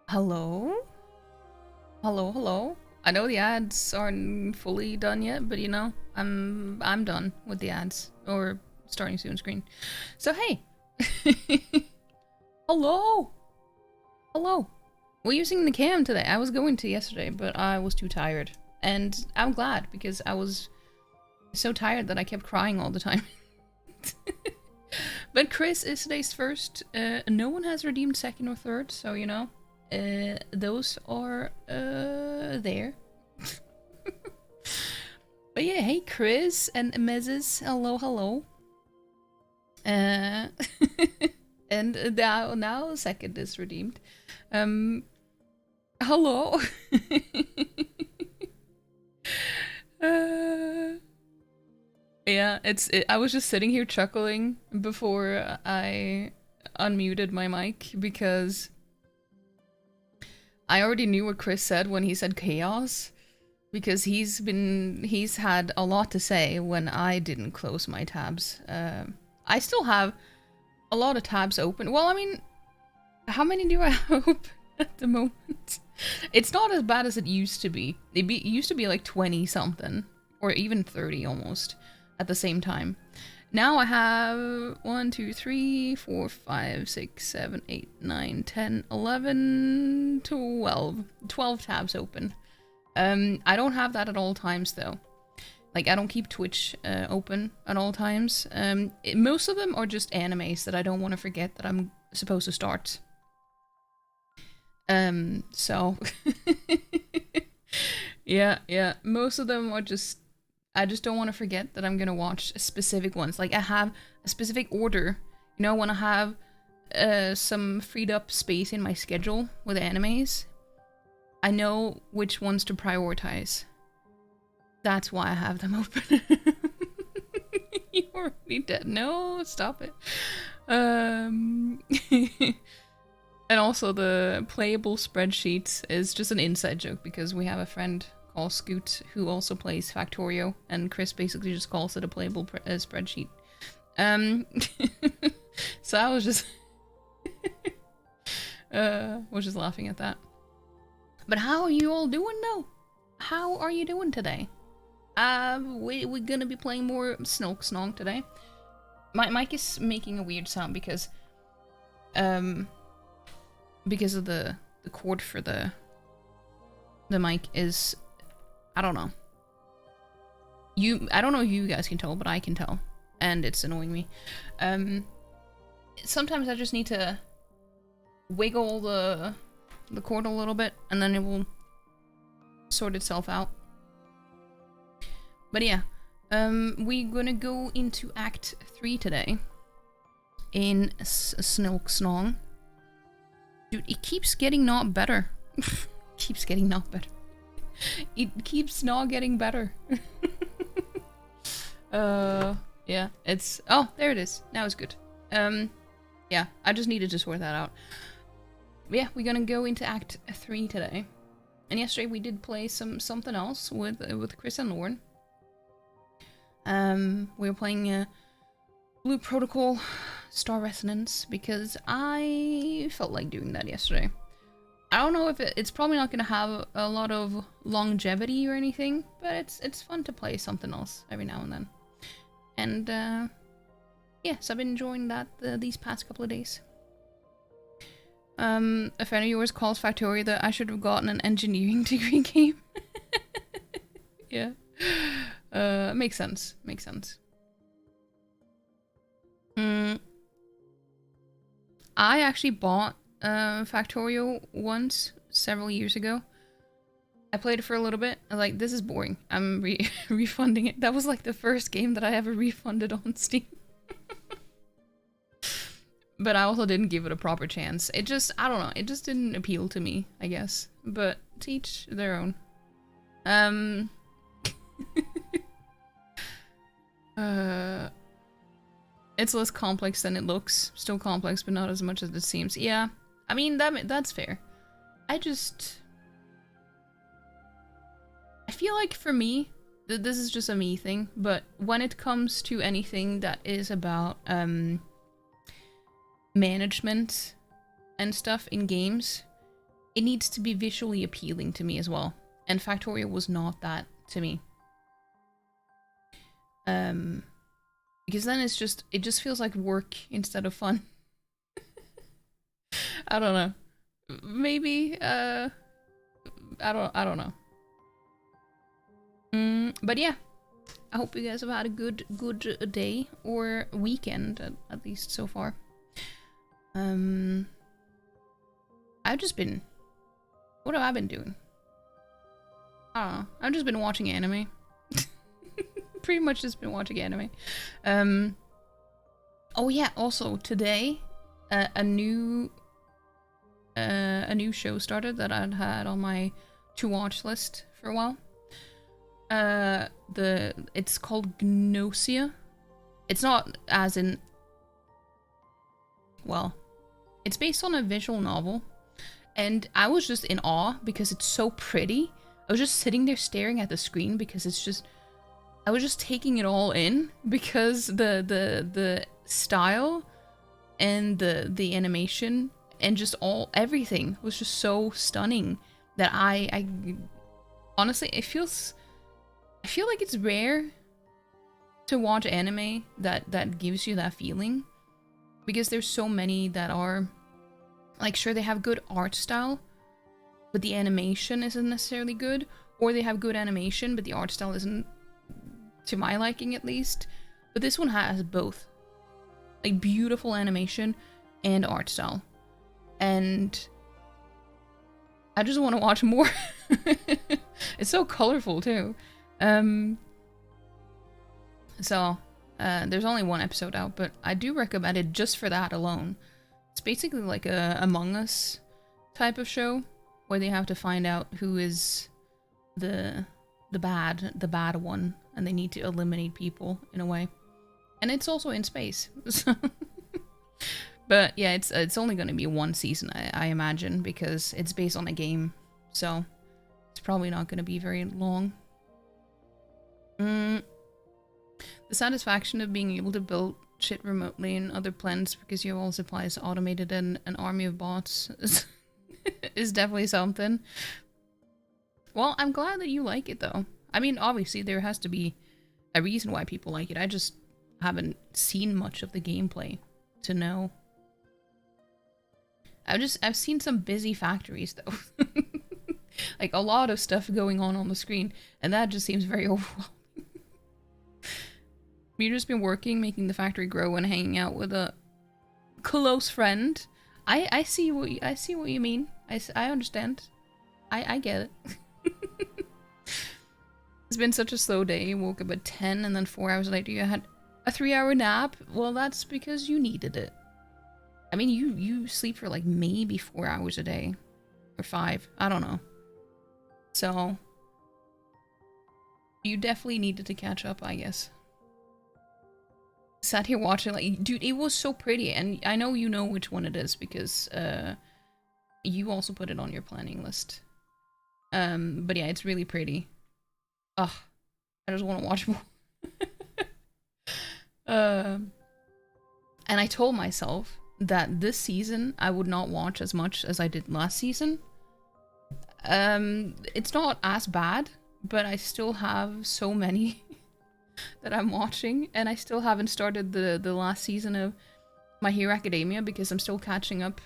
Hello? Hello, hello. I know the ads aren't fully done yet, but you know, I'm done with the ads. Or starting soon screen. So hey. Hello. Hello. We're using the cam today. I was going to yesterday, but I was too tired. And I'm glad because I was so tired that I kept crying all the time. But Chris is today's first. No one has redeemed second or third, so you know. Those are there. But yeah, hey Chris and Mrs. Hello, hello. And now second is redeemed. Hello. Yeah, I was just sitting here chuckling before I unmuted my mic because I already knew what Chris said when he said chaos, because he's had a lot to say when I didn't close my tabs. I still have a lot of tabs open. Well, I mean, how many do I have open at the moment? It's not as bad as it used to be. It used to be like 20 something, or even 30 almost at the same time. Now I have 1, 2, 3, 4, 5, 6, 7, 8, 9, 10, 11, 12 tabs open. I don't have that at all times though. Like, I don't keep Twitch open at all times. Most of them are just animes that I don't want to forget that I'm supposed to start. So yeah, most of them are just, I just don't want to forget that I'm gonna watch specific ones. Like, I have a specific order, you know, when I have some freed up space in my schedule with animes, I know which ones to prioritize. That's why I have them open. You're already dead. No, stop it. And also the playable spreadsheets is just an inside joke because we have a friend called Scoot who also plays Factorio, and Chris basically just calls it a playable spreadsheet. So I was just laughing at that. But how are you all doing though? How are you doing today? We're gonna be playing more Silksong today. My mic is making a weird sound because of the cord for the mic is, I don't know. I don't know if you guys can tell, but I can tell, and it's annoying me. Sometimes I just need to wiggle the cord a little bit, and then it will sort itself out. But yeah, we're gonna go into Act 3 today in Silksong. Dude, it keeps getting not better. Keeps getting not better. It keeps not getting better. Yeah, it's... Oh, there it is. Now it's good. Yeah, I just needed to sort that out. But yeah, we're gonna go into Act 3 today. And yesterday we did play something else with Chris and Lauren. We were playing Blue Protocol Star Resonance because I felt like doing that yesterday. I don't know if it's probably not gonna have a lot of longevity or anything, but it's fun to play something else every now and then. And yeah, so I've been enjoying that these past couple of days. A friend of yours calls Factorio that I should have gotten an engineering degree game. Yeah. Makes sense. Makes sense. I actually bought Factorio once, several years ago. I played it for a little bit. I was like, this is boring. I'm refunding it. That was like the first game that I ever refunded on Steam. But I also didn't give it a proper chance. It just, I don't know, it just didn't appeal to me, I guess. But to each their own. It's less complex than it looks. Still complex, but not as much as it seems. Yeah, I mean, that's fair. I feel like for me, this is just a me thing, but when it comes to anything that is about management and stuff in games, it needs to be visually appealing to me as well. And Factorio was not that to me. Because then it just feels like work instead of fun. I don't know. Maybe, I don't know. But yeah, I hope you guys have had a good day or weekend at least so far. I've just been, what have I been doing? I don't know. I've just been watching anime. Pretty much just been watching anime. Oh yeah, also today, a new show started that I'd had on my to watch list for a while. It's called Gnosia. It's not as in, well, it's based on a visual novel, and I was just in awe because it's so pretty. I was just sitting there staring at the screen because it's just, I was just taking it all in because the style and the animation and just everything was just so stunning that I honestly, I feel like it's rare to watch anime that gives you that feeling, because there's so many that are like, sure, they have good art style, but the animation isn't necessarily good, or they have good animation but the art style isn't to my liking, at least. But this one has both, like beautiful animation and art style, and I just want to watch more. It's so colorful too. So there's only one episode out, but I do recommend it just for that alone. It's basically like a Among Us type of show where they have to find out who is the bad one, and they need to eliminate people in a way. And it's also in space. But yeah, it's only going to be one season, I imagine, because it's based on a game, so it's probably not going to be very long. The satisfaction of being able to build shit remotely in other planets because you have all supplies automated and an army of bots is definitely something. Well, I'm glad that you like it, though. I mean, obviously, there has to be a reason why people like it. I just haven't seen much of the gameplay to know. I've seen some busy factories, though. Like, a lot of stuff going on the screen, and that just seems very overwhelming. You've just been working, making the factory grow, and hanging out with a close friend. I see what you mean. I understand. I get it. It's been such a slow day. You woke up at 10, and then 4 hours later you had a 3-hour nap. Well, that's because you needed it. I mean, you sleep for like maybe 4 hours a day, or 5. I don't know. So you definitely needed to catch up, I guess. Sat here watching, like, dude, it was so pretty, and I know you know which one it is because you also put it on your planning list. But yeah, it's really pretty. Ugh, I just want to watch more. And I told myself that this season I would not watch as much as I did last season. It's not as bad, but I still have so many that I'm watching, and I still haven't started the last season of My Hero Academia because I'm still catching up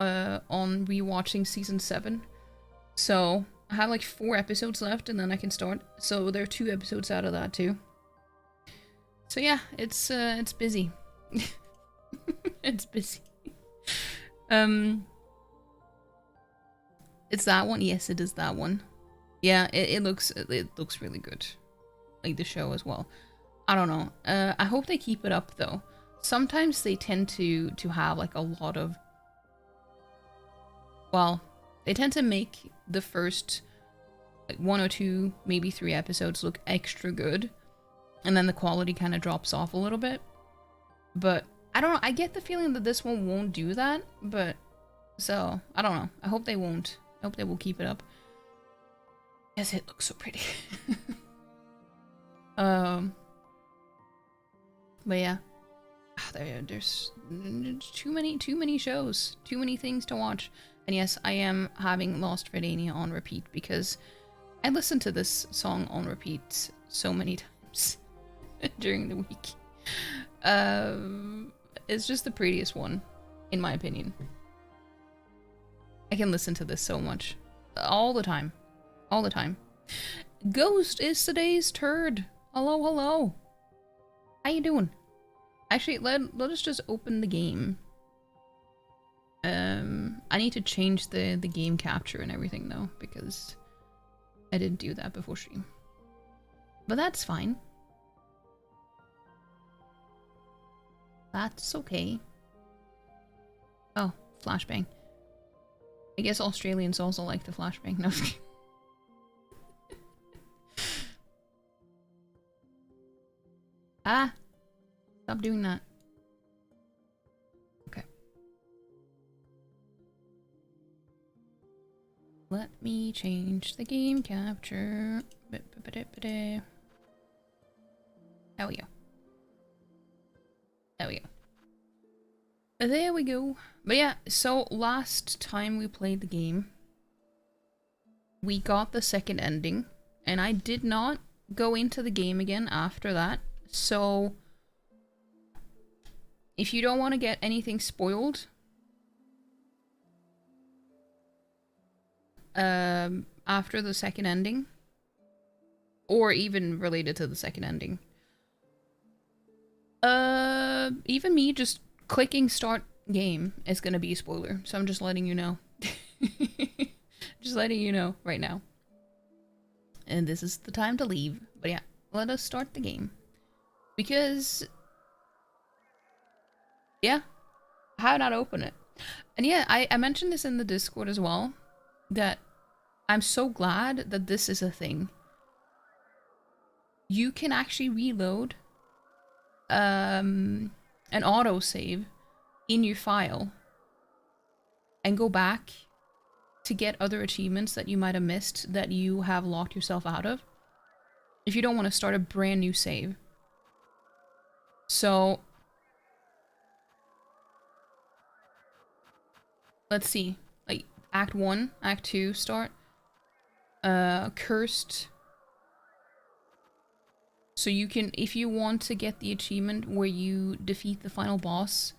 on rewatching season 7. So I have like 4 episodes left, and then I can start. So there are 2 episodes out of that too. So yeah, it's busy. It's busy. It's that one. Yes, it is that one. Yeah, it looks really good. Like the show as well. I don't know. I hope they keep it up though. Sometimes they tend to have like a lot of, well, they tend to make the first like 1 or 2, maybe 3 episodes look extra good, and then the quality kind of drops off a little bit. But I don't know. I get the feeling that this one won't do that, but so I don't know. I hope they won't. I hope they will keep it up. Yes, it looks so pretty. But yeah, there's too many shows, too many things to watch, And yes, I am having Lost Redania on repeat because I listened to this song on repeat so many times during the week. It's just the prettiest one, in my opinion. I can listen to this so much. All the time. All the time. Ghost is today's turd. Hello, hello. How you doing? Actually, let us just open the game. I need to change the game capture and everything though, because I didn't do that before stream. But that's fine. That's okay. Oh, flashbang. I guess Australians also like the flashbang. No. Ah! Stop doing that. Okay. Let me change the game capture. There we go. There we go. There we go. But yeah, so last time we played the game, we got the second ending, and I did not go into the game again after that. So if you don't want to get anything spoiled, after the second ending, or even related to the second ending, even me just clicking start game is gonna be a spoiler, so I'm just letting you know. Just letting you know right now. And this is the time to leave. But yeah, let us start the game. Because, yeah, how not open it? And yeah, I mentioned this in the Discord as well, that I'm so glad that this is a thing. You can actually reload an autosave in your file and go back to get other achievements that you might have missed that you have locked yourself out of if you don't want to start a brand new save. So let's see, like Act 1, Act 2 start, cursed. So you can, if you want to get the achievement where you defeat the final boss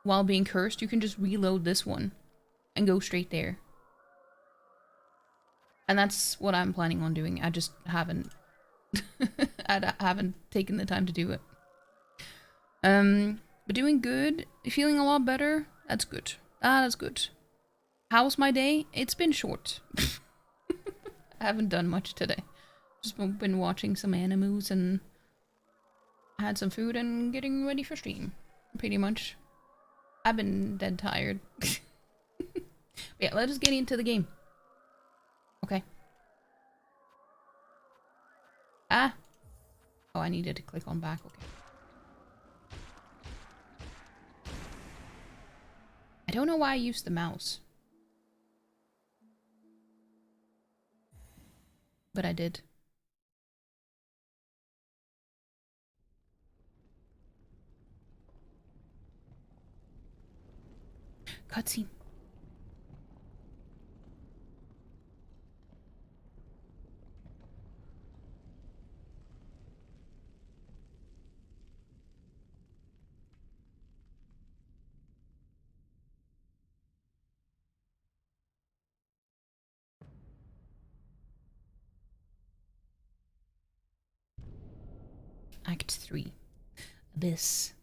while being cursed, you can just reload this one and go straight there. And that's what I'm planning on doing. I just haven't I haven't taken the time to do it. But doing good, feeling a lot better. That's good. That's good. How's my day? It's been short. I haven't done much today. Just been watching some animes and had some food and getting ready for stream. Pretty much. I've been dead tired. Yeah, let us get into the game. Okay. Ah! Oh, I needed to click on back. Okay. I don't know why I used the mouse. But I did. Cutscene. Act 3. Abyss.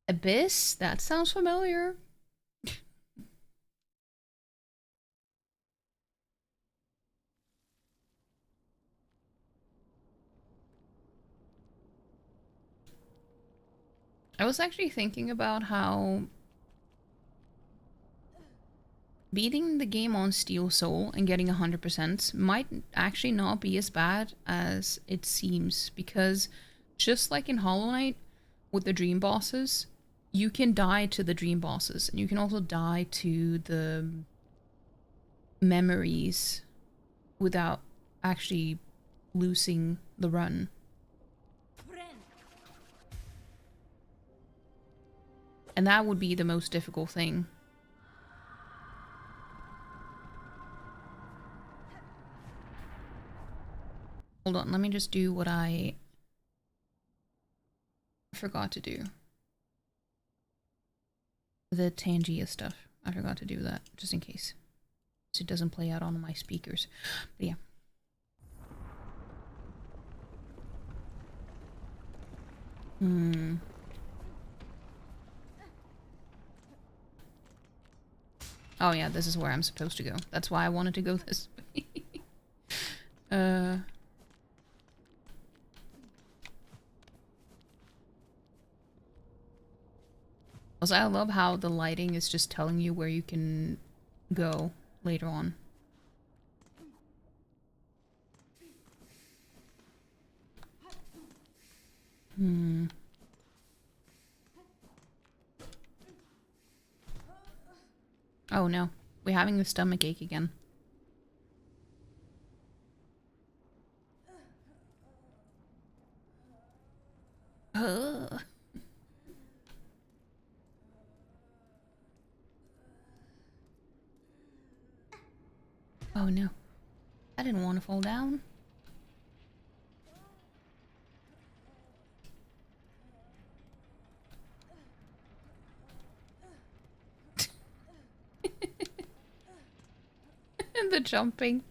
Abyss? That sounds familiar. I was actually thinking about how beating the game on Steel Soul and getting 100% might actually not be as bad as it seems, because just like in Hollow Knight with the dream bosses, you can die to the dream bosses, and you can also die to the memories without actually losing the run. And that would be the most difficult thing. Hold on, let me just do what I forgot to do. The Tangia stuff. I forgot to do that, just in case. So it doesn't play out on my speakers. But yeah. Oh yeah, this is where I'm supposed to go. That's why I wanted to go this way. Also, I love how the lighting is just telling you where you can go later on. Oh no, we're having the stomach ache again. Ugh. Oh no, I didn't want to fall down. And the jumping.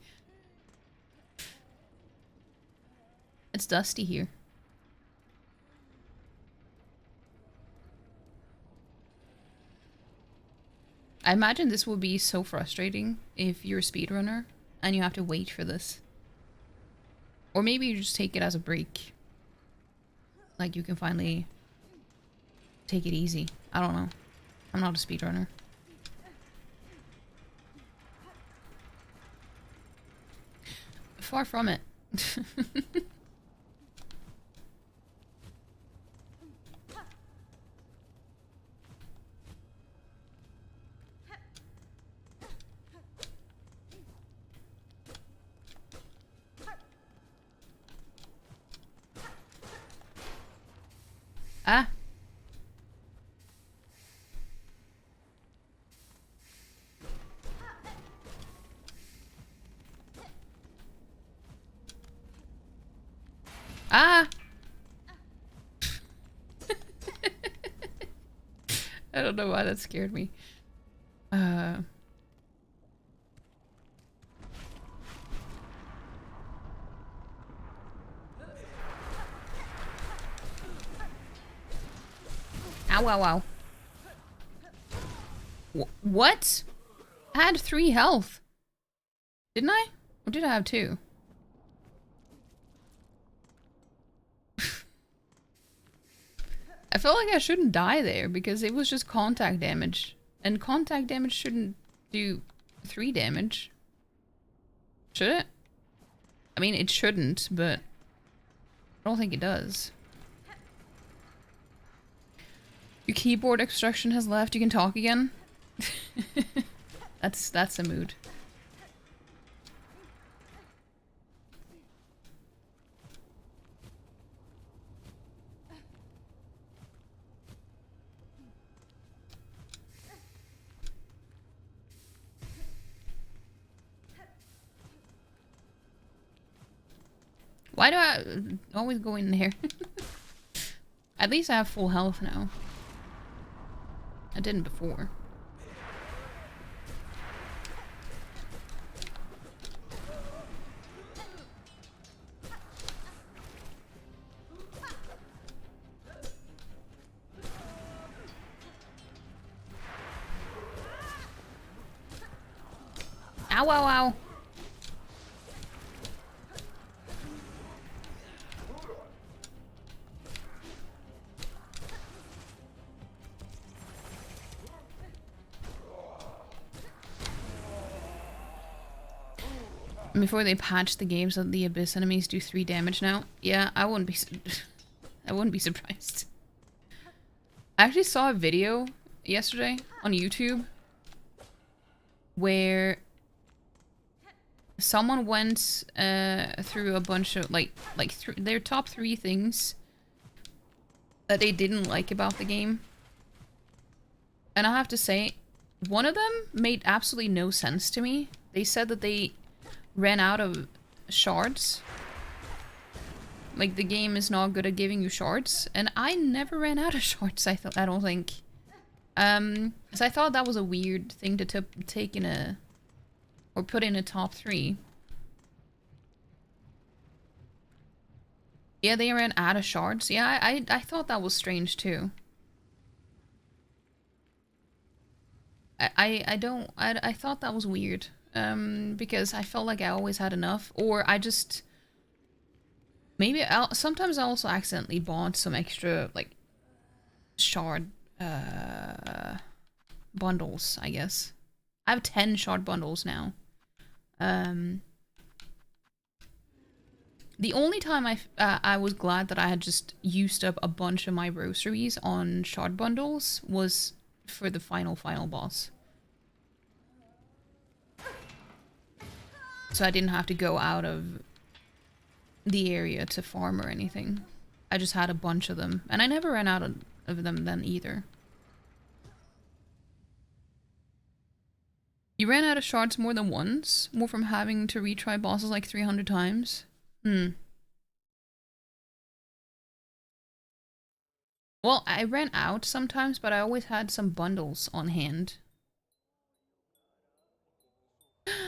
It's dusty here. I imagine this will be so frustrating if you're a speedrunner and you have to wait for this. Or maybe you just take it as a break. Like you can finally take it easy. I don't know. I'm not a speedrunner. Far from it. Ah. Ah! I don't know why that scared me. Ow, ow, ow. What? I had 3 health. Didn't I? Or did I have 2? I felt like I shouldn't die there because it was just contact damage. And contact damage shouldn't do 3 damage. Should it? I mean, it shouldn't, but I don't think it does. Your keyboard extraction has left. You can talk again. That's a mood. Why do I always go in there? At least I have full health now. I didn't before. Ow, ow, ow. Before they patch the game so that the Abyss enemies do 3 damage now. Yeah, I wouldn't be I wouldn't be surprised. I actually saw a video yesterday on YouTube where someone went through a bunch of their top 3 things that they didn't like about the game. And I have to say, one of them made absolutely no sense to me. They said that they ran out of shards. Like, the game is not good at giving you shards. And I never ran out of shards, I don't think. So I thought that was a weird thing to take in a... or put in a top 3. Yeah, they ran out of shards. Yeah, I thought that was strange too. I thought that was weird. Because I felt like I always had enough. Or I just... Maybe sometimes I also accidentally bought some extra, like, shard bundles, I guess. I have 10 shard bundles now. The only time I was glad that I had just used up a bunch of my rosaries on shard bundles was for the final boss. So I didn't have to go out of the area to farm or anything. I just had a bunch of them. And I never ran out of them then either. You ran out of shards more than once? More from having to retry bosses like 300 times? Well, I ran out sometimes, but I always had some bundles on hand.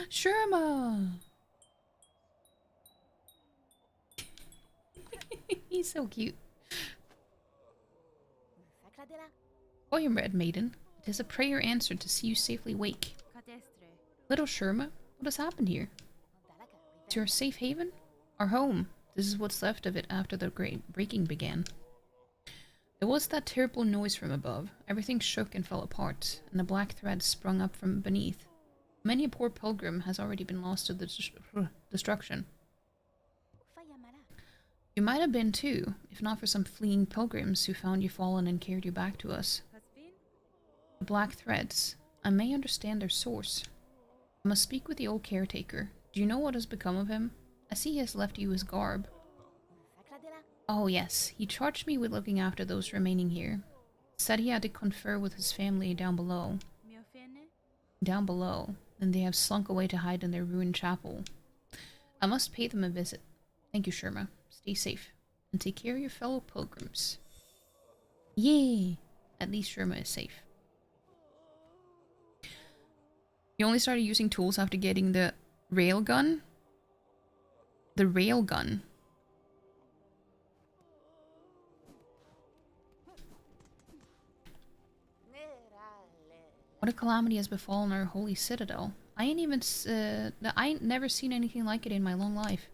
Sherma! He's so cute. Oh, you Red Maiden. It is a prayer answered to see you safely wake. Little Sherma, what has happened here? To your safe haven? Our home. This is what's left of it after the great breaking began. There was that terrible noise from above. Everything shook and fell apart, and the black thread sprung up from beneath. Many a poor pilgrim has already been lost to the destruction. You might have been too, if not for some fleeing pilgrims who found you fallen and carried you back to us. The black threads. I may understand their source. I must speak with the old caretaker. Do you know what has become of him? I see he has left you his garb. Oh yes, he charged me with looking after those remaining here. Said he had to confer with his family down below. Down below, and they have slunk away to hide in their ruined chapel. I must pay them a visit. Thank you, Sherma. Stay safe, and take care of your fellow pilgrims. Yay! At least Sherma is safe. You only started using tools after getting the railgun? The railgun. What a calamity has befallen our holy citadel. I ain't never seen anything like it in my long life.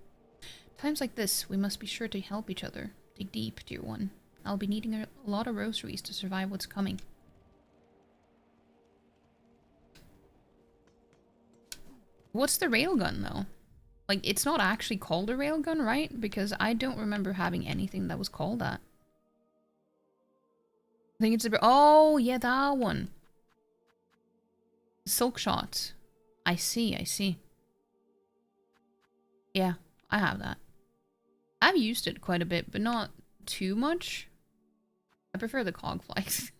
Times like this, we must be sure to help each other. Dig deep, dear one. I'll be needing a lot of rosaries to survive what's coming. What's the railgun, though? Like, it's not actually called a railgun, right? Because I don't remember having anything that was called that. I think it's a... Oh, yeah, that one. Silk shot. I see, I see. Yeah, I have that. I've used it quite a bit, but not too much. I prefer the cog flies.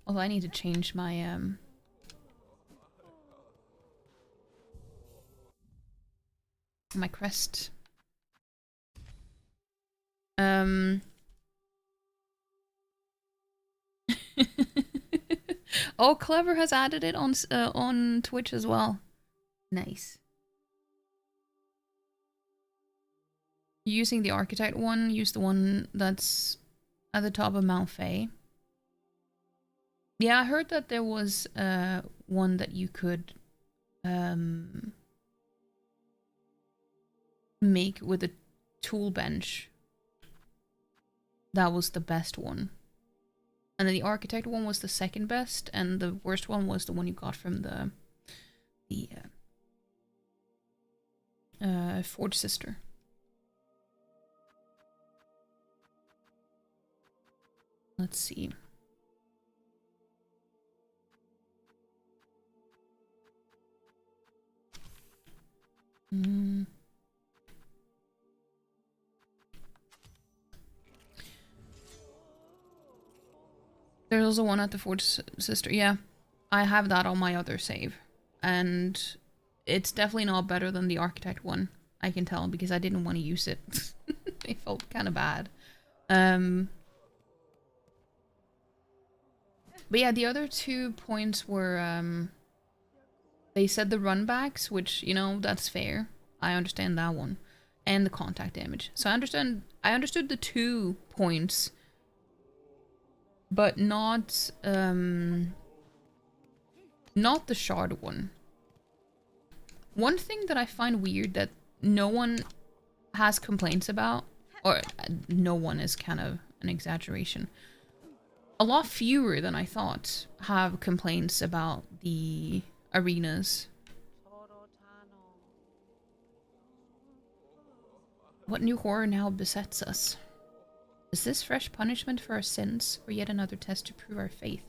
Although I need to change my, my crest. Oh, Clever has added it on Twitch as well. Nice. Using the Architect one, use the one that's at the top of Mount Faye. Yeah, I heard that there was one that you could make with a tool bench. That was the best one. And then the Architect one was the second best, and the worst one was the one you got from the Forge Sister. Let's see. There's also one at the Forge Sister. Yeah, I have that on my other save. And it's definitely not better than the Architect one. I can tell because I didn't want to use it. It felt kind of bad. But yeah, the other 2 points were, they said the runbacks, which, you know, that's fair. I understand that one. And the contact damage. So I understood the 2 points, but not the shard one. One thing that I find weird that no one has complaints about, or no one is kind of an exaggeration. A lot fewer than I thought have complaints about the arenas. What new horror now besets us? Is this fresh punishment for our sins, or yet another test to prove our faith?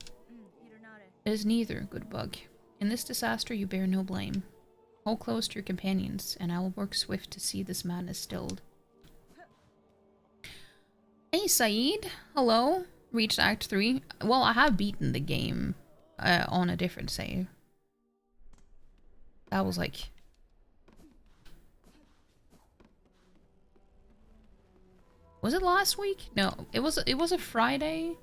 It is neither, good bug. In this disaster you bear no blame. Hold close to your companions, and I will work swift to see this madness stilled. Hey Saeed, hello. Reached Act 3. Well, I have beaten the game on a different save. That was like... Was it last week? No, it was a Friday.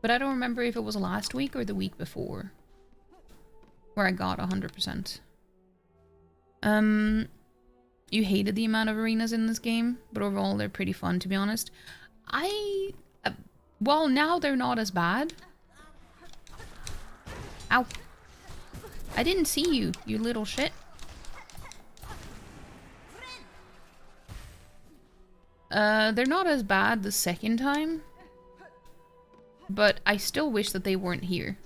But I don't remember if it was last week or the week before. Where I got 100%. You hated the amount of arenas in this game, but overall they're pretty fun, to be honest. Well, now they're not as bad. Ow. I didn't see you, you little shit. They're not as bad the second time. But I still wish that they weren't here.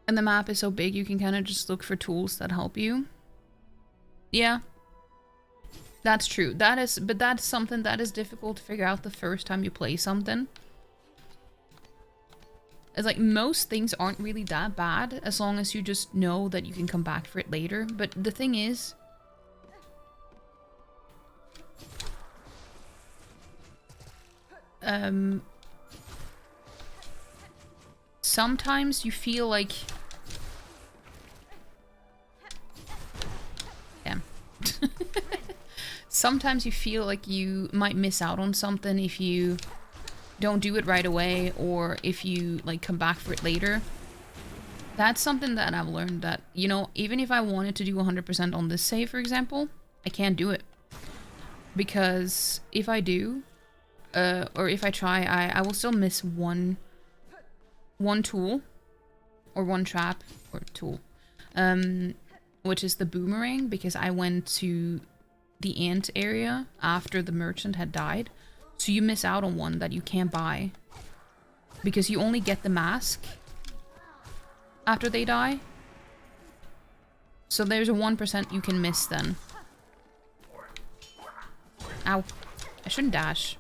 And the map is so big you can kind of just look for tools that help you. Yeah. That's true. But that's something that is difficult to figure out the first time you play something. It's like most things aren't really that bad as long as you just know that you can come back for it later. But the thing is, sometimes you feel like... Damn. Sometimes you feel like you might miss out on something if you don't do it right away, or if you like come back for it later. That's something that I've learned, that, you know, even if I wanted to do 100% on this save, for example, I can't do it. Because if I do, or if I try, I will still miss one tool, or one trap, or tool, which is the boomerang, because I went to the ant area after the merchant had died. So you miss out on one that you can't buy, because you only get the mask after they die. So there's a 1% you can miss then. Ow. I shouldn't dash.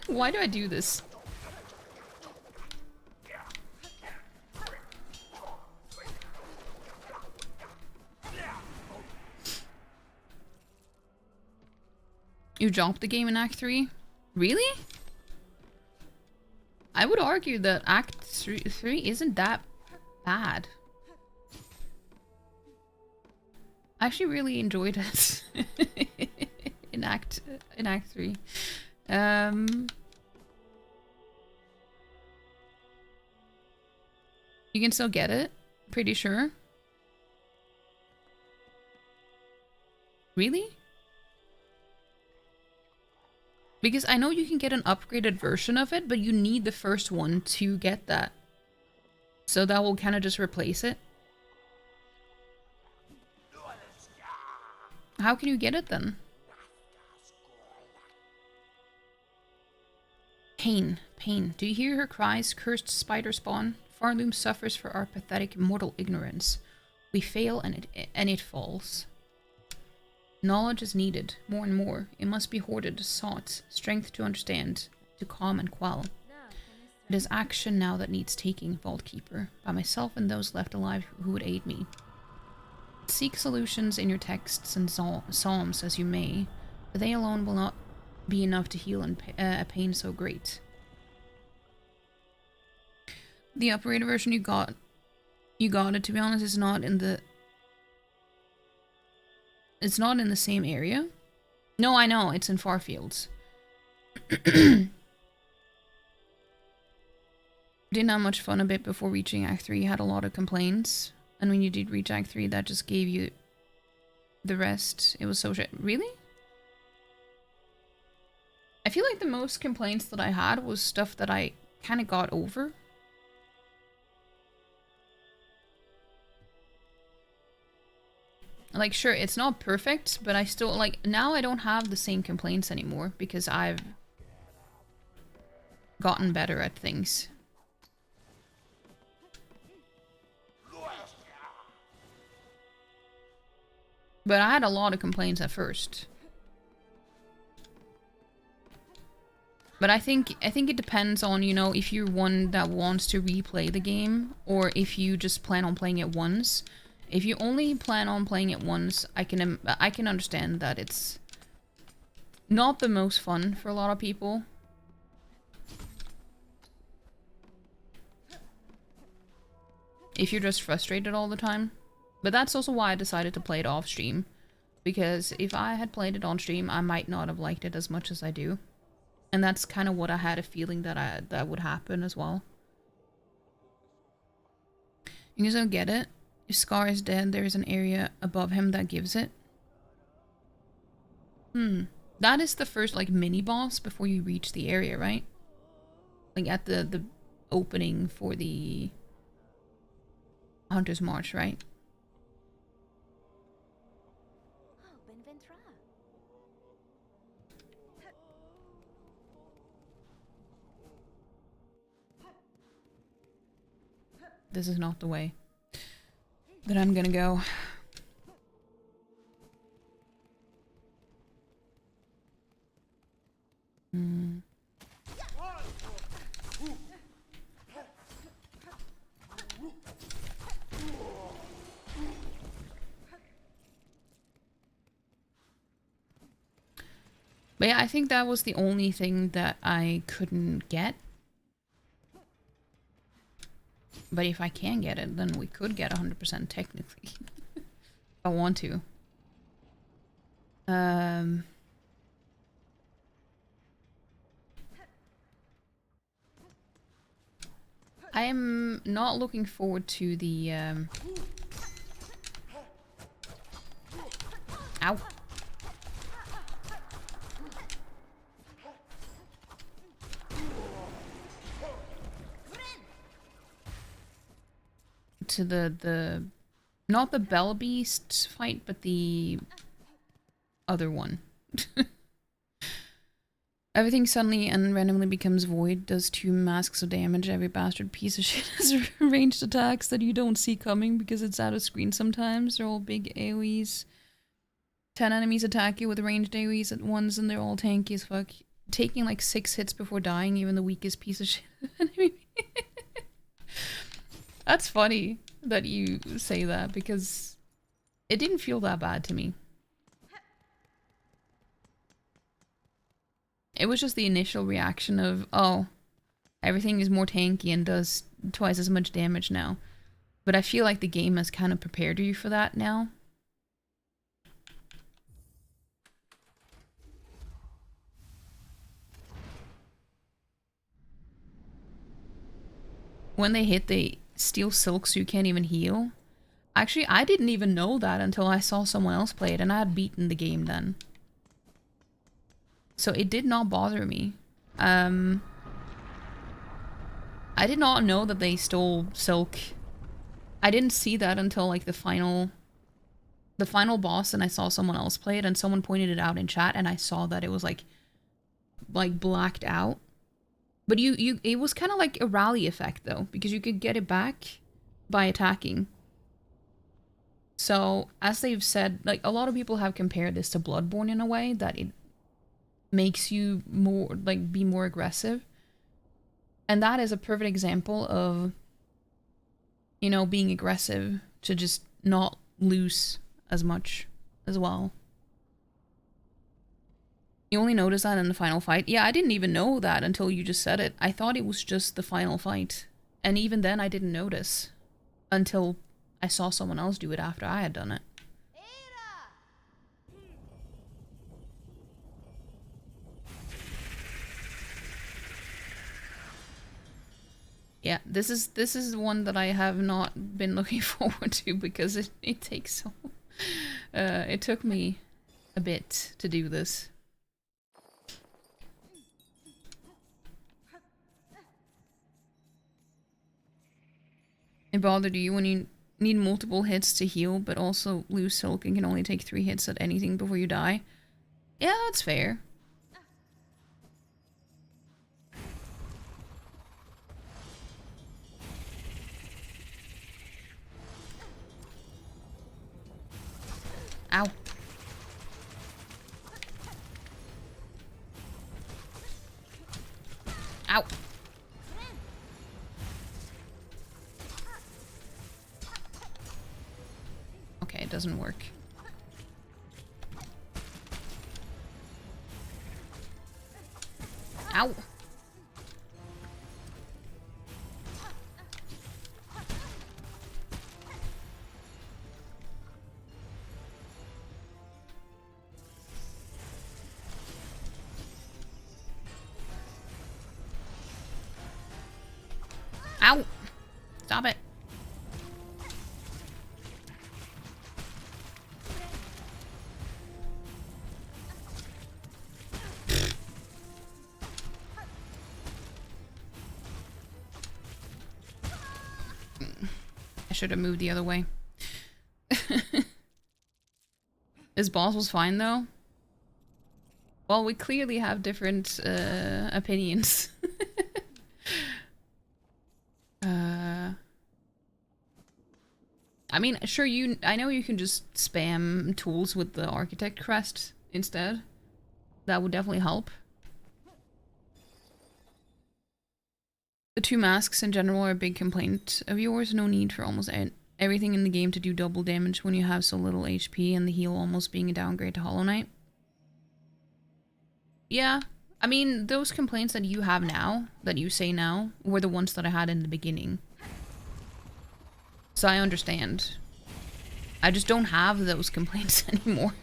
Why do I do this? You dropped the game in Act 3? Really? I would argue that Act 3 isn't that bad. I actually really enjoyed it in Act 3. You can still get it, pretty sure. Really? Because I know you can get an upgraded version of it, but you need the first one to get that. So that will kind of just replace it. How can you get it then? Pain, pain. Do you hear her cries, cursed spider spawn? Farloom suffers for our pathetic mortal ignorance. We fail and it falls. Knowledge is needed, more and more. It must be hoarded, sought, strength to understand, to calm and quell. It is action now that needs taking, Vault Keeper, by myself and those left alive who would aid me. Seek solutions in your texts and psalms as you may, but they alone will not be enough to heal a pain so great. The upgraded version you got it, to be honest, is not in the... It's not in the same area. No, I know, it's in Farfields. Didn't have much fun a bit before reaching Act 3, had a lot of complaints. And when you did reach Act 3, that just gave you the rest. It was so shit. Really? I feel like the most complaints that I had was stuff that I kind of got over. Like, sure, it's not perfect, but I still, like, now I don't have the same complaints anymore because I've gotten better at things. But I had a lot of complaints at first. But I think it depends on, you know, if you're one that wants to replay the game or if you just plan on playing it once. If you only plan on playing it once, I can understand that it's not the most fun for a lot of people. If you're just frustrated all the time. But that's also why I decided to play it off stream. Because if I had played it on stream, I might not have liked it as much as I do. And that's kind of what I had a feeling that would happen as well. You guys don't get it? If Scar is dead, there is an area above him that gives it. That is the first, like, mini-boss before you reach the area, right? Like, at the opening for the Hunter's March, right? This is not the way that I'm gonna go. But yeah, I think that was the only thing that I couldn't get. But if I can get it, then we could get 100% technically. If I want to. I am not looking forward to the ow. To the not the Bell Beast fight, but the other one. Everything suddenly and randomly becomes void, does 2 masks of damage. Every bastard piece of shit has ranged attacks that you don't see coming because it's out of screen sometimes. They're all big AoEs. 10 enemies attack you with ranged AoEs at once and they're all tanky as fuck. Taking like 6 hits before dying, even the weakest piece of shit enemy. That's funny that you say that because it didn't feel that bad to me. It was just the initial reaction of, oh, everything is more tanky and does twice as much damage now. But I feel like the game has kind of prepared you for that now. When they hit, they steal silk so you can't even heal. Actually, I didn't even know that until I saw someone else play it and I had beaten the game then. So it did not bother me. I did not know that they stole silk. I didn't see that until like the final boss and I saw someone else play it and someone pointed it out in chat and I saw that it was like blacked out. But it was kind of like a rally effect though, because you could get it back by attacking. So, as they've said, like a lot of people have compared this to Bloodborne in a way that it makes you more, like, be more aggressive. And that is a perfect example of, you know, being aggressive to just not lose as much as well. You only notice that in the final fight? Yeah, I didn't even know that until you just said it. I thought it was just the final fight. And even then I didn't notice until I saw someone else do it after I had done it. Yeah, this is one that I have not been looking forward to because it takes so... it took me a bit to do this. It bothered you when you need multiple hits to heal, but also lose Silk and can only take 3 hits at anything before you die? Yeah, that's fair. Ow. Ow. Okay, it doesn't work. Ow. Ow! Stop it. I should have moved the other way. His boss was fine though. Well, we clearly have different opinions. I mean, sure, I know you can just spam tools with the architect crest instead. That would definitely help. The 2 masks in general are a big complaint of yours. No need for almost everything in the game to do double damage when you have so little HP, and the heal almost being a downgrade to Hollow Knight. Yeah, I mean, those complaints that you have now, that you say now, were the ones that I had in the beginning. So I understand. I just don't have those complaints anymore.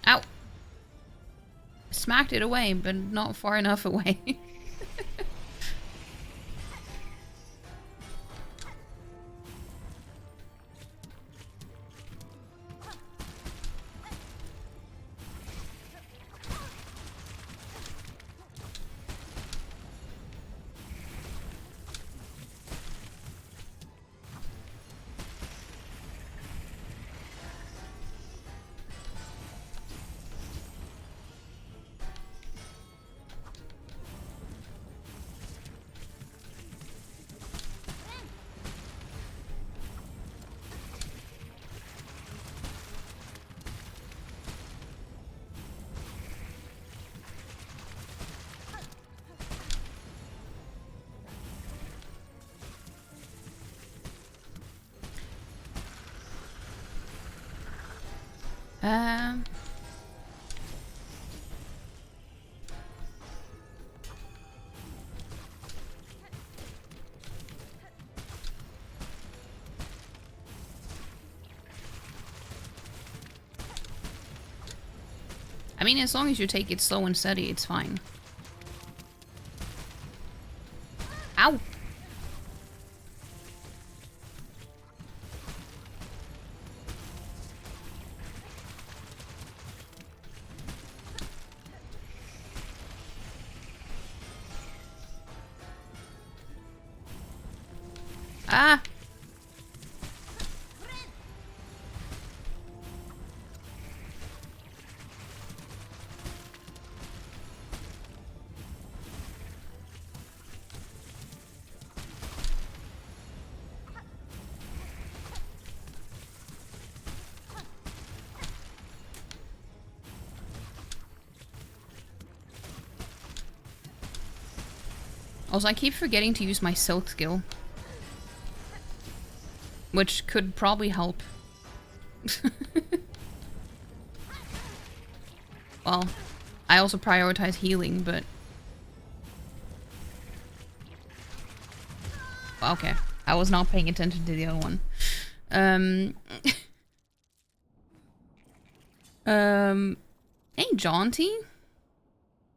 Ow! Smacked it away, but not far enough away. I mean, as long as you take it slow and steady, it's fine. Ow! Ah! Also, I keep forgetting to use my silk skill. Which could probably help. Well, I also prioritize healing, but... Okay, I was not paying attention to the other one. Hey, Jaunty.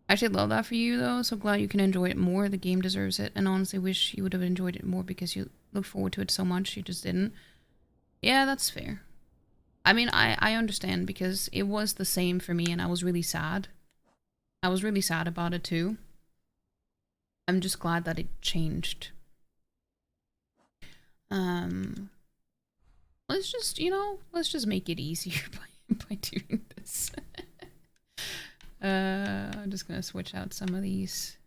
I actually love that for you, though. So glad you can enjoy it more. The game deserves it. And honestly wish you would have enjoyed it more because you looked forward to it so much. You just didn't. Yeah, that's fair. I mean, I understand because it was the same for me and I was really sad. I was really sad about it, too. I'm just glad that it changed. Let's just, you know, let's just make it easier by doing this. I'm just gonna switch out some of these.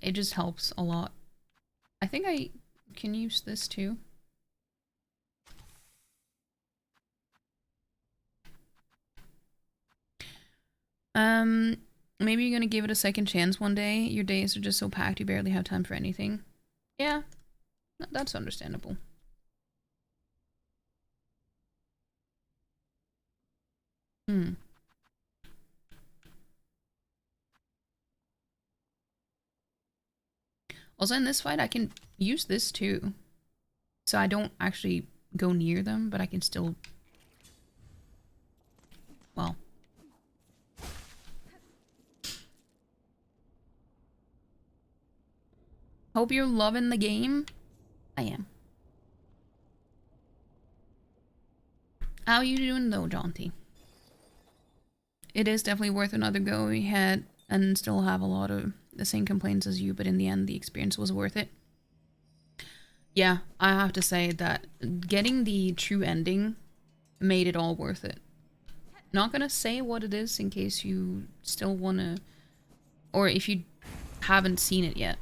It just helps a lot. I think I can use this too. Maybe you're gonna give it a second chance one day. Your days are just so packed you barely have time for anything. Yeah, that's understandable. Also in this fight, I can use this too. So I don't actually go near them, but I can still... Well... Hope you're loving the game. I am. How you doing though, Jaunty? It is definitely worth another go. We had and still have a lot of the same complaints as you, but in the end the experience was worth it. Yeah, I have to say that getting the true ending made it all worth it. Not gonna say what it is in case you still wanna... Or if you haven't seen it yet.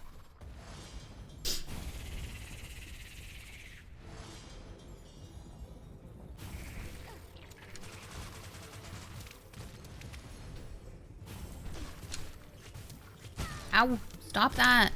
Ow! Stop that!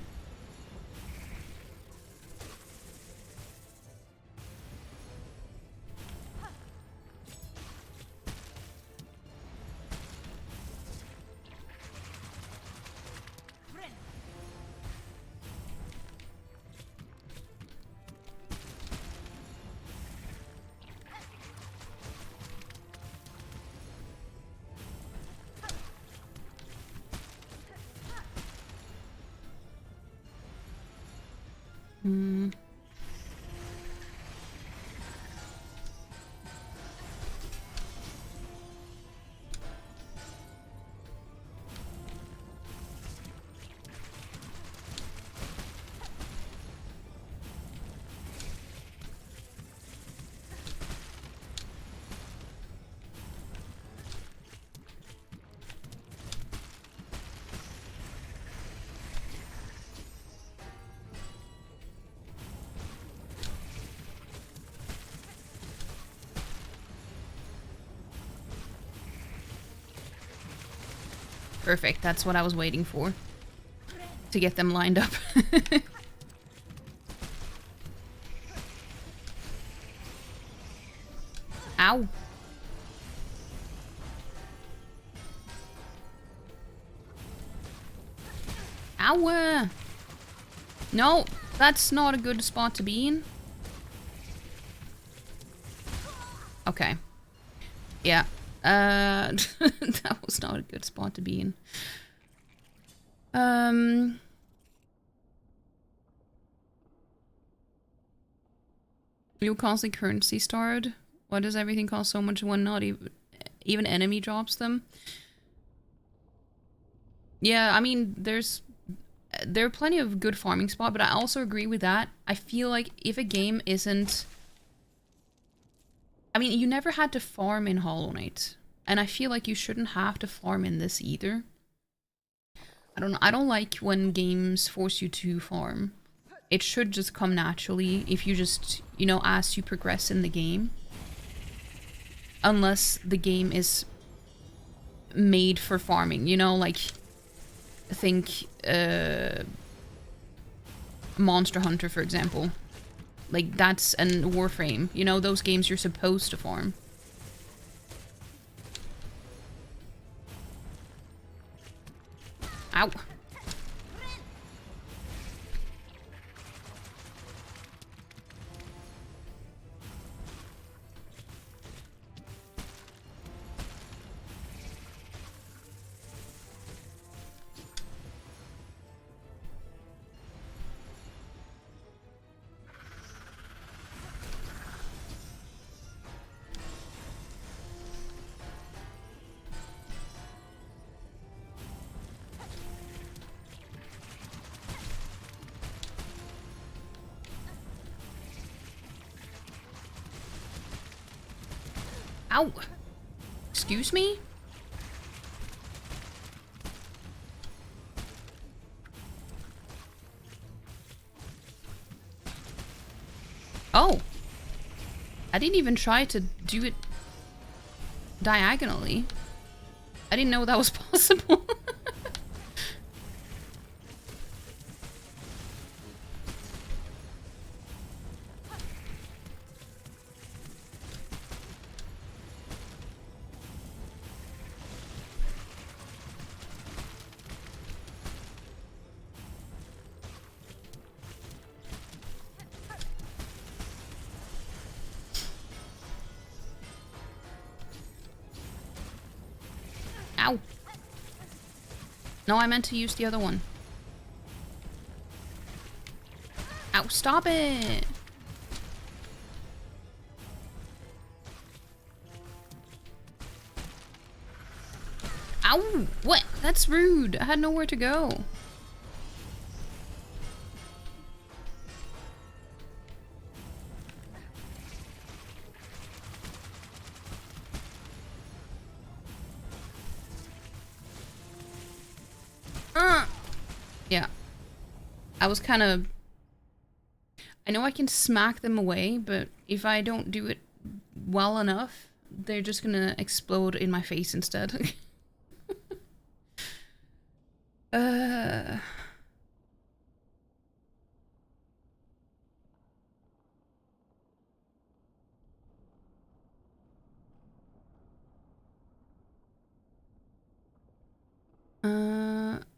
Perfect, that's what I was waiting for. To get them lined up. Ow. Ow! No, that's not a good spot to be in. Okay. Yeah. That was not a good spot to be in. You constantly currency starved? Why does everything cost so much when not even even enemy drops them. Yeah, I mean, there are plenty of good farming spots, but I also agree with that. I feel like if a game isn't... I mean, you never had to farm in Hollow Knight, and I feel like you shouldn't have to farm in this either. I don't like when games force you to farm. It should just come naturally if you just, you know, as you progress in the game. Unless the game is made for farming, you know, like, think, Monster Hunter, for example. Like, that's an Warframe. You know, those games you're supposed to farm. Ow. Ow! Excuse me? Oh! I didn't even try to do it diagonally. I didn't know that was possible. Ow. No, I meant to use the other one. Ow, stop it! Ow! What? That's rude. I had nowhere to go. Yeah. I was kind of... I know I can smack them away, but if I don't do it well enough, they're just gonna explode in my face instead.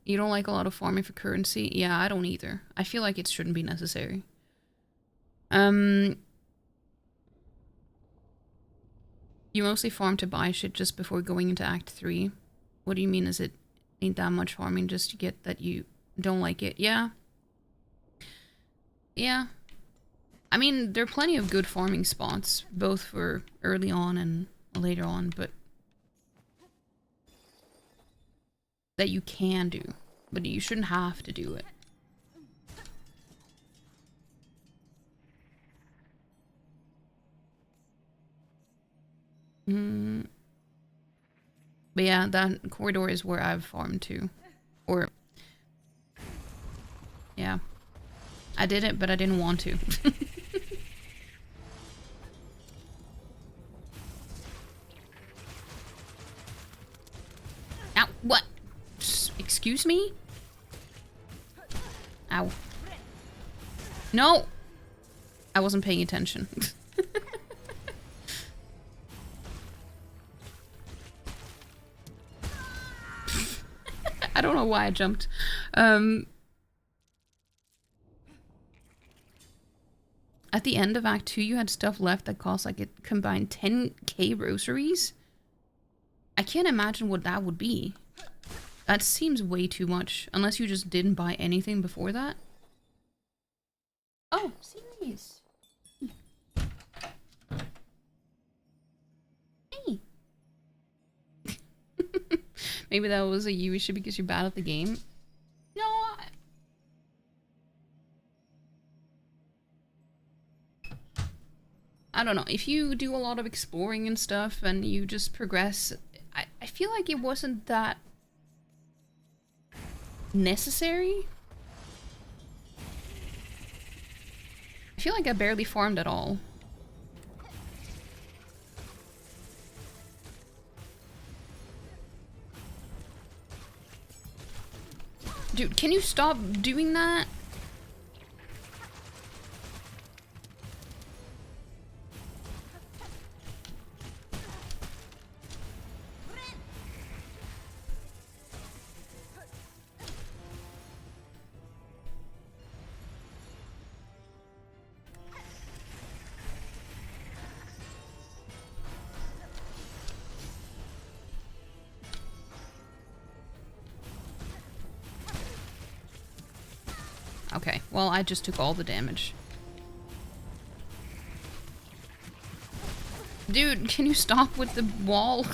You don't like a lot of farming for currency? Yeah, I don't either. I feel like it shouldn't be necessary. You mostly farm to buy shit just before going into Act 3. What do you mean? Is it ain't that much farming just to get that you don't like it? Yeah. Yeah. I mean, there are plenty of good farming spots, both for early on and later on, but that you can do, but you shouldn't have to do it. But yeah, that corridor is where I've farmed too. Or... yeah. I did it, but I didn't want to. Ow, what? Excuse me? Ow. No! I wasn't paying attention. I don't know why I jumped. At the end of Act 2, you had stuff left that cost like a combined 10k rosaries? I can't imagine what that would be. That seems way too much, unless you just didn't buy anything before that. Oh, serious? Hey. Maybe that was a you issue because you're bad at the game. No, I don't know. If you do a lot of exploring and stuff and you just progress, I feel like it wasn't that necessary. I feel like I barely farmed at all. Dude, can you stop doing that? Okay, well, I just took all the damage. Dude, can you stop with the wall?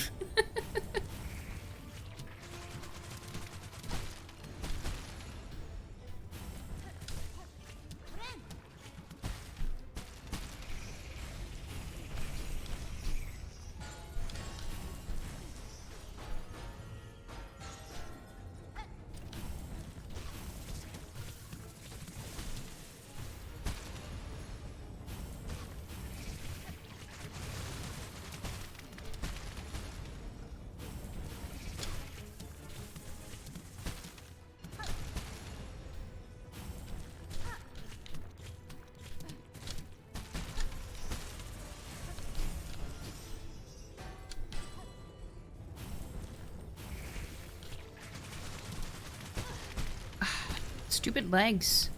Stupid legs.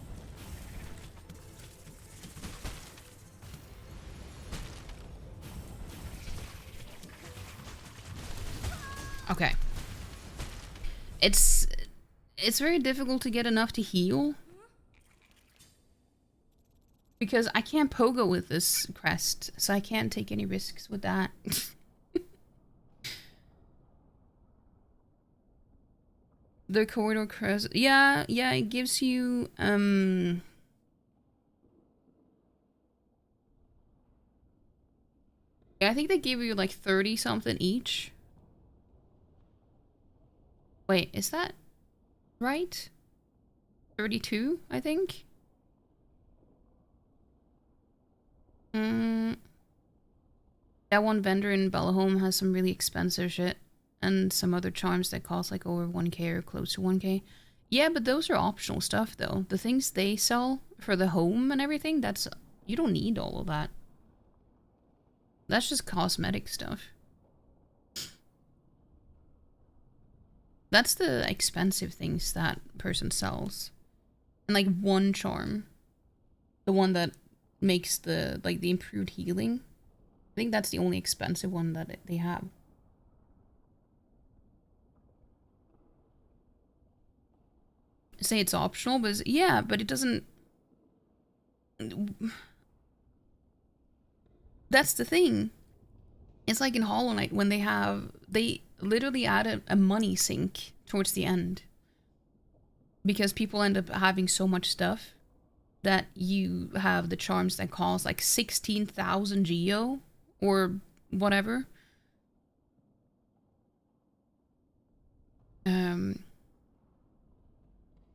Okay. It's very difficult to get enough to heal. Because I can't pogo with this crest, so I can't take any risks with that. The corridor crest. Yeah, it gives you yeah, I think they give you like 30 something each. Wait, is that right? 32, I think. That one vendor in Bellaholm has some really expensive shit. And some other charms that cost like over 1k or close to 1k. Yeah, but those are optional stuff though. The things they sell for the home and everything, that's... You don't need all of that. That's just cosmetic stuff. That's the expensive things that person sells. And like one charm. The one that makes the, like, the improved healing. I think that's the only expensive one that they have. Say it's optional, but yeah, but it doesn't... That's the thing. It's like in Hollow Knight when they literally add a money sink towards the end. Because people end up having so much stuff that you have the charms that cost like 16,000 geo or whatever.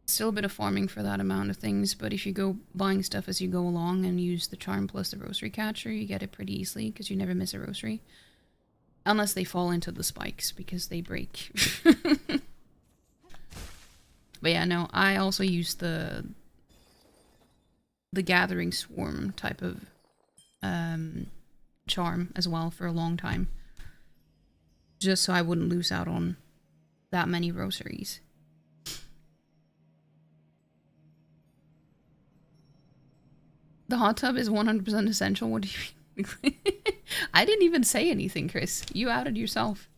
Still a bit of farming for that amount of things, but if you go buying stuff as you go along and use the charm plus the rosary catcher, you get it pretty easily because you never miss a rosary. Unless they fall into the spikes because they break. But yeah, no, I also use the gathering swarm type of charm as well for a long time. Just so I wouldn't lose out on that many rosaries. The hot tub is 100% essential. What do you mean? I didn't even say anything, Chris. You outed yourself.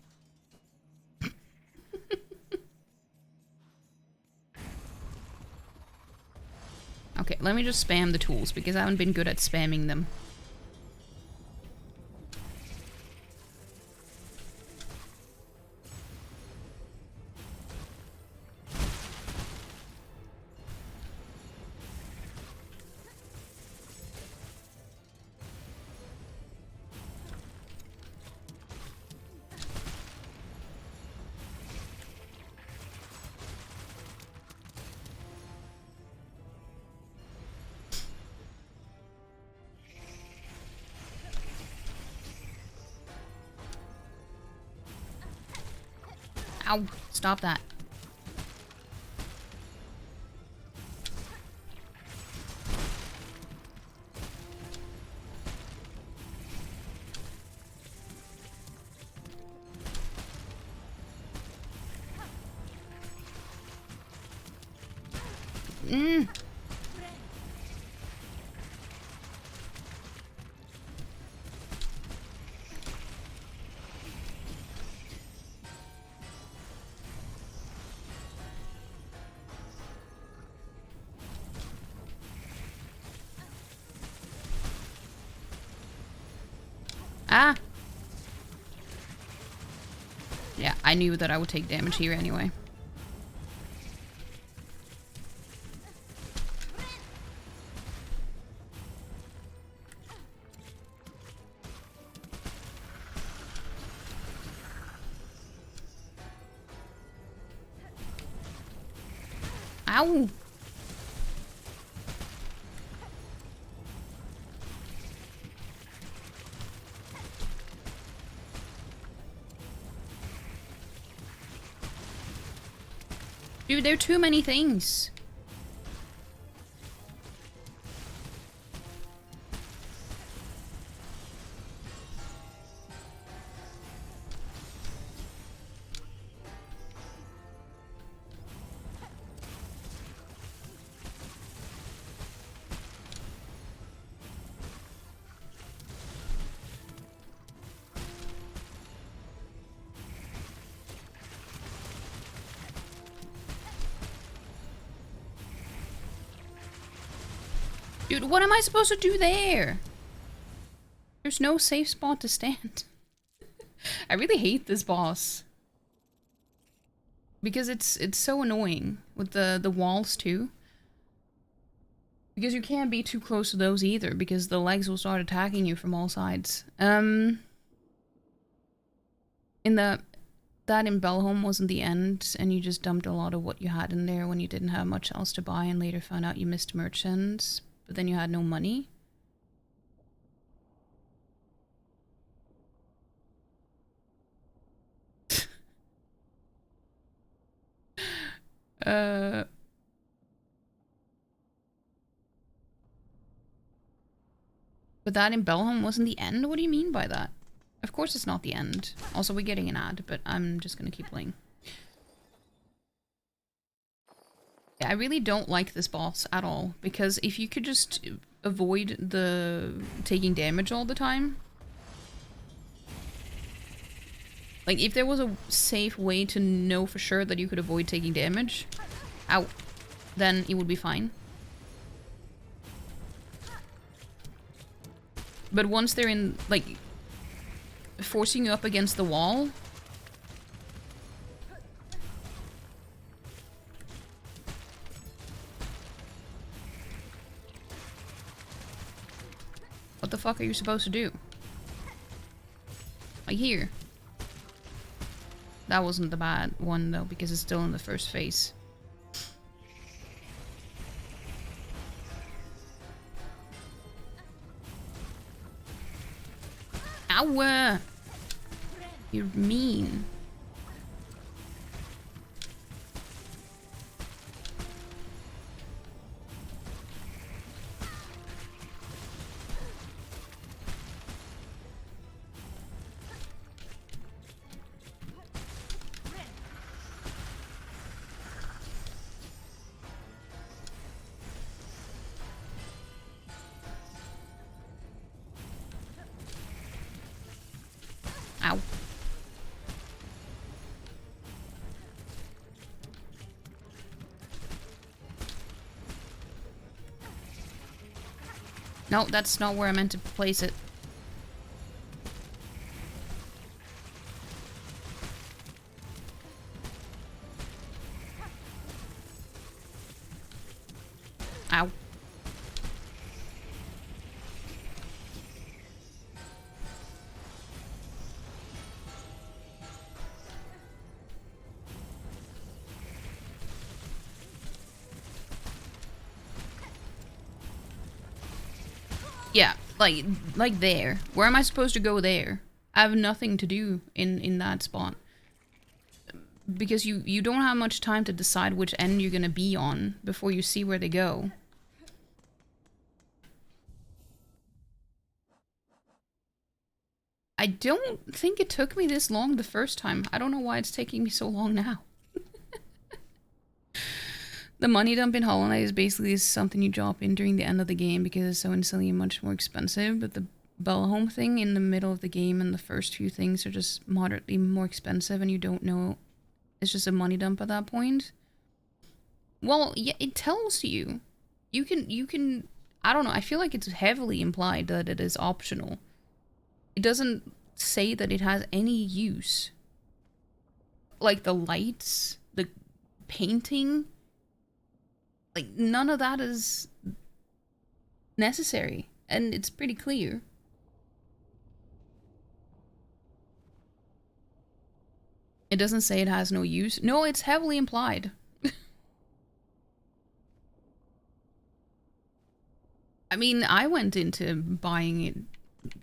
Okay, let me just spam the tools because I haven't been good at spamming them. Ow! Stop that. Ah! Yeah, I knew that I would take damage here anyway. Ow! Dude, there are too many things. Dude, what am I supposed to do there? There's no safe spot to stand. I really hate this boss. Because it's so annoying with the walls too. Because you can't be too close to those either, because the legs will start attacking you from all sides. That in Belholm wasn't the end, and you just dumped a lot of what you had in there when you didn't have much else to buy, and later found out you missed merchants. But then you had no money. But that in Belholm wasn't the end? What do you mean by that? Of course it's not the end. Also, we're getting an ad, but I'm just gonna keep playing. Yeah, I really don't like this boss at all, because if you could just avoid the taking damage all the time. Like, if there was a safe way to know for sure that you could avoid taking damage, ow, then it would be fine. But once they're in, like, forcing you up against the wall... What the fuck are you supposed to do? Like here. That wasn't the bad one though, because it's still in the first phase. Ow! You're mean. Ow. No, that's not where I meant to place it. Ow. Yeah, like there. Where am I supposed to go there? I have nothing to do in that spot. because you don't have much time to decide which end you're gonna be on before you see where they go. I don't think it took me this long the first time. I don't know why it's taking me so long now. The money dump in Hollow Knight is basically something you drop in during the end of the game because it's so instantly much more expensive, but the Bellhome thing in the middle of the game and the first few things are just moderately more expensive and you don't know. It's just a money dump at that point. Well, yeah, it tells you. You can, I don't know, I feel like it's heavily implied that it is optional. It doesn't say that it has any use. Like the lights, the painting, like none of that is necessary. And it's pretty clear. It doesn't say it has no use. No, it's heavily implied. I mean, I went into buying it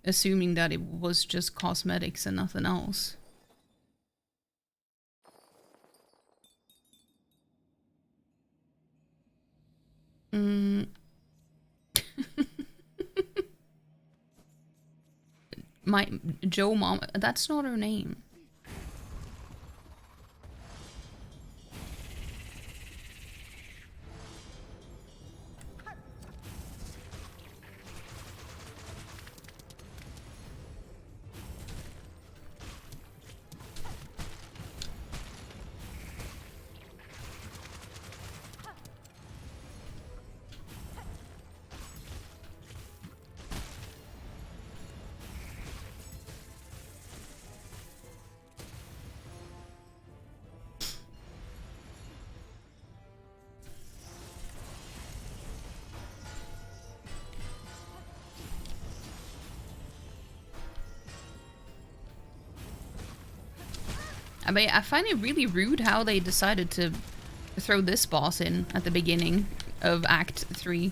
assuming that it was just cosmetics and nothing else. My Joe Mom, that's not her name. I mean, I find it really rude how they decided to throw this boss in at the beginning of Act 3.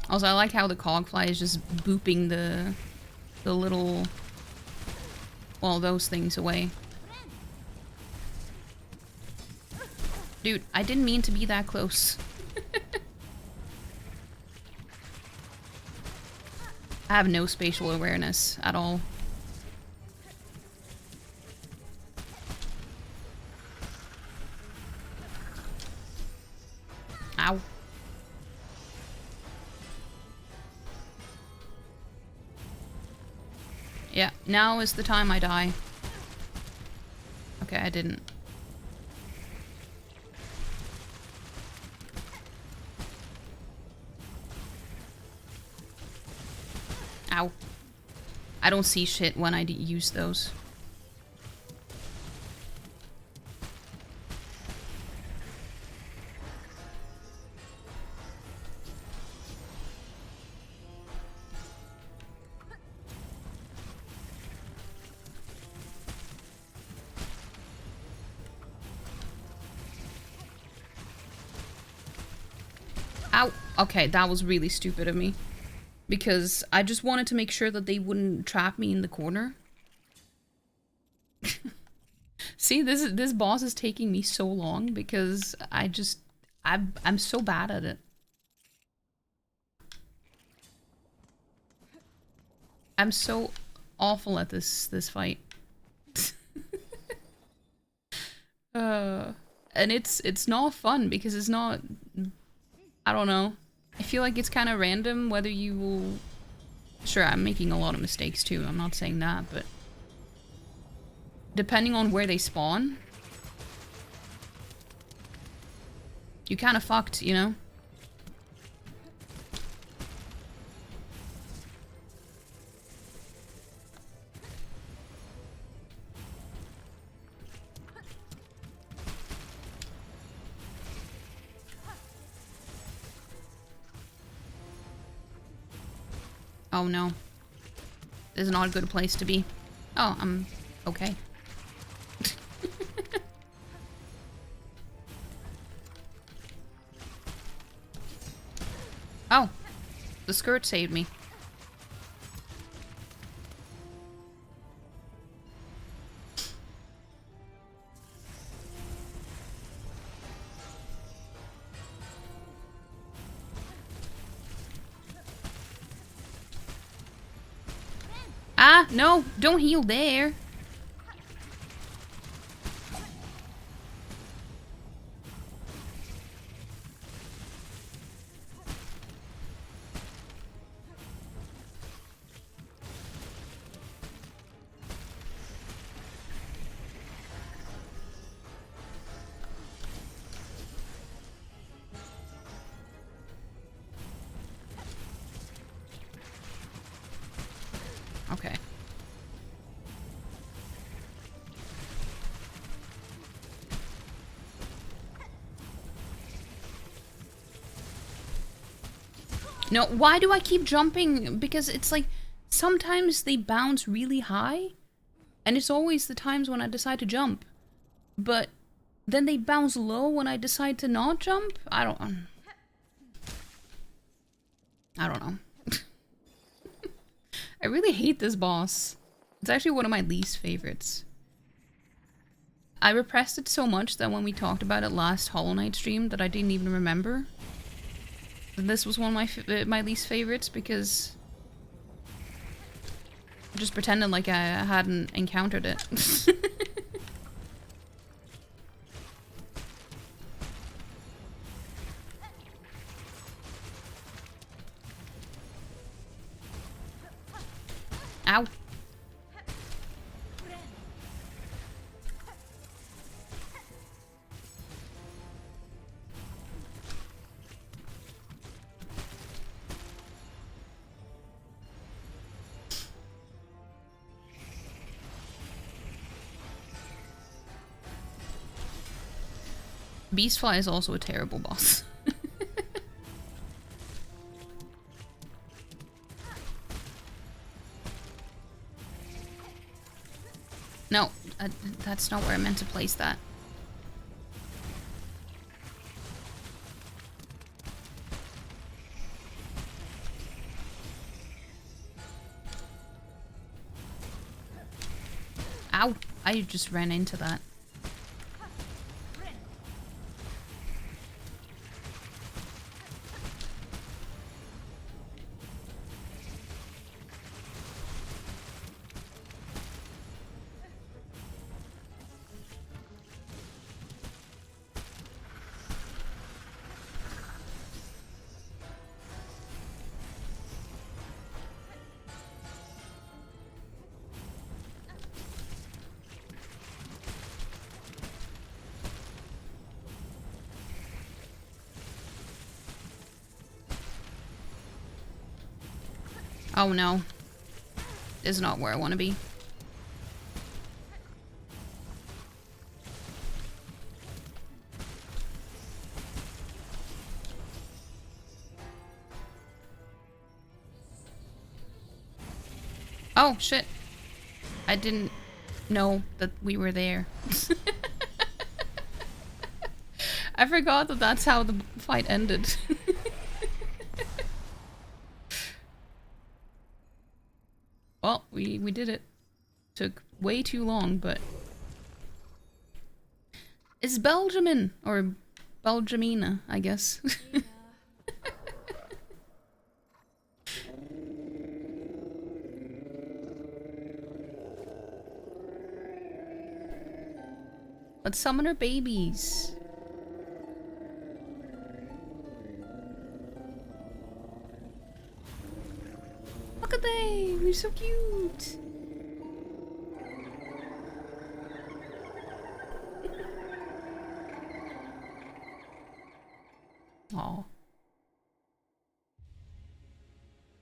Also, I like how the cogfly is just booping the little, well, those things away. Dude, I didn't mean to be that close. I have no spatial awareness at all. Ow. Yeah, now is the time I die. Okay, I didn't. Ow. I don't see shit when I use those. Ow. Okay, that was really stupid of me. Because I just wanted to make sure that they wouldn't trap me in the corner. See, this boss is taking me so long because I'm so bad at it. I'm so awful at this fight. And it's not fun because it's not, I don't know. I feel like it's kind of random whether you will... Sure, I'm making a lot of mistakes too, I'm not saying that, but... Depending on where they spawn... You kind of fucked, you know? Oh no. This is not a good place to be. Oh, I'm okay. The skirt saved me. Ah, no, don't heal there. Okay. No, why do I keep jumping? Because it's like, sometimes they bounce really high, and it's always the times when I decide to jump. But then they bounce low when I decide to not jump? I don't know. I really hate this boss. It's actually one of my least favorites. I repressed it so much that when we talked about it last Hollow Knight stream that I didn't even remember. And this was one of my least favorites because I just pretended like I hadn't encountered it. Ow. Beastfly is also a terrible boss. No, that's not where I meant to place that. Ow! I just ran into that. Oh no. This is not where I want to be. Oh shit. I didn't know that we were there. I forgot that that's how the fight ended. Well, we did it. Took way too long, but... It's Belgiumin! Or Belgiumina, I guess. Let's summon our babies. Look at they! They're so cute! Aw.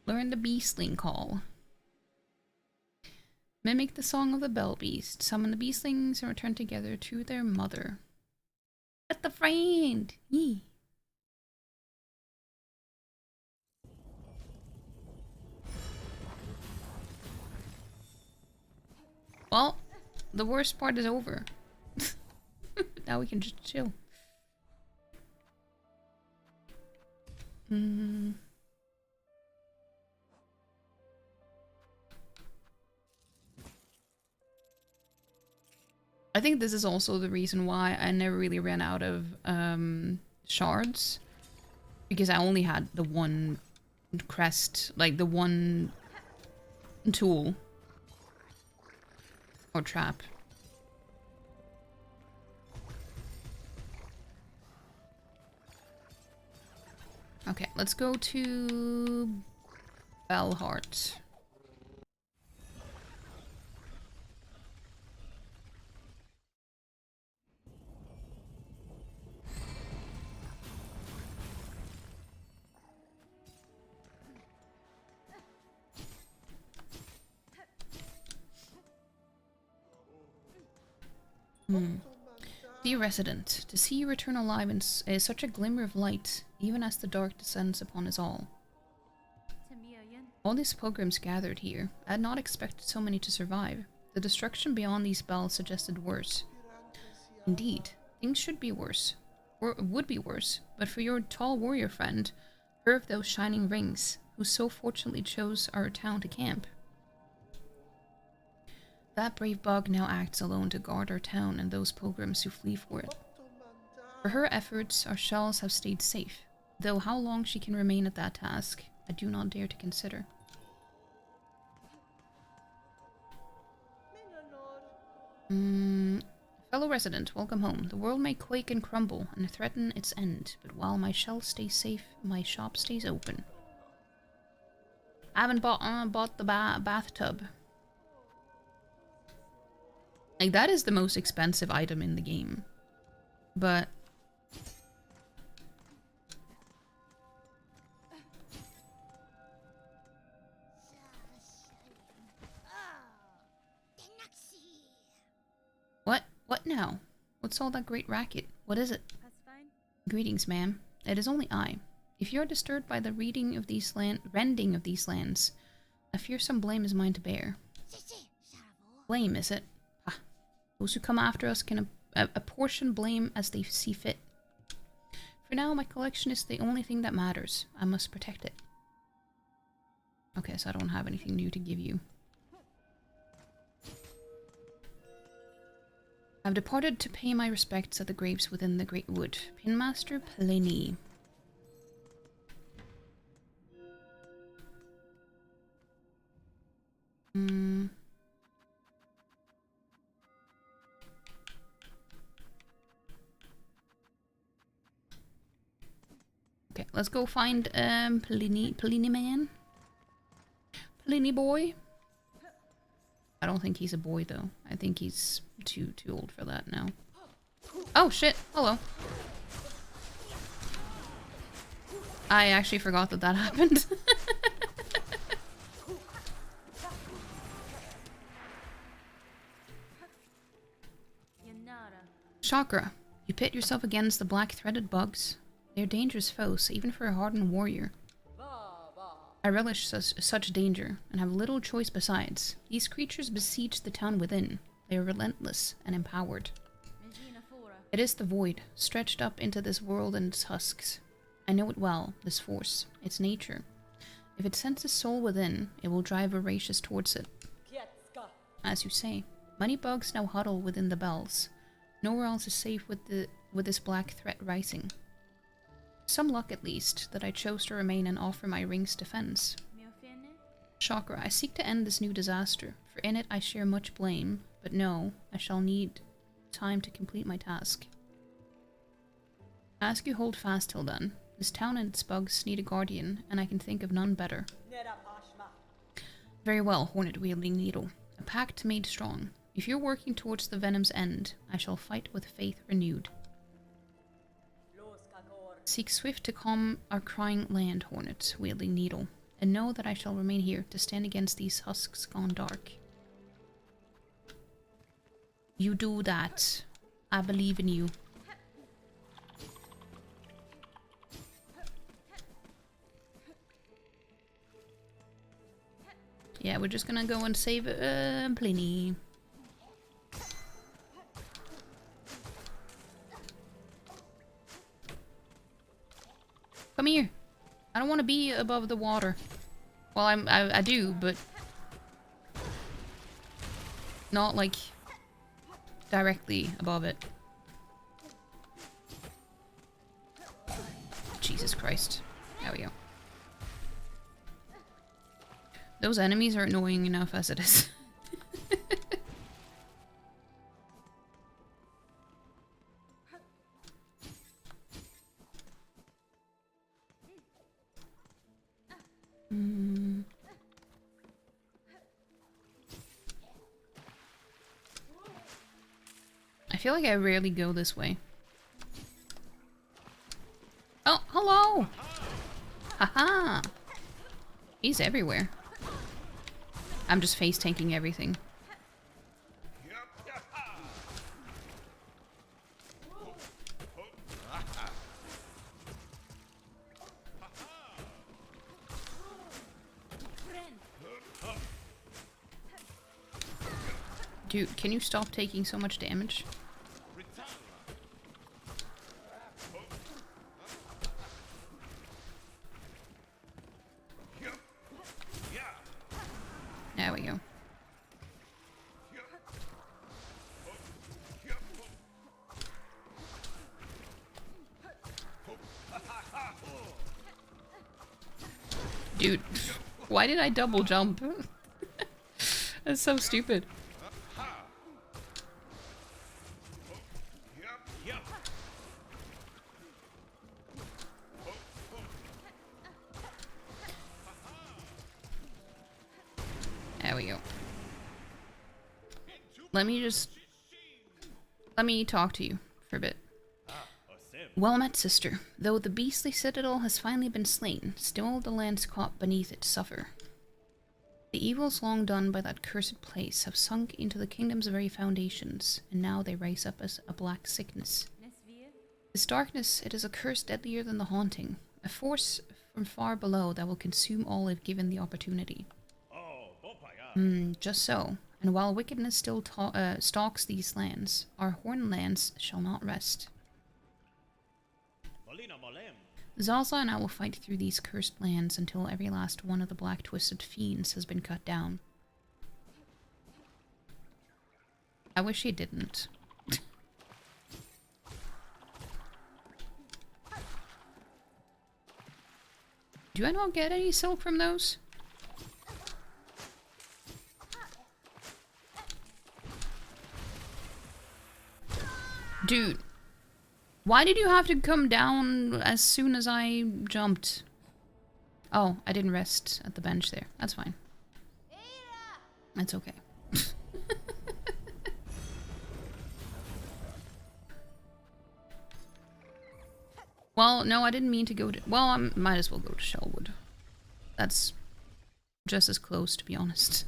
Learn the beastling call. Mimic the song of the bell beast. Summon the beastlings and return together to their mother. Get the friend! Yee. Well, the worst part is over. Now we can just chill. I think this is also the reason why I never really ran out of shards. Because I only had the one crest, like the one tool. Or trap. Okay, let's go to Bellheart. Dear resident, to see you return alive is such a glimmer of light, even as the dark descends upon us all. All these pilgrims gathered here. I had not expected so many to survive. The destruction beyond these bells suggested worse. Indeed, things should be worse. Or would be worse, but for your tall warrior friend, her of those shining rings, who so fortunately chose our town to camp. That brave bug now acts alone to guard our town and those pilgrims who flee for it. For her efforts, our shells have stayed safe, though how long she can remain at that task, I do not dare to consider. Fellow resident, welcome home. The world may quake and crumble and threaten its end, but while my shells stay safe, my shop stays open. I haven't bought the bathtub. Like, that is the most expensive item in the game. But... What now? What's all that great racket? What is it? That's fine. Greetings, ma'am. It is only I. If you are disturbed by the rending of these lands, a fearsome blame is mine to bear. Blame, is it? Ah, those who come after us can apportion blame as they see fit. For now, my collection is the only thing that matters. I must protect it. Okay, so I don't have anything new to give you. I've departed to pay my respects at the graves within the Great Wood. Pinmaster Pliny. Okay, let's go find Pliny man. Pliny boy. I don't think he's a boy though. I think he's too old for that now. Oh shit! Hello. I actually forgot that that happened. Chakra, you pit yourself against the black-threaded bugs. They are dangerous foes, even for a hardened warrior. I relish such danger, and have little choice besides. These creatures besiege the town within. They are relentless and empowered. It is the void, stretched up into this world and its husks. I know it well, this force, its nature. If it senses soul within, it will drive voracious towards it. As you say, many bugs now huddle within the bells. Nowhere else is safe with this black threat rising. Some luck, at least, that I chose to remain and offer my ring's defense. Chakra, I seek to end this new disaster, for in it I share much blame, but no, I shall need time to complete my task. I ask you hold fast till then. This town and its bugs need a guardian, and I can think of none better. Very well, hornet-wielding needle. A pact made strong. If you're working towards the venom's end, I shall fight with faith renewed. Seek swift to calm our crying land, hornet, wielding needle, and know that I shall remain here to stand against these husks gone dark. You do that. I believe in you. Yeah, we're just gonna go and save Pliny. Come here. I don't want to be above the water. Well, I do, but not like directly above it. Jesus Christ. There we go. Those enemies are annoying enough as it is. I feel like I rarely go this way. Oh, hello! Haha! He's everywhere. I'm just face tanking everything. Dude, can you stop taking so much damage? There we go. Dude, why did I double jump? That's so stupid. There we go. Let me talk to you for a bit. Well met, sister. Though the beastly citadel has finally been slain, still the lands caught beneath it suffer. The evils long done by that cursed place have sunk into the kingdom's very foundations, and now they rise up as a black sickness. This darkness, it is a curse deadlier than the haunting, a force from far below that will consume all if given the opportunity. Just so. And while wickedness still stalks these lands, our horn lands shall not rest. Zaza and I will fight through these cursed lands until every last one of the black twisted fiends has been cut down. I wish he didn't. Do I not get any silk from those? Dude, why did you have to come down as soon as I jumped? Oh, I didn't rest at the bench there. That's fine. That's okay. Well, no, I didn't mean to go to... Well, I might as well go to Shellwood. That's just as close, to be honest.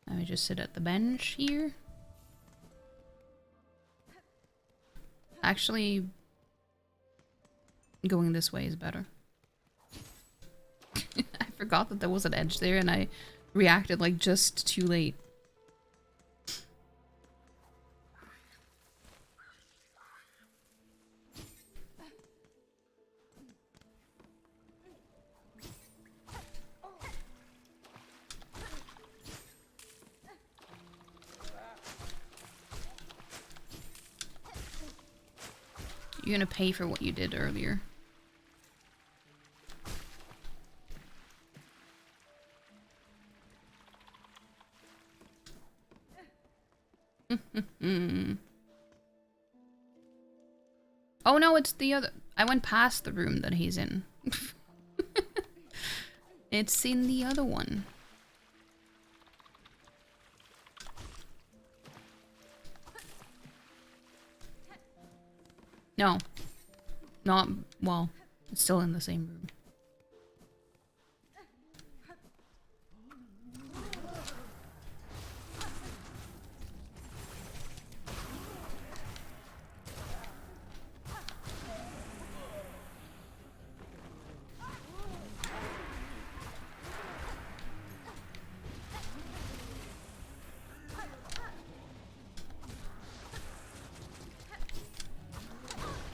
Let me just sit at the bench here. Actually, going this way is better. I forgot that there was an edge there and I reacted like just too late. You're gonna pay for what you did earlier. Oh no, it's the other... I went past the room that he's in. It's in the other one. No. Not... well, it's still in the same room.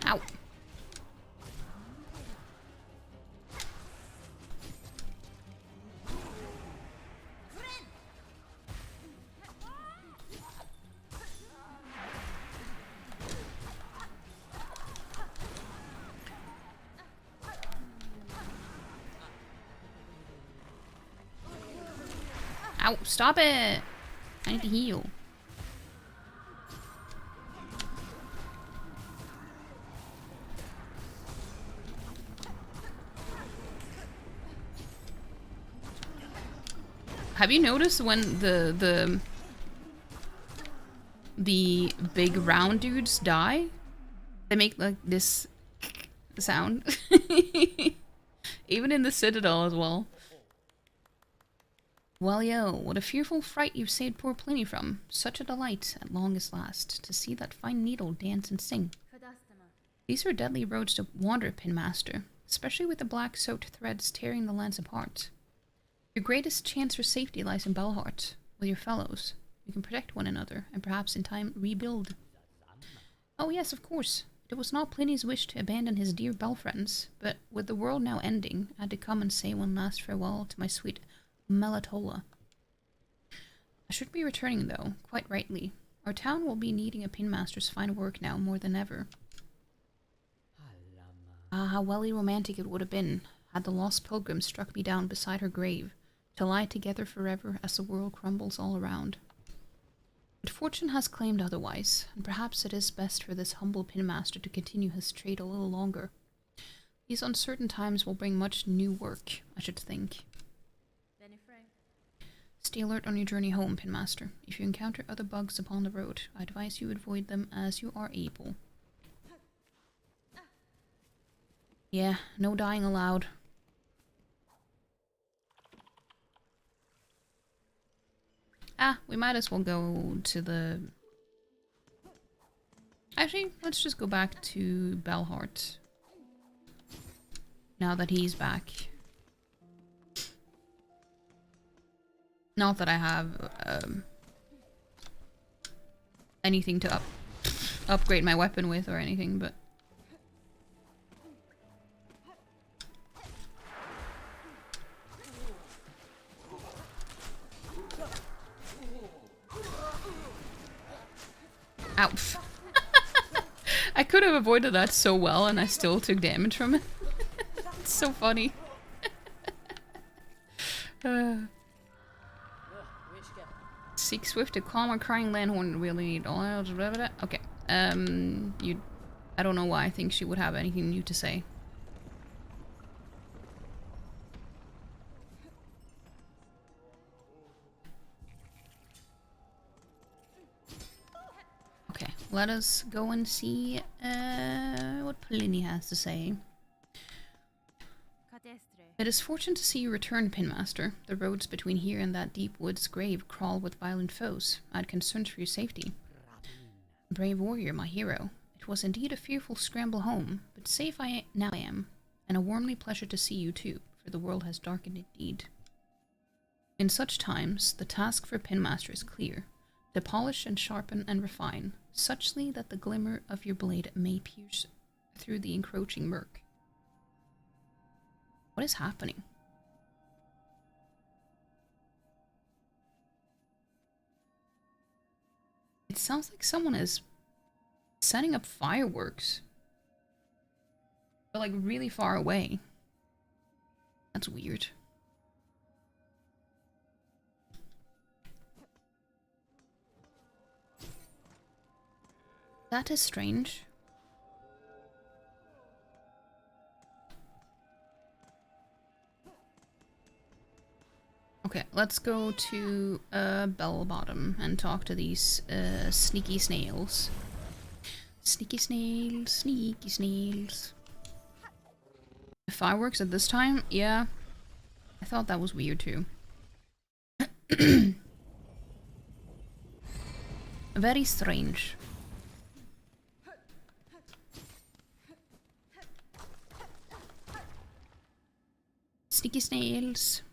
Ow. Ow, stop it! I need to heal. Have you noticed when the big round dudes die? They make like this sound. Even in the Citadel as well. Well, yo, what a fearful fright you've saved poor Pliny from. Such a delight, at longest last, to see that fine needle dance and sing. These are deadly roads to wander, Pinmaster, especially with the black soaked threads tearing the lands apart. Your greatest chance for safety lies in Belhart, with your fellows. You can protect one another, and perhaps in time rebuild. Oh yes, of course. It was not Pliny's wish to abandon his dear Belfriends, but with the world now ending, I had to come and say one last farewell to my sweet Melatola. I should be returning though, quite rightly. Our town will be needing a pinmaster's fine work now more than ever. Ah, how welly romantic it would have been had the lost pilgrim struck me down beside her grave, to lie together forever as the world crumbles all around. But fortune has claimed otherwise, and perhaps it is best for this humble pinmaster to continue his trade a little longer. These uncertain times will bring much new work, I should think. Stay alert on your journey home, Pinmaster. If you encounter other bugs upon the road, I advise you avoid them as you are able. Yeah, no dying allowed. Ah, we might as well go to the... Actually, let's just go back to Belhart. Now that he's back. Not that I have anything to upgrade my weapon with or anything, but... Ow. I could have avoided that so well and I still took damage from it. It's so funny. Seek swift to calm a crying landhorn really need all. Okay. I don't know why I think she would have anything new to say. Okay, let us go and see what Pliny has to say. It is fortunate to see you return, Pinmaster. The roads between here and that deep woods grave crawl with violent foes. I had concerns for your safety. Brave warrior, my hero. It was indeed a fearful scramble home, but safe now I am, and a warmly pleasure to see you too, for the world has darkened indeed. In such times, the task for Pinmaster is clear. To polish and sharpen and refine, suchly that the glimmer of your blade may pierce through the encroaching murk. What is happening? It sounds like someone is setting up fireworks. But like really far away. That's weird. That is strange. Okay, let's go to Bell Bottom and talk to these sneaky snails. Sneaky snails, sneaky snails. Fireworks at this time? Yeah. I thought that was weird too. Very strange. Sneaky snails.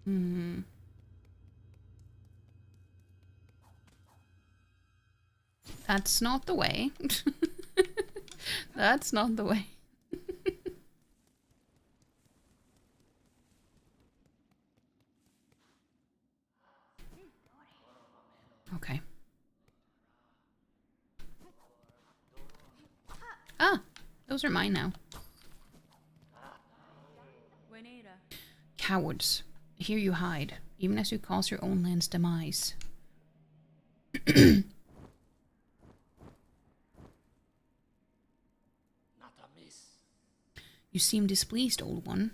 Hmm. That's not the way. That's not the way. Okay. Ah! Those are mine now. Cowards. Here you hide, even as you cause your own land's demise. Not amiss. You seem displeased, old one.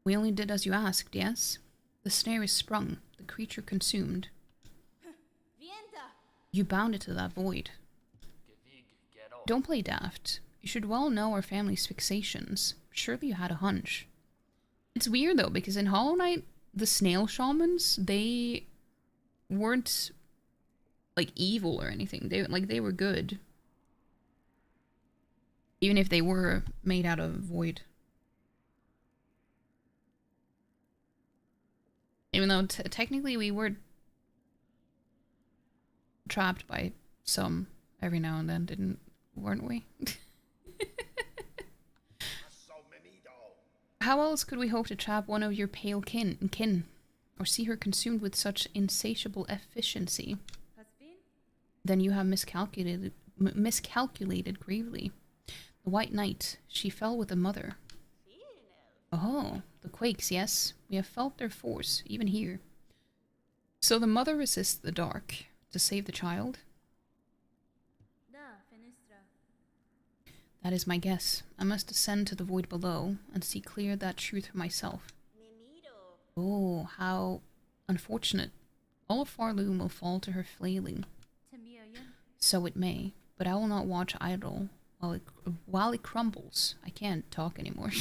We only did as you asked, yes? The snare is sprung, the creature consumed. You bound it to that void. Don't play daft. You should well know our family's fixations. Surely you had a hunch. It's weird though, because in Hollow Knight, the snail shamans, they weren't like evil or anything. They were good. Even if they were made out of void. Even though technically we were trapped by some every now and then, weren't we? How else could we hope to trap one of your pale kin, or see her consumed with such insatiable efficiency? Then you have miscalculated gravely. The White Knight, she fell with the mother. Oh, the quakes, yes. We have felt their force, even here. So the mother resists the dark to save the child? That is my guess. I must ascend to the void below and see clear that truth for myself. Oh, how unfortunate. All of Farloom will fall to her flailing. So it may, but I will not watch idle while it crumbles. I can't talk anymore.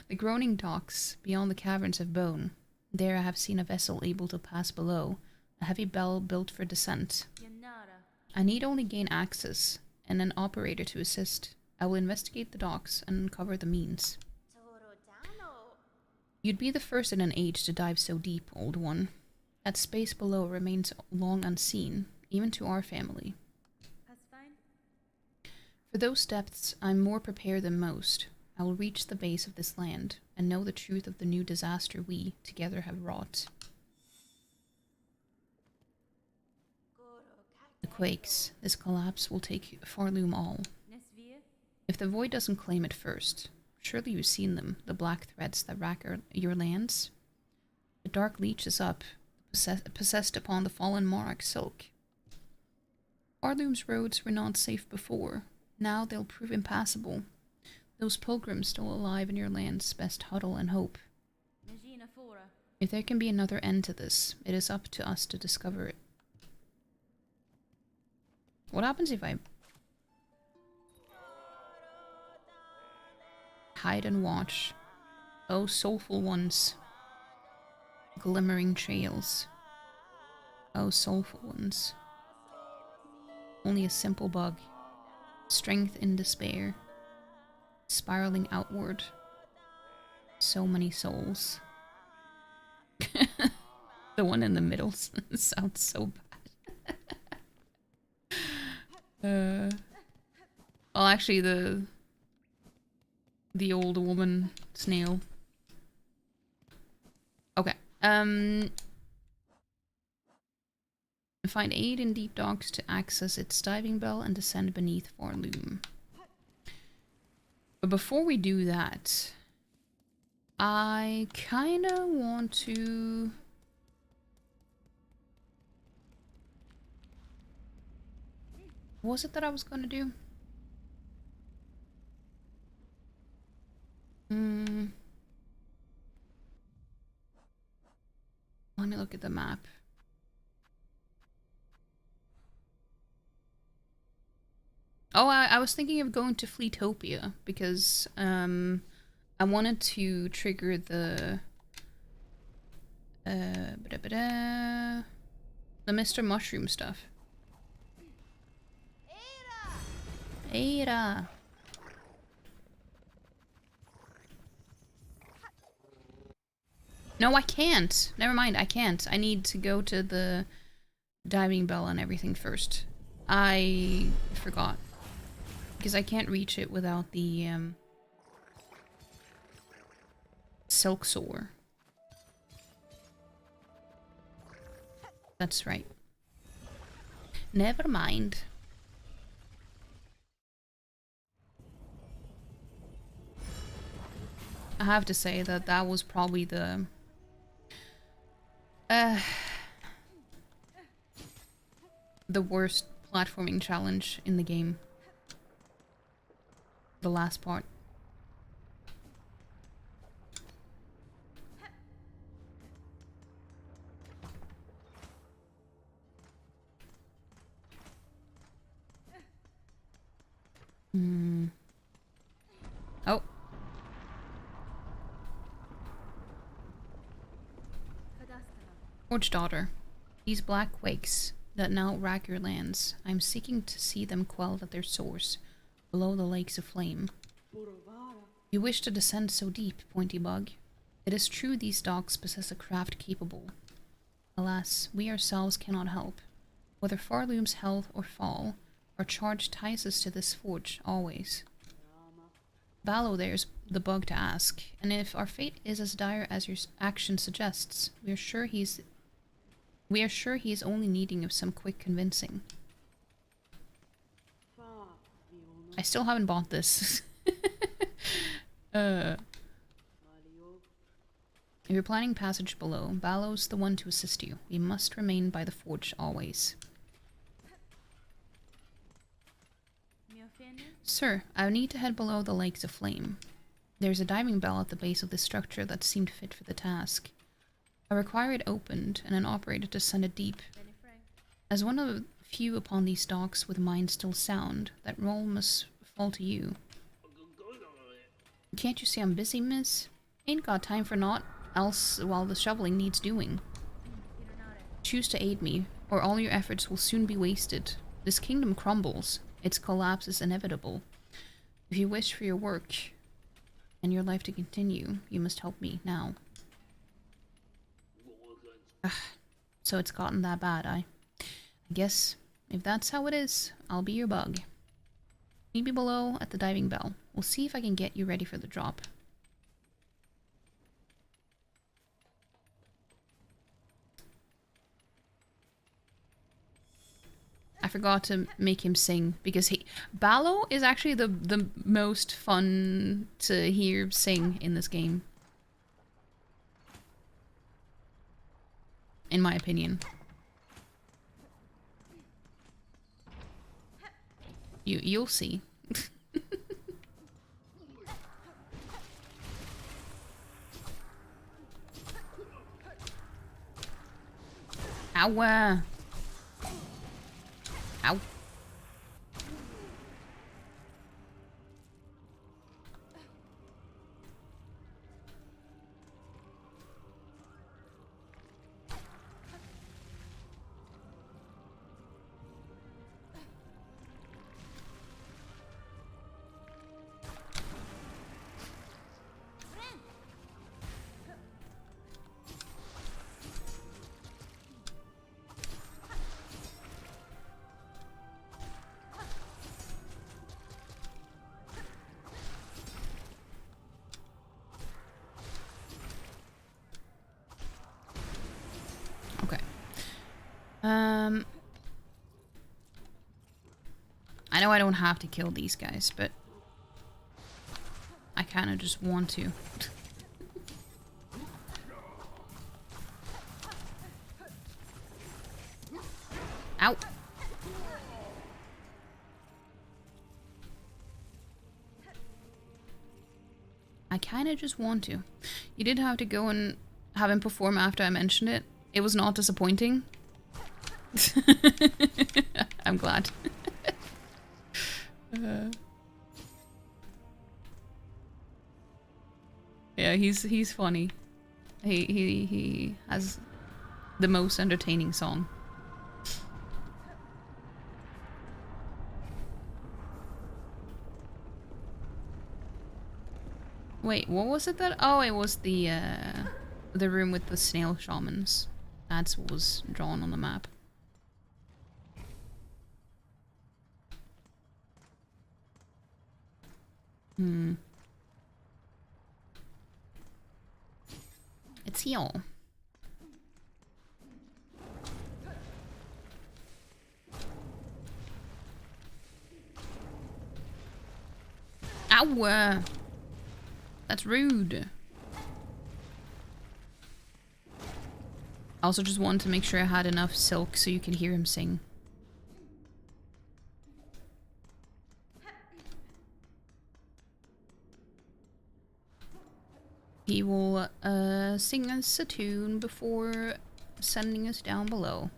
The groaning docks beyond the caverns of bone. There I have seen a vessel able to pass below, a heavy bell built for descent. I need only gain access and an operator to assist. I will investigate the docks and uncover the means. You'd be the first in an age to dive so deep, old one. That space below remains long unseen, even to our family. For those depths, I'm more prepared than most. I will reach the base of this land and know the truth of the new disaster we, together, have wrought. The quakes. This collapse will take Farloom all. If the void doesn't claim it first, surely you've seen them, the black threads that rack your lands. The dark leech is up, possessed upon the fallen monarch Silk. Farloom's roads were not safe before. Now they'll prove impassable. Those pilgrims still alive in your lands best huddle and hope. If there can be another end to this, it is up to us to discover it. What happens if I hide and watch? Oh, soulful ones. Glimmering trails. Oh, soulful ones. Only a simple bug. Strength in despair. Spiraling outward. So many souls. The one in the middle sounds so bad. Well, actually, the old woman snail. Okay. Find aid in deep docks to access its diving bell and descend beneath Farloom. But before we do that, I kinda want to... What was it that I was gonna do? Let me look at the map. Oh, I was thinking of going to Fleetopia because I wanted to trigger the Mr. Mushroom stuff. Ada. No, I can't. Never mind, I can't. I need to go to the diving bell and everything first. I forgot. Because I can't reach it without the Silksong. That's right. Never mind. I have to say that that was probably the worst platforming challenge in the game. The last part. Oh. Forge daughter, these black quakes that now rack your lands, I am seeking to see them quelled at their source, below the lakes of flame. You wish to descend so deep, Pointy Bug. It is true these dogs possess a craft capable. Alas, we ourselves cannot help. Whether Farloom's health or fall, our charge ties us to this forge, always. Ballo there's the bug to ask, and if our fate is as dire as your action suggests, we are sure he is only needing of some quick convincing. I still haven't bought this. If you're planning passage below, Ballo's the one to assist you. We must remain by the forge always. Sir, I need to head below the lakes of flame. There's a diving bell at the base of this structure that seemed fit for the task. I require it opened and an operator to send it deep. As one of the few upon these docks with mind still sound, that role must fall to you. Can't you see I'm busy, miss? Ain't got time for naught else while the shoveling needs doing. Choose to aid me, or all your efforts will soon be wasted. This kingdom crumbles. Its collapse is inevitable. If you wish for your work and your life to continue, you must help me now. So it's gotten that bad, I guess if that's how it is, I'll be your bug. Meet me below at the diving bell. We'll see if I can get you ready for the drop. I forgot to make him sing because Ballo is actually the most fun to hear sing in this game. In my opinion. You'll see. Ow. Ow. I know I don't have to kill these guys, but I kind of just want to. Ow. I kind of just want to. You did have to go and have him perform after I mentioned it. It was not disappointing. I'm glad. Yeah, he's funny. He has the most entertaining song. Wait, what was it that? Oh, it was the room with the snail shamans. That's what was drawn on the map. It's here. Ow! That's rude. I also just wanted to make sure I had enough silk so you could hear him sing. He will sing us a tune before sending us down below.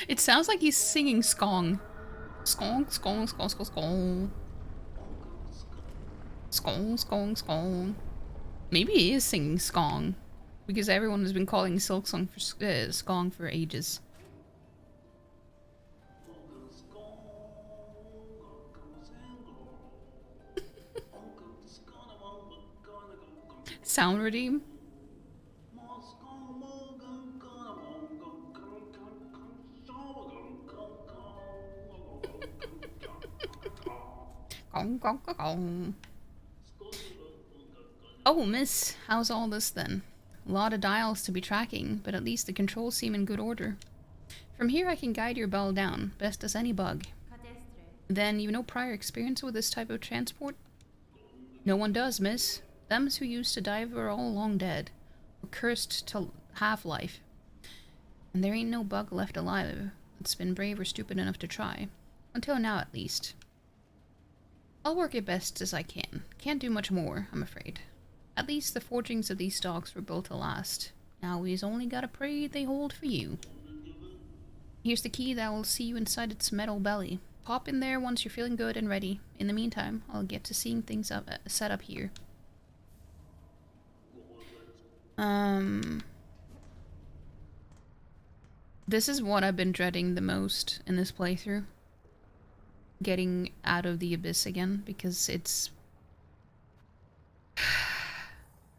It sounds like he's singing skong. Skong, skong, skong, skong, skong. Skong, skong, skong. Maybe he is singing skong. Because everyone has been calling Silksong for skong for ages. Sound redeem? Gong, gong, gong, gong. Oh, miss, how's all this then? A lot of dials to be tracking, but at least the controls seem in good order. From here I can guide your bell down, best as any bug. Then you've no prior experience with this type of transport? No one does, miss. Thems who used to dive are all long dead, or cursed to half-life. And there ain't no bug left alive that's been brave or stupid enough to try. Until now, at least. I'll work it best as I can. Can't do much more, I'm afraid. At least the forgings of these dogs were built to last. Now we's only gotta pray they hold for you. Here's the key that will see you inside its metal belly. Pop in there once you're feeling good and ready. In the meantime, I'll get to seeing things set up here. This is what I've been dreading the most in this playthrough. Getting out of the abyss again, because it's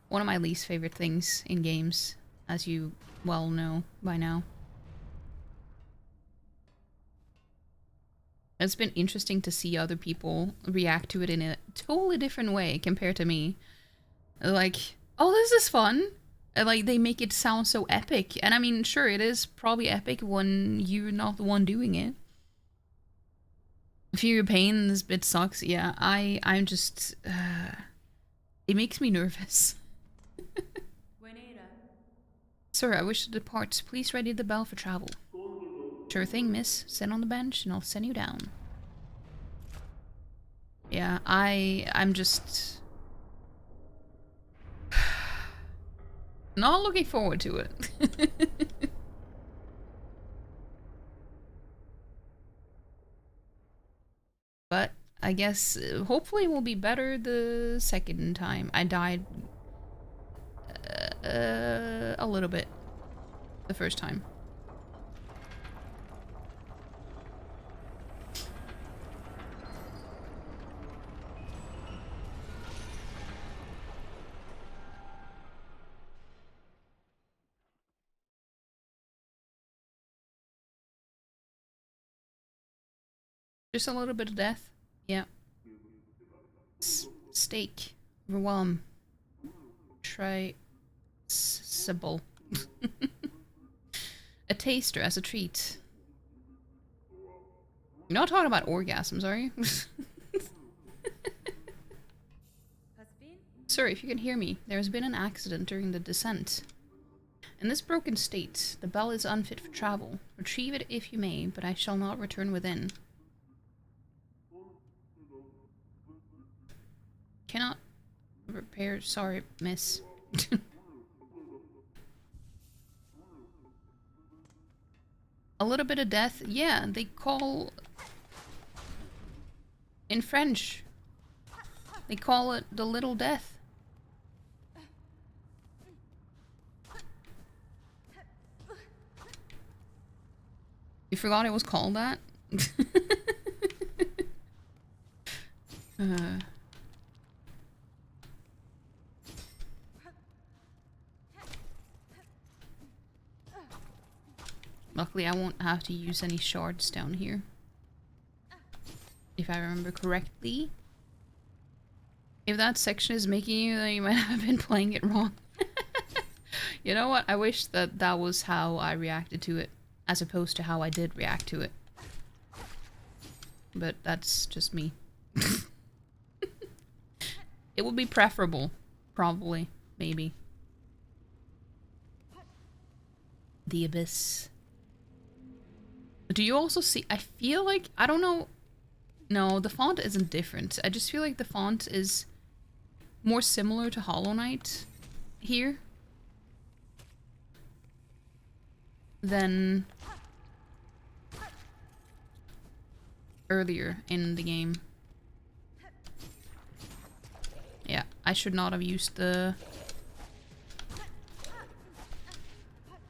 one of my least favorite things in games, as you well know by now. It's been interesting to see other people react to it in a totally different way compared to me. Like, oh, this is fun! And like, they make it sound so epic. And I mean, sure, it is probably epic when you're not the one doing it. If you're a pain, this bit sucks. Yeah, I'm just... it makes me nervous. Sir, I wish to depart. Please ready the bell for travel. Sure thing, miss. Sit on the bench and I'll send you down. Yeah, I'm just... not looking forward to it. But I guess hopefully it will be better the second time. I died a little bit the first time. Just a little bit of death. Yeah. Steak. Rawam. Try-sible. A taster as a treat. You're not talking about orgasms, are you? Sir, if you can hear me, there has been an accident during the descent. In this broken state, the bell is unfit for travel. Retrieve it if you may, but I shall not return within. Cannot repair. Sorry, miss. A little bit of death. Yeah, they call... in French, they call it the little death. You forgot it was called that? Luckily, I won't have to use any shards down here. If I remember correctly. If that section is making you, then you might have been playing it wrong. You know what? I wish that that was how I reacted to it, as opposed to how I did react to it. But that's just me. It would be preferable. Probably. Maybe. The Abyss. Do you also see... I feel like... I don't know... No, the font isn't different. I just feel like the font is more similar to Hollow Knight here than earlier in the game. Yeah, I should not have used the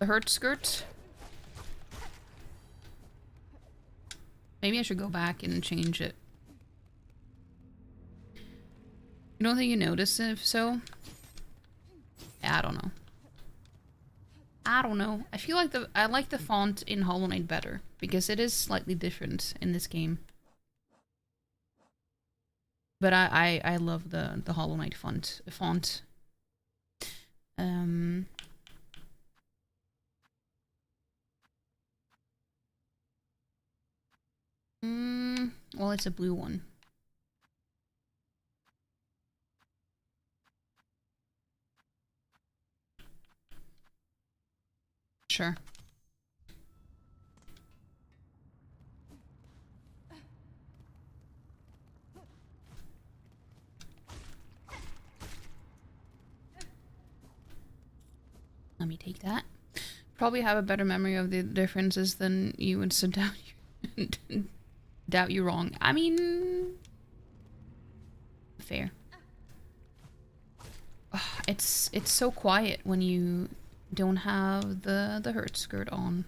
hurt skirt. Maybe I should go back and change it. You don't think you notice if so? Yeah, I don't know. I don't know. I feel like I like the font in Hollow Knight better because it is slightly different in this game. But I love the Hollow Knight font. Well, it's a blue one. Sure. Let me take that. Probably have a better memory of the differences than you would, so doubt you wrong. I mean, fair. It's so quiet when you don't have the hurt skirt on.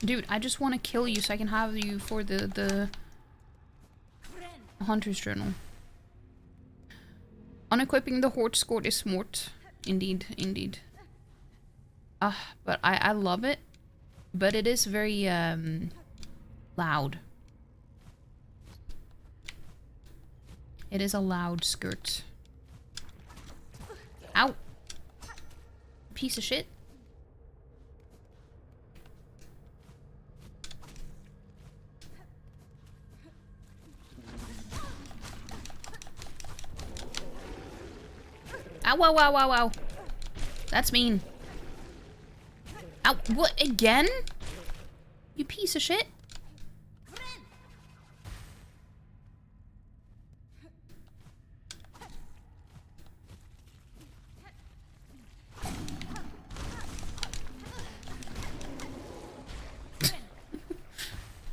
Dude, I just want to kill you so I can have you for the Hunter's Journal. Unequipping the Horde Skirt is smart. Indeed, indeed. But I love it. But it is very, loud. It is a loud skirt. Ow! Piece of shit. Ow, wow, wow, wow, wow. That's mean. Ow, what, again? You piece of shit.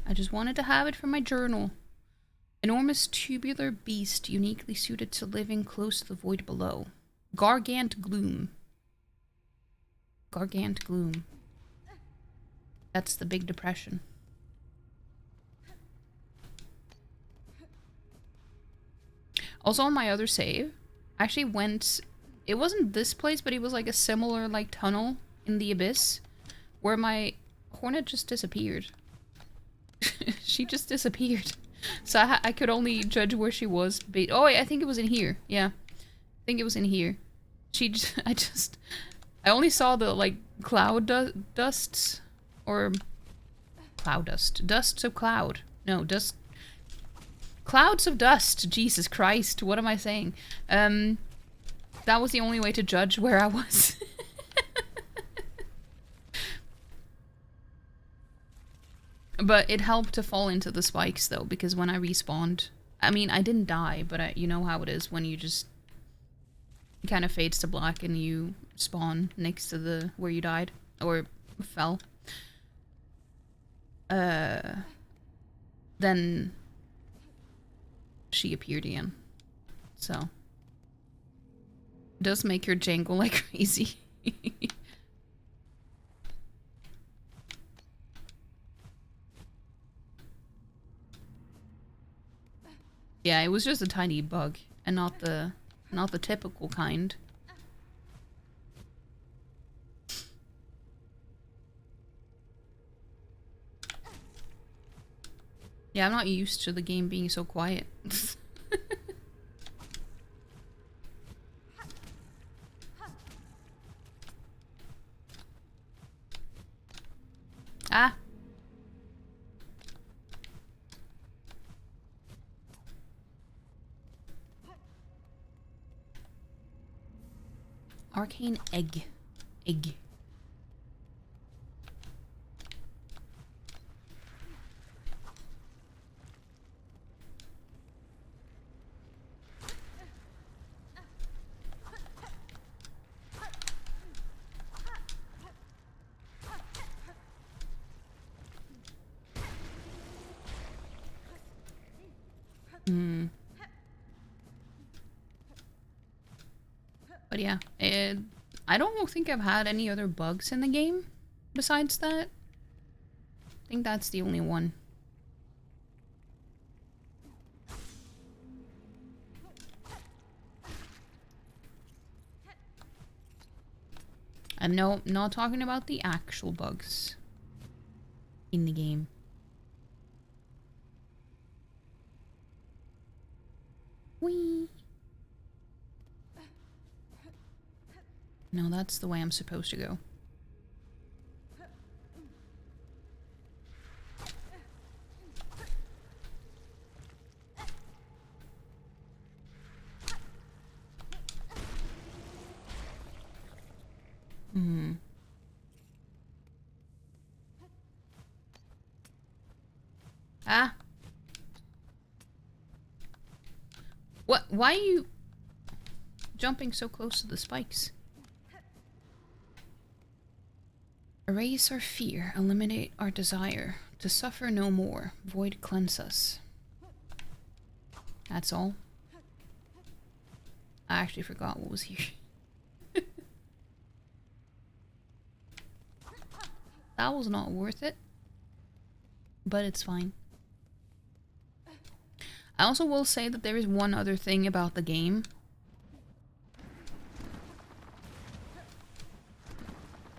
I just wanted to have it for my journal. Enormous tubular beast uniquely suited to living close to the void below. Gargant Gloom. Gargant Gloom. That's the Big Depression. Also on my other save, I actually went... It wasn't this place, but it was like a similar like tunnel in the Abyss where my Hornet just disappeared. She just disappeared. So I could only judge where she was. Oh, I think it was in here. Yeah. I think it was in here. I only saw the, like, cloud dusts. Or... Cloud dust. Dusts of cloud. No, dust... Clouds of dust. Jesus Christ. What am I saying? That was the only way to judge where I was. But it helped to fall into the spikes, though, because when I respawned... I mean, I didn't die, but you know how it is when you just... It kind of fades to black and you spawn next to the... where you died. Or fell. Then... she appeared again. So... It does make her jangle like crazy. Yeah, it was just a tiny bug, and not the typical kind. Yeah, I'm not used to the game being so quiet. Ah! Arcane egg. Egg. Hmm. But yeah, I don't think I've had any other bugs in the game besides that. I think that's the only one. And no, not talking about the actual bugs in the game. Whee! No, that's the way I'm supposed to go. Hmm. Ah! What? Why are you jumping so close to the spikes? Erase our fear, eliminate our desire. To suffer no more, void cleanse us. That's all. I actually forgot what was here. That was not worth it. But it's fine. I also will say that there is one other thing about the game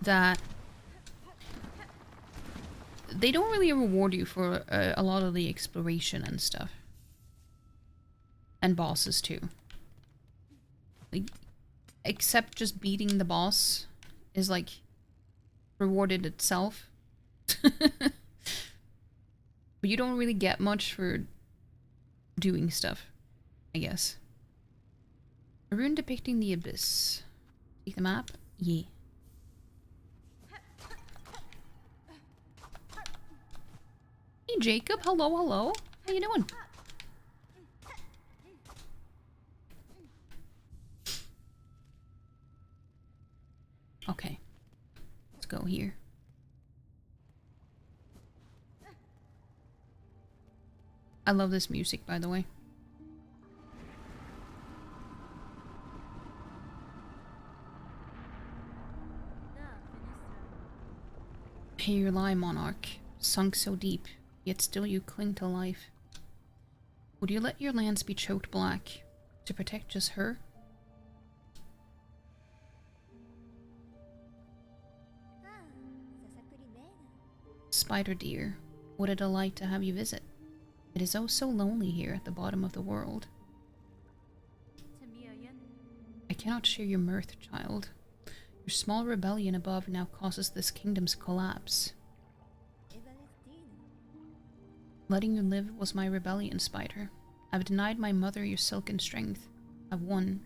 that they don't really reward you for a lot of the exploration and stuff. And bosses too. Like, except just beating the boss is like rewarded itself. But you don't really get much for doing stuff, I guess. A rune depicting the abyss. Take the map? Yeah. Hey Jacob, hello, hello. How you doing? Okay. Let's go here. I love this music, by the way. Here you lie, monarch, sunk so deep, yet still you cling to life. Would you let your lands be choked black to protect just her? Spider dear, what a delight to have you visit. It is oh so lonely here at the bottom of the world. I cannot share your mirth, child. Your small rebellion above now causes this kingdom's collapse. Letting you live was my rebellion, Spider. I've denied my mother your silken strength. I've won.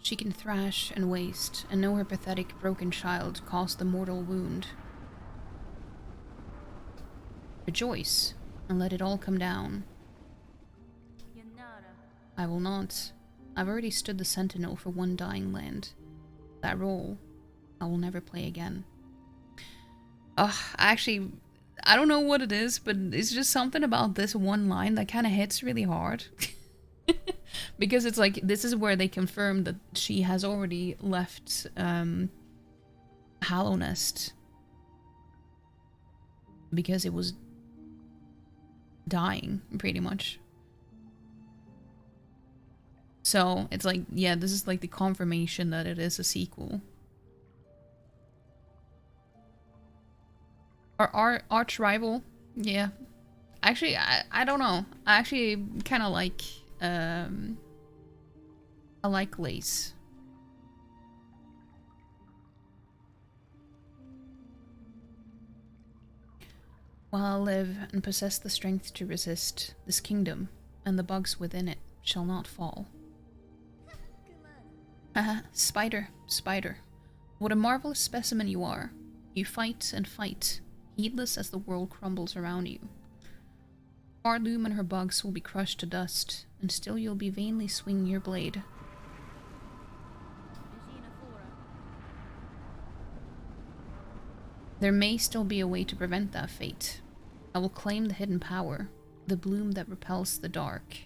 She can thrash and waste, and know her pathetic broken child caused the mortal wound. Rejoice, and let it all come down. I will not. I've already stood the sentinel for one dying land. That role, I will never play again. Actually, I don't know what it is, but it's just something about this one line that kind of hits really hard. Because it's like, this is where they confirm that she has already left Hallownest. Because it was dying, pretty much. So it's like, yeah, this is like the confirmation that it is a sequel. Our arch rival, yeah. Actually, I don't know. I actually kind of like, I like Lace. While I live and possess the strength to resist, this kingdom and the bugs within it shall not fall. Haha, spider, spider. What a marvelous specimen you are. You fight and fight, heedless as the world crumbles around you. Farloom and her bugs will be crushed to dust, and still you'll be vainly swinging your blade. There may still be a way to prevent that fate. I will claim the hidden power, the bloom that repels the dark.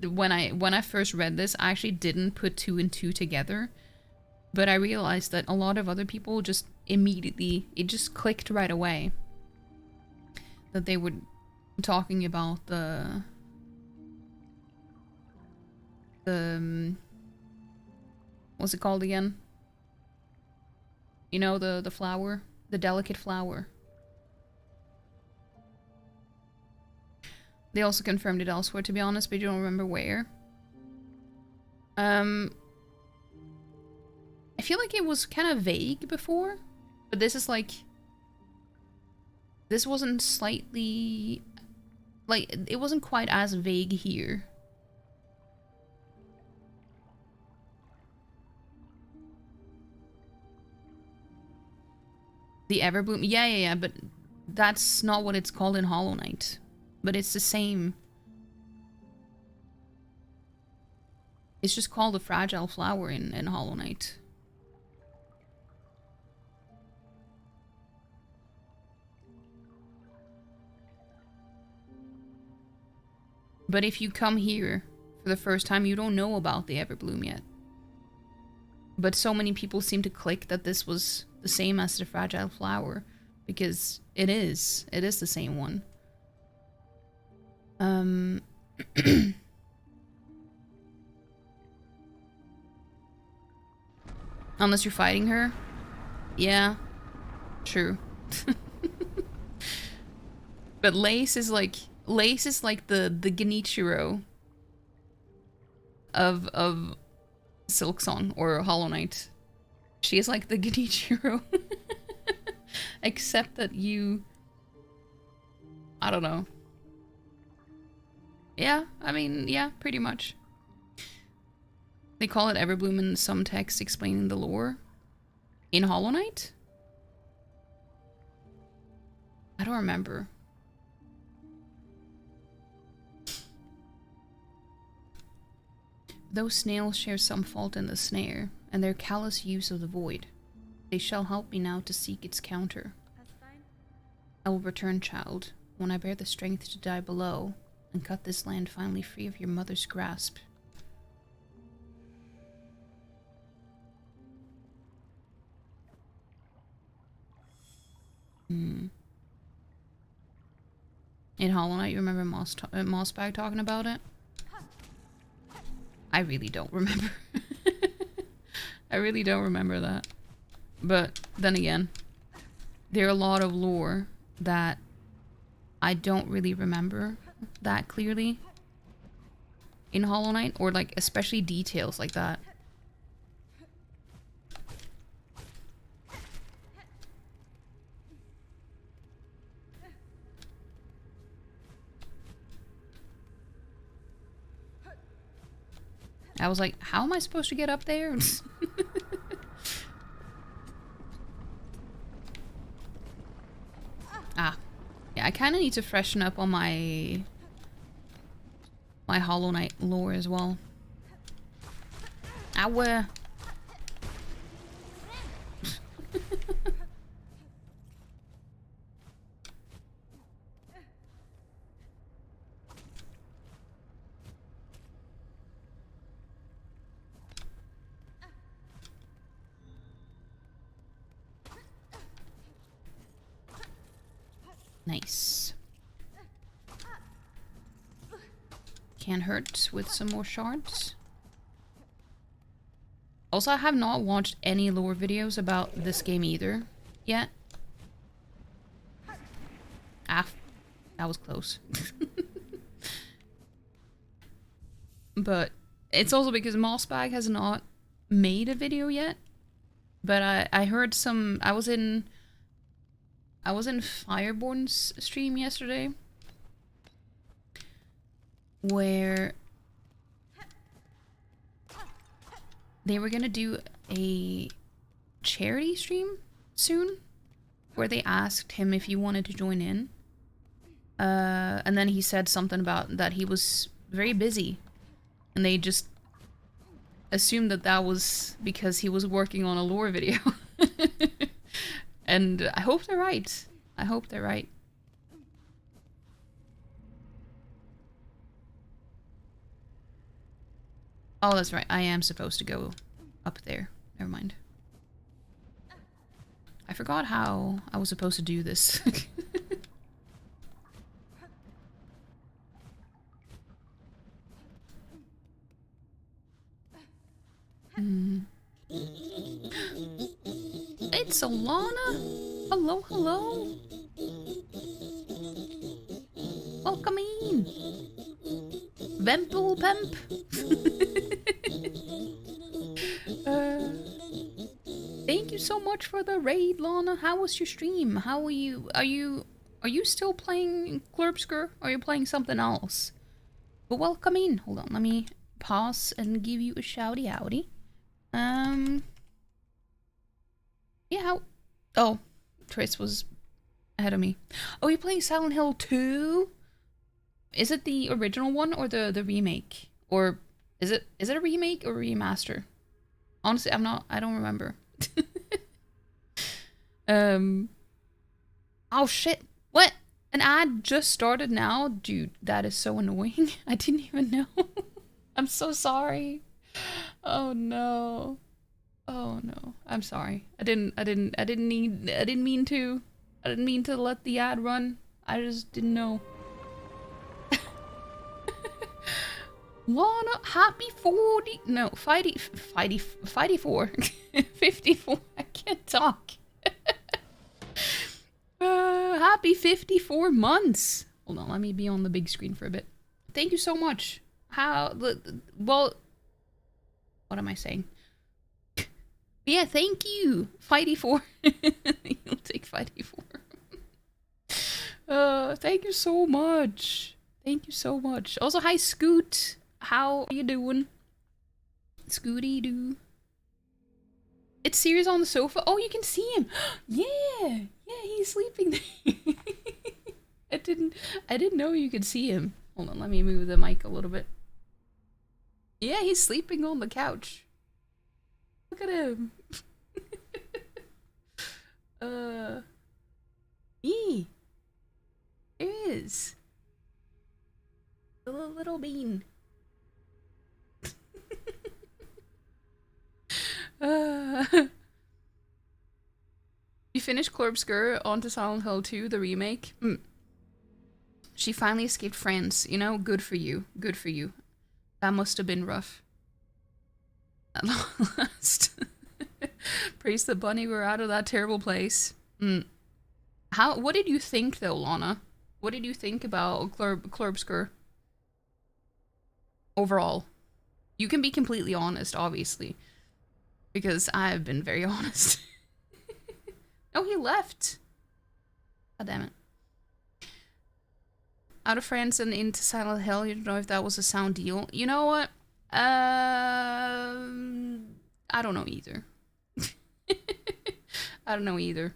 When I first read this, I actually didn't put 2 and 2 together, but I realized that a lot of other people just immediately, it just clicked right away that they were talking about the what's it called again? You know, the flower, the delicate flower. They also confirmed it elsewhere, to be honest, but I don't remember where. I feel like it was kind of vague before, but this is like... This wasn't slightly... Like, it wasn't quite as vague here. The Everbloom? Yeah, but that's not what it's called in Hollow Knight. But it's the same. It's just called a fragile flower in Hollow Knight. But if you come here for the first time, you don't know about the Everbloom yet. But so many people seem to click that this was the same as the fragile flower, because it is. It is the same one. Unless you're fighting her. Yeah. True. But Lace is like the Genichiro of Silksong or Hollow Knight. She is like the Genichiro. Except that you... I don't know. Yeah, I mean, yeah, pretty much. They call it Everbloom in some texts explaining the lore. In Hollow Knight? I don't remember. Those snails share some fault in the snare, and their callous use of the void. They shall help me now to seek its counter. I will return, child, when I bear the strength to die below, and cut this land finally free of your mother's grasp. In Hollow Knight, you remember Mossbag talking about it? I really don't remember. I really don't remember that. But then again, there are a lot of lore that I don't really remember that clearly in Hollow Knight, or like especially details like that. I was like, how am I supposed to get up there? Ah. Yeah, I kind of need to freshen up on my Hollow Knight lore as well. Ow. Nice. Can't hurt with some more shards. Also, I have not watched any lore videos about this game either yet. Ah, that was close. But it's also because Mossbag has not made a video yet. But I heard some... I was in Fireborn's stream yesterday, where they were gonna do a charity stream soon, where they asked him if he wanted to join in. And then he said something about that he was very busy, and they just assumed that that was because he was working on a lore video. And I hope they're right. I hope they're right. Oh, that's right. I am supposed to go up there. Never mind. I forgot how I was supposed to do this. It's Alana. Hello, hello. Welcome in. Vemple Pemp. Thank you so much for the raid, Lana. How was your stream? How are you? Are you still playing Glurpsker? Or are you playing something else? But welcome in. Hold on, let me pause and give you a shouty howdy. Yeah, how... Oh, Trace was ahead of me. Oh, you're playing Silent Hill 2? Is it the original one or the remake? Or is it a remake or a remaster? Honestly, I don't remember. Oh shit. What? An ad just started now? Dude, that is so annoying. I didn't even know. I'm so sorry. Oh no. Oh no. I'm sorry. I didn't mean to let the ad run. I just didn't know. Lana, happy 40. No, 54. 54. I can't talk. Happy 54 months. Hold on, let me be on the big screen for a bit. Thank you so much. Well, what am I saying? Yeah, thank you. 54. You'll take 54. Thank you so much. Thank you so much. Also, hi Scoot. How are you doing? Scooty doo. It's Sirius on the sofa. Oh, you can see him. Yeah, he's sleeping there. I didn't know you could see him. Hold on, let me move the mic a little bit. Yeah, he's sleeping on the couch. Look at him. There he is. The little bean. You finished Corpsgur onto Silent Hill 2, the remake? She finally escaped France, you know? Good for you. Good for you. That must have been rough. At last. Praise the bunny, we're out of that terrible place. What did you think though, Lana? What did you think about Corpsgur? Overall. You can be completely honest, obviously. Because I've been very honest. Oh, he left. God damn it. Out of France and into Silent Hill, you don't know if that was a sound deal. You know what? I don't know either. I don't know either.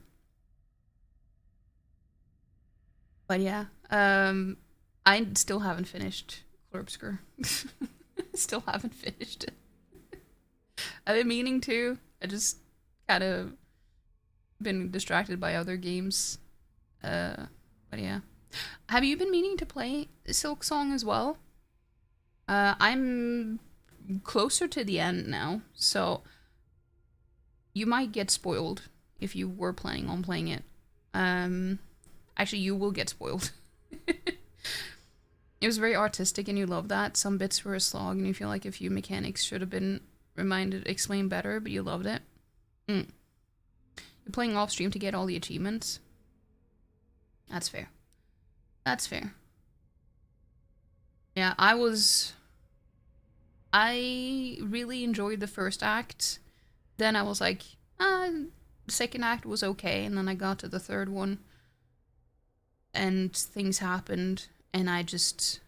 But yeah, I still haven't finished Corpsgur. Still haven't finished it. I've been meaning to. I just kind of been distracted by other games. But yeah. Have you been meaning to play Silksong as well? I'm closer to the end now, so you might get spoiled if you were planning on playing it. Actually, you will get spoiled. It was very artistic and you love that. Some bits were a slog and you feel like a few mechanics should have been explained better, but you loved it. You're playing off stream to get all the achievements. That's fair. That's fair. Yeah, I really enjoyed the first act. Then I was like, second act was okay, and then I got to the third one and things happened and I just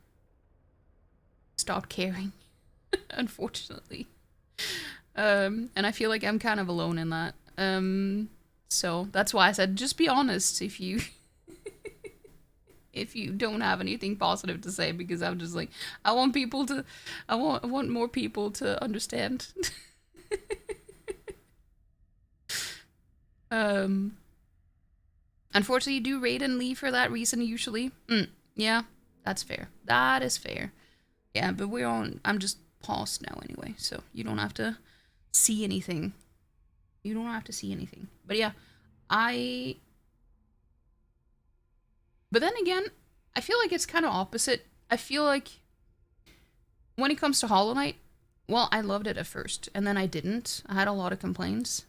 stopped caring. Unfortunately. And I feel like I'm kind of alone in that. So that's why I said just be honest if you if you don't have anything positive to say, because I'm just like, I want more people to understand. Unfortunately, you do raid and leave for that reason usually. Yeah, that's fair. That is fair. Yeah, but I'm just paused now anyway, so you don't have to see anything. You don't have to see anything. But yeah, but then again, I feel like it's kind of opposite. I feel like when it comes to Hollow Knight, well, I loved it at first, and then I didn't. I had a lot of complaints.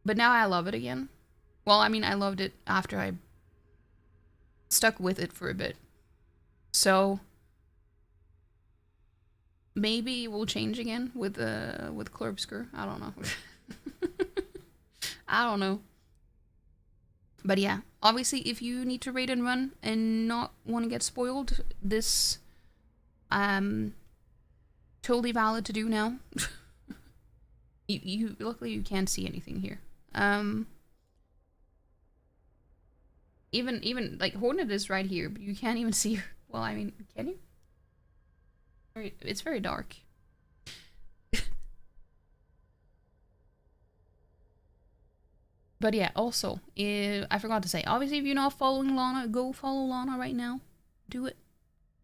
But now I love it again. Well, I mean, I loved it after I stuck with it for a bit. So maybe it will change again with Klorbsker. I don't know. I don't know. But yeah, obviously, if you need to raid and run and not want to get spoiled, this totally valid to do now. you luckily you can't see anything here. Even like Hornet is right here, but you can't even see her. Well, I mean, can you? It's very dark. But yeah, also, I forgot to say, obviously if you're not following Lana, go follow Lana right now. Do it.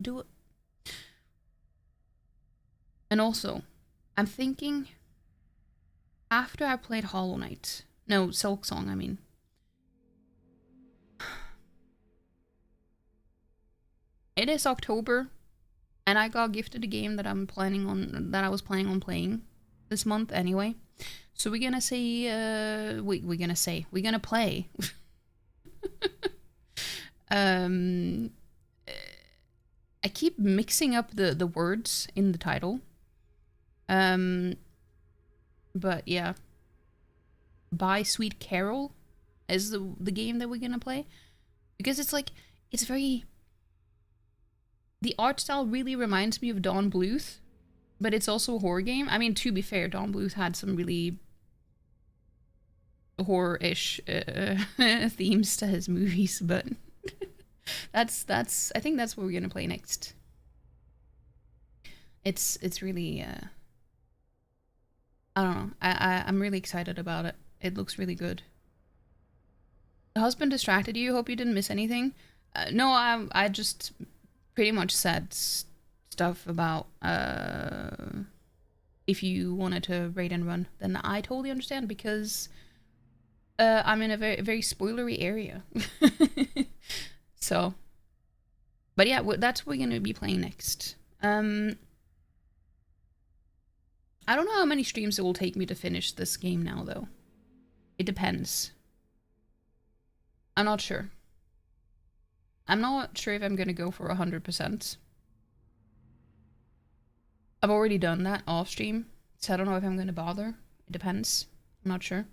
Do it. And also, I'm thinking, after I played Hollow Knight, no, Silksong, I mean. It is October, and I got gifted a game that I was planning on playing this month anyway. So we're gonna say, we're gonna play. I keep mixing up the words in the title. But yeah. By Sweet Carol is the game that we're gonna play. Because it's like, it's very... The art style really reminds me of Dawn Bluth, but it's also a horror game. I mean, to be fair, Dawn Bluth had some really horror-ish themes to his movies, but I think that's what we're gonna play next. It's really I don't know. I'm really excited about it. It looks really good. The husband distracted you. Hope you didn't miss anything. No, I just pretty much said stuff about if you wanted to raid and run, then I totally understand, because I'm in a very, very spoilery area. So, but yeah, that's what we're gonna be playing next. I don't know how many streams it will take me to finish this game now, though. It depends. I'm not sure. I'm not sure if I'm gonna go for 100%. I've already done that off stream, so I don't know if I'm gonna bother. It depends. I'm not sure.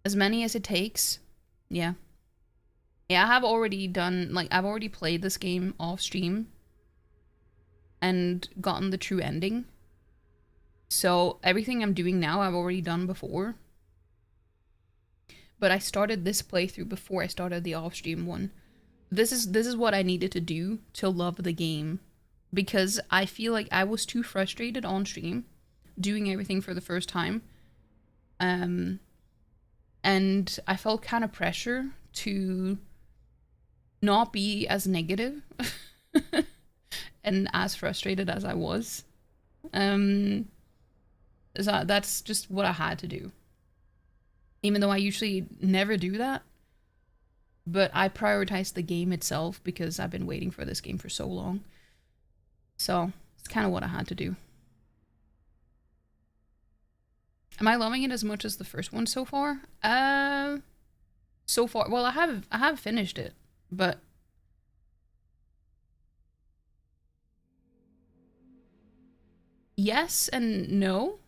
As many as it takes. Yeah. Yeah, I have already done, like, I've already played this game off stream and gotten the true ending. So everything I'm doing now, I've already done before. But I started this playthrough before I started the off stream one. This is what I needed to do to love the game, because I feel like I was too frustrated on stream doing everything for the first time. And I felt kind of pressure to not be as negative and as frustrated as I was. So that's just what I had to do. Even though I usually never do that. But I prioritized the game itself because I've been waiting for this game for so long. So it's kind of what I had to do. Am I loving it as much as the first one so far? So far, well, I have finished it, but yes and no.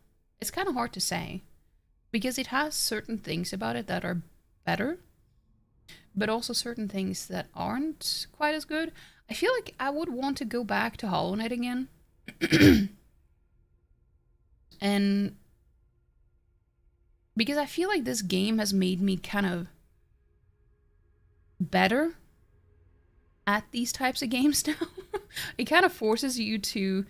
It's kind of hard to say because it has certain things about it that are better, but also certain things that aren't quite as good. I feel like I would want to go back to Hollow Knight again. And because I feel like this game has made me kind of better at these types of games now. It kind of forces you to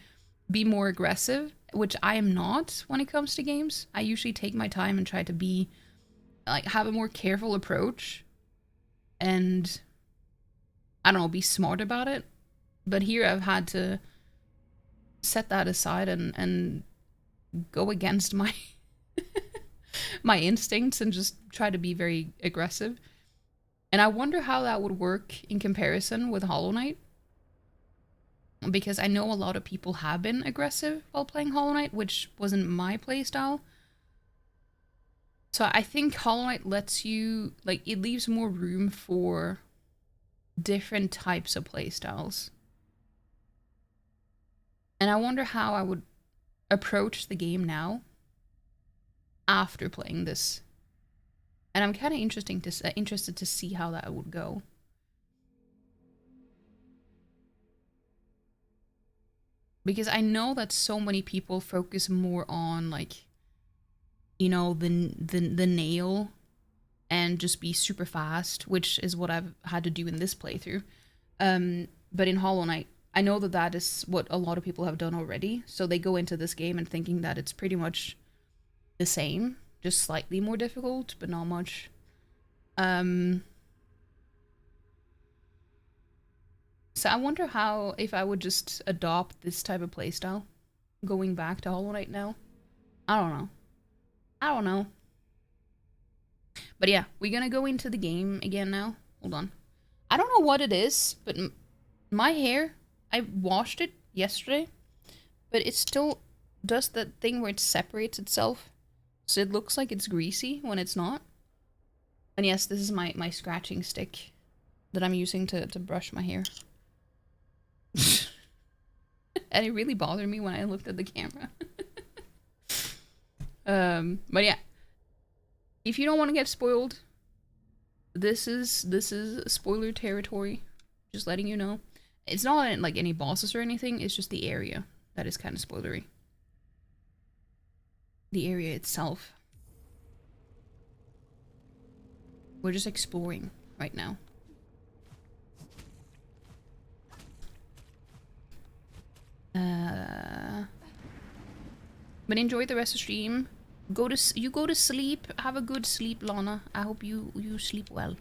be more aggressive, which I am not when it comes to games. I usually take my time and try to be, like, have a more careful approach and, I don't know, be smart about it. But here I've had to set that aside and go against my my instincts and just try to be very aggressive. And I wonder how that would work in comparison with Hollow Knight. Because I know a lot of people have been aggressive while playing Hollow Knight, which wasn't my playstyle. So I think Hollow Knight lets you, like, it leaves more room for different types of playstyles. And I wonder how I would approach the game now after playing this. And I'm kind of interested to see how that would go. Because I know that so many people focus more on, like, you know, the nail and just be super fast, which is what I've had to do in this playthrough. But in Hollow Knight, I know that that is what a lot of people have done already. So they go into this game and thinking that it's pretty much the same, just slightly more difficult, but not much. So I wonder how, if I would just adopt this type of playstyle, going back to Hollow Knight now. I don't know. I don't know. But yeah, we're gonna go into the game again now. Hold on. I don't know what it is, but my hair, I washed it yesterday, but it still does that thing where it separates itself. So it looks like it's greasy when it's not. And yes, this is my scratching stick that I'm using to brush my hair. And it really bothered me when I looked at the camera. But yeah, if you don't want to get spoiled, this is spoiler territory. Just letting you know. It's not like any bosses or anything. It's just the area that is kind of spoilery. The area itself. We're just exploring right now. But enjoy the rest of the stream. You go to sleep. Have a good sleep, Lana. I hope you sleep well.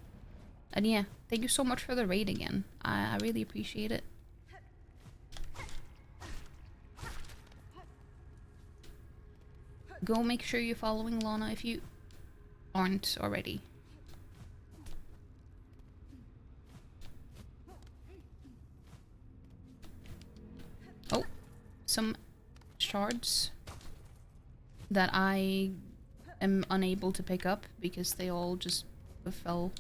And yeah, thank you so much for the raid again. I really appreciate it. Go make sure you're following Lana if you aren't already. Oh, some shards that I am unable to pick up because they all just fell.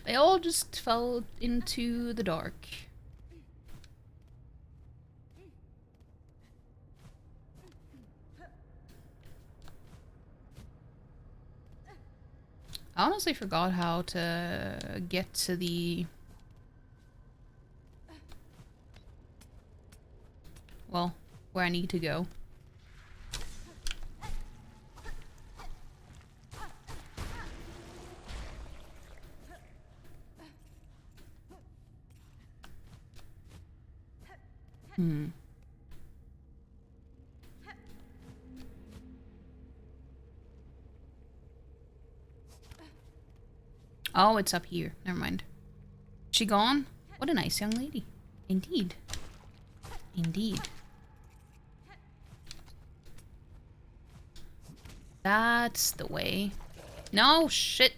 They all just fell into the dark. I honestly forgot how to get to the... well, where I need to go. Oh, it's up here. Never mind. She gone? What a nice young lady. Indeed. Indeed. That's the way. No, shit.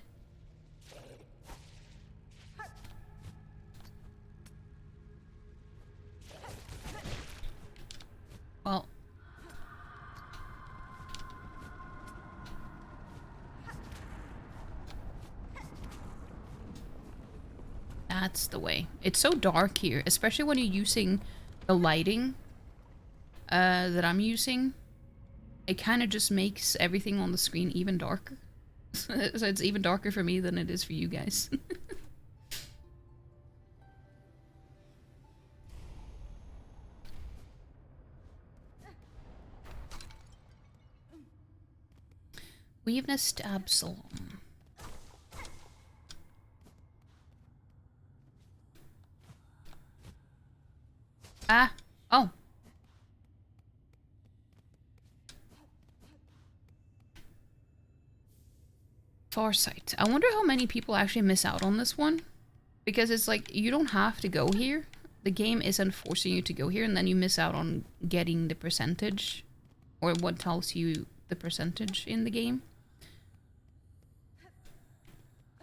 That's the way. It's so dark here, especially when you're using the lighting that I'm using. It kind of just makes everything on the screen even darker. So it's even darker for me than it is for you guys. Weaveness to Absalom. Ah! Oh! Farsight. I wonder how many people actually miss out on this one. Because it's like, you don't have to go here. The game isn't forcing you to go here, and then you miss out on getting the percentage. Or what tells you the percentage in the game.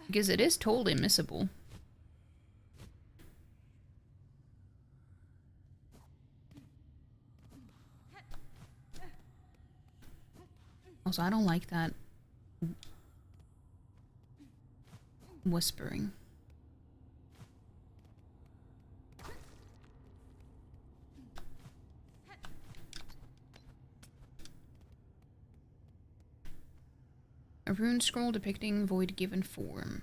Because it is totally missable. Also, I don't like that whispering. A rune scroll depicting void given form.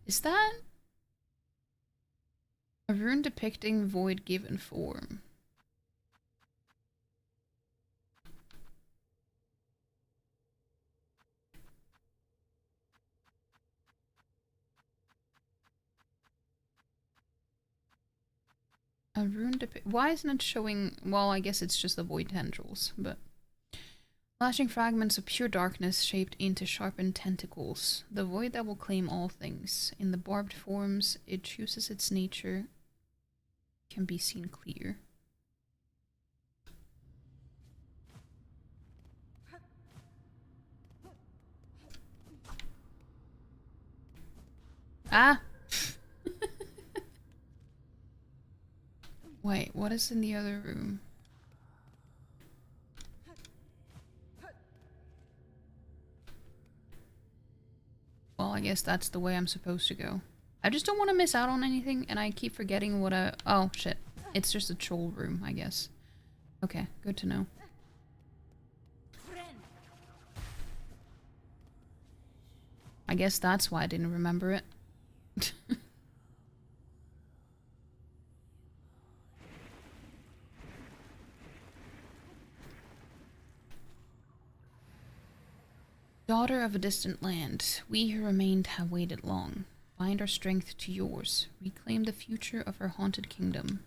Is that a rune depicting void given form? A rune depict. Why isn't it showing? Well, I guess it's just the void tendrils, but. Flashing fragments of pure darkness shaped into sharpened tentacles. The void that will claim all things. In the barbed forms, it chooses its nature. Can be seen clear. Ah! Wait, what is in the other room? Well, I guess that's the way I'm supposed to go. I just don't want to miss out on anything, and I keep forgetting what I... Oh, shit. It's just a troll room, I guess. Okay, good to know. I guess that's why I didn't remember it. Daughter of a distant land, we who remained have waited long. Bind our strength to yours. Reclaim the future of our haunted kingdom.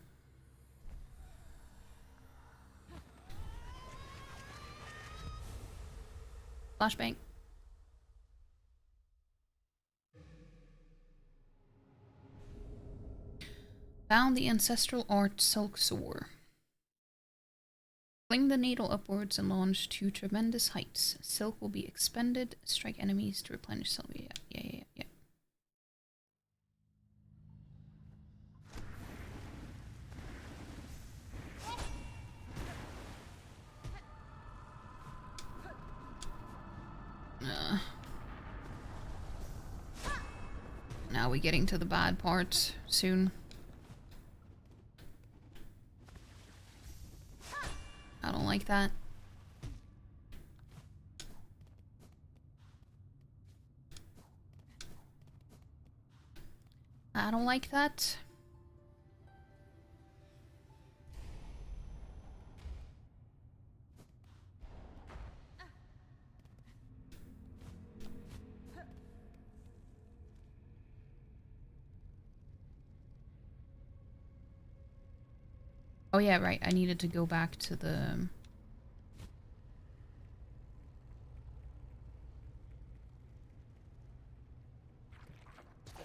Flashbang. Found the ancestral art Silksong. Fling the needle upwards and launch to tremendous heights. Silk will be expended. Strike enemies to replenish silk. Yeah. Now we're getting to the bad part soon. I don't like that. I don't like that. Oh yeah, right. I needed to go back to the...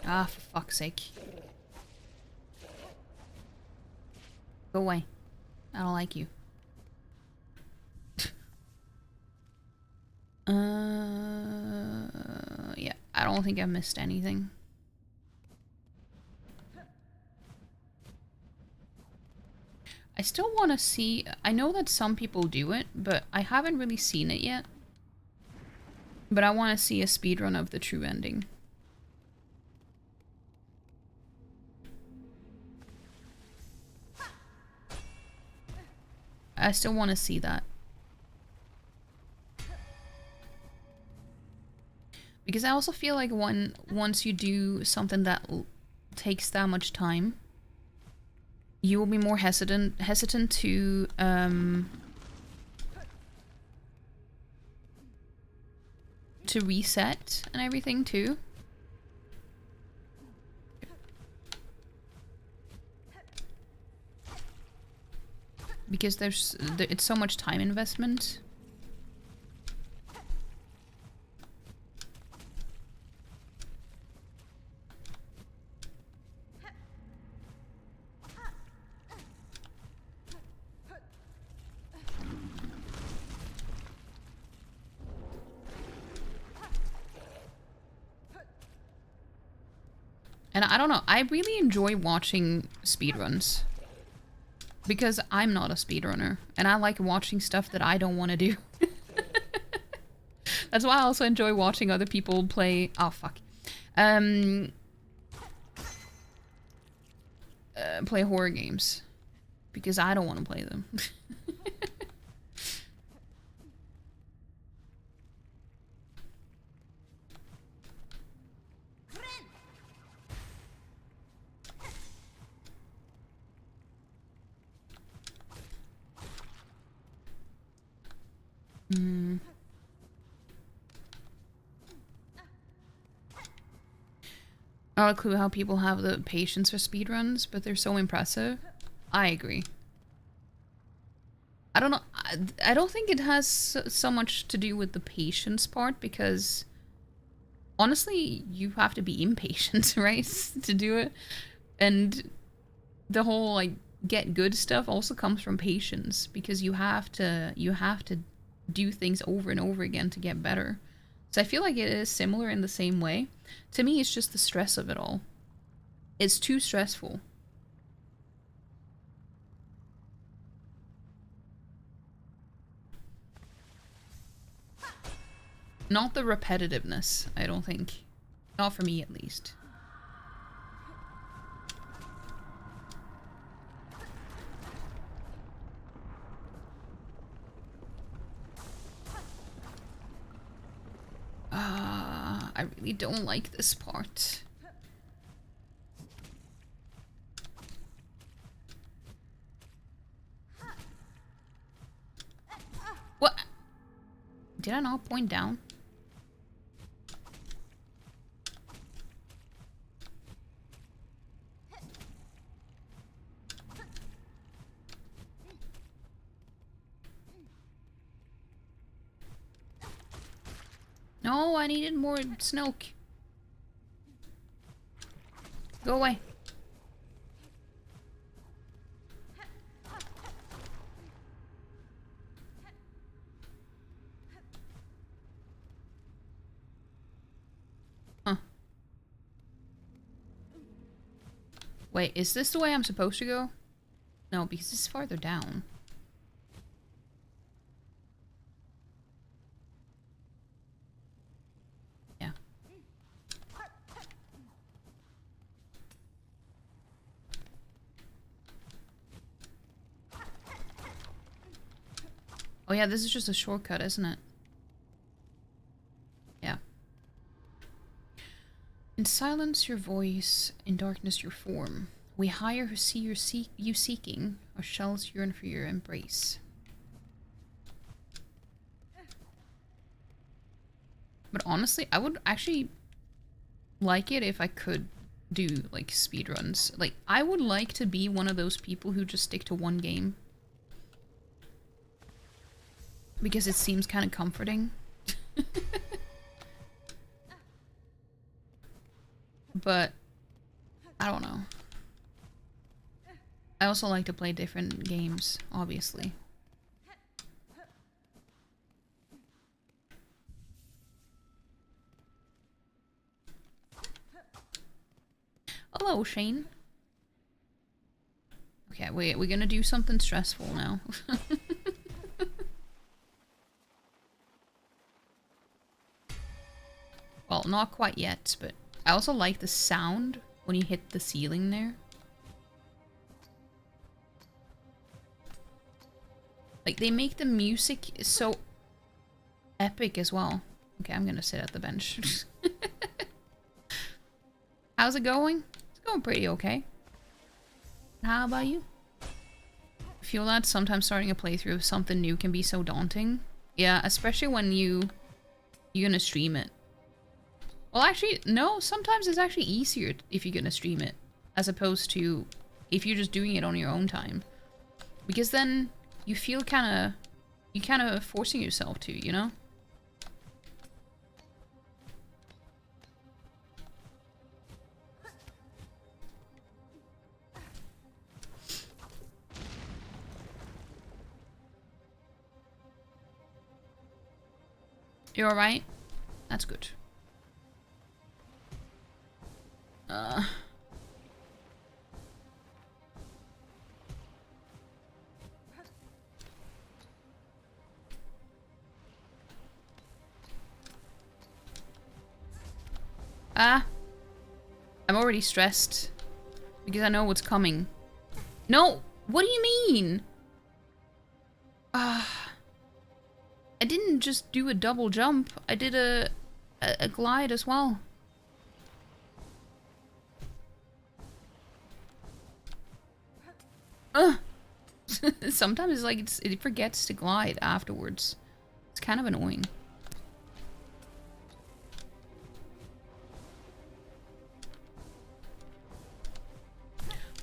Ah, for fuck's sake. Go away. I don't like you. Yeah. I don't think I missed anything. I still want to see... I know that some people do it, but I haven't really seen it yet. But I want to see a speedrun of the true ending. I still want to see that. Because I also feel like once you do something that takes that much time, you will be more hesitant to reset and everything too. Because it's so much time investment. And I don't know, I really enjoy watching speedruns. Because I'm not a speedrunner. And I like watching stuff that I don't want to do. That's why I also enjoy watching other people play... Oh, fuck. Play horror games. Because I don't want to play them. Not a clue how people have the patience for speedruns, but they're so impressive. I agree. I don't know. I don't think it has so much to do with the patience part, because honestly, you have to be impatient, right, to do it. And the whole like get good stuff also comes from patience, because you have to do things over and over again to get better. So I feel like it is similar in the same way. To me, it's just the stress of it all. It's too stressful. Not the repetitiveness, I don't think. Not for me, at least. I really don't like this part. What? Did I not point down? No, I needed more Snoke. Go away. Huh. Wait, is this the way I'm supposed to go? No, because it's farther down. Yeah. Oh yeah, this is just a shortcut, isn't it? Yeah. In silence your voice, in darkness your form. We hire who see you seeking, our shells yearn for your embrace. But honestly, I would actually like it if I could do, like, speedruns. Like, I would like to be one of those people who just stick to one game. Because it seems kind of comforting. But, I don't know. I also like to play different games, obviously. Hello, Shane. Okay, we're gonna do something stressful now. Well, not quite yet, but I also like the sound when you hit the ceiling there. Like, they make the music so epic as well. Okay, I'm gonna sit at the bench. How's it going? It's going pretty okay. How about you? I feel that sometimes starting a playthrough of something new can be so daunting. Yeah, especially when you're gonna stream it. Well, actually, no, sometimes it's actually easier if you're gonna stream it, as opposed to if you're just doing it on your own time. Because then you feel kind of forcing yourself to, you know? You're alright? That's good. I'm already stressed because I know what's coming. No! What do you mean? I didn't just do a double jump. I did a glide as well. Sometimes it's like it forgets to glide afterwards. It's kind of annoying.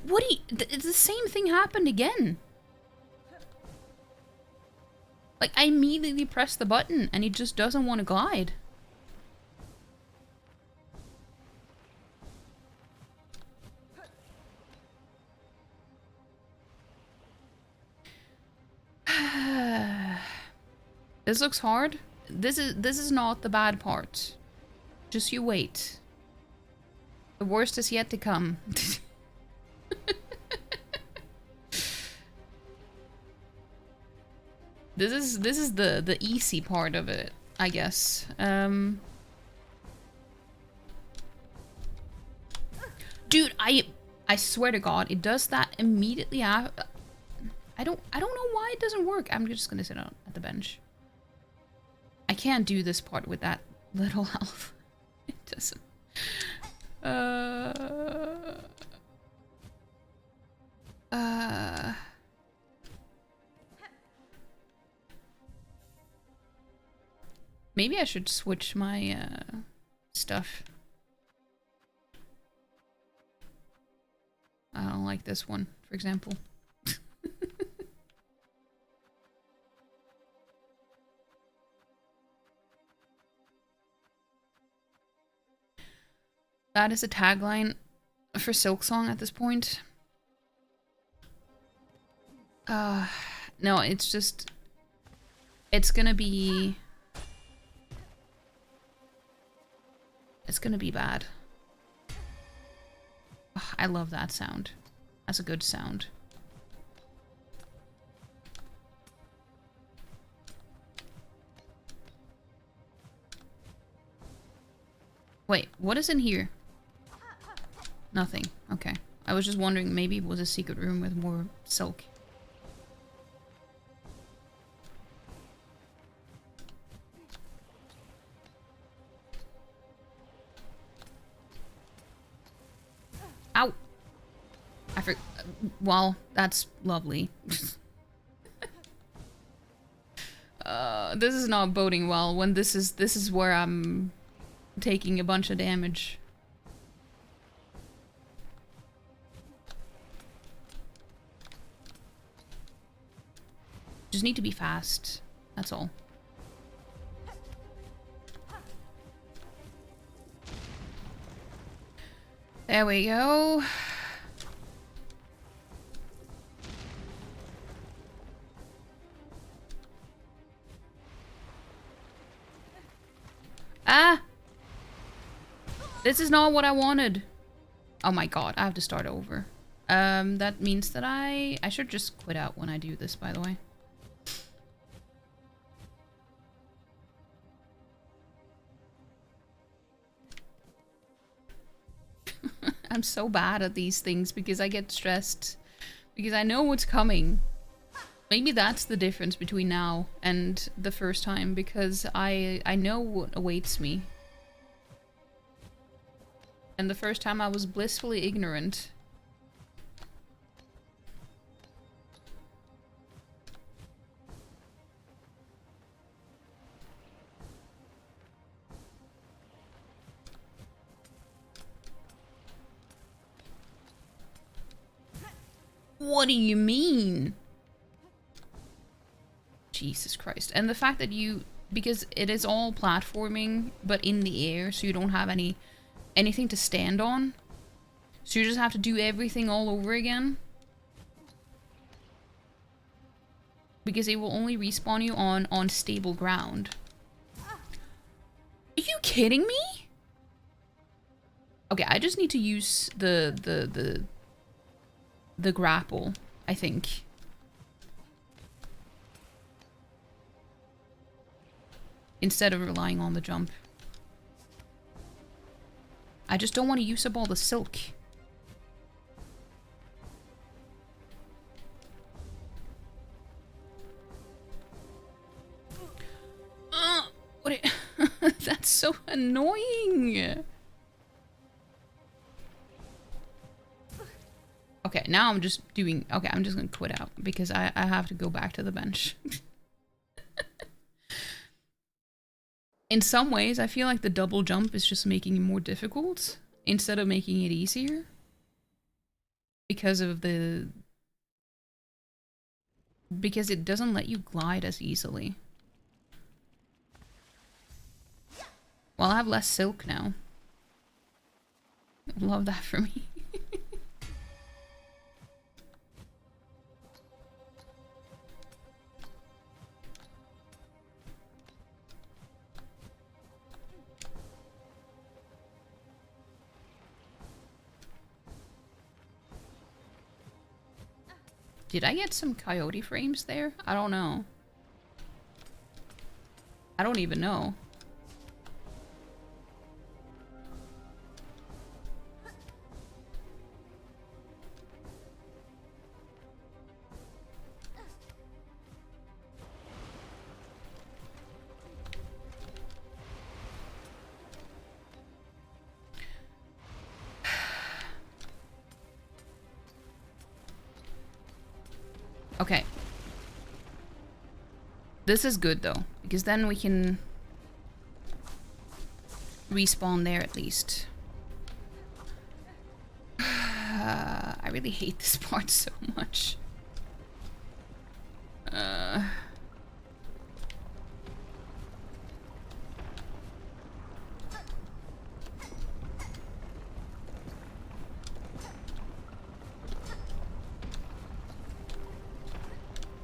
What do you... the same thing happened again. Like, I immediately press the button and it just doesn't want to glide. This looks hard. This is not the bad part. Just you wait. The worst is yet to come. This is the easy part of it, I guess. Dude, I swear to God, it does that immediately after. I don't know why it doesn't work. I'm just gonna sit at the bench. I can't do this part with that little health. It doesn't. Maybe I should switch my stuff. I don't like this one, for example. That is a tagline for Silksong at this point. No, it's just... It's gonna be... It's gonna be bad. Ugh, I love that sound. That's a good sound. Wait, what is in here? Nothing. Okay. I was just wondering, maybe it was a secret room with more silk. Ow! Well, that's lovely. This is not boding well when this is where I'm taking a bunch of damage. Just need to be fast. That's all. There we go. Ah! This is not what I wanted. Oh my god, I have to start over. That means that I should just quit out when I do this, by the way. I'm so bad at these things because I get stressed. Because I know what's coming. Maybe that's the difference between now and the first time, because I know what awaits me. And the first time I was blissfully ignorant. What do you mean? Jesus Christ. And the fact that because it is all platforming, but in the air, so you don't have anything to stand on. So you just have to do everything all over again. Because it will only respawn you on stable ground. Are you kidding me? Okay, I just need to use the grapple, I think. Instead of relying on the jump. I just don't want to use up all the silk. That's so annoying. Okay, now I'm just doing... Okay, I'm just gonna quit out because I have to go back to the bench. In some ways, I feel like the double jump is just making it more difficult instead of making it easier. Because of the... Because it doesn't let you glide as easily. Well, I have less silk now. Love that for me. Did I get some coyote frames there? I don't know. I don't even know. Okay. This is good though, because then we can respawn there at least. I really hate this part so much.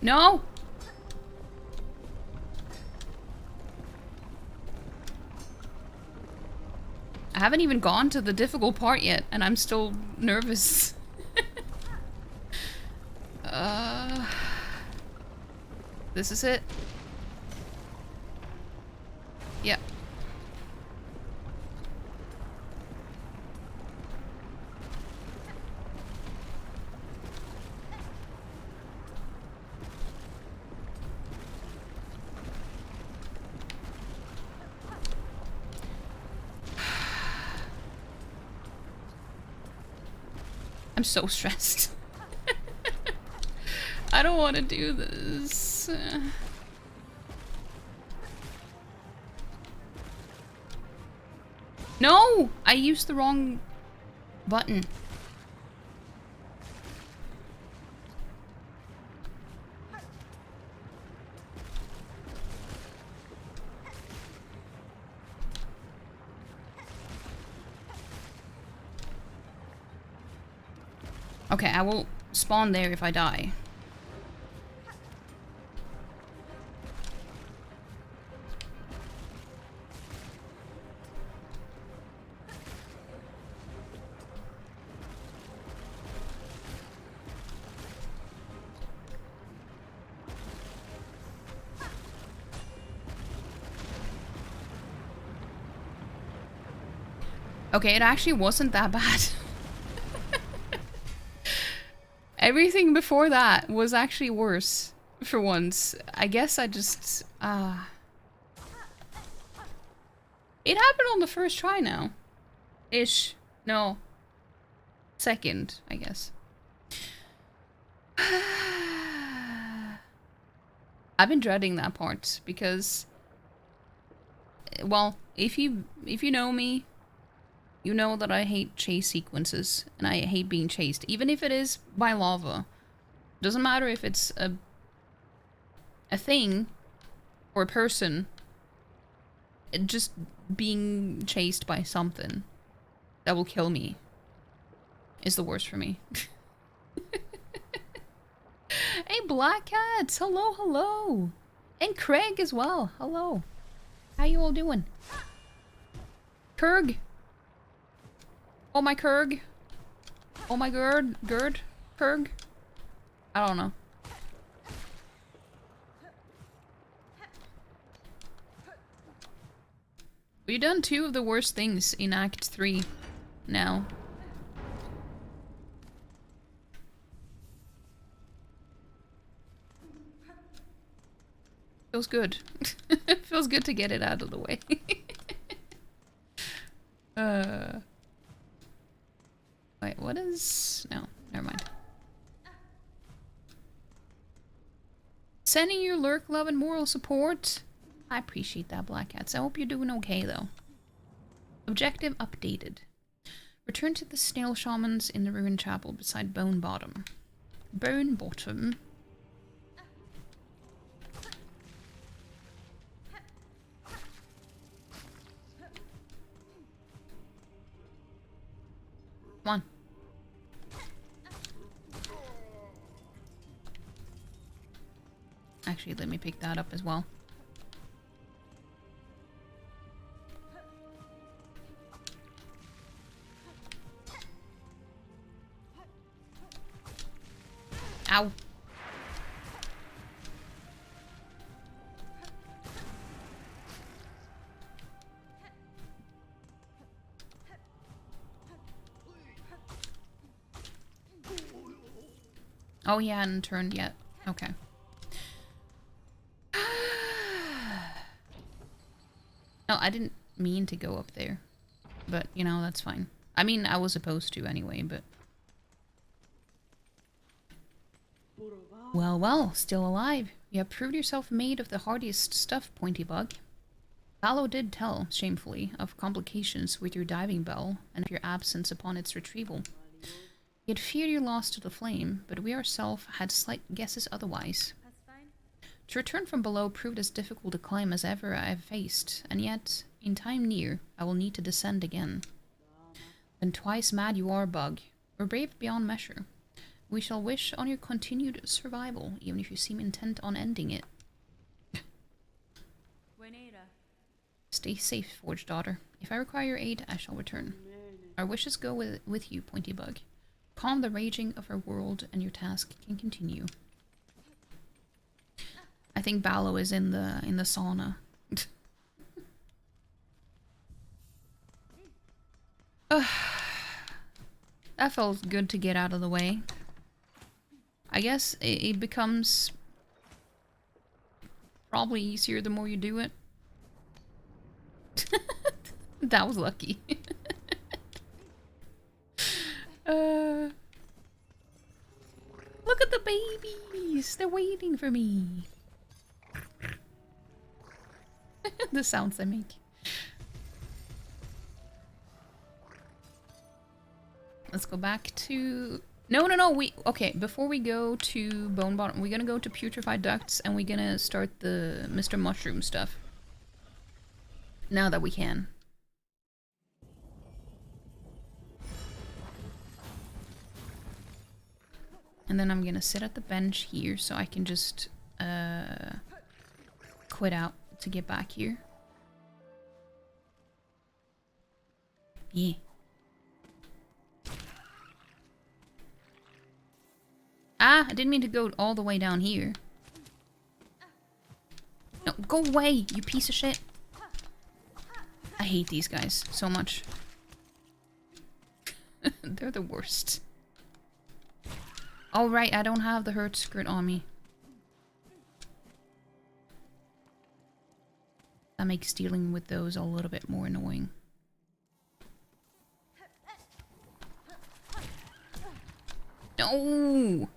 No! I haven't even gone to the difficult part yet, and I'm still nervous. This is it. Yep. I'm so stressed. I don't want to do this. No! I used the wrong button. Okay, I will spawn there if I die. Okay, it actually wasn't that bad. Everything before that was actually worse for once. I guess I just... It happened on the first try now. Ish. No. Second, I guess. I've been dreading that part because... Well, if you know me, you know that I hate chase sequences, and I hate being chased, even if it is by lava. Doesn't matter if it's a thing or a person. Just being chased by something that will kill me is the worst for me. Hey, Black Cats! Hello, hello! And Craig as well. Hello. How you all doing? Kurg? Oh my Kurg? Oh my Gerd? Kurg? I don't know. We've done 2 of the worst things in Act 3 now. Feels good. Feels good to get it out of the way. Wait, what is... No, never mind. Sending you lurk, love, and moral support. I appreciate that, Black Cats. I hope you're doing okay, though. Objective updated. Return to the snail shamans in the ruined chapel beside Bone Bottom. Bone Bottom? Come on. Actually, let me pick that up as well. Ow. Oh, he hadn't turned yet. Okay. No, I didn't mean to go up there. But, you know, that's fine. I mean, I was supposed to anyway, but... Well, well, still alive. You have proved yourself made of the hardiest stuff, Pointy Bug. Vallo did tell, shamefully, of complications with your diving bell and of your absence upon its retrieval. He had feared your loss to the flame, but we ourselves had slight guesses otherwise. To return from below proved as difficult a climb as ever I have faced, and yet, in time near, I will need to descend again. Then twice mad you are, Bug, or brave beyond measure. We shall wish on your continued survival, even if you seem intent on ending it. Stay safe, Forge Daughter. If I require your aid, I shall return. Our wishes go with you, Pointy Bug. Calm the raging of our world, and your task can continue. I think Ballo is in the sauna. That felt good to get out of the way. I guess it becomes probably easier the more you do it. That was lucky. Look at the babies! They're waiting for me. The sounds I make. Let's go back to... No, okay, before we go to Bone Bottom, we're gonna go to Putrefied Ducts and we're gonna start the Mr. Mushroom stuff. Now that we can. And then I'm gonna sit at the bench here so I can just quit out to get back here. Yeah. Ah, I didn't mean to go all the way down here. No, go away, you piece of shit. I hate these guys so much. They're the worst. Oh right, I don't have the hurt skirt on me. That makes dealing with those a little bit more annoying. No!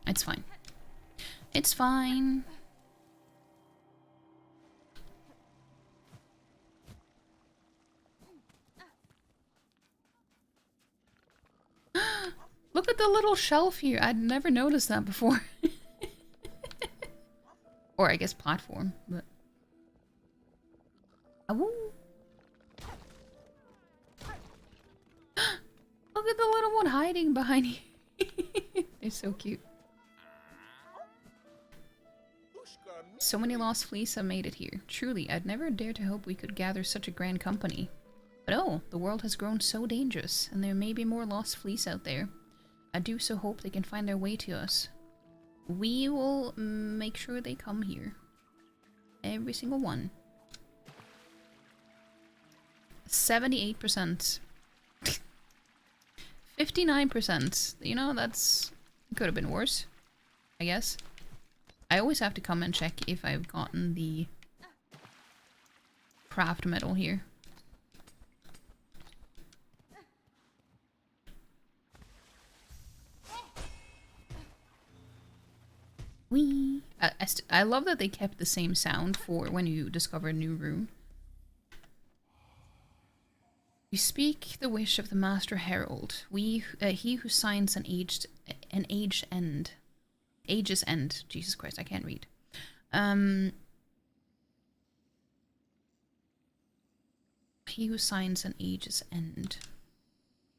It's fine. It's fine. Look at the little shelf here. I'd never noticed that before. Or I guess platform, but... Oh. Look at the little one hiding behind you. They're so cute. So many lost fleece have made it here. Truly, I'd never dared to hope we could gather such a grand company. But oh, the world has grown so dangerous, and there may be more lost fleece out there. I do so hope they can find their way to us. We will make sure they come here. Every single one. 78%. 59%. You know, that's... could have been worse, I guess. I always have to come and check if I've gotten the craft medal here. Wee. I love that they kept the same sound for when you discover a new room. You speak the wish of the Master Herald. He who signs an age's end. Age's end. Jesus Christ, I can't read. He who signs an age's end.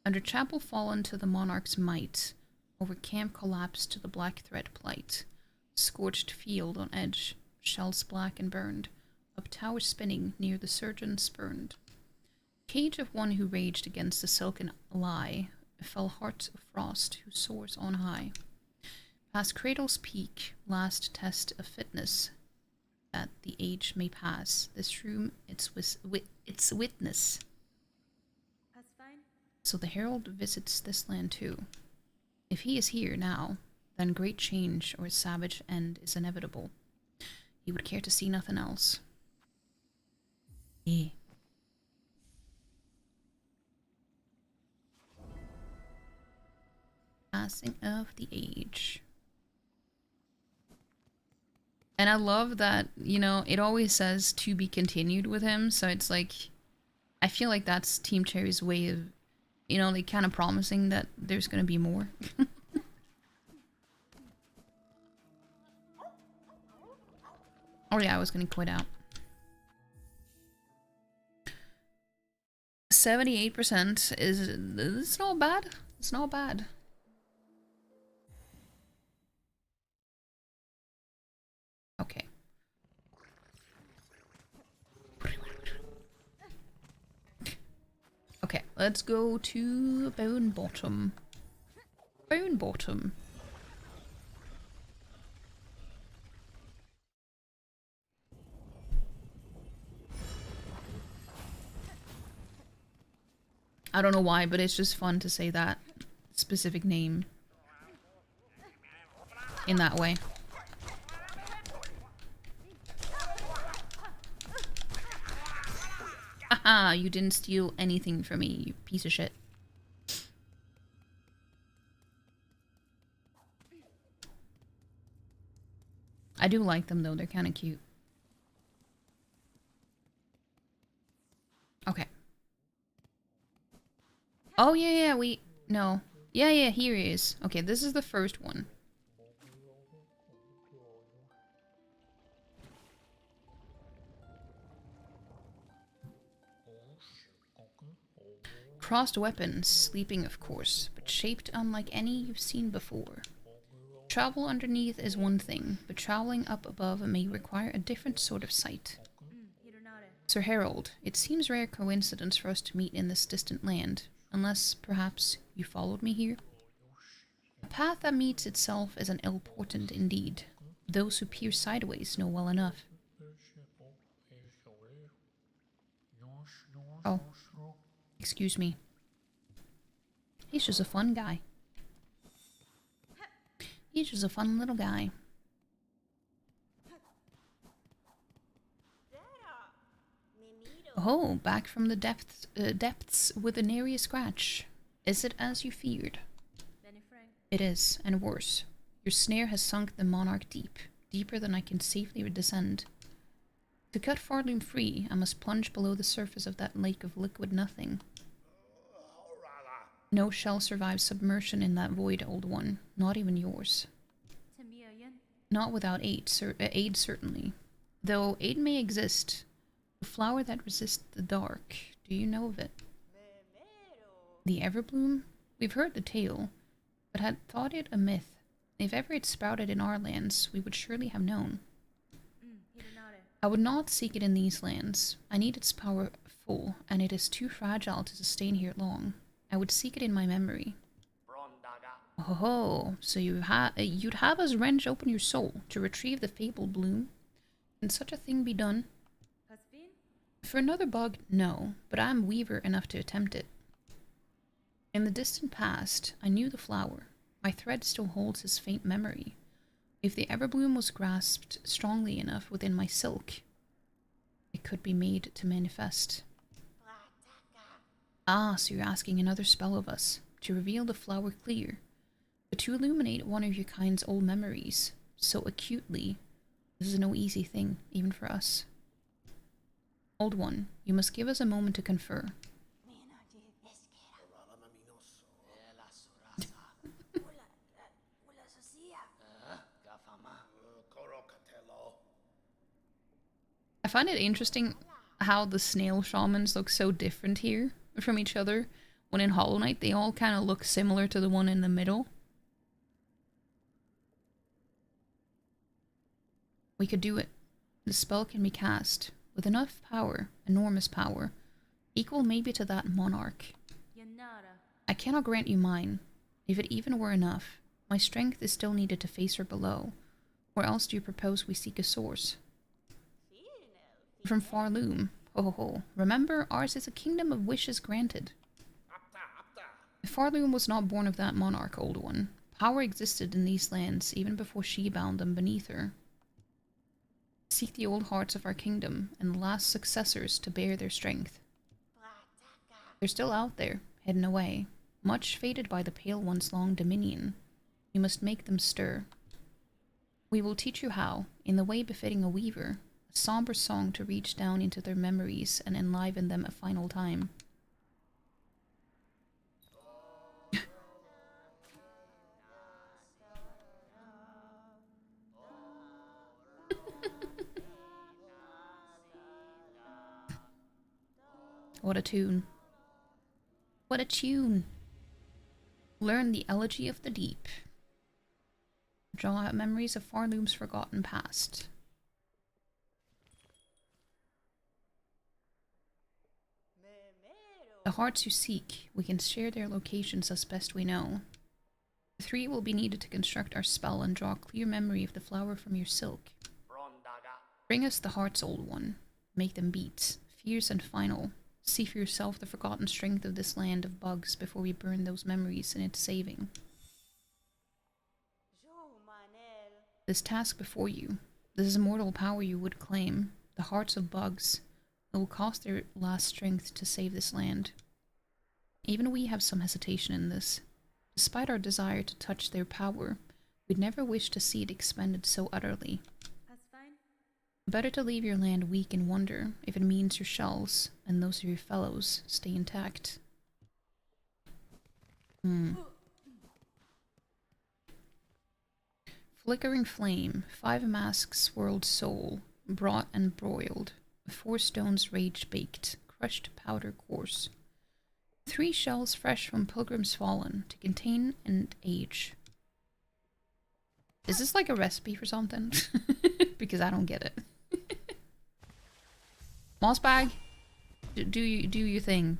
Under chapel fallen to the monarch's might. Over camp collapsed to the black thread plight. Scorched field on edge, shells black and burned, up tower spinning near the surgeon spurned. Cage of one who raged against the silken lie, fell heart of frost who soars on high. Past cradle's peak, last test of fitness, that the age may pass, this room its witness. That's fine. So the herald visits this land too. If he is here now, then great change or savage end is inevitable. He would care to see nothing else. Yeah. Passing of the age. And I love that, you know, it always says to be continued with him, so it's like, I feel like that's Team Cherry's way of, you know, like kind of promising that there's gonna be more. Oh yeah, I was gonna quit out. 78% is... it's not bad. It's not bad. Okay. Okay, let's go to Bone Bottom. Bone Bottom. I don't know why, but it's just fun to say that specific name in that way. Haha, you didn't steal anything from me, you piece of shit. I do like them though, they're kind of cute. Okay. Oh yeah, no. Yeah, here he is. Okay, this is the first one. Crossed weapons, sleeping of course, but shaped unlike any you've seen before. Travel underneath is one thing, but traveling up above may require a different sort of sight. Sir Harold, it seems rare coincidence for us to meet in this distant land, unless, perhaps, you followed me here? A path that meets itself is an ill portent indeed. Those who peer sideways know well enough. Oh, excuse me. He's just a fun guy. He's just a fun little guy. Oh, back from the depths with a nary a scratch. Is it as you feared? It is, and worse. Your snare has sunk the monarch deep, deeper than I can safely descend. To cut Farloom free, I must plunge below the surface of that lake of liquid nothing. No shell survives submersion in that void, old one, not even yours. Not without aid, certainly. Though aid may exist, the flower that resists the dark, do you know of it? The Everbloom? We've heard the tale, but had thought it a myth. If ever it sprouted in our lands, we would surely have known. I would not seek it in these lands. I need its power full, and it is too fragile to sustain here long. I would seek it in my memory. Oh, so you'd have us wrench open your soul to retrieve the fabled bloom? Can such a thing be done? For another bug, no, but I am weaver enough to attempt it. In the distant past, I knew the flower. My thread still holds his faint memory. If the Everbloom was grasped strongly enough within my silk, it could be made to manifest. Ah, so you're asking another spell of us, to reveal the flower clear, but to illuminate one of your kind's old memories, so acutely, this is no easy thing, even for us. Old one, you must give us a moment to confer. I find it interesting how the snail shamans look so different here from each other, when in Hollow Knight they all kind of look similar to the one in the middle. We could do it. The spell can be cast with enough power, enormous power, equal maybe to that monarch. I cannot grant you mine. If it even were enough, my strength is still needed to face her below. Or else do you propose we seek a source? From Farloom. Ho ho ho. Remember, ours is a kingdom of wishes granted. If Farloom was not born of that monarch, old one, power existed in these lands even before she bound them beneath her. Seek the old hearts of our kingdom and the last successors to bear their strength. They're still out there, hidden away, much faded by the Pale One's long dominion. You must make them stir. We will teach you how, in the way befitting a weaver, a somber song to reach down into their memories and enliven them a final time. What a tune. What a tune. Learn the elegy of the deep. Draw out memories of Farloom's forgotten past. The hearts you seek, we can share their locations as best we know. 3 will be needed to construct our spell and draw clear memory of the flower from your silk. Bring us the hearts, old one. Make them beat, fierce and final. See for yourself the forgotten strength of this land of bugs before we burn those memories in its saving. This task before you, this immortal power you would claim, the hearts of bugs, it will cost their last strength to save this land. Even we have some hesitation in this. Despite our desire to touch their power, we'd never wish to see it expended so utterly. Better to leave your land weak in wonder, if it means your shells, and those of your fellows, stay intact. Flickering flame, 5 masks swirled soul, brought and broiled, 4 stones rage baked, crushed powder coarse. 3 shells fresh from pilgrims fallen, to contain and age. Is this like a recipe for something? Because I don't get it. Moss bag, do your thing.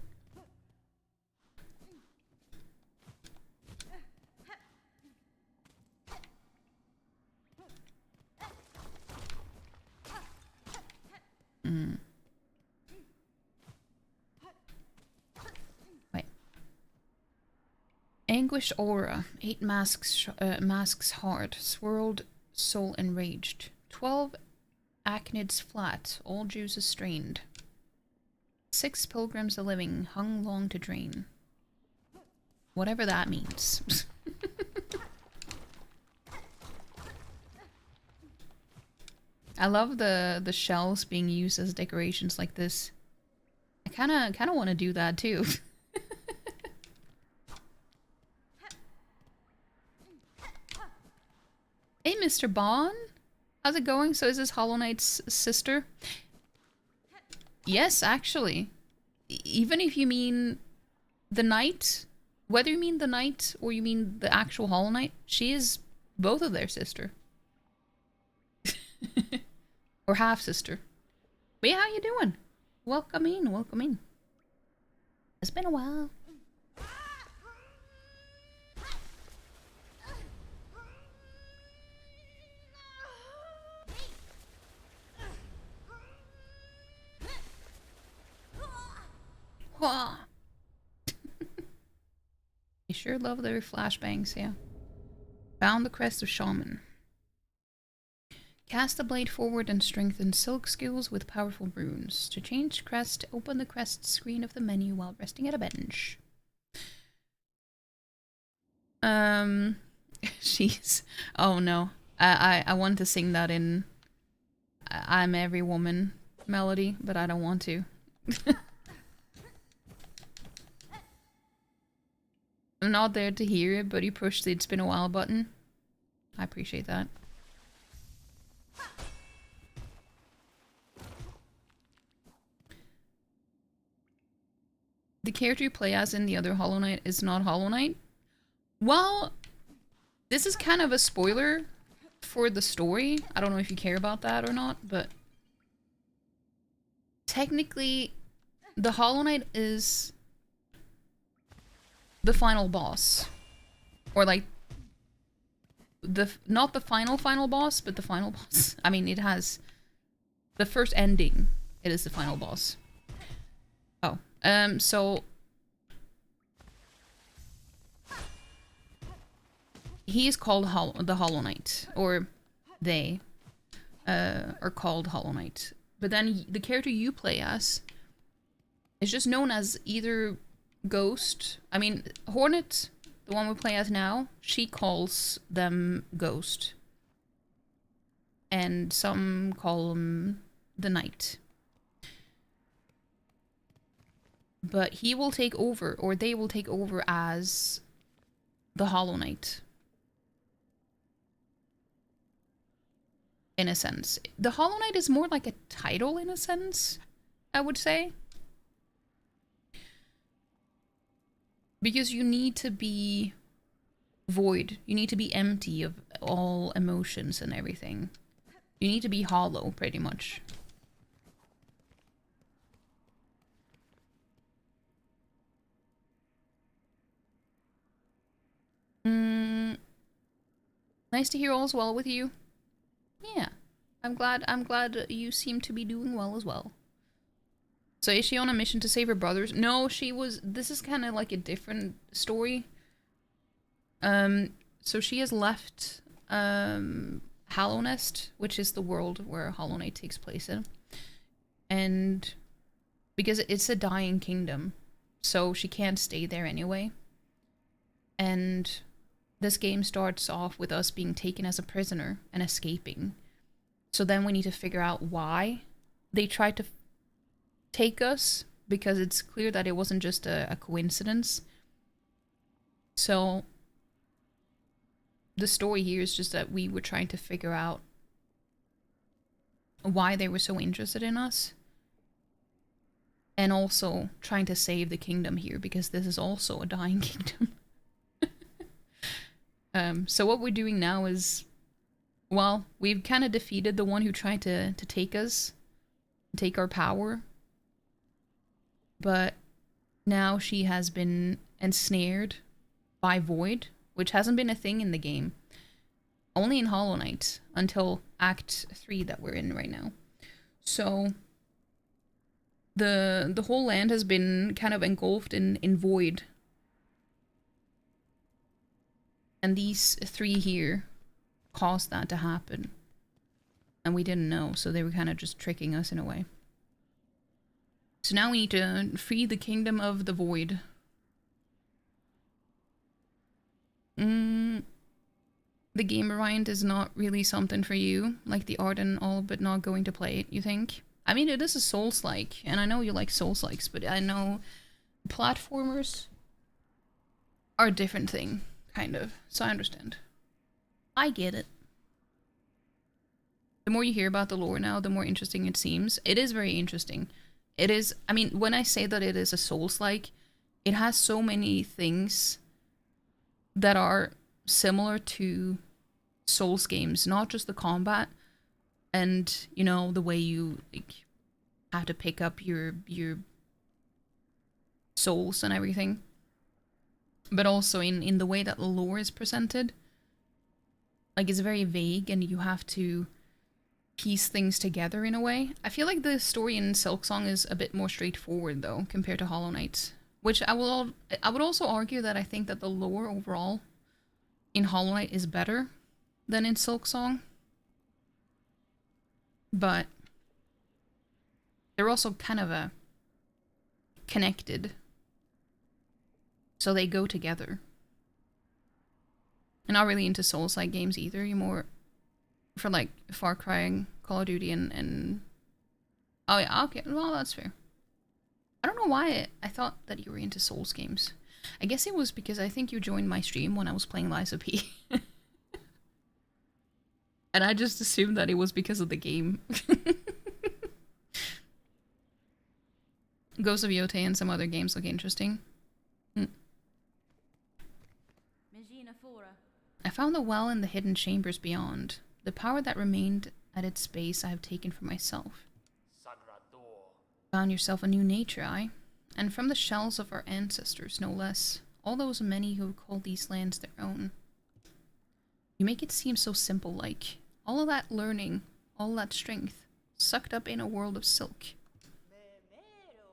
Anguished aura, 8 masks hard, swirled soul enraged, 12 acnids flat, all juices strained, 6 pilgrims a living, hung long to drain. Whatever that means. I love the shells being used as decorations like this. I kinda want to do that too. Hey, Mr. Bond. How's it going? So is this Hollow Knight's sister? Yes, actually. Even if you mean the knight, whether you mean the knight or you mean the actual Hollow Knight, she is both of their sister. Or half-sister. But yeah, how you doing? Welcome in, welcome in. It's been a while. Wah. You sure love their flashbangs, yeah. Found the crest of Shaman. Cast the blade forward and strengthen silk skills with powerful runes. To change crest, open the crest screen of the menu while resting at a bench. She's... Oh no. I want to sing that in I'm Every Woman melody, but I don't want to. I'm not there to hear it, but you pushed the It's Been a While button. I appreciate that. The character you play as in the other Hollow Knight is not Hollow Knight. Well, this is kind of a spoiler for the story. I don't know if you care about that or not, but technically, the Hollow Knight is the final boss. Or like, not the final boss, but the final boss. I mean, it has the first ending. It is the final boss. Oh, so he is called the Hollow Knight, or they are called Hollow Knight. But then the character you play as is just known as either Ghost. I mean, Hornet, the one we play as now, she calls them Ghost. And some call him the Knight. But he will take over, or they will take over as the Hollow Knight. In a sense. The Hollow Knight is more like a title in a sense, I would say. Because you need to be void. You need to be empty of all emotions and everything. You need to be hollow, pretty much. Nice to hear all's well with you. Yeah. I'm glad you seem to be doing well as well. So is she on a mission to save her brothers? No, she was... This is kind of like a different story. So she has left Hallownest, which is the world where Hollow Knight takes place in. And because it's a dying kingdom, so she can't stay there anyway. And this game starts off with us being taken as a prisoner and escaping. So then we need to figure out why they tried to take us, because it's clear that it wasn't just a coincidence. So the story here is just that we were trying to figure out why they were so interested in us. And also trying to save the kingdom here, because this is also a dying kingdom. So what we're doing now is, well, we've kind of defeated the one who tried to take us, take our power. But now she has been ensnared by Void, which hasn't been a thing in the game. Only in Hollow Knight, until Act 3 that we're in right now. So the whole land has been kind of engulfed in Void. And these three here caused that to happen. And we didn't know, so they were kind of just tricking us in a way. So now we need to free the kingdom of the void. The game variant is not really something for you, like the art and all, but not going to play it, you think? I mean, it is a Souls-like, and I know you like Souls-likes, but I know platformers are a different thing, kind of, so I understand. I get it. The more you hear about the lore now, the more interesting it seems. It is very interesting. It is, I mean, when I say that it is a Souls-like, it has so many things that are similar to Souls games, not just the combat and, you know, the way you like have to pick up your souls and everything, but also in the way that the lore is presented. Like, it's very vague and you have to piece things together in a way. I feel like the story in Silksong is a bit more straightforward though compared to Hollow Knight, which I would also argue that I think that the lore overall in Hollow Knight is better than in Silksong, but they're also kind of connected, so they go together. I'm not really into Souls-like games either. You're more for like Far Cry, Call of Duty, and oh yeah, okay, well that's fair. I don't know why I thought that you were into Souls games. I guess it was because I think you joined my stream when I was playing Lies of P. And I just assumed that it was because of the game. Ghost of Yote and some other games look interesting. I found the well in the hidden chambers beyond. The power that remained at its base I have taken for myself. Found yourself a new nature, aye? And from the shells of our ancestors, no less. All those many who have called these lands their own. You make it seem so simple, like all of that learning, all that strength, sucked up in a world of silk.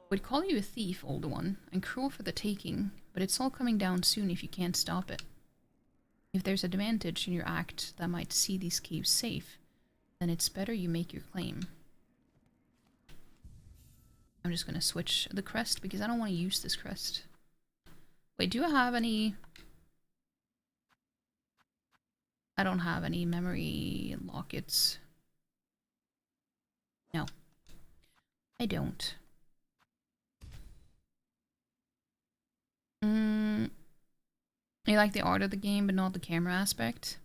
Would call you a thief, old one, and cruel for the taking, but it's all coming down soon if you can't stop it. If there's an advantage in your act that might see these caves safe, then it's better you make your claim. I'm just gonna switch the crest because I don't want to use this crest. Wait, do I have any... I don't have any memory lockets. No. I don't. I like the art of the game, but not the camera aspect.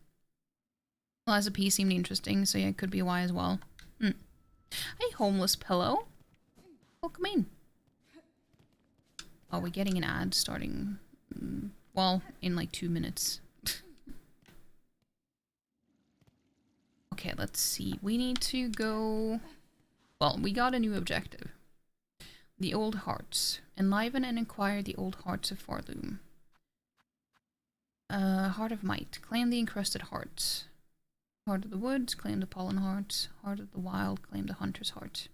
Well, as a piece seemed interesting, so yeah, it could be why as well. Hey, homeless pillow. Welcome in. Oh, we're getting an ad starting, well, in like 2 minutes. Okay, let's see. We need to go... Well, we got a new objective. The Old Hearts. Enliven and inquire the old hearts of Farloom. Heart of Might. Claim the encrusted hearts. Heart of the Woods. Claim the pollen hearts. Heart of the Wild. Claim the hunter's heart.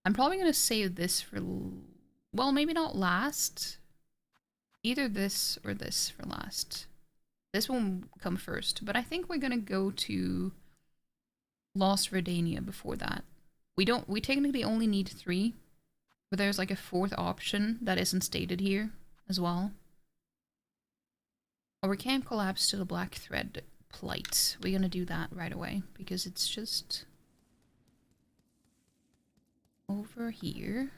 I'm probably going to save this for... Well, maybe not last. Either this or this for last. This will come first. But I think we're going to go to Lost Redania before that. We technically only need 3. But there's like a 4th option that isn't stated here as well. Our camp collapsed to the Black Thread plight. We're gonna do that right away because it's just over here.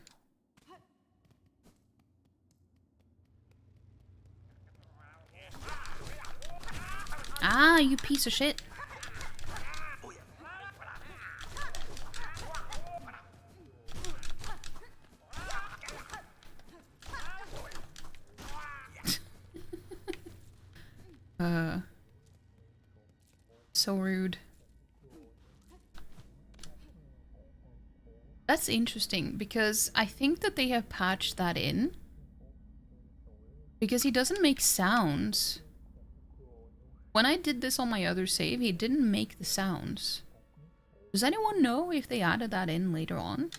Ah, you piece of shit. So rude. That's interesting because I think that they have patched that in. Because he doesn't make sounds. When I did this on my other save, he didn't make the sounds. Does anyone know if they added that in later on?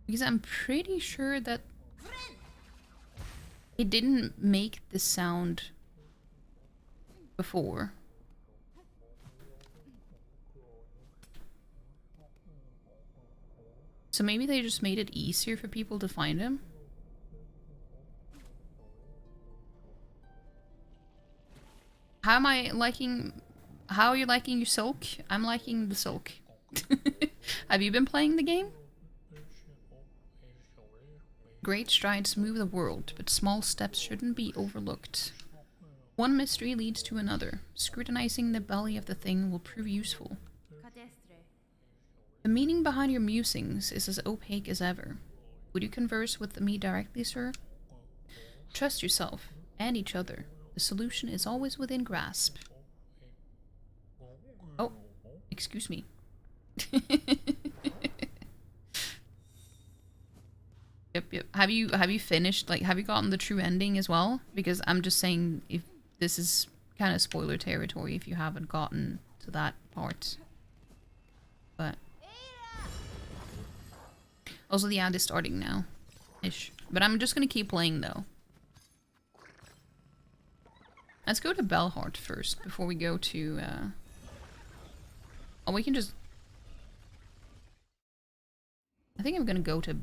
Because I'm pretty sure that... It didn't make the sound before. So maybe they just made it easier for people to find him? How am I liking... How are you liking your Silk? I'm liking the Silk. Have you been playing the game? Great strides move the world, but small steps shouldn't be overlooked. One mystery leads to another. Scrutinizing the belly of the thing will prove useful. The meaning behind your musings is as opaque as ever. Would you converse with me directly, sir? Trust yourself, and each other. The solution is always within grasp. Oh, excuse me. Yep. Have you finished, like, have you gotten the true ending as well? Because I'm just saying, if this is kind of spoiler territory if you haven't gotten to that part. But also the ad is starting now. Ish. But I'm just gonna keep playing though. Let's go to Belhart first before we go to oh, we can just... I think I'm gonna go to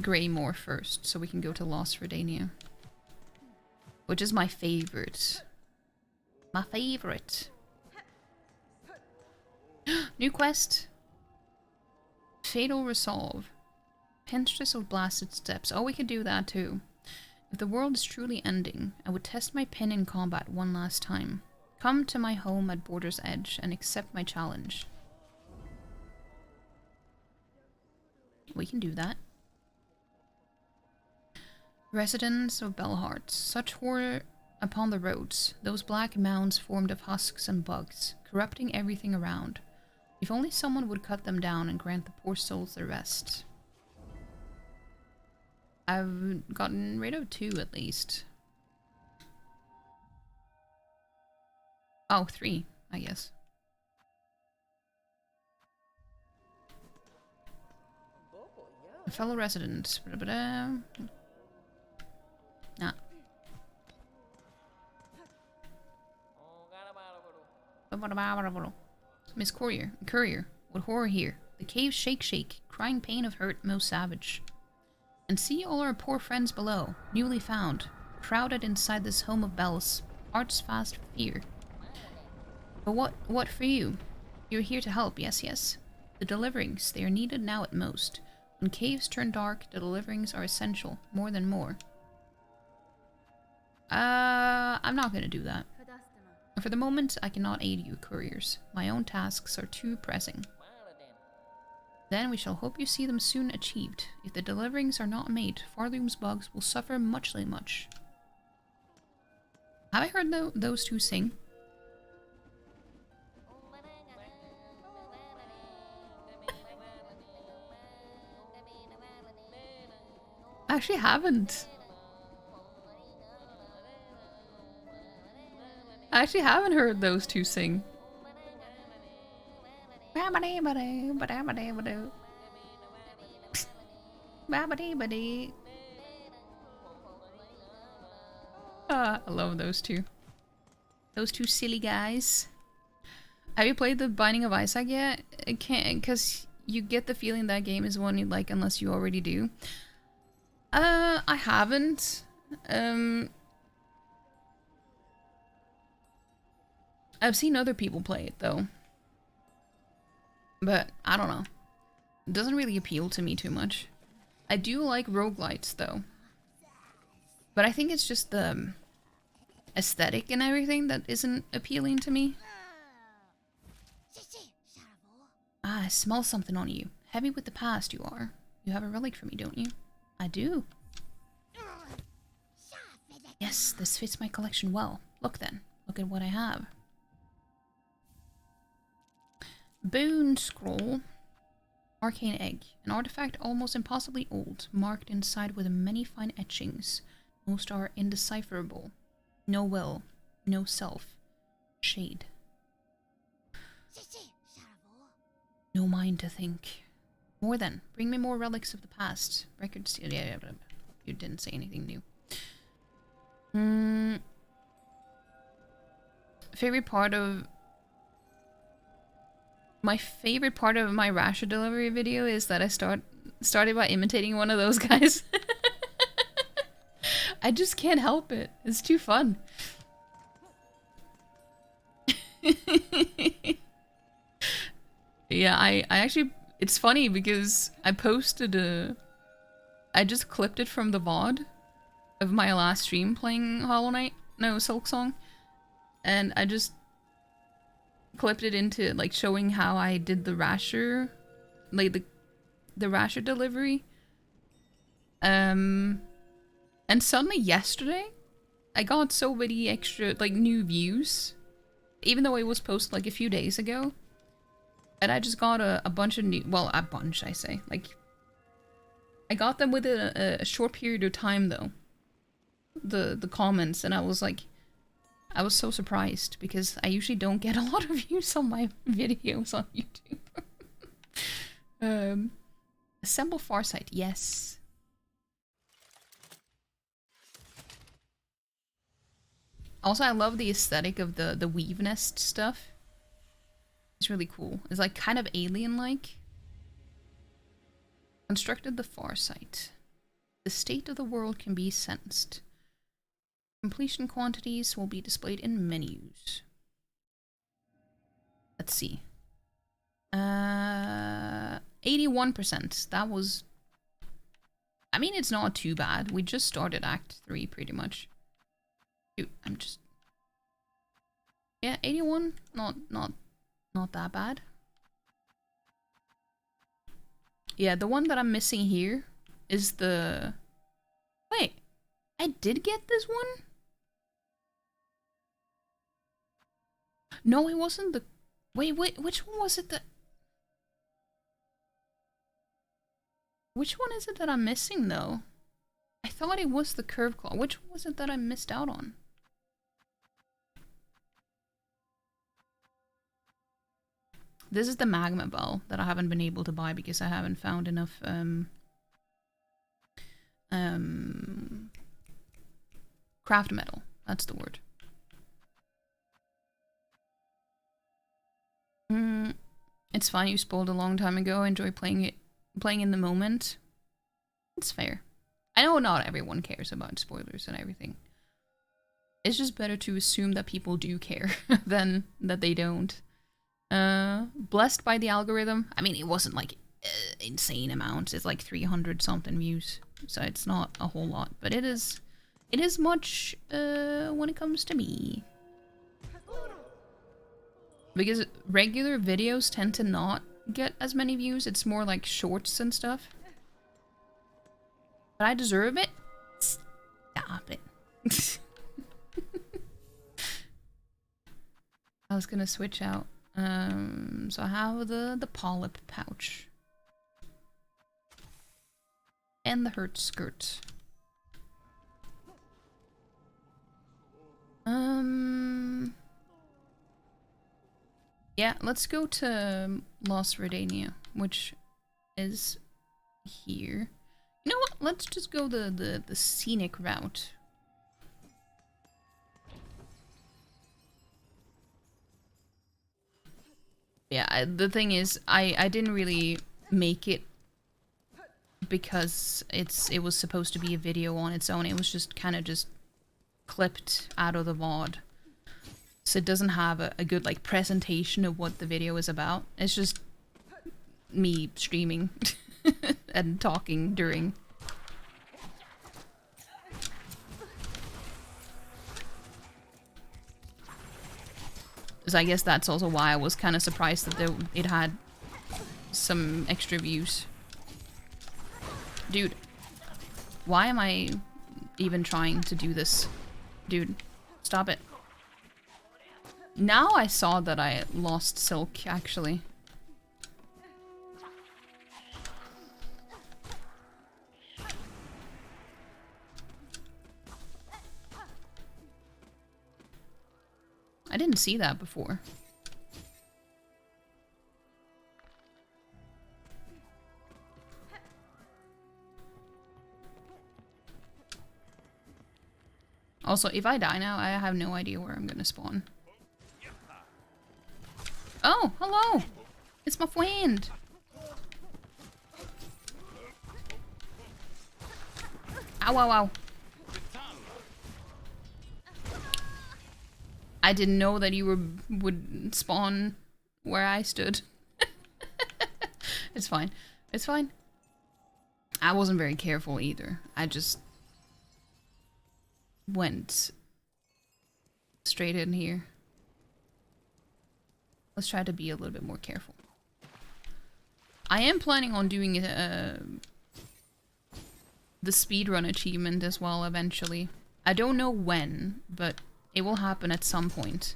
Greymore first, so we can go to Lost Redania. Which is my favorite. My favorite. New quest. Fatal Resolve. Pinstress of Blasted Steps. Oh, we could do that too. If the world is truly ending, I would test my pin in combat one last time. Come to my home at Border's Edge and accept my challenge. We can do that. Residents of Belhart. Such horror upon the roads. Those black mounds formed of husks and bugs, corrupting everything around. If only someone would cut them down and grant the poor souls their rest. I've gotten rid of 2 at least. Oh, 3, I guess. A fellow resident. Nah. Miss Courier, what horror here? The cave shake, crying pain of hurt most savage. And see all our poor friends below, newly found, crowded inside this home of bells, hearts fast with fear. But what for you? You're here to help, yes. The deliverings, they are needed now at most. When caves turn dark, the deliverings are essential, more than more. I'm not gonna do that. For the moment, I cannot aid you, couriers. My own tasks are too pressing. Then we shall hope you see them soon achieved. If the deliverings are not made, Farloom's bugs will suffer muchly much. Have I heard those 2 sing? I actually haven't. I actually haven't heard those 2 sing. I love those 2. Those 2 silly guys. Have you played the Binding of Isaac yet? I can't, because you get the feeling that game is one you like unless you already do. I haven't. I've seen other people play it though. But I don't know. It doesn't really appeal to me too much. I do like roguelites though. But I think it's just the aesthetic and everything that isn't appealing to me. Ah, I smell something on you. Heavy with the past you are. You have a relic for me, don't you? I do. Yes, this fits my collection well. Look then. Look at what I have. Boon Scroll. Arcane Egg. An artifact almost impossibly old, marked inside with many fine etchings. Most are indecipherable. No will, no self. Shade. No mind to think. More then. Bring me more relics of the past. Records. You didn't say anything new. Favorite part of my rasher delivery video is that I started by imitating one of those guys. I just can't help it. It's too fun. Yeah, I actually, it's funny because I just clipped it from the VOD of my last stream playing Silksong, and I just clipped it into like showing how I did the rasher, like the rasher delivery. And suddenly yesterday, I got so many extra like new views, even though it was posted like a few days ago. And I just got a bunch of new, well, a bunch, I say. Like, I got them within a short period of time, though. The comments, and I was like, I was so surprised, because I usually don't get a lot of views on my videos on YouTube. Assemble Farsight, yes. Also, I love the aesthetic of the weave nest stuff. It's really cool. It's like kind of alien-like. Constructed the Farsight. The state of the world can be sensed. Completion quantities will be displayed in menus. Let's see. 81%. That was... I mean, it's not too bad. We just started Act 3, pretty much. Dude, I'm just... Yeah, 81. Not that bad. Yeah, the one that I'm missing here is the... Wait, I did get this one? No, it wasn't the... Wait, which one was it that... Which one is it that I'm missing, though? I thought it was the curve claw. Which one was it that I missed out on? This is the magma bell that I haven't been able to buy because I haven't found enough craft metal. That's the word. It's fine, you spoiled a long time ago. I enjoy playing in the moment. It's fair. I know not everyone cares about spoilers and everything. It's just better to assume that people do care than that they don't. Blessed by the algorithm. I mean, it wasn't like insane amounts. It's like 300 something views, so it's not a whole lot, but it is much when it comes to me, because regular videos tend to not get as many views. It's more like shorts and stuff, but I deserve it. Stop it. I was gonna switch out. So I have the polyp pouch. And the hurt skirt. Yeah, let's go to Los Redania, which is here. You know what? Let's just go the scenic route. Yeah, the thing is, I didn't really make it because it was supposed to be a video on its own. It was just kind of just clipped out of the VOD. So it doesn't have a good like presentation of what the video is about. It's just me streaming and talking during. So I guess that's also why I was kind of surprised that it had some extra views. Dude, why am I even trying to do this? Dude, stop it. Now I saw that I lost silk, actually. I didn't see that before. Also, if I die now, I have no idea where I'm gonna spawn. Oh, hello! It's my friend! Ow, ow, ow. I didn't know that you would spawn where I stood. It's fine. It's fine. I wasn't very careful either. I just went straight in here. Let's try to be a little bit more careful. I am planning on doing the speedrun achievement as well eventually. I don't know when, but it will happen at some point.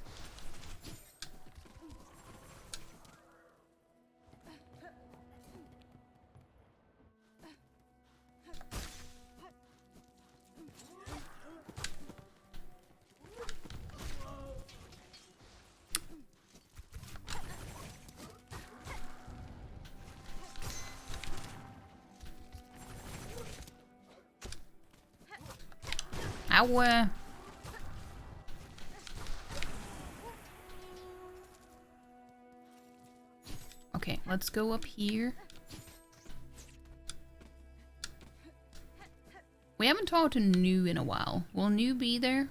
Ow! Okay, let's go up here. We haven't talked to New in a while. Will New be there?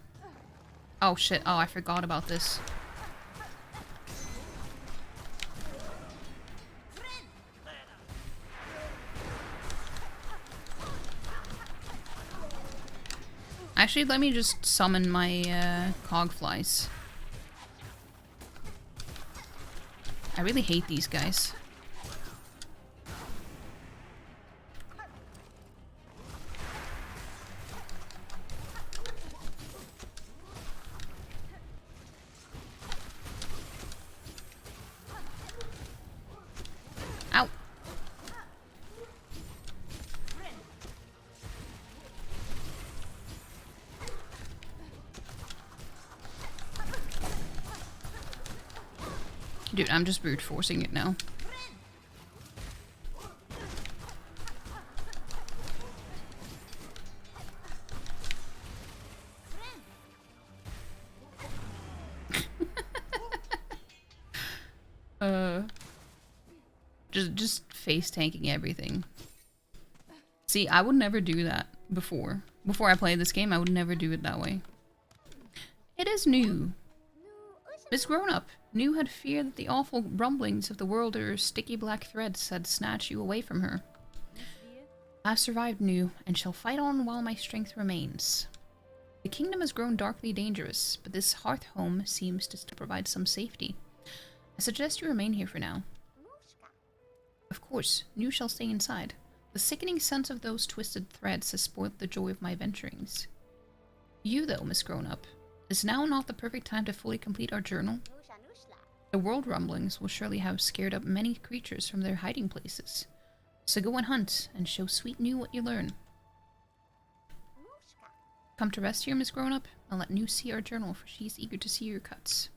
Oh shit, oh I forgot about this. Actually, let me just summon my cogflies. I really hate these guys. Ow. Dude, I'm just brute forcing it now. Just face tanking everything. See, I would never do that before. Before I played this game, I would never do it that way. It is New. Miss Grown Up. New had feared that the awful rumblings of the world or sticky black threads had snatched you away from her. I've survived, New, and shall fight on while my strength remains. The kingdom has grown darkly dangerous, but this hearth home seems to still provide some safety. I suggest you remain here for now. Of course, New shall stay inside. The sickening sense of those twisted threads has spoiled the joy of my venturings. You, though, Miss Grown Up, is now not the perfect time to fully complete our journal? The world rumblings will surely have scared up many creatures from their hiding places. So go and hunt, and show sweet New what you learn. Come to rest here, Miss Grown Up, and let New see our journal, for she's eager to see your cuts.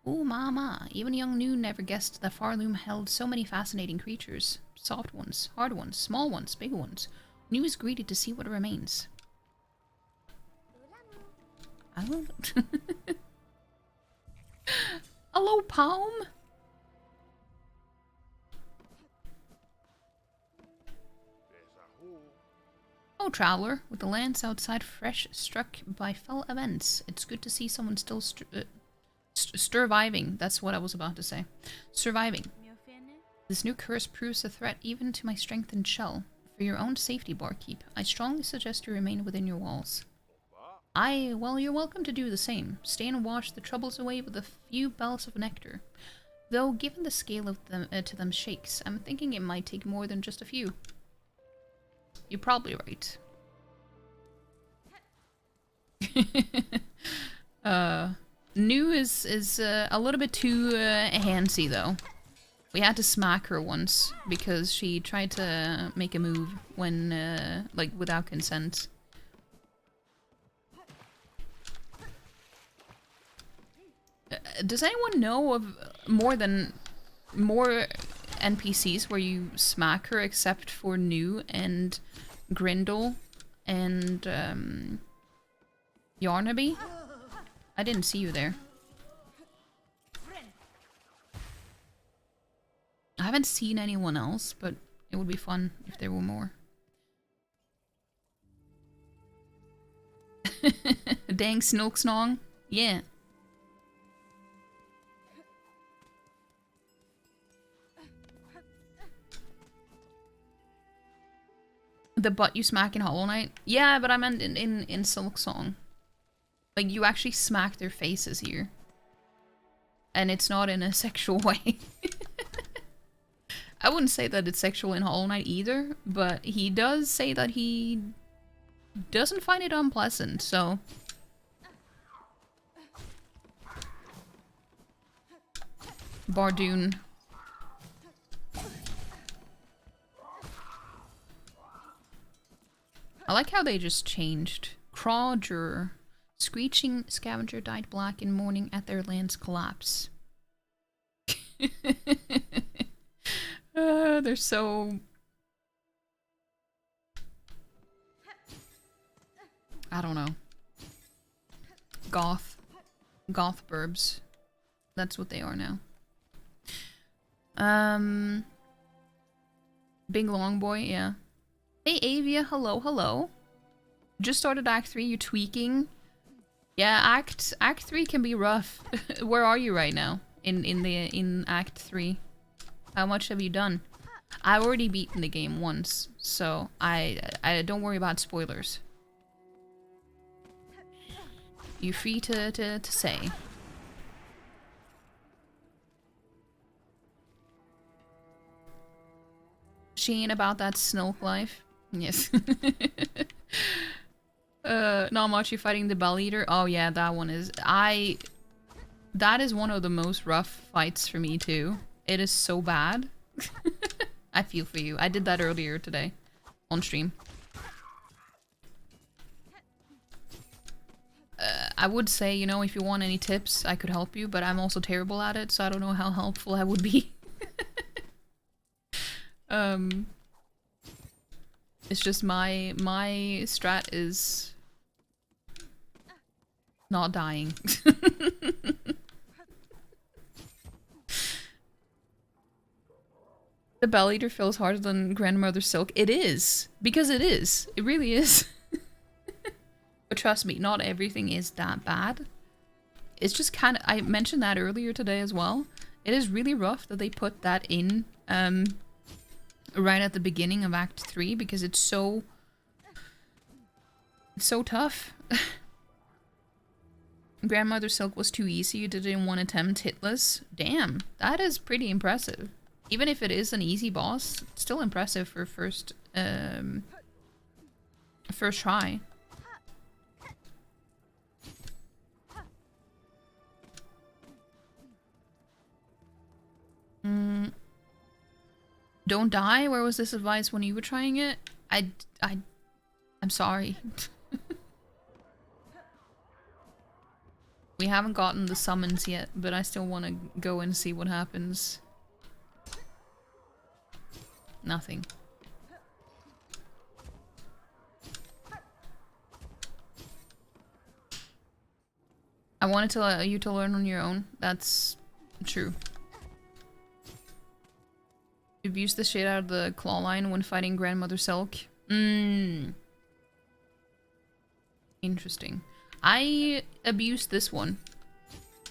Ooh, mama, even young New never guessed that Farloom held so many fascinating creatures. Soft ones, hard ones, small ones, big ones. New is greedy to see what remains. I will... Hello, Palm! Oh, traveler, with the lands outside fresh struck by fell events. It's good to see someone still surviving. That's what I was about to say. Surviving. This new curse proves a threat even to my strengthened shell. For your own safety, barkeep, I strongly suggest you remain within your walls. Well, you're welcome to do the same. Stay and wash the troubles away with a few bells of nectar. Though, given the scale of them to them shakes, I'm thinking it might take more than just a few. You're probably right. New is a little bit too handsy, though. We had to smack her once because she tried to make a move when, like, without consent. Does anyone know of more NPCs where you smack her except for New and Grindel and Yarnaby? I didn't see you there. I haven't seen anyone else, but it would be fun if there were more. Dang Snilksnong? Yeah. The butt you smack in Hollow Knight? Yeah, but I meant in Silksong. Like, you actually smack their faces here. And it's not in a sexual way. I wouldn't say that it's sexual in Hollow Knight either, but he does say that he doesn't find it unpleasant, so... Bardoon. I like how they just changed. Crawger. Screeching scavenger dyed black in mourning at their land's collapse. They're so... I don't know. Goth. Goth burbs. That's what they are now. Big long boy, yeah. Hey Avia, hello, hello. Just started Act 3, you tweaking? Yeah, Act 3 can be rough. Where are you right now? In Act 3? How much have you done? I've already beaten the game once, so I don't worry about spoilers. You're free to say. She ain't about that snilk life. Yes. Not much. You fighting the Bell Eater? Oh yeah, that one is... That is one of the most rough fights for me too. It is so bad. I feel for you. I did that earlier today. On stream. I would say, you know, if you want any tips, I could help you, but I'm also terrible at it, so I don't know how helpful I would be. It's just my strat is not dying. The Bell Eater feels harder than Grandmother Silk. It is. Because it is. It really is. But trust me, not everything is that bad. It's just kind of... I mentioned that earlier today as well. It is really rough that they put that in right at the beginning of Act 3 because it's so... It's so tough. Grandmother Silk was too easy. You did it in one attempt, hitless. Damn, that is pretty impressive. Even if it is an easy boss, it's still impressive for first try. Don't die? Where was this advice when you were trying it? I'm sorry. We haven't gotten the summons yet, but I still want to go and see what happens. Nothing. I wanted you to learn on your own. That's true. Abuse the shit out of the claw line when fighting Grandmother Silk. Interesting. I abused this one.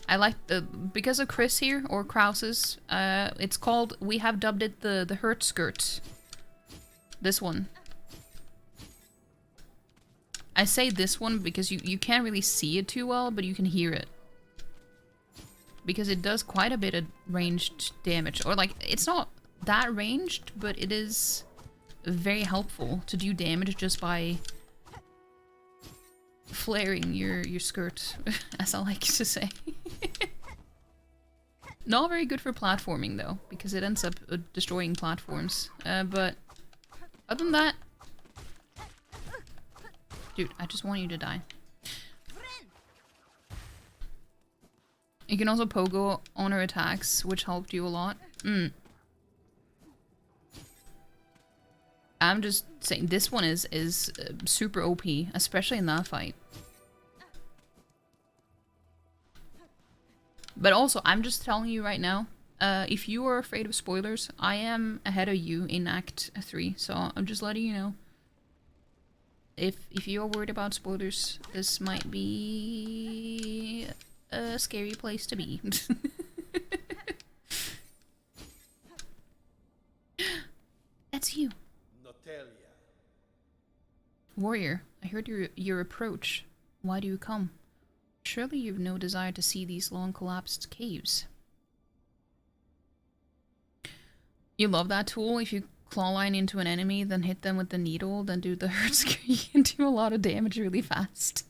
I like the... Because of Chris here, or Krause's, it's called... We have dubbed it the hurt skirt. This one. I say this one because you can't really see it too well, but you can hear it. Because it does quite a bit of ranged damage. Or like, it's not that ranged, but it is very helpful to do damage just by flaring your skirt, as I like to say. Not very good for platforming though, because it ends up destroying platforms. But other than that, dude, I just want you to die. You can also pogo on her attacks, which helped you a lot. I'm just saying this one is super OP, especially in that fight. But also, I'm just telling you right now, if you are afraid of spoilers, I am ahead of you in Act 3, so I'm just letting you know. If you're worried about spoilers, this might be a scary place to be. That's you. Notelia. Warrior, I heard your approach. Why do you come? Surely you've no desire to see these long collapsed caves. You love that tool? If you claw line into an enemy, then hit them with the needle, then do the hurt scare, you can do a lot of damage really fast.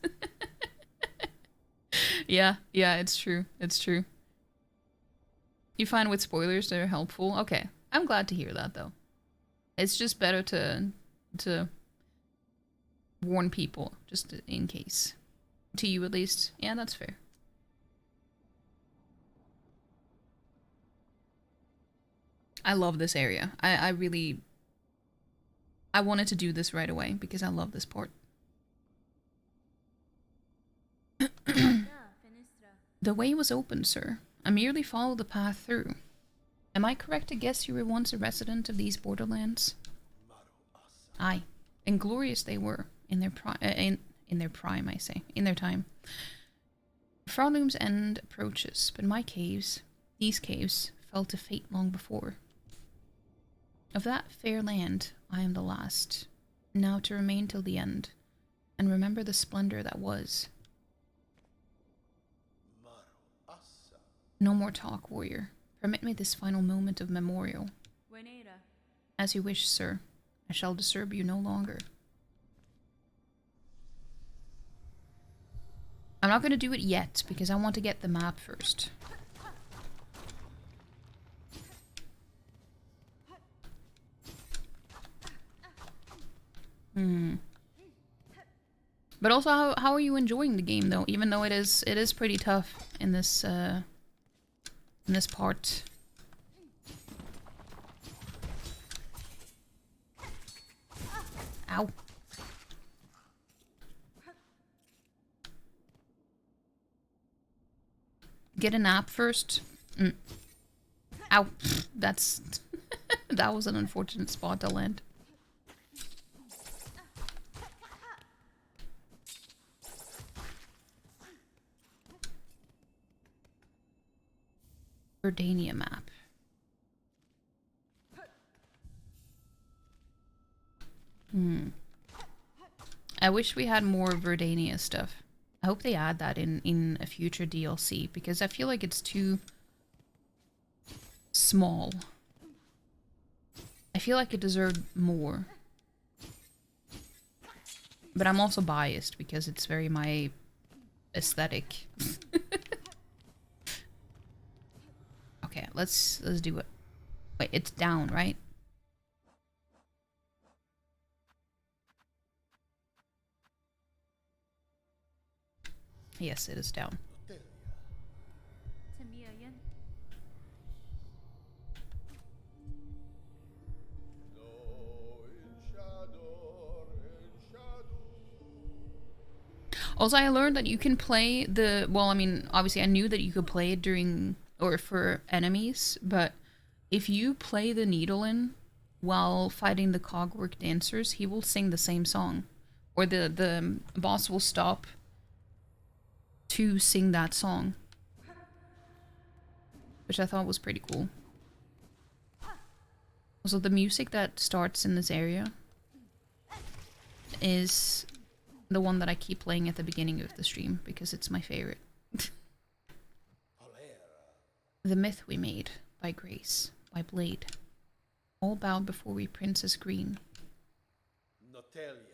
Yeah, it's true. It's true. You find with spoilers they're helpful? Okay, I'm glad to hear that though. It's just better to warn people, just in case. To you at least. Yeah, that's fair. I love this area. I really... I wanted to do this right away because I love this part. The way was open, sir. I merely followed the path through. Am I correct to guess you were once a resident of these borderlands? Aye. And glorious they were in their prime, I say. In their time. Frauloom's end approaches, but my caves, these caves, fell to fate long before. Of that fair land, I am the last, now to remain till the end, and remember the splendor that was. No more talk, warrior. Permit me this final moment of memorial. As you wish, sir. I shall disturb you no longer. I'm not going to do it yet, because I want to get the map first. But also, how are you enjoying the game though? Even though it is pretty tough in this part. Ow. Get a nap first. Ow. That's that was an unfortunate spot to land. Verdania map. I wish we had more Verdania stuff. I hope they add that in a future DLC, because I feel like it's too small. I feel like it deserved more. But I'm also biased because it's very my aesthetic. Okay, let's do it. Wait, it's down, right? Yes, it is down. Also, I learned that you can play the... Well, I mean, obviously I knew that you could play it during... or for enemies, but if you play the needle in while fighting the cogwork dancers, he will sing the same song. Or the boss will stop to sing that song. Which I thought was pretty cool. Also, the music that starts in this area is the one that I keep playing at the beginning of the stream because it's my favorite. The myth we made, by grace, by blade, all bowed before we Princess Green. Notelia.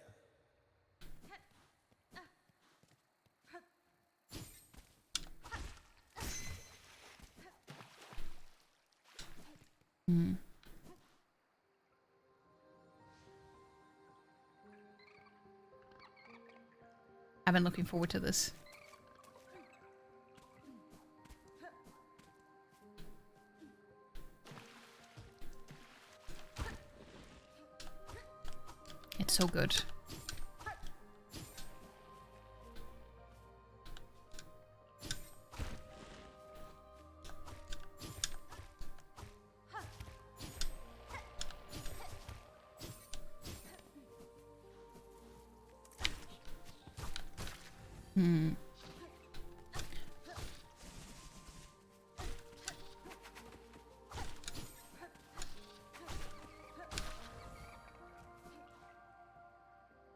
I've been looking forward to this. It's so good. Hmm.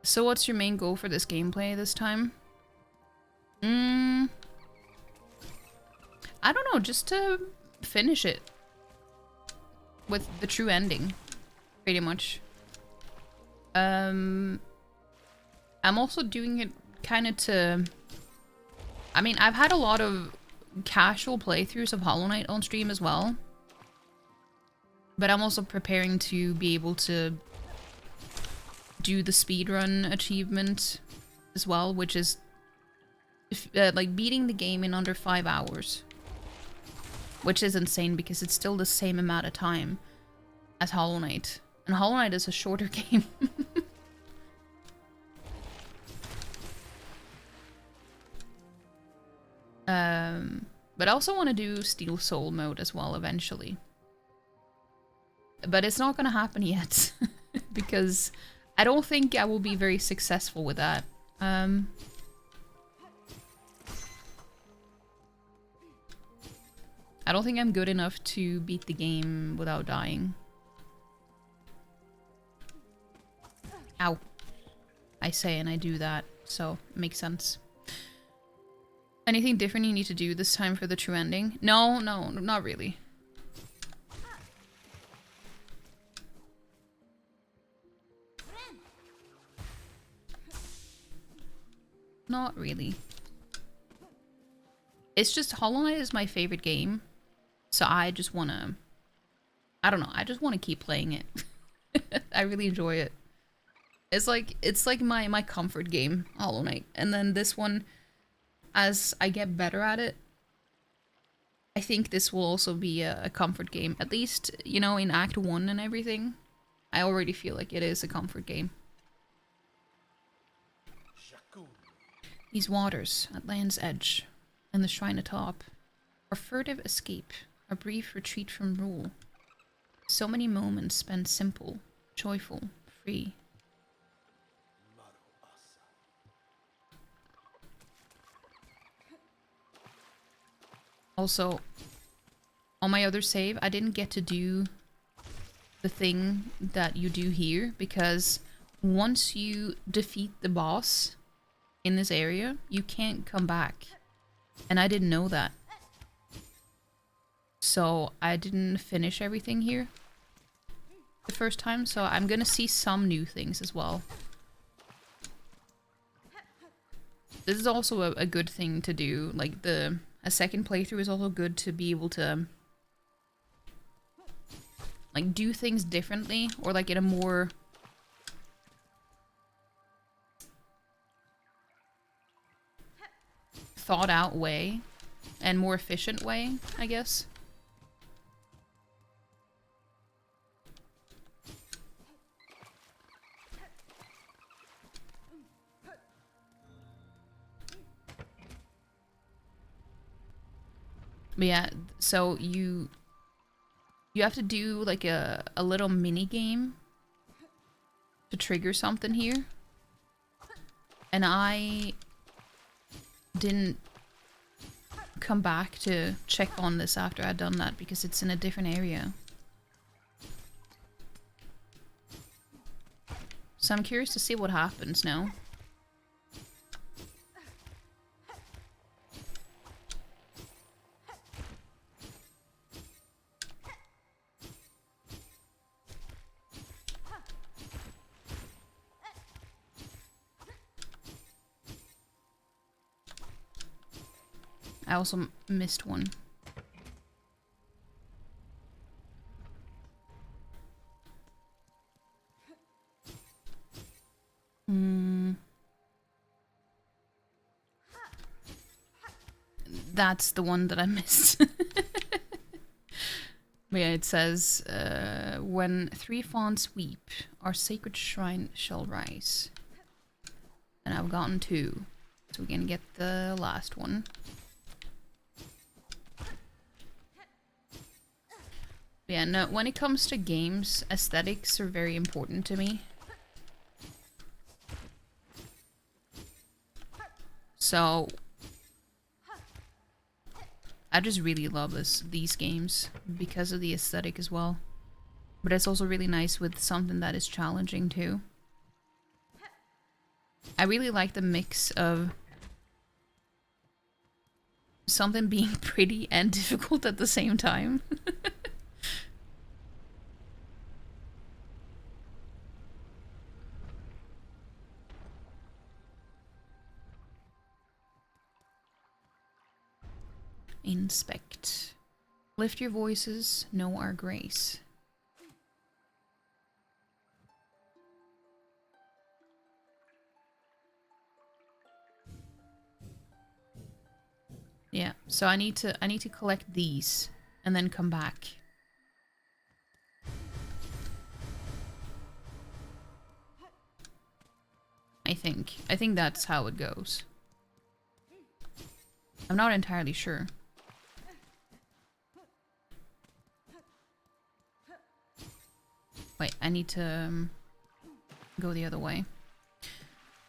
So what's your main goal for this gameplay this time? I don't know, just to finish it with the true ending, pretty much. I'm also doing it kind of to... I mean, I've had a lot of casual playthroughs of Hollow Knight on stream as well. But I'm also preparing to be able to do the speedrun achievement as well, which is like beating the game in under 5 hours. Which is insane because it's still the same amount of time as Hollow Knight. And Hollow Knight is a shorter game. But I also want to do Steel Soul mode as well eventually. But it's not going to happen yet. Because I don't think I will be very successful with that. I don't think I'm good enough to beat the game without dying. Ow. I say and I do that, so it makes sense. Anything different you need to do this time for the true ending? No, not really. Not really. It's just Hollow Knight is my favorite game. So I just want to... I don't know. I just want to keep playing it. I really enjoy it. It's like my comfort game, Hollow Knight. And then this one, as I get better at it, I think this will also be a comfort game. At least, you know, in Act 1 and everything. I already feel like it is a comfort game. These waters at land's edge and the shrine atop are furtive escape, a brief retreat from rule. So many moments spent simple, joyful, free. Also, on my other save, I didn't get to do the thing that you do here because once you defeat the boss in this area, you can't come back. And I didn't know that. So I didn't finish everything here the first time, so I'm gonna see some new things as well. This is also a good thing to do, like a second playthrough is also good to be able to like do things differently or like in a more thought out way and more efficient way, I guess. But yeah, so you have to do like a little mini game to trigger something here. And I didn't come back to check on this after I'd done that because it's in a different area. So I'm curious to see what happens now. I also missed one. That's the one that I missed. But yeah, it says, when 3 fawns weep, our sacred shrine shall rise. And I've gotten 2. So we can get the last one. Yeah, no, when it comes to games, aesthetics are very important to me. So I just really love these games because of the aesthetic as well. But it's also really nice with something that is challenging too. I really like the mix of something being pretty and difficult at the same time. Inspect. Lift your voices, know our grace. Yeah, so I need to collect these and then come back. I think that's how it goes. I'm not entirely sure. Wait, I need to go the other way.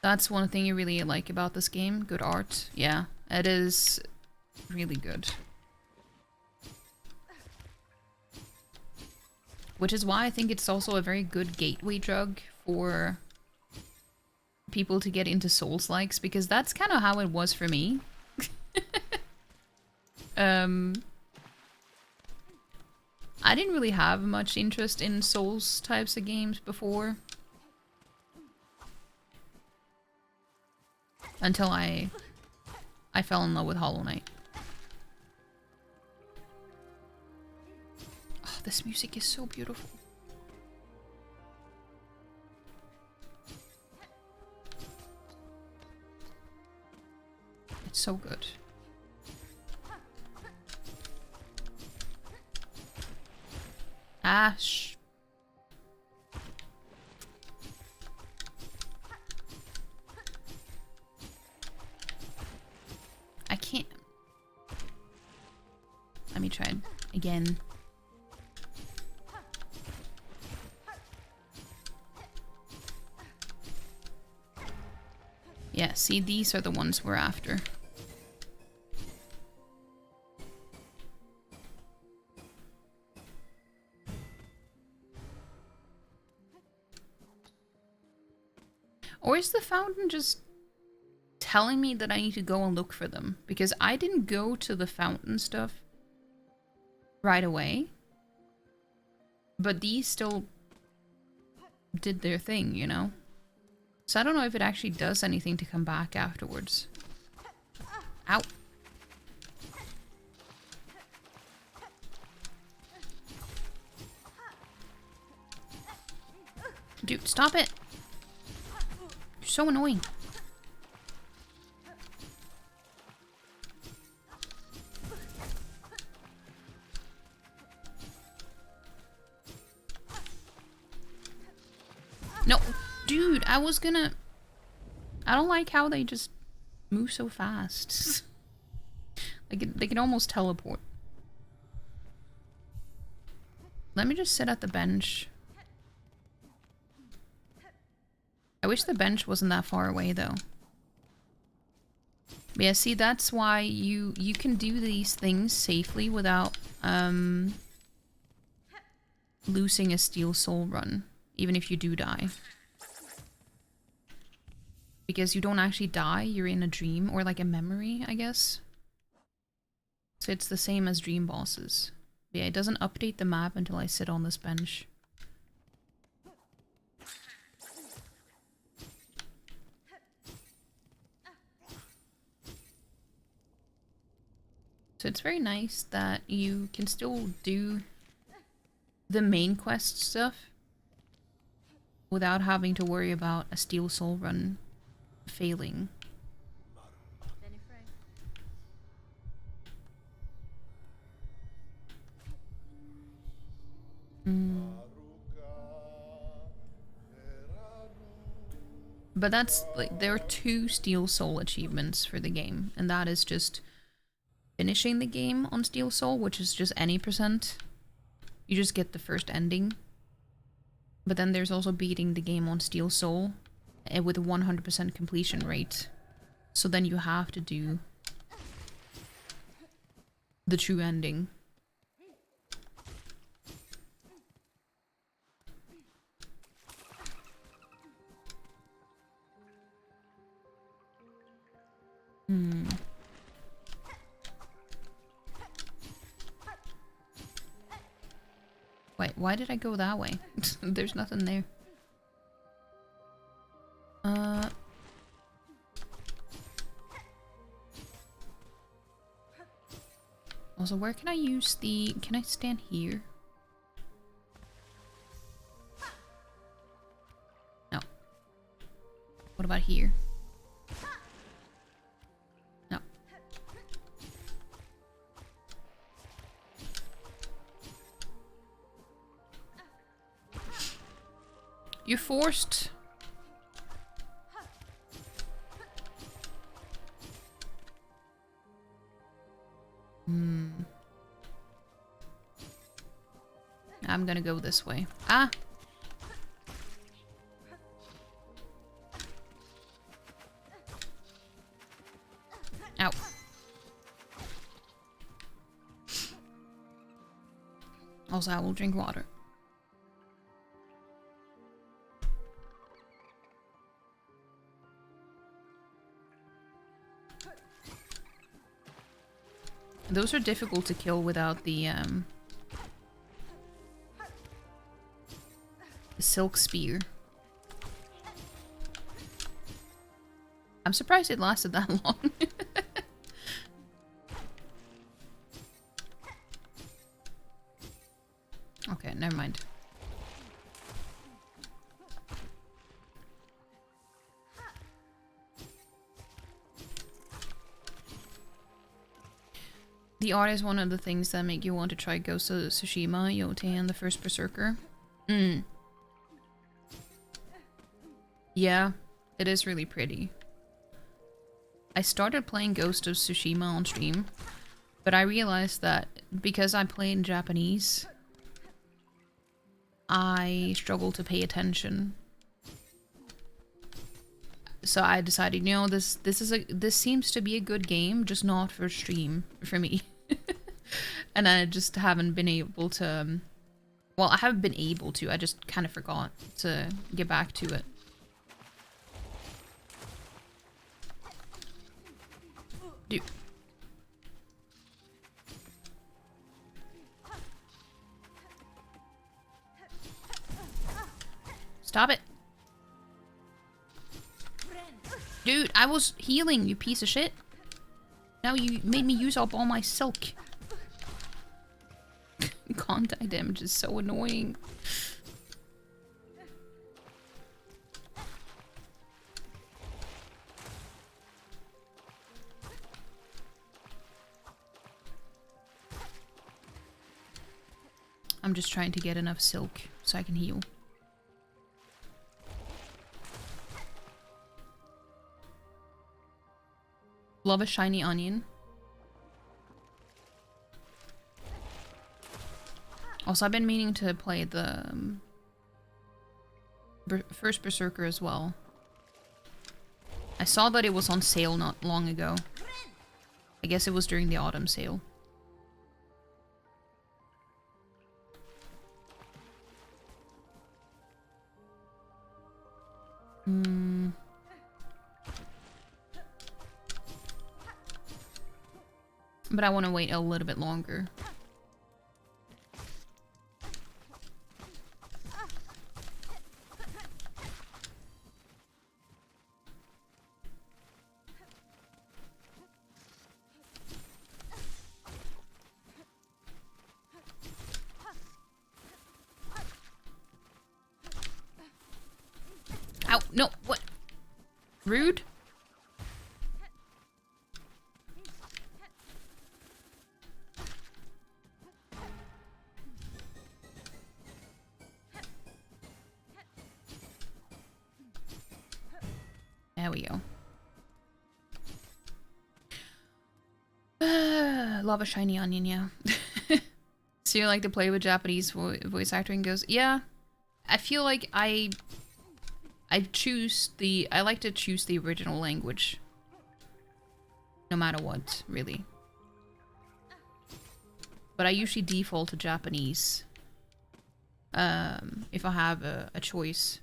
That's one thing you really like about this game. Good art. Yeah, it is really good. Which is why I think it's also a very good gateway drug for people to get into Souls-likes, because that's kind of how it was for me. I didn't really have much interest in Souls types of games before. Until I fell in love with Hollow Knight. Oh, this music is so beautiful. It's so good. Ash. I can't. Let me try it again. Yeah, see, these are the ones we're after. Or is the fountain just telling me that I need to go and look for them? Because I didn't go to the fountain stuff right away. But these still did their thing, you know? So I don't know if it actually does anything to come back afterwards. Ow. Dude, stop it! You're so annoying. No, dude, I was gonna... I don't like how they just move so fast. Like, they can almost teleport. Let me just sit at the bench. I wish the bench wasn't that far away, though. But yeah, see, that's why you can do these things safely without losing a Steel Soul run, even if you do die. Because you don't actually die, you're in a dream, or like a memory, I guess. So it's the same as dream bosses. But yeah, it doesn't update the map until I sit on this bench. So it's very nice that you can still do the main quest stuff without having to worry about a Steel Soul run failing. But that's like, there are 2 Steel Soul achievements for the game, and that is just finishing the game on Steel Soul, which is just any percent. You just get the first ending. But then there's also beating the game on Steel Soul with a 100% completion rate. So then you have to do the true ending. Wait, why did I go that way? There's nothing there. Also, where can I use the... Can I stand here? No. What about here? No. You're forced. I'm gonna go this way. Ah! Ow. Also, I will drink water. Those are difficult to kill without the silk spear. I'm surprised it lasted that long. Okay, never mind. The art is one of the things that make you want to try Ghost of Tsushima, Yoten, the first Berserker. Yeah, it is really pretty. I started playing Ghost of Tsushima on stream, but I realized that because I play in Japanese, I struggle to pay attention. So I decided, you know, this seems to be a good game, just not for stream for me. And I just haven't been able to. Well, I haven't been able to. I just kind of forgot to get back to it. Dude. Stop it. Dude, I was healing, you piece of shit. Now you made me use up all my silk. Contact damage is so annoying. I'm just trying to get enough silk so I can heal. Love a shiny onion. Also, I've been meaning to play the first Berserker as well. I saw that it was on sale not long ago. I guess it was during the autumn sale. But I want to wait a little bit longer. Ow, no, what? Rude? There we go. Love a shiny onion, yeah. So you like to play with Japanese voice acting goes? Yeah. I feel like I like to choose the original language. no matter what, really. But I usually default to Japanese if I have a choice.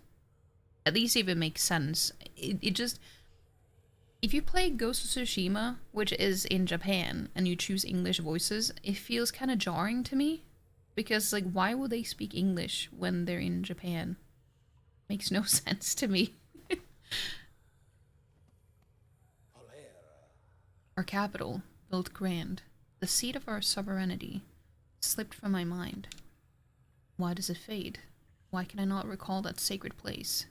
At least if it makes sense. It just... If you play Ghost of Tsushima, which is in Japan, and you choose English voices, it feels kind of jarring to me. Because, like, why would they speak English when they're in Japan? Makes no sense to me. Our capital, built grand, the seat of our sovereignty, slipped from my mind. Why does it fade? Why can I not recall that sacred place?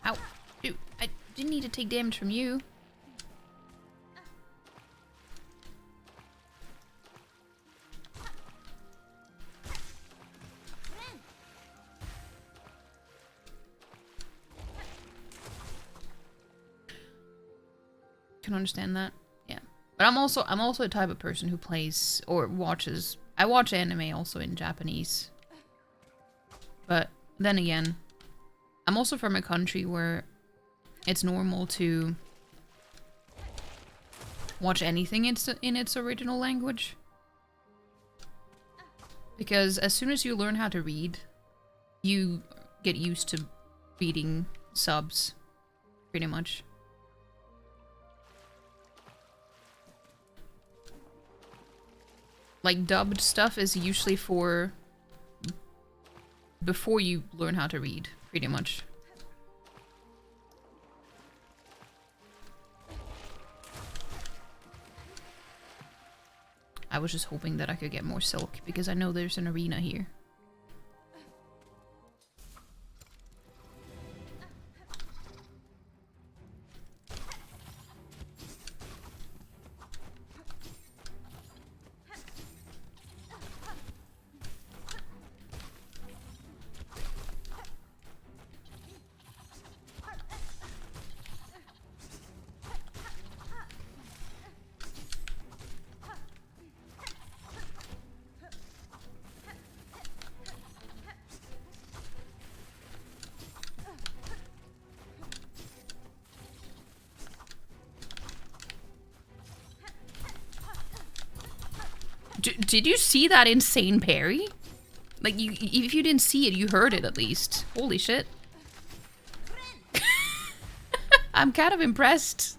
Ow! Dude, I didn't need to take damage from you. Can understand that. Yeah. But I'm also a type of person who plays or watches. I watch anime also in Japanese. But then again, I'm also from a country where it's normal to watch anything in its original language. Because as soon as you learn how to read, you get used to reading subs, pretty much. Like, dubbed stuff is usually for before you learn how to read, pretty much. I was just hoping that I could get more silk, because I know there's an arena here. Did you see that insane parry? Like, if you didn't see it, you heard it at least. Holy shit. I'm kind of impressed.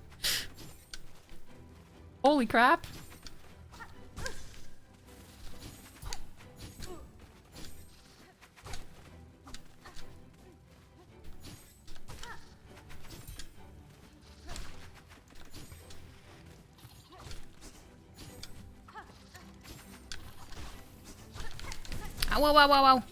Holy crap. Wow, wow, wow, wow.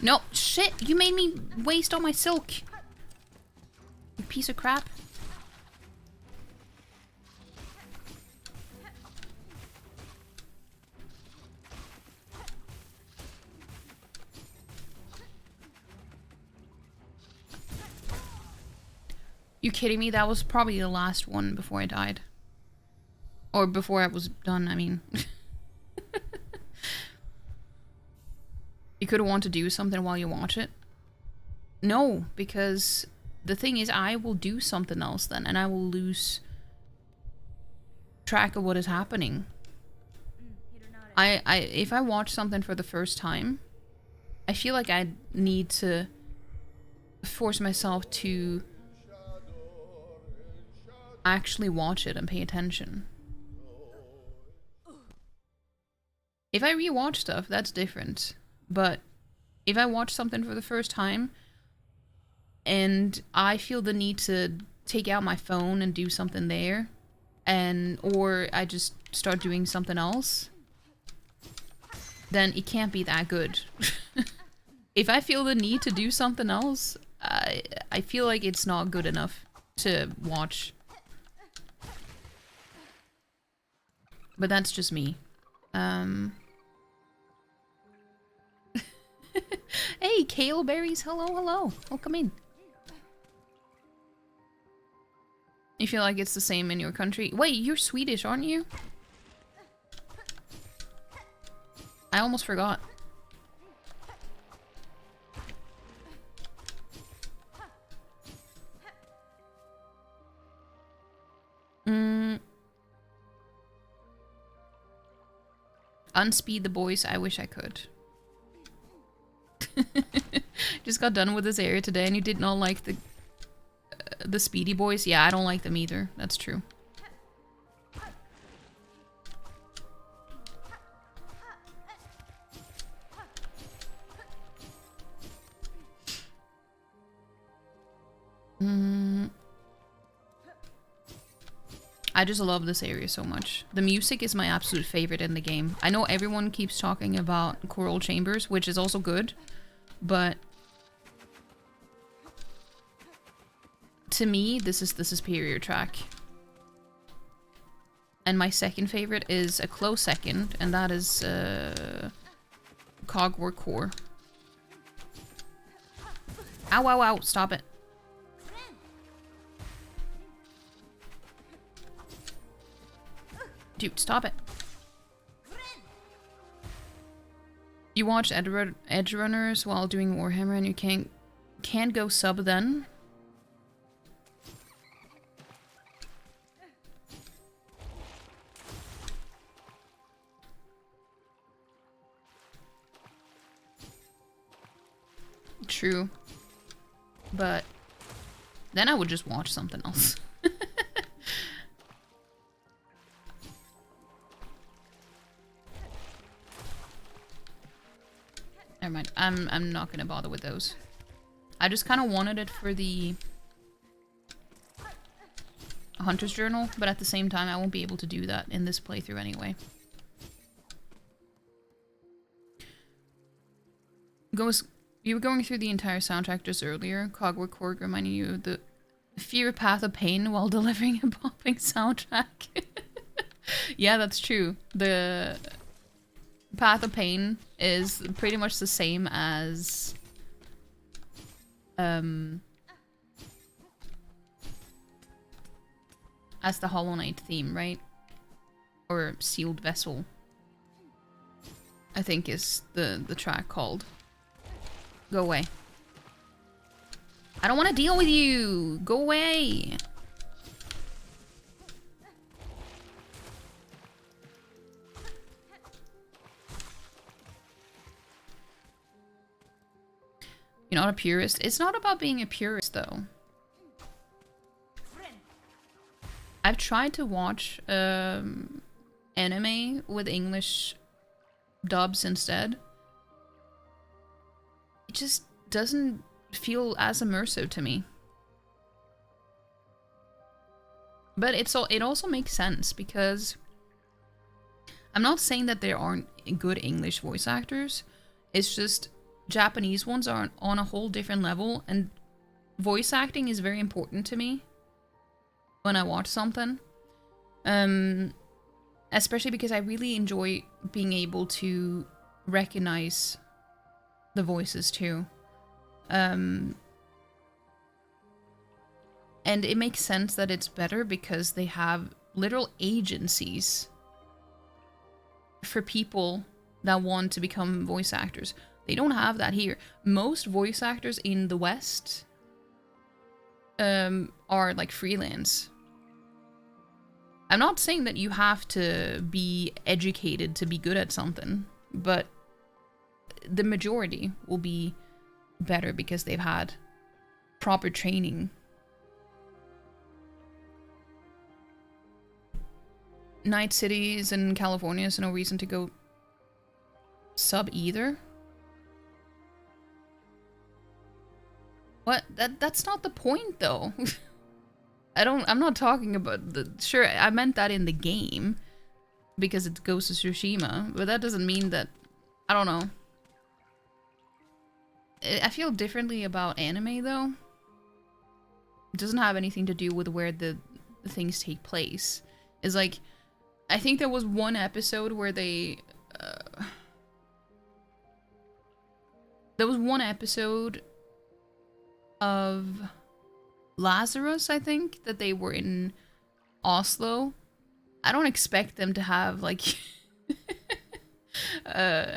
No, shit, you made me waste all my silk. You piece of crap. You kidding me? That was probably the last one before I died. Or before I was done, I mean. You could want to do something while you watch it. No, because the thing is, I will do something else then, and I will lose track of what is happening. If I watch something for the first time, I feel like I need to force myself to actually watch it and pay attention. If I rewatch stuff, that's different. But if I watch something for the first time and I feel the need to take out my phone and do something there, or I just start doing something else, then it can't be that good. If I feel the need to do something else, I feel like it's not good enough to watch. But that's just me. Hey, kale berries, hello, hello. Welcome in. You feel like it's the same in your country? Wait, you're Swedish, aren't you? I almost forgot. Unspeed the boys, I wish I could. Just got done with this area today and you did not like the speedy boys? Yeah, I don't like them either. That's true. I just love this area so much. The music is my absolute favorite in the game. I know everyone keeps talking about choral chambers, which is also good, but to me, this is the superior track. And my second favorite is a close second, and that is Cogwork Core. Ow, ow, ow, stop it. Dude, stop it. You watch Edge Runners while doing Warhammer and you can't go sub then? True. But then I would just watch something else. Never mind. I'm not gonna bother with those. I just kind of wanted it for the Hunter's Journal, but at the same time, I won't be able to do that in this playthrough anyway. You were going through the entire soundtrack just earlier. Cogwork Core reminding you of the fear path of pain while delivering a popping soundtrack. Yeah, that's true. The Path of Pain is pretty much the same as the Hollow Knight theme, right? Or Sealed Vessel, I think is the track called. Go away. I don't want to deal with you! Go away! You're not a purist? It's not about being a purist, though. I've tried to watch anime with English dubs instead. It just doesn't feel as immersive to me. But it also makes sense because I'm not saying that there aren't good English voice actors. It's just Japanese ones are on a whole different level, and voice acting is very important to me when I watch something. Especially because I really enjoy being able to recognize the voices too. And it makes sense that it's better because they have literal agencies for people that want to become voice actors. They don't have that here. Most voice actors in the West are like freelance. I'm not saying that you have to be educated to be good at something, but the majority will be better because they've had proper training. Night Cities in California is no reason to go sub either. What? That's not the point though. I'm not talking about the... Sure, I meant that in the game because it goes to Tsushima, but that doesn't mean that... I don't know. I feel differently about anime though. It doesn't have anything to do with where the things take place. It's like I think there was one episode where they... there was one episode of Lazarus, I think, that they were in Oslo. I don't expect them to have, like,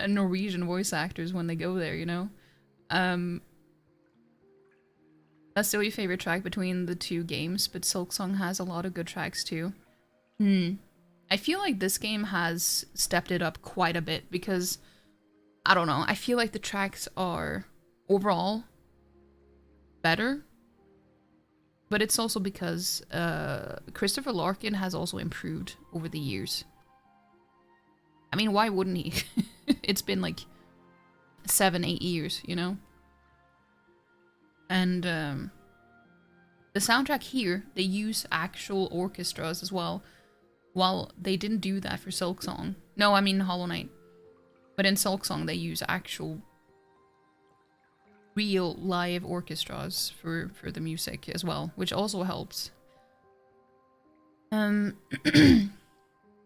Norwegian voice actors when they go there, you know? That's still your favorite track between the two games, but Silksong has a lot of good tracks too. I feel like this game has stepped it up quite a bit because, I don't know, I feel like the tracks are overall better. But it's also because Christopher Larkin has also improved over the years. I mean, why wouldn't he? It's been like 7-8 years, you know? And the soundtrack here, they use actual orchestras as well. While they didn't do that for Silksong. No, I mean Hollow Knight. But in Silksong, they use actual real live orchestras for the music as well, which also helps. Gonna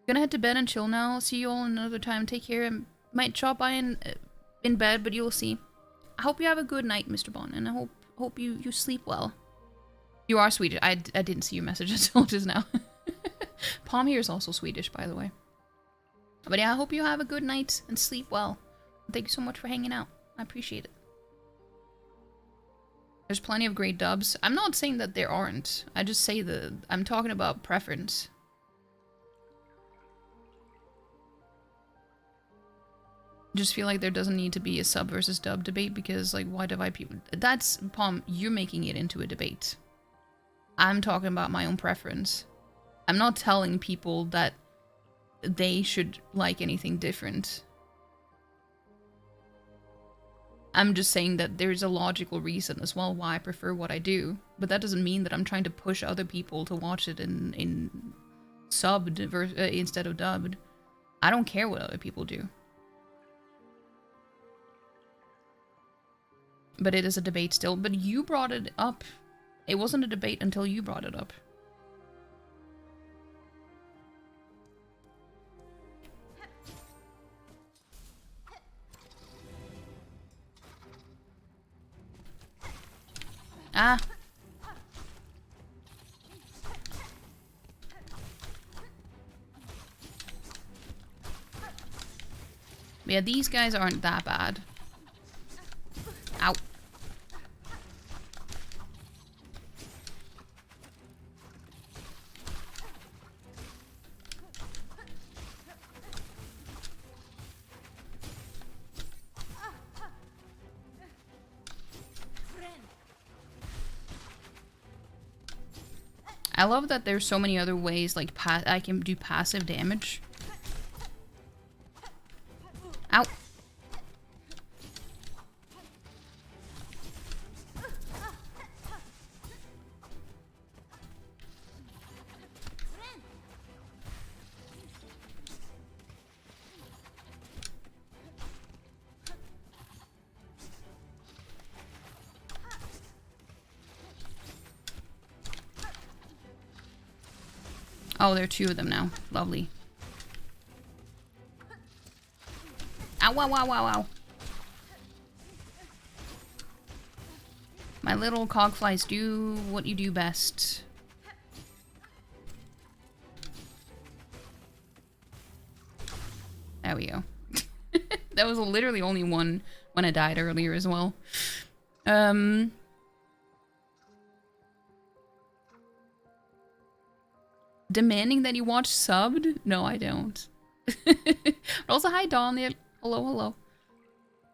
head to bed and chill now. See you all another time. Take care. I might drop by in bed, but you'll see. I hope you have a good night, Mr. Bond, and I hope you sleep well. You are Swedish. I didn't see your message until just now. Palm here is also Swedish, by the way. But yeah, I hope you have a good night and sleep well. Thank you so much for hanging out. I appreciate it. There's plenty of great dubs. I'm not saying that there aren't. I just say that I'm talking about preference. Just feel like there doesn't need to be a sub versus dub debate because, like, why divide people? That's, Palm, you're making it into a debate. I'm talking about my own preference. I'm not telling people that they should like anything different. I'm just saying that there's a logical reason as well why I prefer what I do. But that doesn't mean that I'm trying to push other people to watch it in subbed instead of dubbed. I don't care what other people do. But it is a debate still. But you brought it up. It wasn't a debate until you brought it up. Ah. Yeah, these guys aren't that bad. Ow. I love that there's so many other ways, like, I can do passive damage. Ow. Oh, there are two of them now. Lovely. Ow, wow, wow, wow, wow. My little cogflies, do what you do best. There we go. That was literally only one when I died earlier as well. Demanding that you watch subbed? No, I don't. Also, hi Daniel. Hello,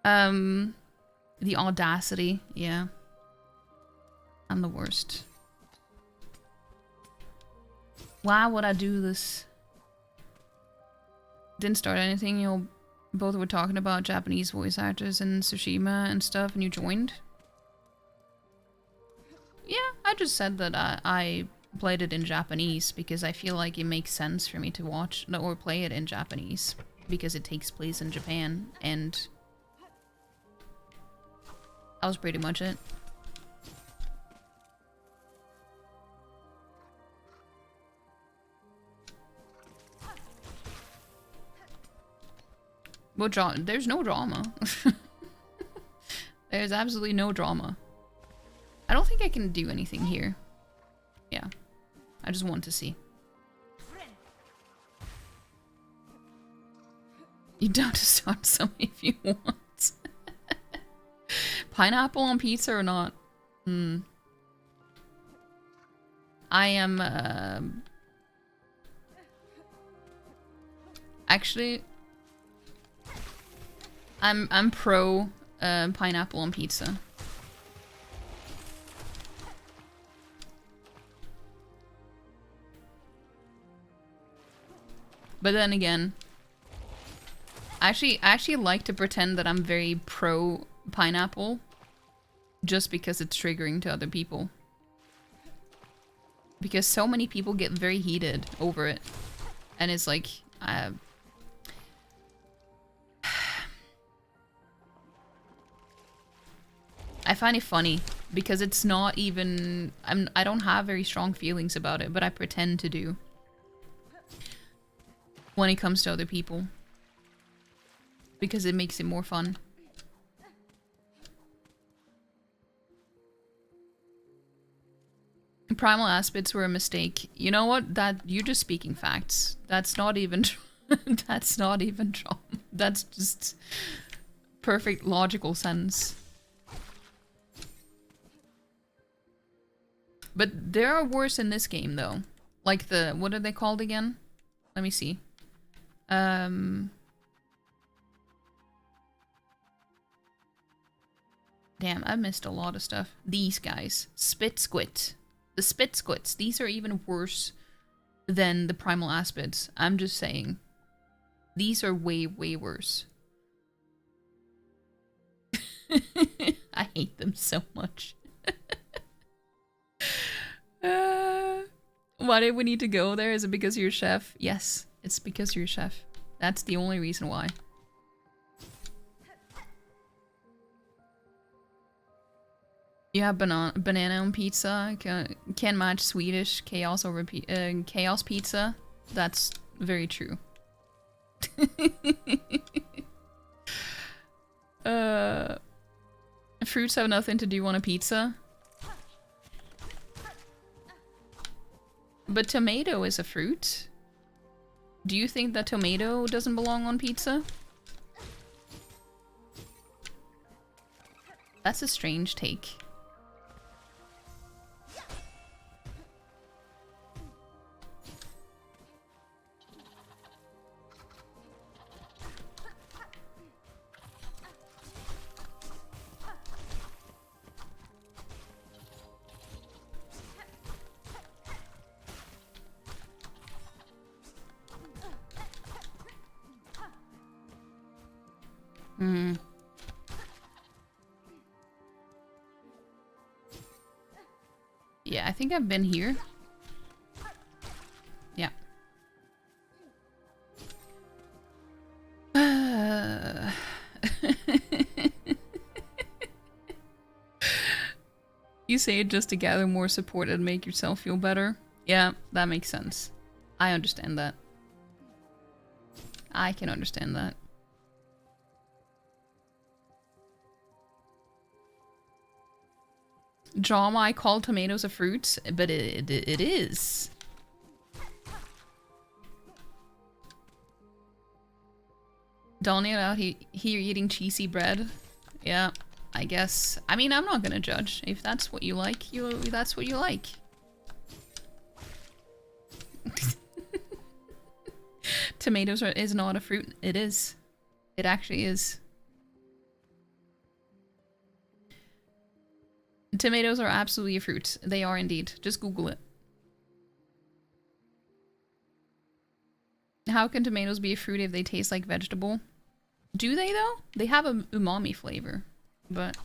hello. The audacity, yeah. I'm the worst. Why would I do this? Didn't start anything, you know, both were talking about Japanese voice actors in Tsushima and stuff, and you joined? Yeah, I just said that I played it in Japanese because I feel like it makes sense for me to watch or play it in Japanese because it takes place in Japan, and that was pretty much it. Well, there's no drama. There's absolutely no drama. I don't think I can do anything here. Yeah. I just want to see. You down to start some if you want. Pineapple on pizza or not? Hmm. I am, actually, I'm pro pineapple on pizza. But then again, I actually like to pretend that I'm very pro pineapple just because it's triggering to other people. Because so many people get very heated over it. And it's like, I find it funny because it's not even, I don't have very strong feelings about it, but I pretend to do when it comes to other people because it makes it more fun. Primal aspects were a mistake. You know what? That you're just speaking facts. That's not even that's not even trauma. That's just perfect logical sense. But there are worse in this game though. Like the, what are they called again? Let me see. Damn, I missed a lot of stuff. These guys. Spit Squit. The Spit Squits. These are even worse than the Primal Aspids. I'm just saying. These are way, way worse. I hate them so much. Why did we need to go there? Is it because you're a chef? Yes, it's because you're a chef. That's the only reason why. You have banana on pizza. Can match Swedish chaos over chaos pizza. That's very true. Fruits have nothing to do on a pizza. But tomato is a fruit. Do you think that tomato doesn't belong on pizza? That's a strange take. Hmm. Yeah, I think I've been here. Yeah. You say it just to gather more support and make yourself feel better. Yeah, that makes sense. I understand that. I can understand that. Drama, I call tomatoes a fruit, but it is. Daniel out here eating cheesy bread. Yeah, I guess. I mean, I'm not gonna judge. If that's what you like, that's what you like. Tomatoes is not a fruit. It is. It actually is. Tomatoes are absolutely a fruit. They are indeed. Just Google it. How can tomatoes be a fruit if they taste like vegetable? Do they though? They have a umami flavor, but...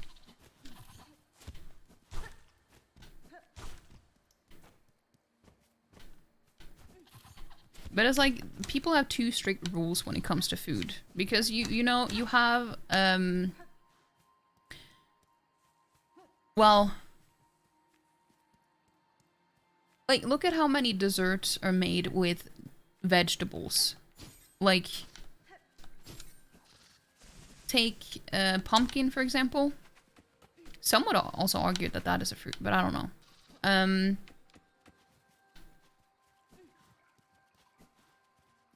But it's like, people have two strict rules when it comes to food. Because you know, you have, well, like, look at how many desserts are made with vegetables. Like, take pumpkin, for example. Some would also argue that that is a fruit, but I don't know.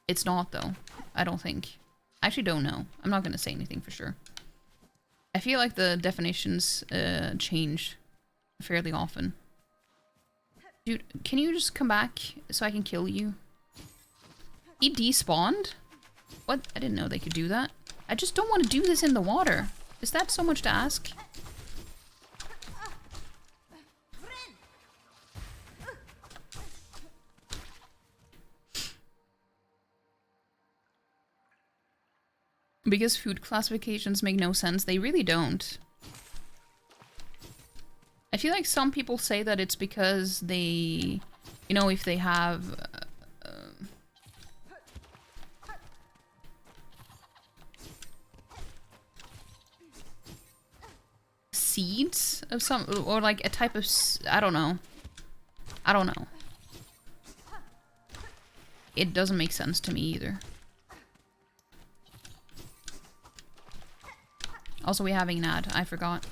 It's not, though. I don't think. I actually don't know. I'm not going to say anything for sure. I feel like the definitions change fairly often. Dude, can you just come back so I can kill you? He despawned? What? I didn't know they could do that. I just don't want to do this in the water. Is that so much to ask? Because food classifications make no sense. They really don't. I feel like some people say that it's because they, you know, if they have seeds of some, or like a type of, I don't know. I don't know. It doesn't make sense to me either. Also, we're having an ad. I forgot.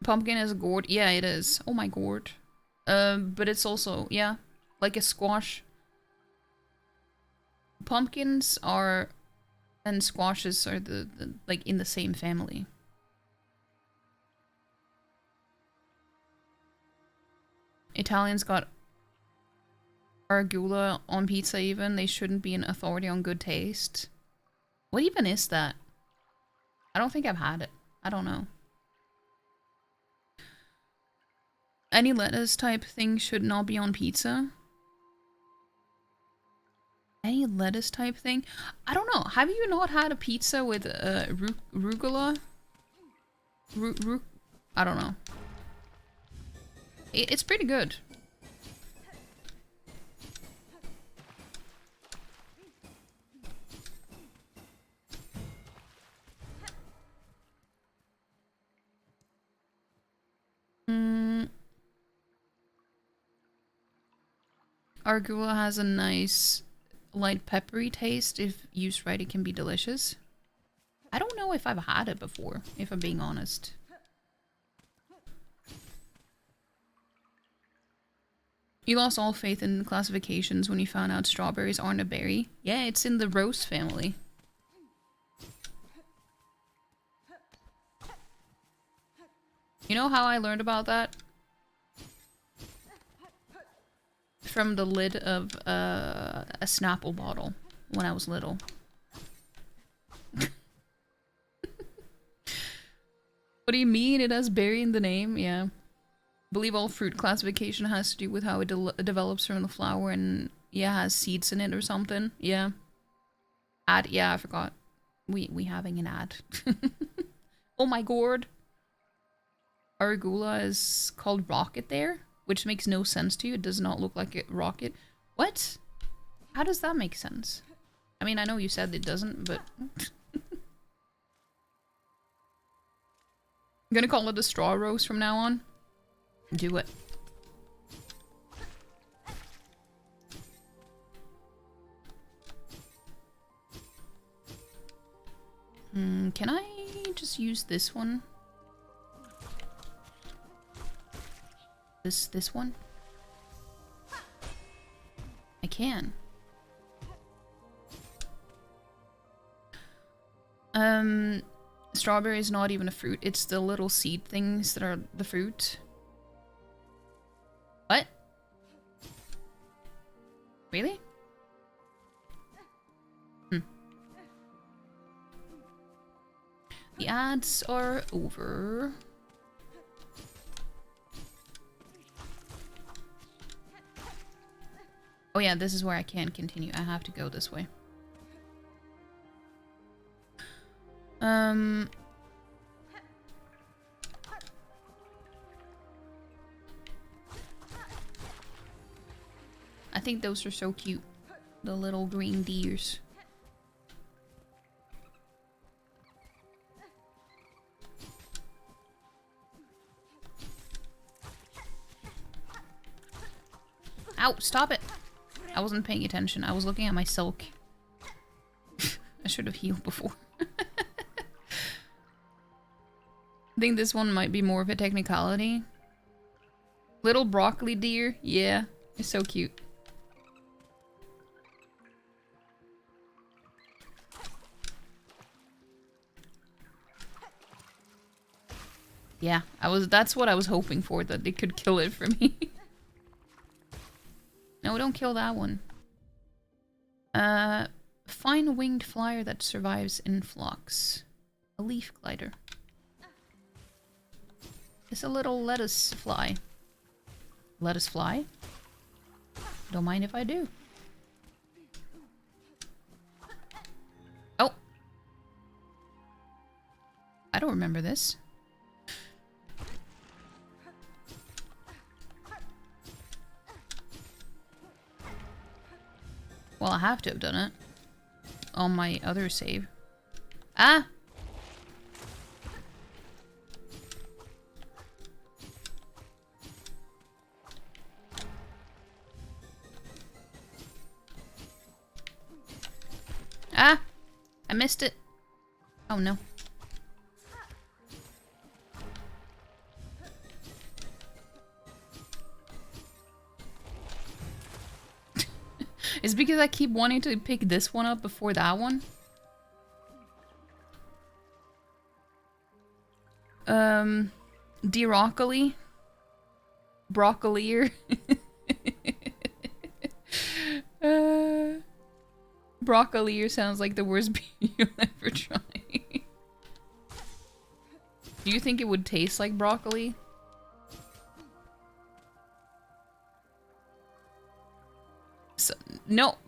Pumpkin is a gourd. Yeah, it is. Oh my gourd. But it's also, yeah, like a squash. Pumpkins are, and squashes are the like in the same family. Italians got arugula on pizza even. They shouldn't be an authority on good taste. What even is that? I don't think I've had it. I don't know. Any lettuce type thing should not be on pizza. Any lettuce type thing? I don't know. Have you not had a pizza with arugula? I don't know. It's pretty good. Arugula has a nice light peppery taste. If used right, it can be delicious. I don't know if I've had it before, if I'm being honest. You lost all faith in classifications when you found out strawberries aren't a berry. Yeah, it's in the rose family. You know how I learned about that? From the lid of a Snapple bottle when I was little. What do you mean? It has berry in the name? Yeah. I believe all fruit classification has to do with how it develops from the flower and, yeah, has seeds in it or something. Yeah. Ad. Yeah, I forgot. We having an ad. Oh my god. Arugula is called rocket there? Which makes no sense to you. It does not look like a rocket. What? How does that make sense? I mean, I know you said it doesn't, but... I'm gonna call it a straw rose from now on. Do it. Can I just use this one? This one? I can. Strawberry is not even a fruit. It's the little seed things that are the fruit. What? Really? The ads are over. Oh yeah, this is where I can't continue. I have to go this way. I think those are so cute. The little green deers. Ow, stop it! I wasn't paying attention. I was looking at my silk. I should have healed before. I think this one might be more of a technicality. Little broccoli deer. Yeah, it's so cute. Yeah, that's what I was hoping for, that they could kill it for me. No, don't kill that one. Fine winged flyer that survives in flocks. A leaf glider. It's a little lettuce fly. Lettuce fly? Don't mind if I do. Oh! I don't remember this. Well, I have to have done it. On my other save. Ah! Ah! I missed it. Oh no. It's because I keep wanting to pick this one up before that one. Broccoli. Broccolier. Broccolier sounds like the worst beer you'll ever try. Do you think it would taste like broccoli? So, no.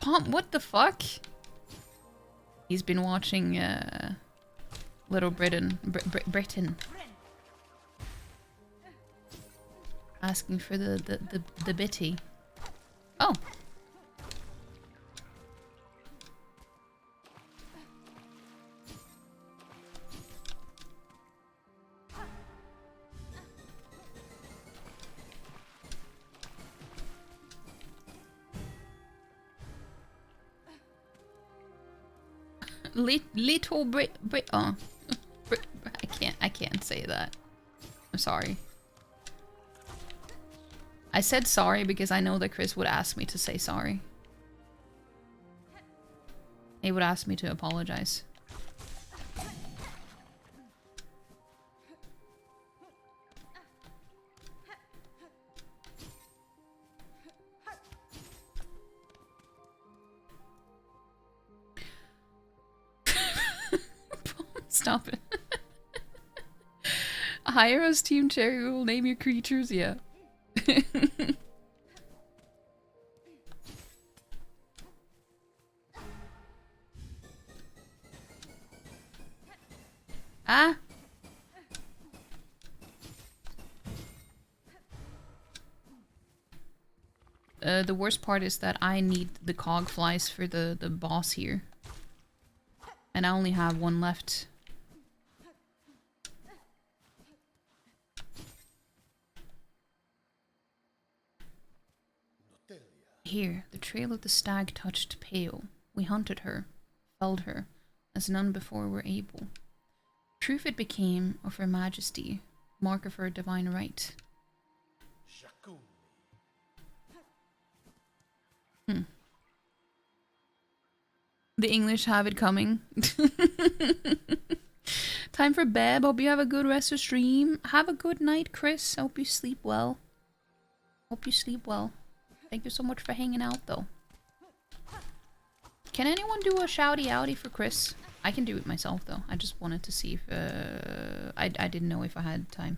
Pom, what the fuck? He's been watching, Little Britain. Britain. Asking for the bitty. Oh. Little Brit. Oh. I can't say that. I'm sorry. I said sorry because I know that Chris would ask me to say sorry. He would ask me to apologize. Stop it. Hire us, Team Cherry. We will name your creatures. Yeah. Ah. The worst part is that I need the cog flies for the boss here. And I only have one left. Here, the trail of the stag touched pale. We hunted her, felled her, as none before were able. Proof it became of her majesty, mark of her divine right. The English have it coming. Time for bed. Hope you have a good rest of stream. Have a good night, Chris. Hope you sleep well. Hope you sleep well. Thank you so much for hanging out, though. Can anyone do a shouty outy for Chris? I can do it myself, though. I just wanted to see if... I didn't know if I had time.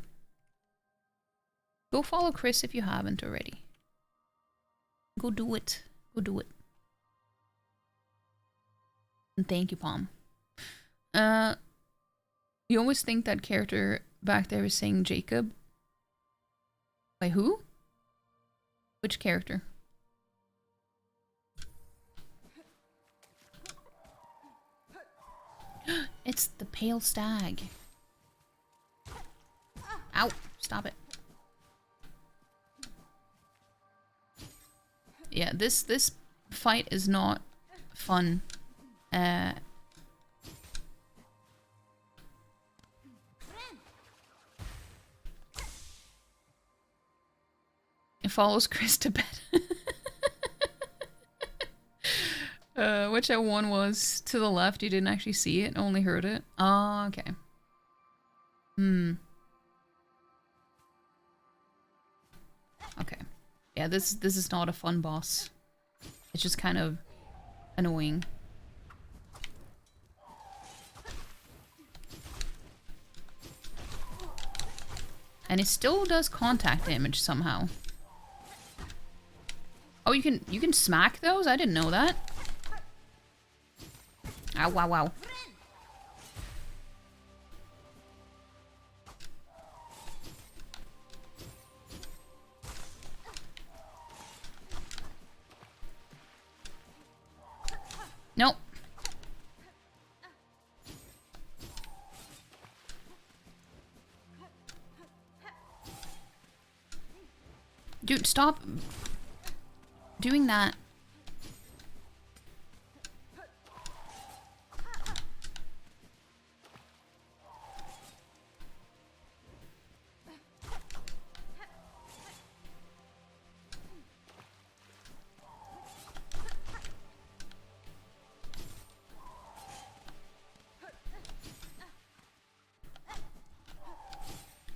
Go follow Chris if you haven't already. Go do it. Go do it. And thank you, Palm. You always think that character back there is saying Jacob. By who? Which character? It's the pale stag. Ow! Stop it. Yeah, this fight is not fun. It follows Chris to bed. Whichever one was to the left, you didn't actually see it, only heard it. Ah, okay. Hmm. Okay. Yeah, this is not a fun boss. It's just kind of annoying. And it still does contact damage somehow. Oh, you can smack those? I didn't know that. Ow, wow, wow. Nope. Dude, stop doing that.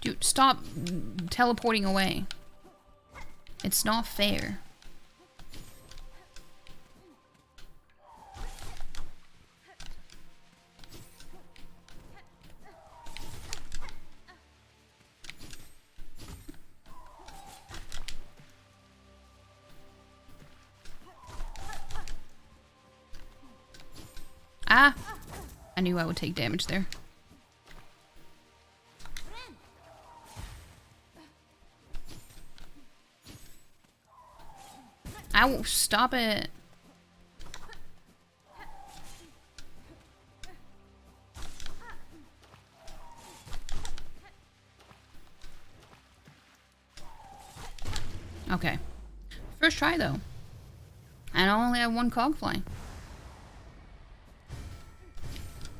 Dude, stop teleporting away. It's not fair. Ah! I knew I would take damage there. Ow, stop it. Okay. First try though. And I only have one cog flying.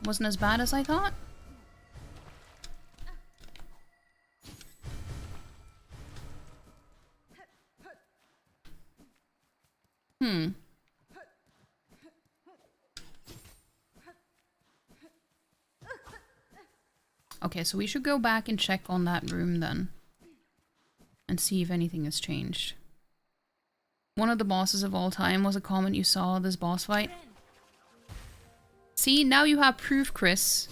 Wasn't as bad as I thought. Okay, so we should go back and check on that room then. And see if anything has changed. One of the bosses of all time was a comment you saw this boss fight. See, now you have proof, Chris.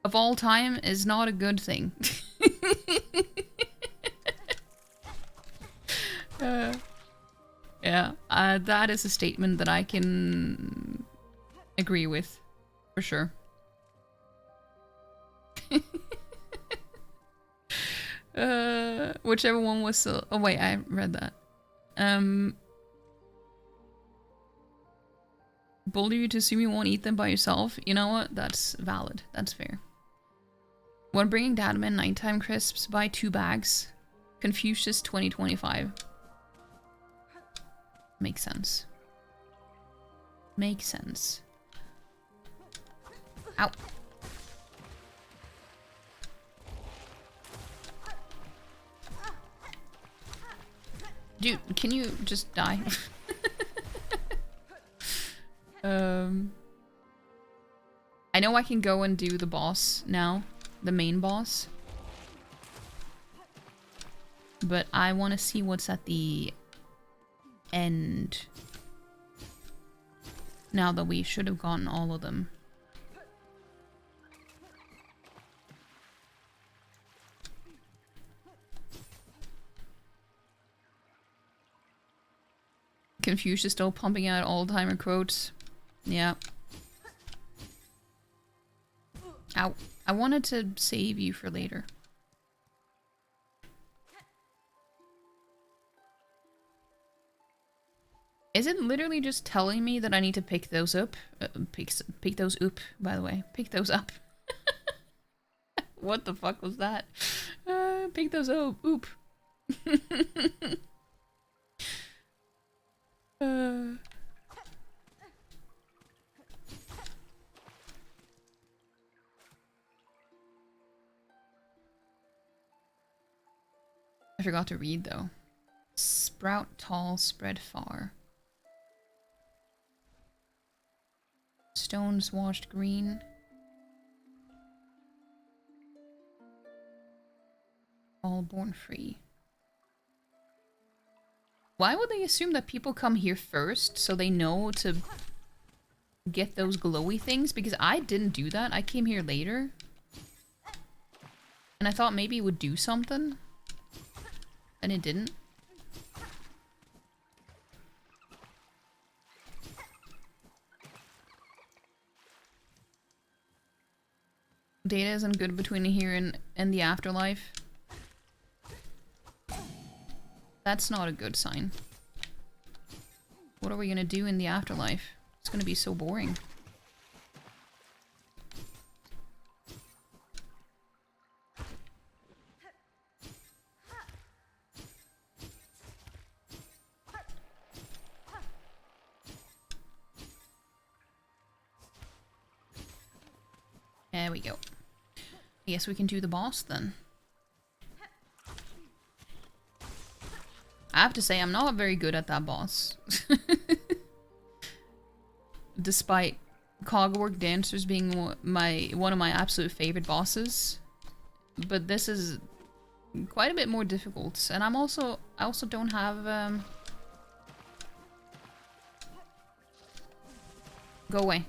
Of all time is not a good thing. Yeah, that is a statement that I can agree with, for sure. Whichever one was... oh wait, I read that. Bully you to assume you won't eat them by yourself. You know what? That's valid. That's fair. When bringing Dadman nighttime crisps, buy 2 bags. Confucius 2025. Makes sense. Makes sense. Ow. Dude, can you just die? I know I can go and do the boss now. The main boss. But I want to see what's at the end. Now that we should have gotten all of them. Confucius still pumping out all-timer quotes. Yeah. Ow. I wanted to save you for later. Is it literally just telling me that I need to pick those up? Pick those up, by the way. Pick those up. What the fuck was that? Pick those up. Oop. I forgot to read though. Sprout tall, spread far. Stones washed green. All born free. Why would they assume that people come here first so they know to get those glowy things? Because I didn't do that. I came here later. And I thought maybe it would do something. And it didn't. Data isn't good between here and the afterlife. That's not a good sign. What are we gonna do in the afterlife? It's gonna be so boring. There we go. I guess we can do the boss then. I have to say, I'm not very good at that boss. Despite Cogwork Dancers being one of my absolute favorite bosses. But this is quite a bit more difficult. And I also don't have Go away.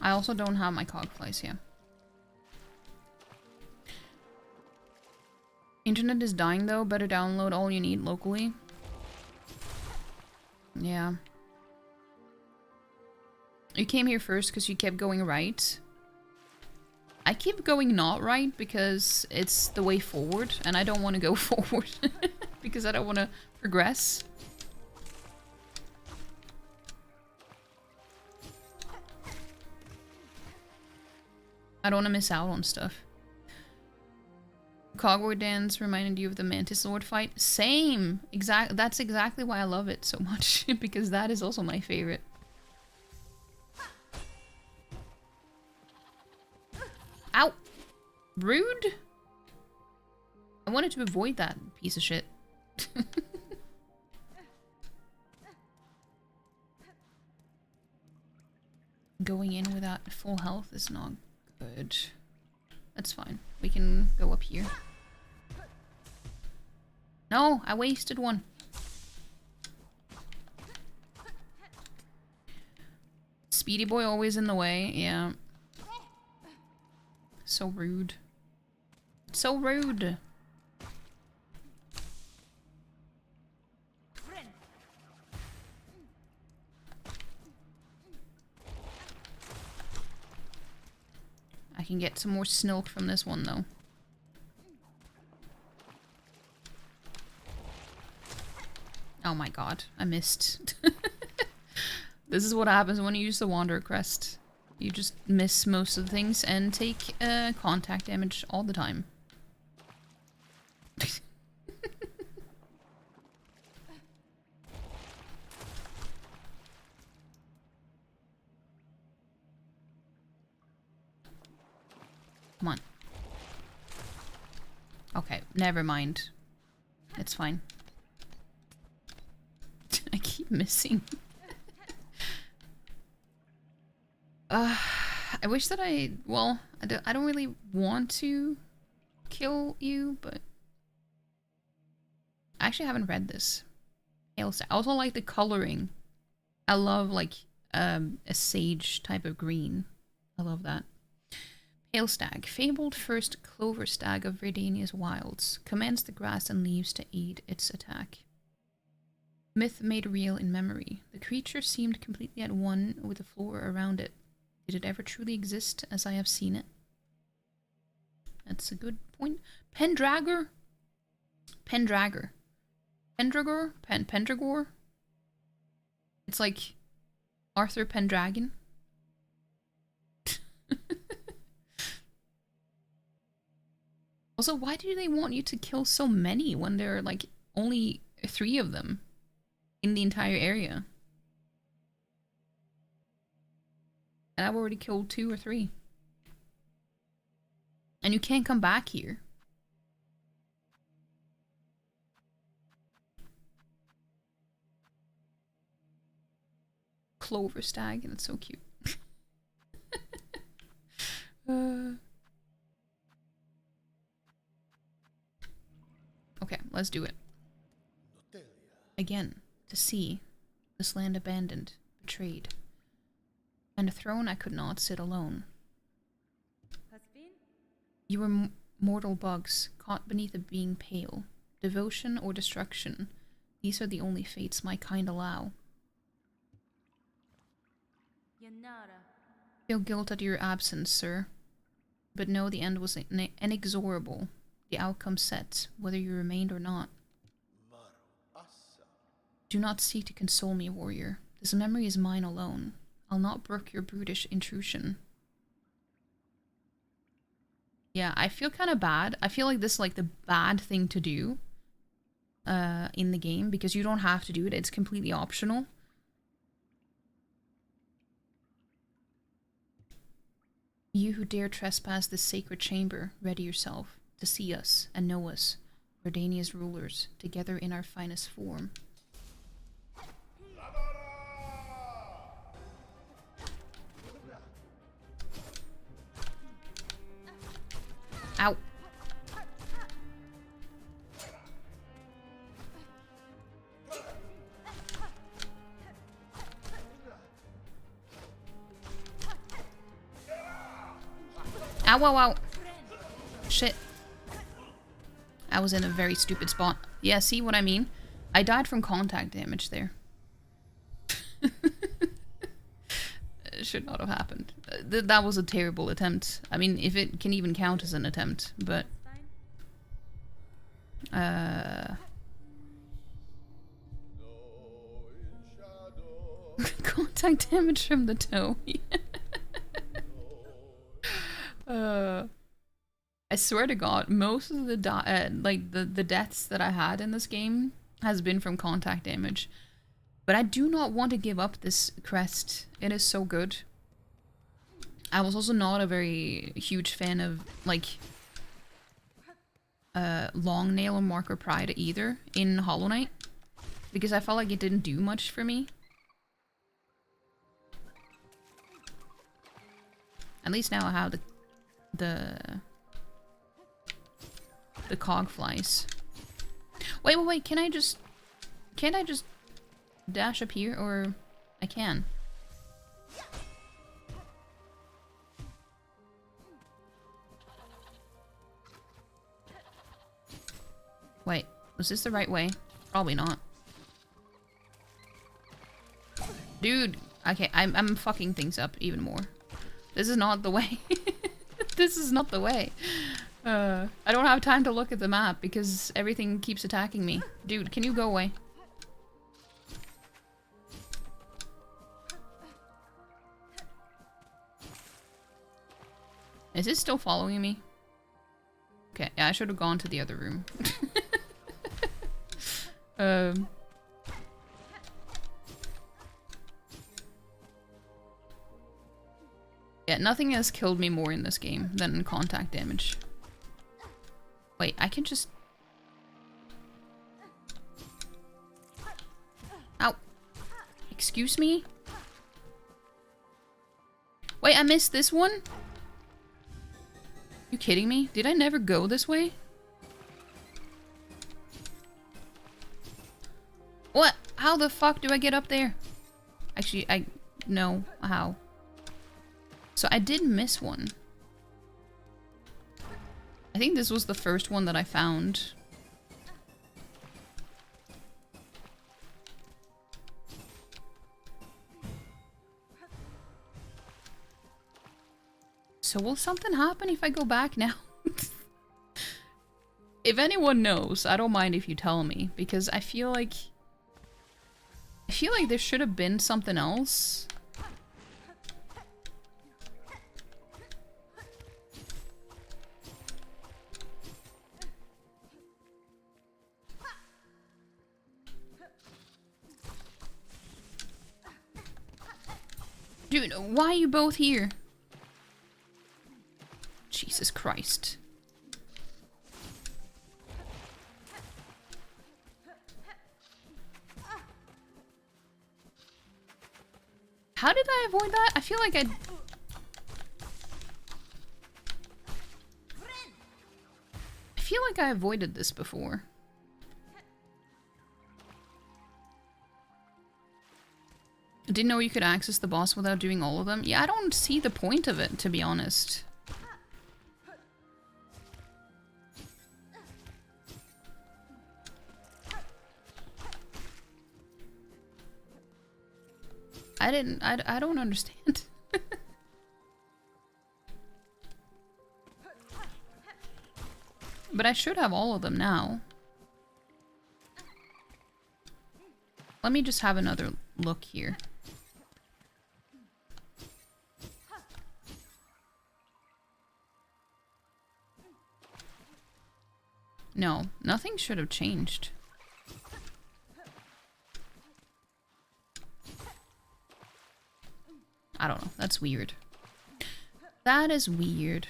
I also don't have my cog flies here. Internet is dying though, better download all you need locally. Yeah. You came here first because you kept going right. I keep going not right because it's the way forward and I don't want to go forward because I don't want to progress. I don't want to miss out on stuff. Cogward Dance reminded you of the Mantis Lord fight? Same! That's exactly why I love it so much. Because that is also my favorite. Ow! Rude! I wanted to avoid that piece of shit. Going in without full health is not good. That's fine. We can go up here. No, I wasted one. Speedy boy always in the way. Yeah. So rude. So rude. I can get some more snilk from this one though. Oh my god, I missed. This is what happens when you use the Wanderer Crest. You just miss most of the things and take contact damage all the time. Come on. Okay, never mind. It's fine. I keep missing. I wish that well, I don't really want to kill you, but I actually haven't read this. I also like the coloring. I love like a sage type of green. I love that. Pale Stag, fabled first clover stag of Verdania's wilds, commands the grass and leaves to aid its attack. Myth made real in memory. The creature seemed completely at one with the flora around it. Did it ever truly exist as I have seen it? That's a good point. Pendragor? Pendragor. Pendragor? Pendragor? It's like Arthur Pendragon. Also, why do they want you to kill so many when there are like only 3 of them? in the entire area. And I've already killed 2 or 3. And you can't come back here. Clover stag, and it's so cute. Okay, let's do it. Again, to see this land abandoned, betrayed, and a throne I could not sit alone. You were mortal bugs, caught beneath a being pale. Devotion or destruction, these are the only fates my kind allow. Feel guilt at your absence, sir, but know the end was inexorable. The outcome set, whether you remained or not. Do not seek to console me, warrior. This memory is mine alone. I'll not brook your brutish intrusion. Yeah, I feel kind of bad. I feel like this is like the bad thing to do in the game, because you don't have to do it. It's completely optional. You who dare trespass this sacred chamber, ready yourself to see us and know us, Redania's rulers, together in our finest form. Ow. Ow, ow, ow. Shit. I was in a very stupid spot. Yeah, see what I mean? I died from contact damage there. It should not have happened. That was a terrible attempt. I mean, if it can even count as an attempt, but... Contact damage from the toe. I swear to God, most of the the deaths that I had in this game has been from contact damage. But I do not want to give up this crest. It is so good. I was also not a very huge fan of like long nail or marker pride either in Hollow Knight, because I felt like it didn't do much for me. At least now I have the cog flies. Wait, can't I just dash up here? Or I can. Wait, was this the right way? Probably not. Dude, okay, I'm fucking things up even more. This is not the way. This is not the way. I don't have time to look at the map because everything keeps attacking me. Dude, can you go away? Is it still following me? Okay, yeah, I should have gone to the other room. Yeah, nothing has killed me more in this game than contact damage. Wait, I can just... Ow. Excuse me? Wait, I missed this one? You kidding me? Did I never go this way? What? How the fuck do I get up there? Actually, I know how. So I did miss one. I think this was the first one that I found. So will something happen if I go back now? If anyone knows, I don't mind if you tell me, because I feel like there should have been something else. Dude, why are you both here? Jesus Christ. How did I avoid that? I feel like I avoided this before. I didn't know you could access the boss without doing all of them. Yeah, I don't see the point of it, to be honest. I don't understand. But I should have all of them now. Let me just have another look here. No, nothing should have changed. I don't know. That's weird. That is weird.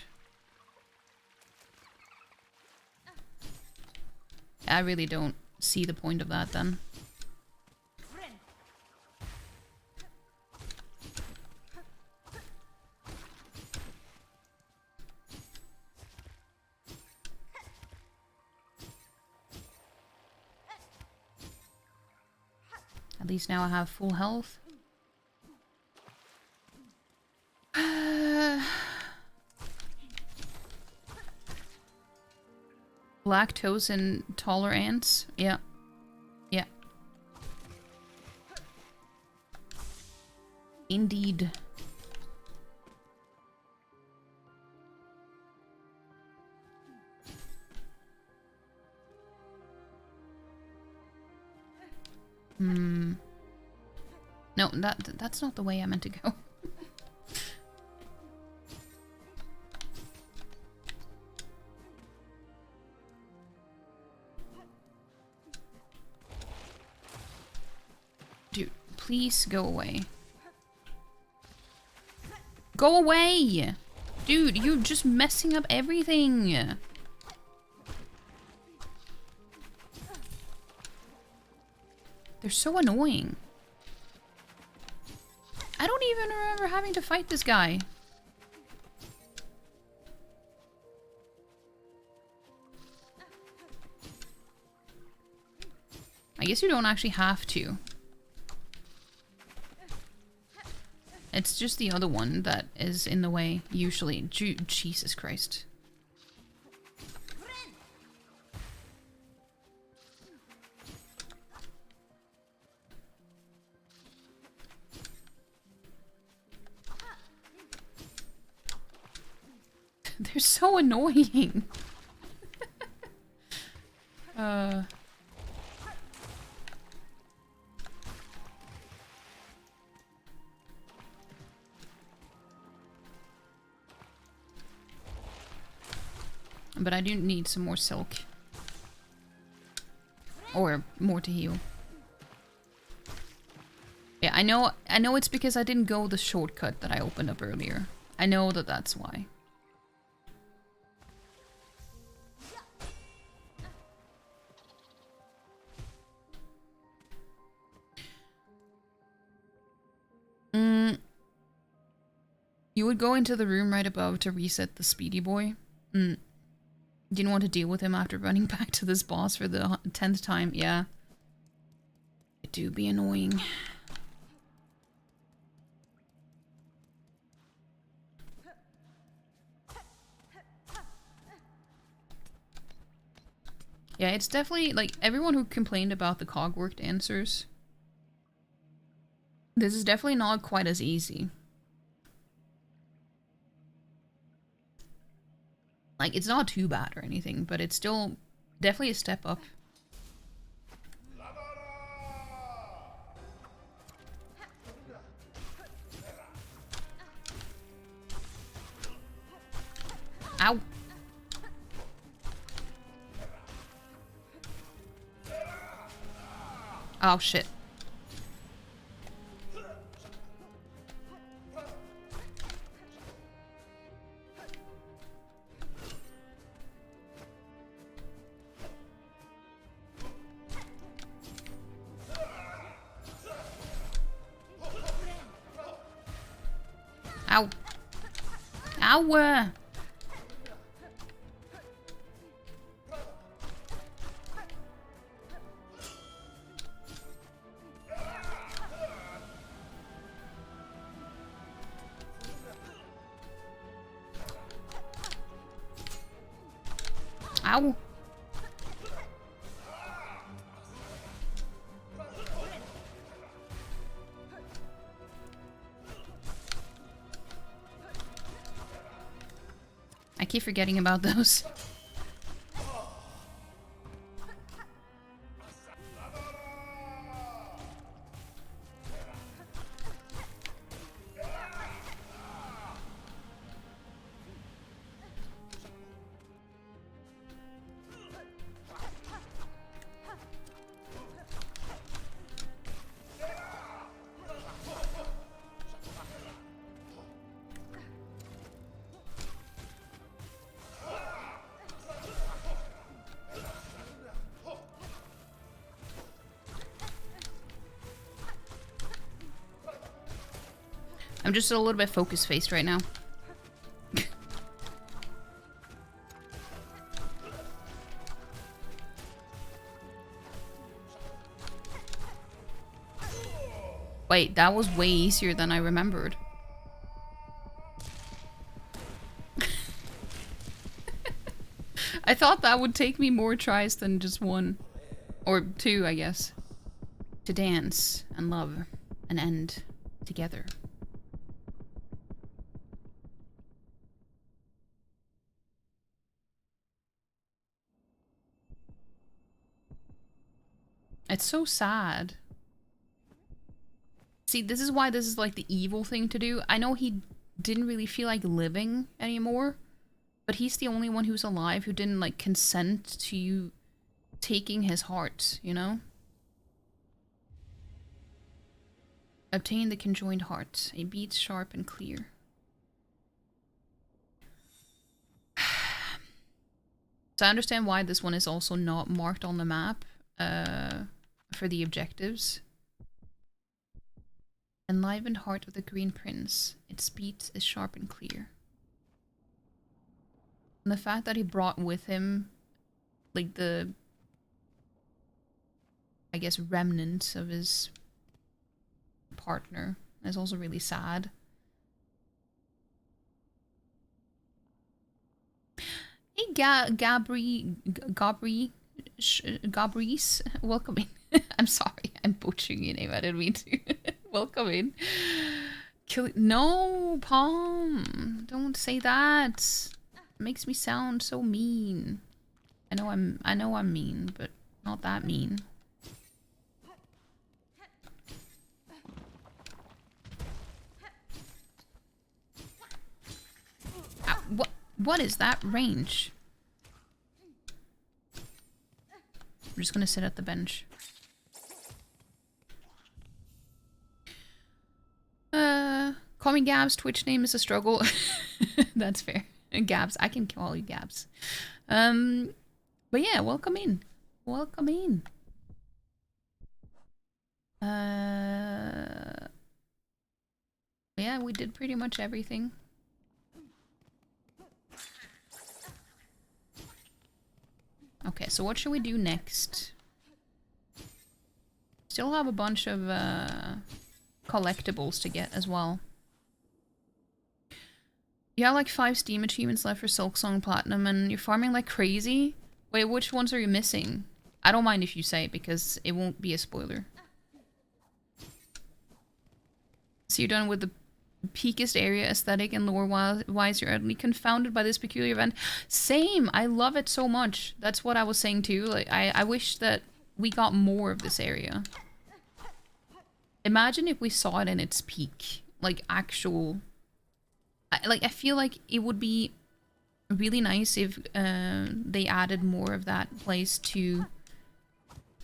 I really don't see the point of that then. At least now I have full health. Lactose intolerance. Yeah. Yeah. Indeed. No, that's not the way I meant to go. Dude, please go away. Go away! Dude, you're just messing up everything. They're so annoying. I don't even remember having to fight this guy. I guess you don't actually have to. It's just the other one that is in the way, usually. Jesus Christ. They're so annoying. But I do need some more silk. Or more to heal. Yeah, I know it's because I didn't go the shortcut that I opened up earlier. I know that that's why. You would go into the room right above to reset the speedy boy. Didn't want to deal with him after running back to this boss for the 10th time. Yeah. It do be annoying. Yeah, it's definitely, like, everyone who complained about the cog-worked answers. This is definitely not quite as easy. Like, it's not too bad or anything, but it's still definitely a step up. Ow! Oh, shit. Ow. Ow! Ow. I keep forgetting about those. I'm just a little bit focus-faced right now. Wait, that was way easier than I remembered. I thought that would take me more tries than just one. Or two, I guess. To dance and love and end together. It's so sad. See, this is why this is like the evil thing to do. I know he didn't really feel like living anymore, but he's the only one who's alive who didn't like consent to you taking his heart, you know? Obtain the conjoined heart. It beats sharp and clear. So I understand why this one is also not marked on the map for the objectives. Enlivened heart of the Green Prince. Its beat is sharp and clear. And the fact that he brought with him, like the, I guess, remnants of his partner is also really sad. Hey, Gabrice, welcome in. I'm sorry, I'm butchering your name. I didn't mean to. Welcome in. No, Palm, don't say that. It makes me sound so mean. I know I'm mean, but not that mean. What is that range? I'm just gonna sit at the bench. Call me Gabs. Twitch name is a struggle. That's fair. Gabs. I can call you Gabs. But yeah, welcome in. Welcome in. Yeah, we did pretty much everything. Okay, so what should we do next? Still have a bunch of collectibles to get as well. You have like 5 Steam achievements left for Silksong Platinum and you're farming like crazy? Wait, which ones are you missing? I don't mind if you say it because it won't be a spoiler. So you're done with the peakest area aesthetic and lore-wise, you're utterly confounded by this peculiar event. Same! I love it so much. That's what I was saying too. Like, I wish that we got more of this area. Imagine if we saw it in its peak. Like, actual... I feel like it would be really nice if they added more of that place to...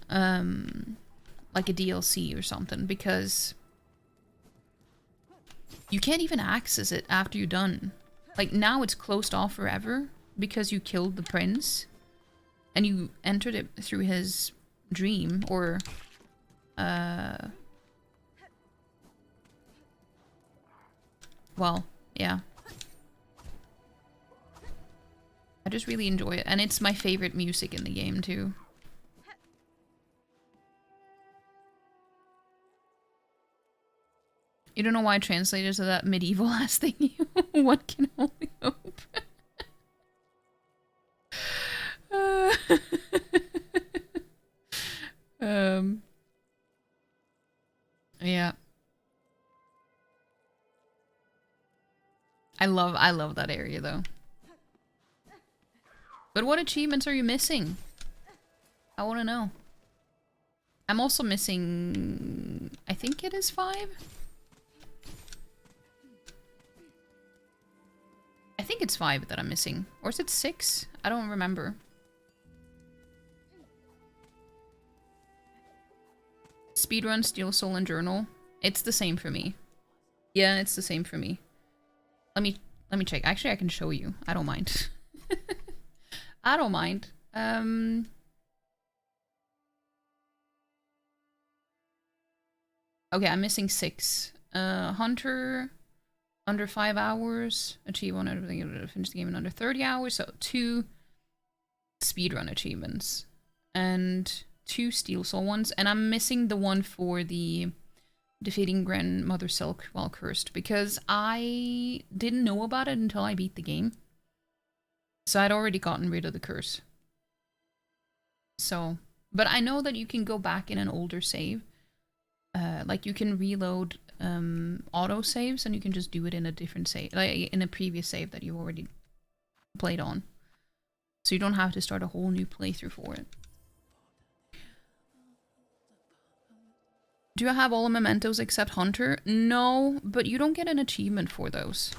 like a DLC or something, because... you can't even access it after you're done. Like, now it's closed off forever because you killed the prince. And you entered it through his dream, or... well, Yeah. I just really enjoy it. And it's my favorite music in the game, too. You don't know why I translated to that medieval-ass thing? One can only hope. Yeah. I love that area, though. But what achievements are you missing? I want to know. I'm also missing... I think it is 5? I think it's 5 that I'm missing. Or is it 6? I don't remember. Speedrun, Steel Soul, and Journal. It's the same for me. Yeah, it's the same for me. Let me check. Actually, I can show you. I don't mind. I don't mind. Okay, I'm missing 6. Hunter, under 5 hours. Achieve one everything. Finish the game in under 30 hours. So 2 speedrun achievements. And 2 Steel Soul ones. And I'm missing the one for the defeating Grandmother Silk while cursed. Because I didn't know about it until I beat the game. So I'd already gotten rid of the curse. So, but I know that you can go back in an older save. Like you can reload auto saves and you can just do it in a different save, like in a previous save that you already played on. So you don't have to start a whole new playthrough for it. Do I have all the mementos except Hunter? No, but you don't get an achievement for those.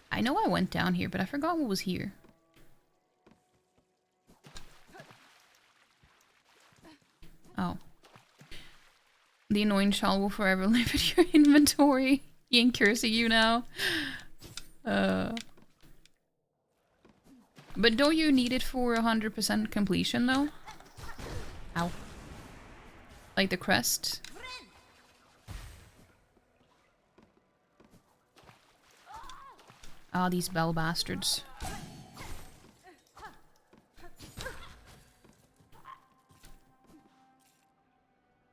I know I went down here, but I forgot what was here. Oh. The annoying child will forever live in your inventory. He ain't cursing you now. But don't you need it for 100% completion, though? Ow. Like the crest? Ah, these bell bastards.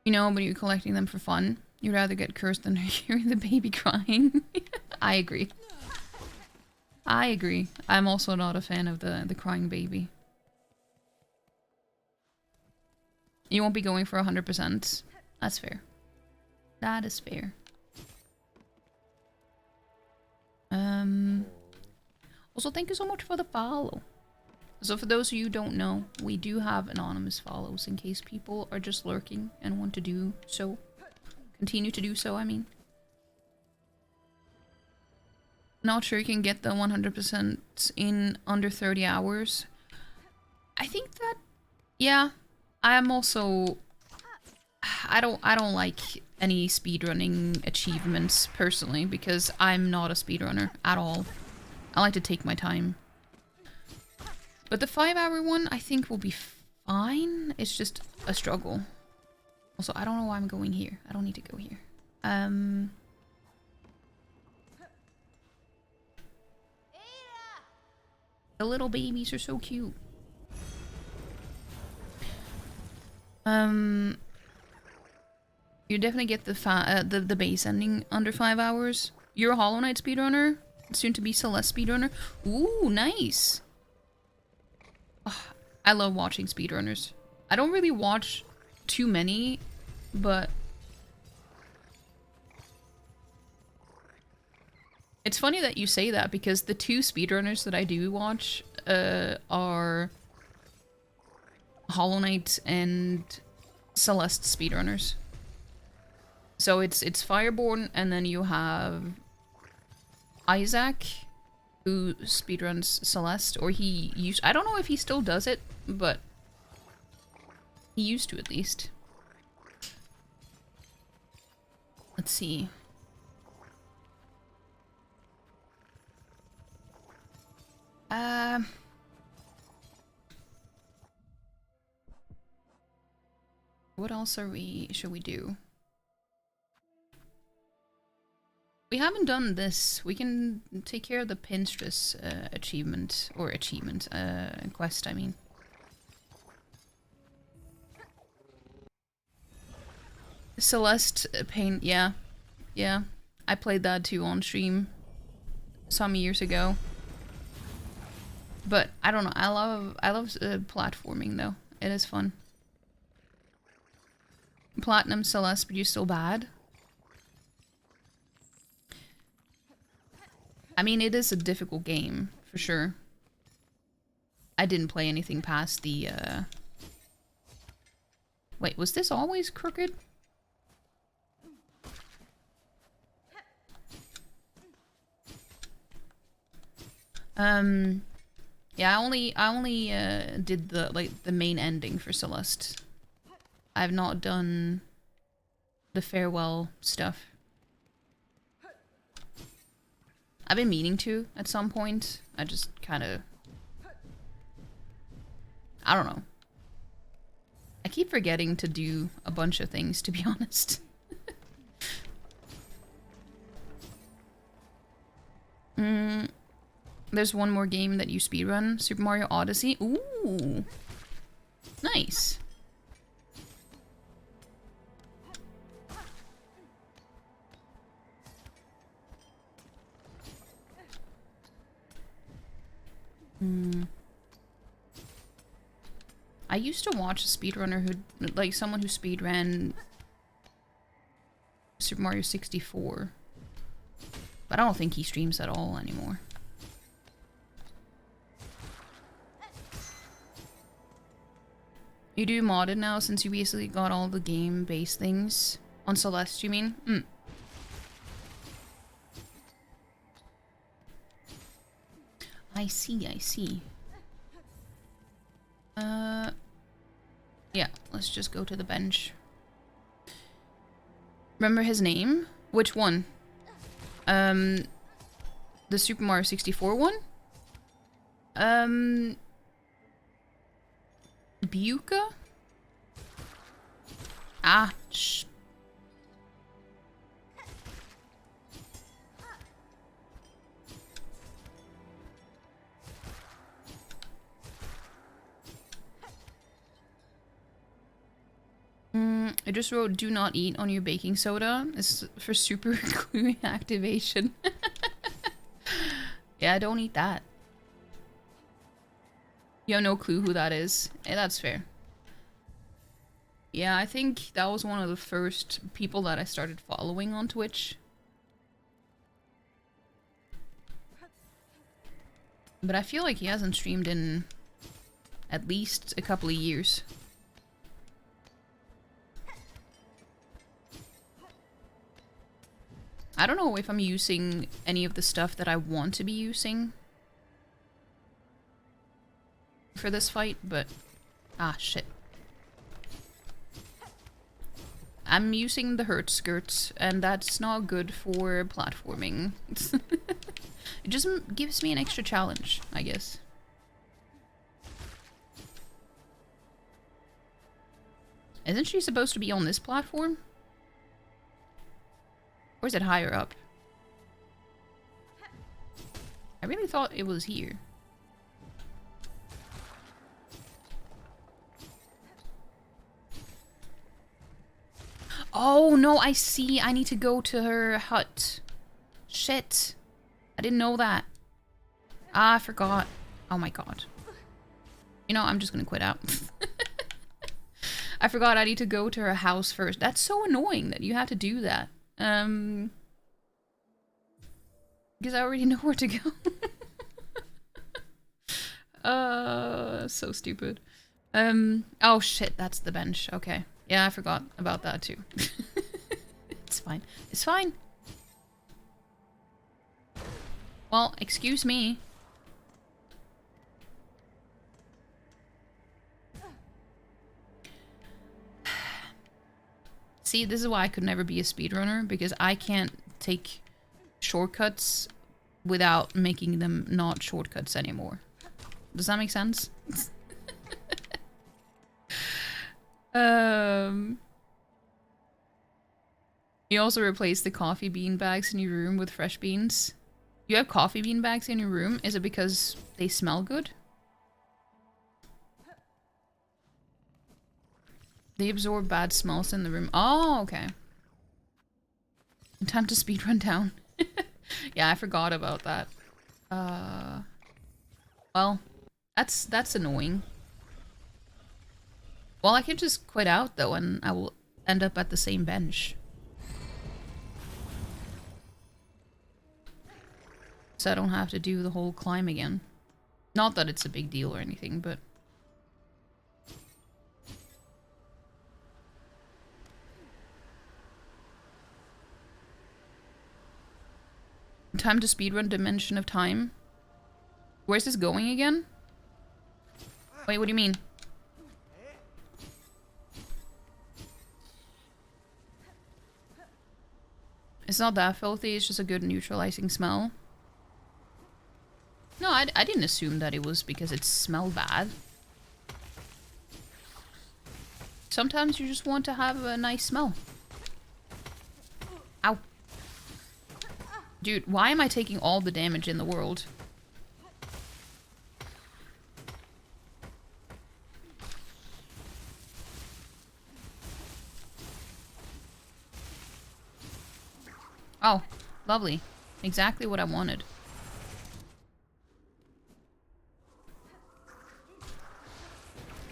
You know, but you're collecting them for fun. You'd rather get cursed than hearing the baby crying. I agree. I agree. I'm also not a fan of the crying baby. You won't be going for 100%. That's fair. That is fair. Also, thank you so much for the follow. So for those of you who don't know, we do have anonymous follows in case people are just lurking and want to do so. Continue to do so, I mean. Not sure you can get the 100% in under 30 hours. I think that, yeah, I am also, I don't like any speedrunning achievements personally because I'm not a speedrunner at all. I like to take my time. But the 5-hour one I think will be fine. It's just a struggle. Also, I don't know why I'm going here. I don't need to go here. The little babies are so cute. You definitely get the base ending under 5 hours. You're a Hollow Knight speedrunner? Soon to be Celeste speedrunner? Ooh, nice! Oh, I love watching speedrunners. I don't really watch too many, but... It's funny that you say that because the 2 speedrunners that I do watch are Hollow Knight and Celeste speedrunners. So it's Fireborn, and then you have Isaac, who speedruns Celeste, or he used... I don't know if he still does it, but he used to at least. Let's see. What else should we do? We haven't done this. We can take care of the Pinterest quest, I mean. Celeste Pain, yeah. Yeah. I played that too on stream some years ago. But I don't know, I love platforming though. It is fun. Platinum Celeste, but you're still bad? I mean, it is a difficult game, for sure. I didn't play anything past the, Wait, was this always crooked? Yeah, I only did the main ending for Celeste. I've not done the farewell stuff. I've been meaning to at some point. I just kind of... I don't know. I keep forgetting to do a bunch of things, to be honest. There's one more game that you speedrun. Super Mario Odyssey. Ooh. Nice. I used to watch a speedrunner who, like, someone who speedran Super Mario 64. But I don't think he streams at all anymore. You do modded now since you basically got all the game-based things. On Celeste, you mean? I see, I see. Yeah, let's just go to the bench. Remember his name? Which one? The Super Mario 64 one? Buka? Ah, shh. I just wrote do not eat on your baking soda. It's for super glue activation. Yeah, don't eat that. You have no clue who that is. Hey, that's fair. Yeah, I think that was one of the first people that I started following on Twitch. But I feel like he hasn't streamed in at least a couple of years. I don't know if I'm using any of the stuff that I want to be using for this fight, but... Ah, shit. I'm using the hurt skirts, and that's not good for platforming. It just gives me an extra challenge, I guess. Isn't she supposed to be on this platform? Or is it higher up? I really thought it was here. Oh, no, I see. I need to go to her hut. Shit. I didn't know that. Ah, I forgot. Oh my god. You know, I'm just gonna quit out. I forgot I need to go to her house first. That's so annoying that you have to do that. Because I already know where to go. So stupid. Oh shit, that's the bench. Okay. Yeah, I forgot about that too. It's fine. It's fine. Well, excuse me. See, this is why I could never be a speedrunner, because I can't take shortcuts without making them not shortcuts anymore. Does that make sense? You also replace the coffee bean bags in your room with fresh beans. You have coffee bean bags in your room? Is it because they smell good? They absorb bad smells in the room. Oh, okay. Time to speedrun down. Yeah, I forgot about that. Well, that's annoying. Well, I can just quit out though, and I will end up at the same bench. So I don't have to do the whole climb again. Not that it's a big deal or anything, but... Time to speedrun Dimension of Time. Where's this going again? Wait, what do you mean? It's not that filthy, it's just a good neutralizing smell. No, I didn't assume that it was because it smelled bad. Sometimes you just want to have a nice smell. Ow. Dude, why am I taking all the damage in the world? Oh, lovely. Exactly what I wanted.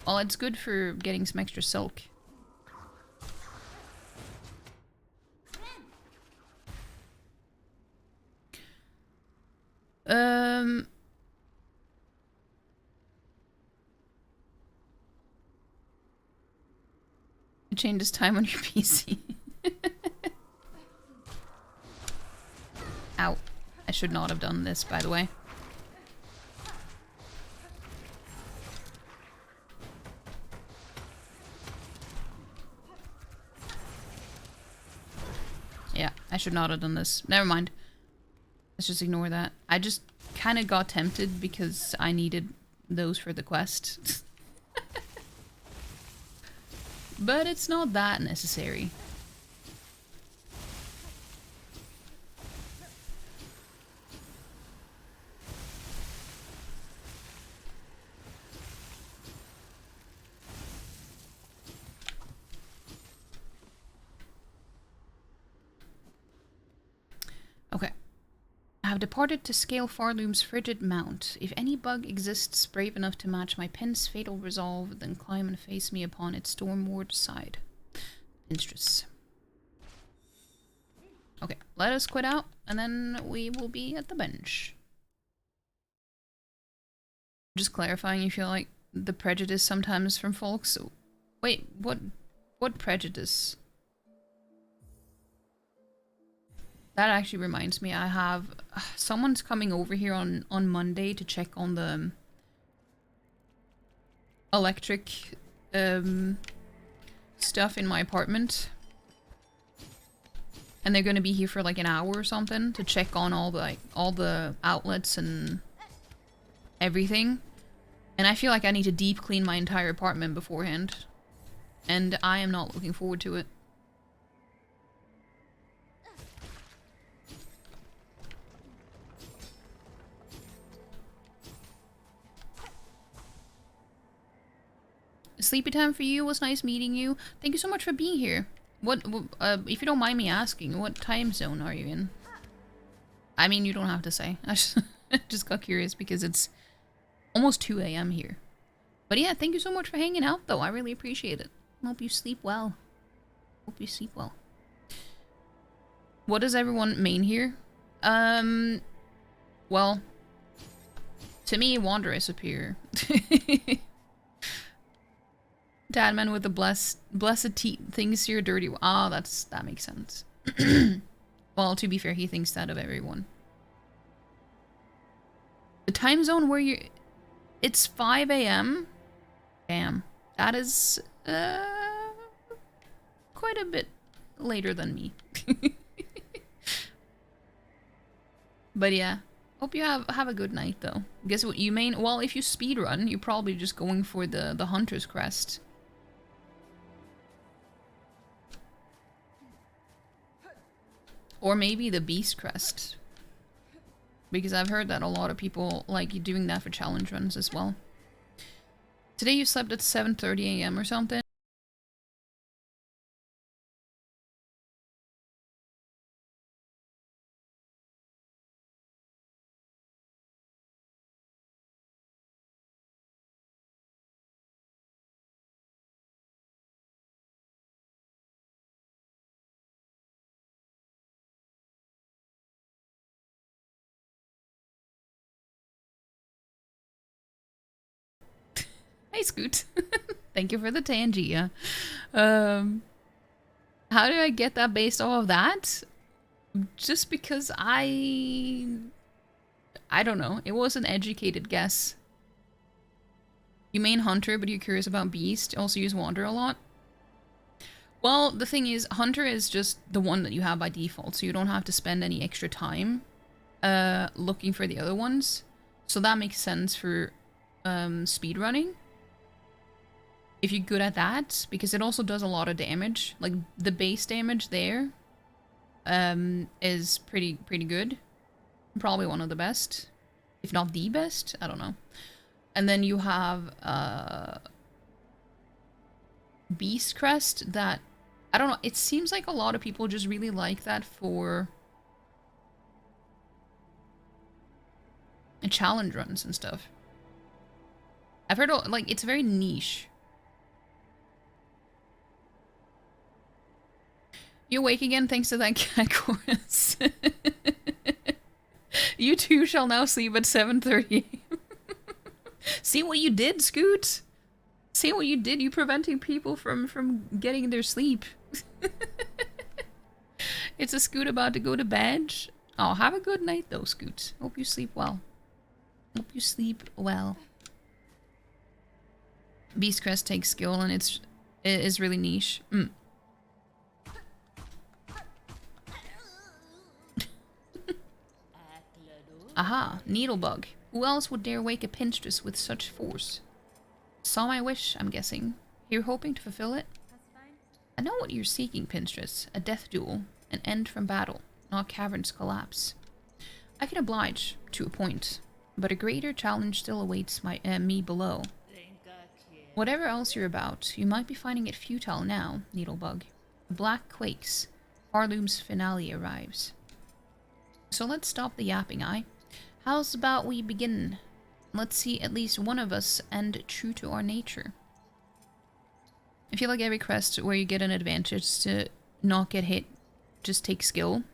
Well, it's good for getting some extra silk. It changes time on your PC. Ow. I should not have done this, by the way. Yeah, I should not have done this. Never mind. Let's just ignore that. I just kind of got tempted because I needed those for the quest. But it's not that necessary. Okay. I have departed to scale Farloom's frigid mount. If any bug exists brave enough to match my pin's fatal resolve, then climb and face me upon its stormward side. Pinstress. Okay, let us quit out, and then we will be at the bench. Just clarifying, you feel like the prejudice sometimes from folks. Wait, what prejudice? That actually reminds me, I have... someone's coming over here on Monday to check on the electric stuff in my apartment. And they're gonna be here for like an hour or something to check on all the outlets and everything. And I feel like I need to deep clean my entire apartment beforehand. And I am not looking forward to it. Sleepy time for you. Was nice meeting you. Thank you so much for being here. What if you don't mind me asking, what time zone are you in? I mean, you don't have to say. I just got curious because it's almost 2 a.m. here. But yeah, thank you so much for hanging out, though. I really appreciate it. Hope you sleep well. Hope you sleep well. What does everyone main here? Well, to me, Wander is superior. Dadman with the blessed thinks you're dirty. Ah, that makes sense. Well, to be fair, he thinks that of everyone. The time zone where you... It's 5 a.m. Damn. That is... quite a bit later than me. But yeah. Hope you have a good night, though. Guess what you main... Well, if you speedrun, you're probably just going for the Hunter's Crest. Or maybe the Beast Crest. Because I've heard that a lot of people like doing that for challenge runs as well. Today you slept at 7:30 a.m. or something? Hey Scoot. Thank you for the Tangia. How did I get that based off of that? Just because I don't know. It was an educated guess. You main Hunter, but you're curious about Beast. Also use Wander a lot. Well, the thing is, Hunter is just the one that you have by default, so you don't have to spend any extra time looking for the other ones. So that makes sense for speedrunning. If you're good at that, because it also does a lot of damage. Like, the base damage there is pretty good. Probably one of the best. If not the best, I don't know. And then you have Beast Crest that, I don't know, it seems like a lot of people just really like that for challenge runs and stuff. I've heard, like, it's very niche. You awake again thanks to that cat chorus. You too shall now sleep at 7:30. See what you did, Scoot? See what you did? You preventing people from getting their sleep. It's a Scoot about to go to bed. Oh, have a good night though, Scoot. Hope you sleep well. Hope you sleep well. Beast Crest takes skill and it is really niche. Aha, Needlebug. Who else would dare wake a Pinstress with such force? Saw my wish, I'm guessing. You're hoping to fulfill it? That's fine. I know what you're seeking, Pinstress. A death duel. An end from battle. Not cavern's collapse. I can oblige, to a point. But a greater challenge still awaits me below. Whatever else you're about, you might be finding it futile now, Needlebug. The black quakes. Harloom's finale arrives. So let's stop the yapping, aye? How's about we begin? Let's see at least one of us end true to our nature. I feel like every quest where you get an advantage to not get hit just takes skill.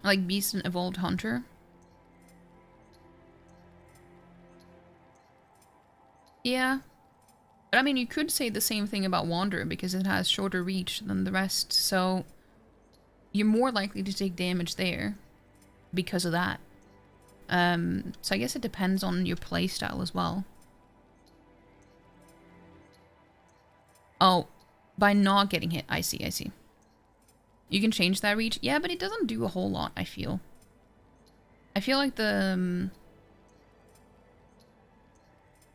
Like Beast and Evolved Hunter. Yeah. But I mean, you could say the same thing about Wander because it has shorter reach than the rest, so you're more likely to take damage there because of that. So I guess it depends on your playstyle as well. Oh, by not getting hit. I see, I see. You can change that reach. Yeah, but it doesn't do a whole lot, I feel. I feel like the...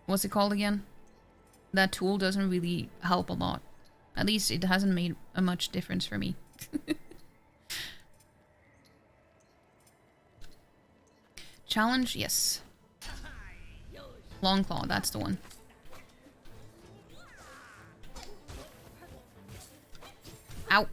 what's it called again? That tool doesn't really help a lot. At least it hasn't made a much difference for me. Challenge, yes. Long Claw, that's the one. Ow.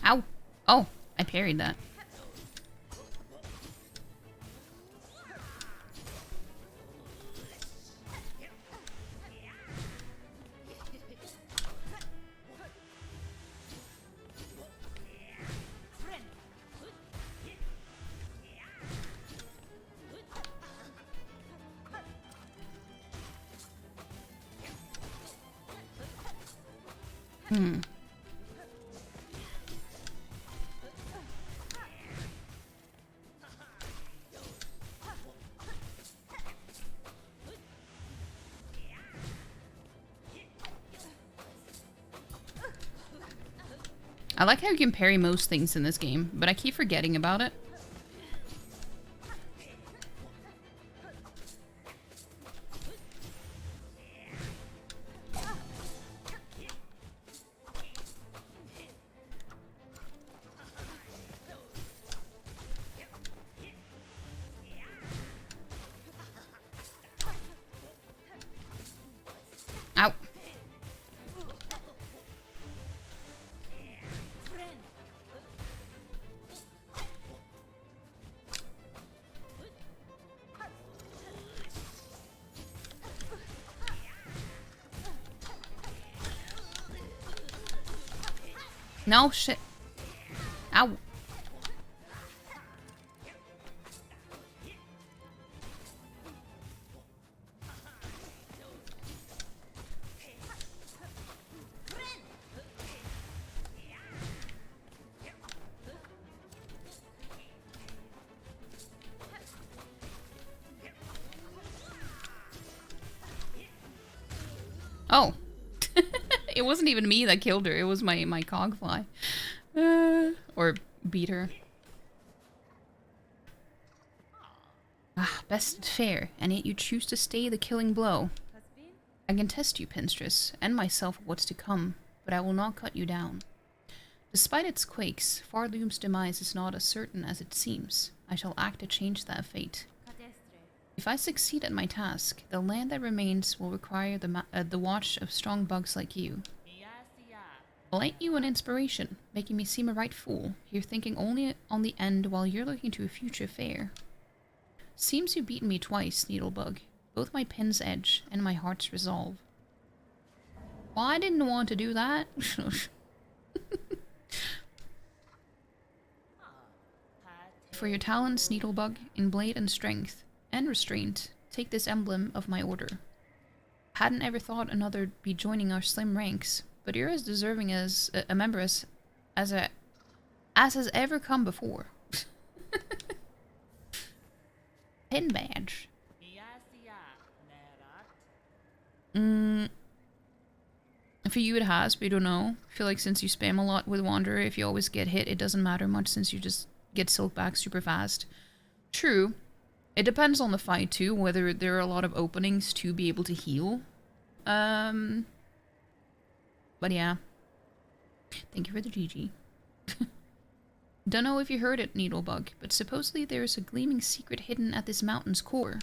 Ow! Oh, I parried that. Hmm. I like how you can parry most things in this game, but I keep forgetting about it. Ow. No shit. Ow. Oh. It wasn't even me that killed her. It was my cogfly. Or beat her. Ah, best fair, and yet you choose to stay the killing blow. Has been? I can test you, Pinstress, and myself of what's to come, but I will not cut you down. Despite its quakes, Farloom's demise is not as certain as it seems. I shall act to change that fate. Cadestre. If I succeed at my task, the land that remains will require the watch of strong bugs like you. I'll lend you an inspiration, making me seem a right fool, here thinking only on the end while you're looking to a future fair. Seems you've beaten me twice, Needlebug, both my pen's edge and my heart's resolve. Well, I didn't want to do that. For your talents, Needlebug, in blade and strength, and restraint, take this emblem of my order. Hadn't ever thought another'd be joining our slim ranks, but you're as deserving as a member as has ever come before. Pin badge. For you it has, but you don't know. I feel like since you spam a lot with Wanderer, if you always get hit, it doesn't matter much since you just get silk back super fast. True. It depends on the fight too, whether there are a lot of openings to be able to heal. But yeah. Thank you for the GG. Don't know if you heard it, Needlebug, but supposedly there is a gleaming secret hidden at this mountain's core.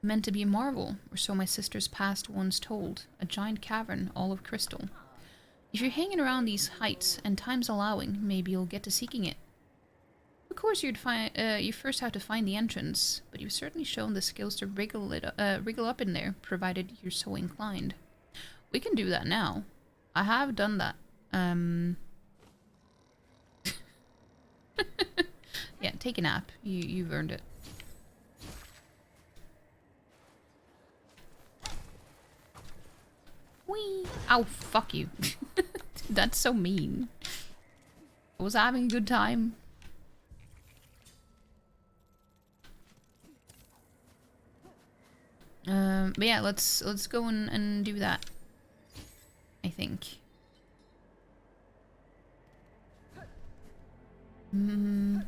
Meant to be a marvel, or so my sister's past once told. A giant cavern, all of crystal. If you're hanging around these heights, and time's allowing, maybe you'll get to seeking it. Of course you first have to find the entrance, but you've certainly shown the skills to wriggle up in there, provided you're so inclined. We can do that now. I have done that. Yeah, take a nap. You've earned it. Whee! Ow, fuck you. That's so mean. I was having a good time. But yeah, let's go and do that. I think. I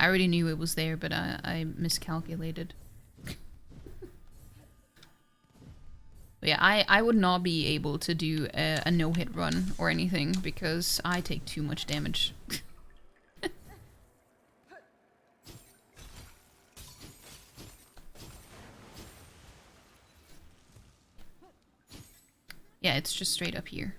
already knew it was there, but I miscalculated. But yeah, I would not be able to do a no-hit run or anything because I take too much damage. Yeah, it's just straight up here.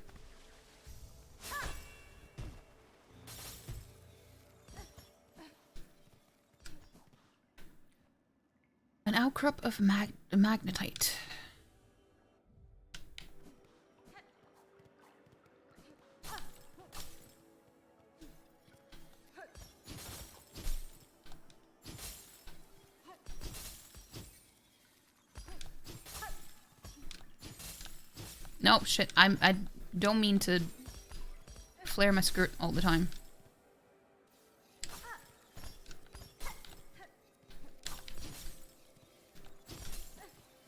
An outcrop of magnetite. No, shit. I don't mean to flare my skirt all the time.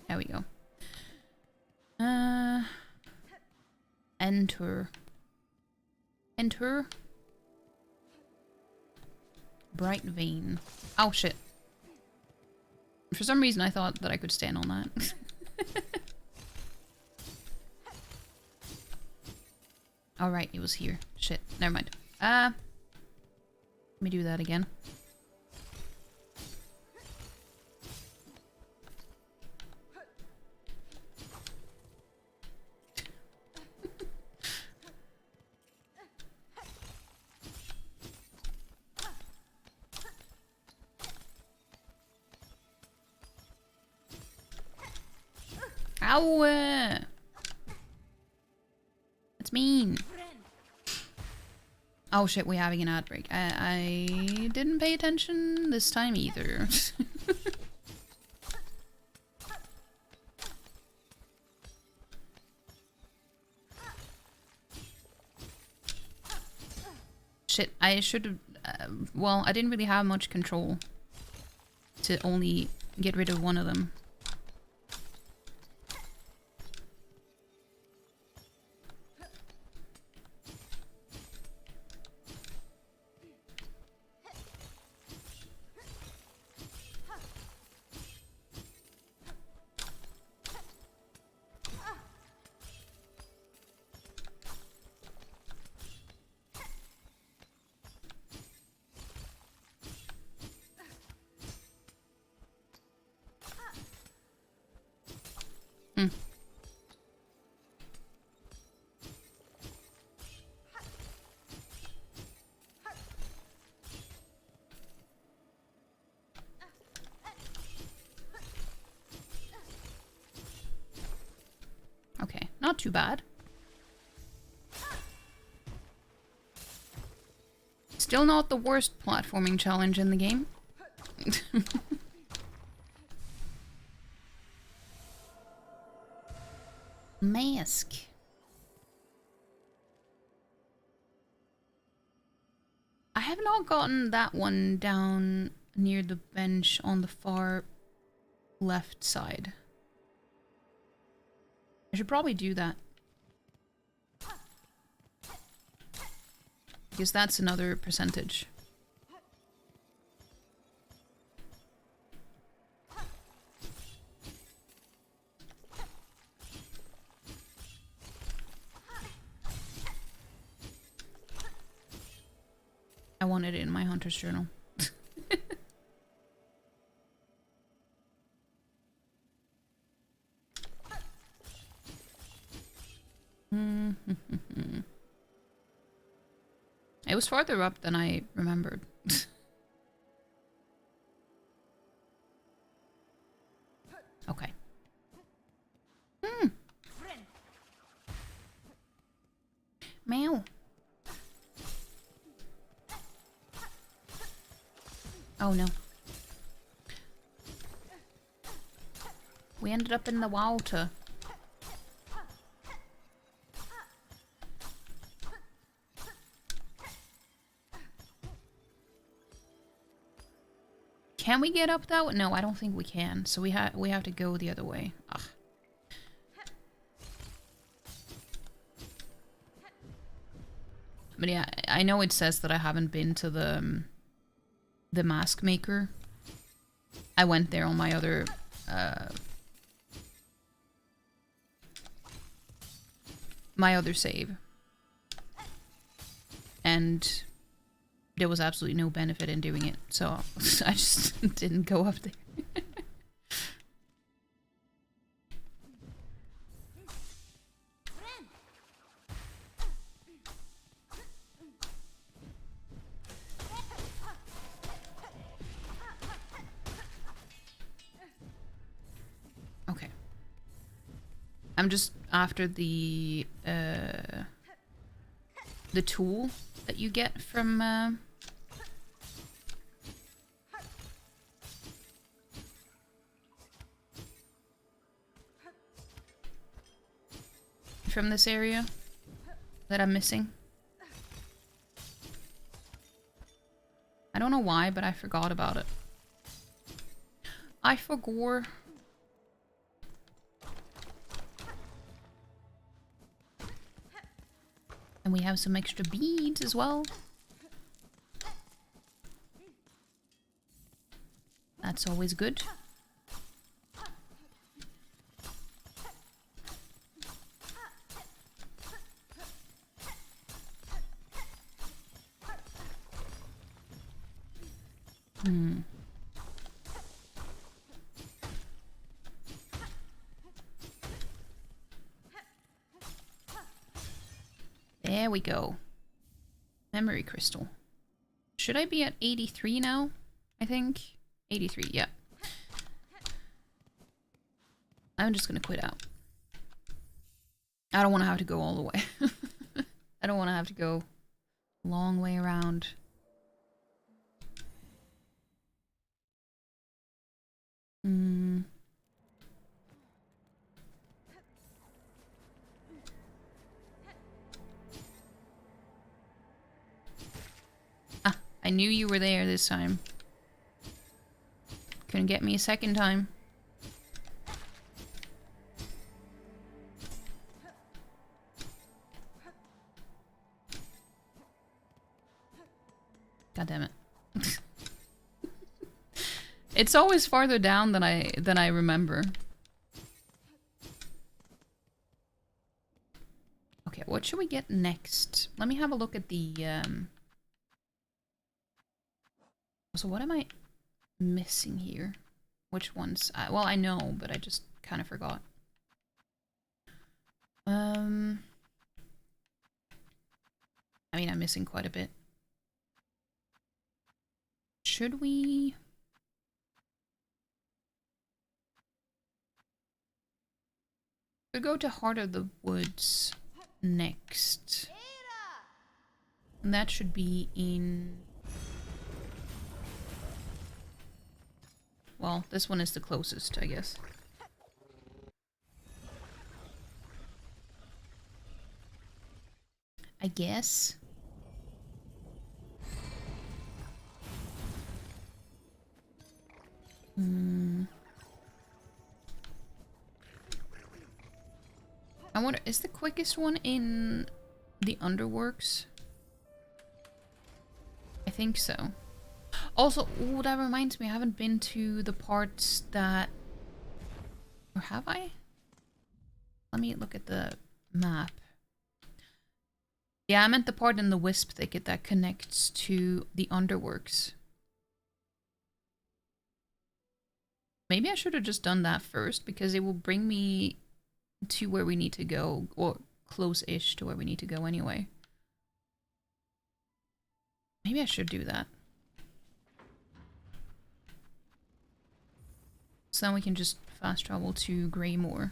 There we go. Enter. Enter. Bright vein. Oh shit. For some reason I thought that I could stand on that. Alright, it was here. Shit. Never mind. Let me do that again. Ow! That's mean. Oh shit, we're having an ad break. I didn't pay attention this time either. Shit, I should have... well, I didn't really have much control to only get rid of one of them. Okay, not too bad. Still not the worst platforming challenge in the game. Mask. I have not gotten that one down near the bench on the far left side. I should probably do that. Because that's another percentage. I wanted it in my hunter's journal. It was farther up than I remembered. Okay. Meow. Oh no. We ended up in the water. Can we get up that way? No, I don't think we can. So we have to go the other way. Ugh. But yeah, I know it says that I haven't been to the mask maker. I went there on my other save. And there was absolutely no benefit in doing it, so I just didn't go up there. Okay. I'm just after the tool that you get from from this area that I'm missing. I don't know why, but I forgot about it. I forgot. And we have some extra beads as well. That's always good. There we go. Memory crystal. Should I be at 83 now? I think. 83, yeah. I'm just gonna quit out. I don't want to have to go all the way. I don't want to have to go a long way around. Ah, I knew you were there this time. Couldn't get me a second time. God damn it. It's always farther down than I remember. Okay, what should we get next? Let me have a look at the So what am I missing here? Which ones? Well, I know, but I just kind of forgot. I mean, I'm missing quite a bit. Should we... We'll go to Heart of the Woods next. And that should be in... Well, this one is the closest, I guess. I guess. I wonder, is the quickest one in the Underworks? I think so. Also, oh, that reminds me, I haven't been to the parts that... Or have I? Let me look at the map. Yeah, I meant the part in the Wisp Thicket that connects to the Underworks. Maybe I should have just done that first, because it will bring me to where we need to go, or close-ish to where we need to go anyway. Maybe I should do that. So then we can just fast travel to Greymoor.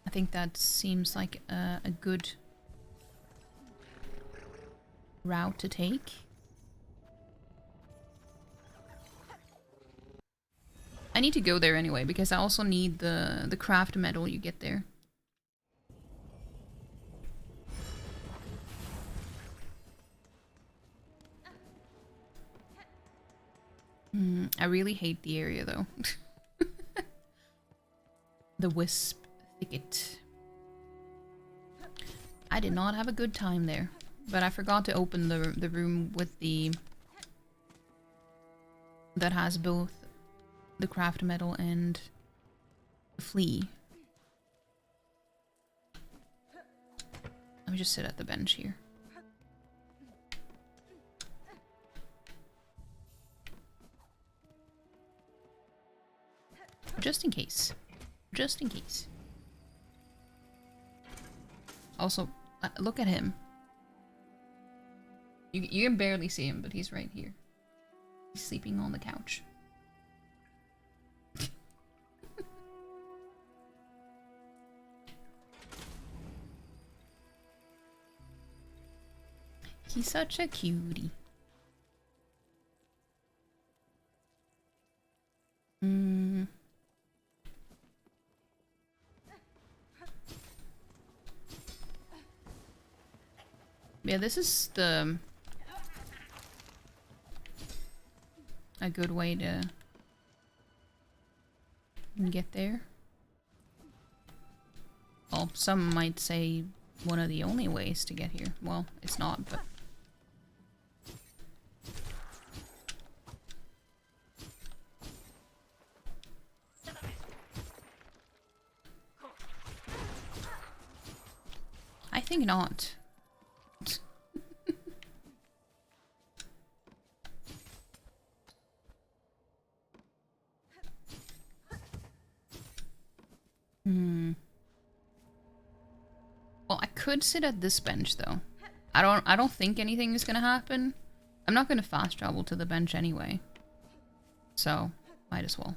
I think that seems like a good route to take. I need to go there anyway, because I also need the craft medal you get there. I really hate the area though. The Wisp Thicket. I did not have a good time there, but I forgot to open the room with the... that has both the craft medal and the flea. Let me just sit at the bench here. Just in case. Just in case. Also, look at him. You can barely see him, but he's right here. He's sleeping on the couch. He's such a cutie. Yeah, this is a good way to get there. Well, some might say one of the only ways to get here. Well, it's not, but... I think not. Well, I could sit at this bench though. I don't think anything is gonna happen. I'm not gonna fast travel to the bench anyway. So, might as well.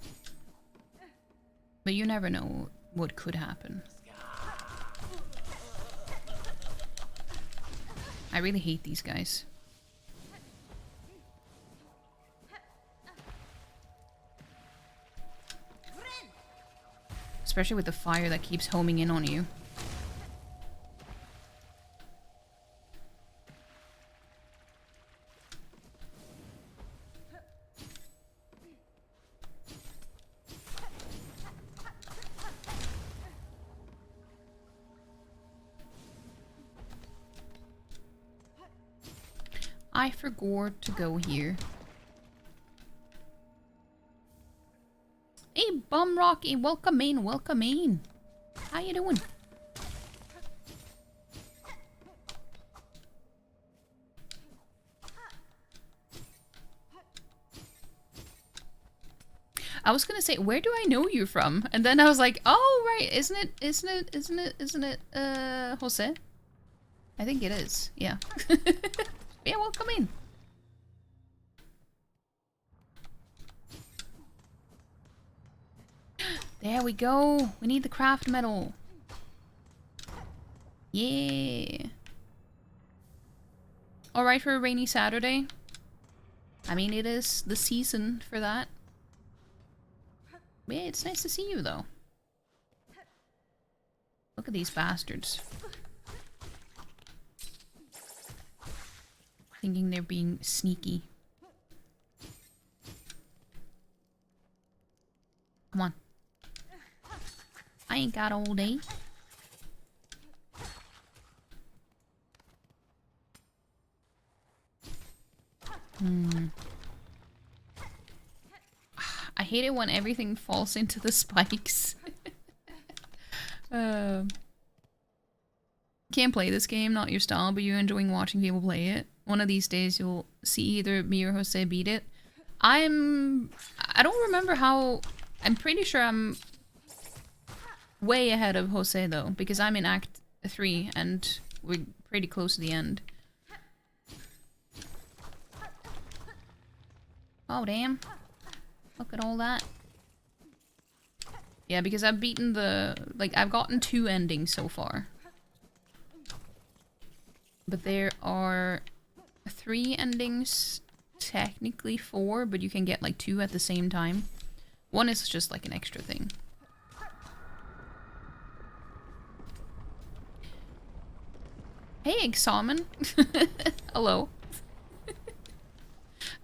But you never know what could happen. I really hate these guys. Especially with the fire that keeps homing in on you. I forgot to go here. Hey, Bum Rocky, welcome in, welcome in. How you doing? I was gonna say, where do I know you from? And then I was like, oh right, isn't it, Jose? I think it is, yeah. Yeah, welcome in. There we go. We need the craft medal. Yeah. Alright for a rainy Saturday. I mean, it is the season for that. Yeah, it's nice to see you, though. Look at these bastards. Thinking they're being sneaky. Come on. I ain't got all day. I hate it when everything falls into the spikes. Can't play this game, not your style, but you're enjoying watching people play it. One of these days you'll see either me or Jose beat it. I don't remember how... I'm pretty sure I'm way ahead of Jose though, because I'm in Act 3 and we're pretty close to the end. Oh damn. Look at all that. Yeah, because I've beaten the... like, I've gotten 2 endings so far. But there are 3 endings, technically 4, but you can get like 2 at the same time. One is just like an extra thing. Hey, Examen. Hello.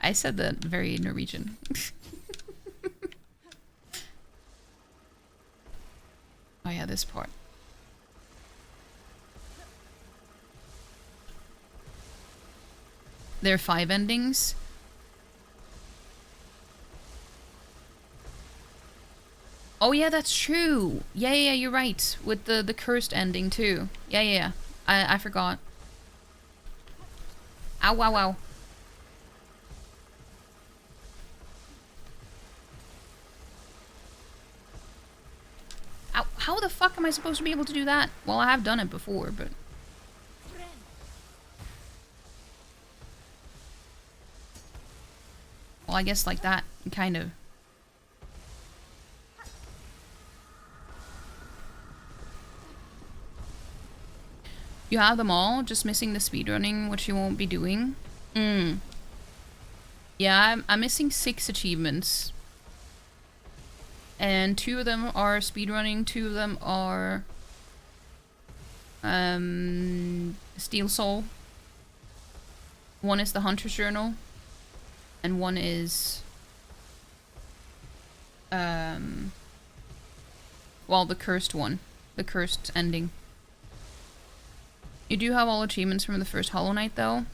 I said that very Norwegian. Oh yeah, this part. There are 5 endings. Oh yeah, that's true. Yeah, you're right. With the cursed ending too. Yeah. I forgot. Ow, wow, wow. Ow, how the fuck am I supposed to be able to do that? Well, I have done it before, but... well, I guess like that, kind of. You have them all, just missing the speedrunning, which you won't be doing. Yeah, I'm missing 6 achievements. And 2 of them are speedrunning, 2 of them are... Steel Soul. One is the Hunter's Journal, and one is well, the cursed one. The cursed ending. You do have all achievements from the first Hollow Knight, though.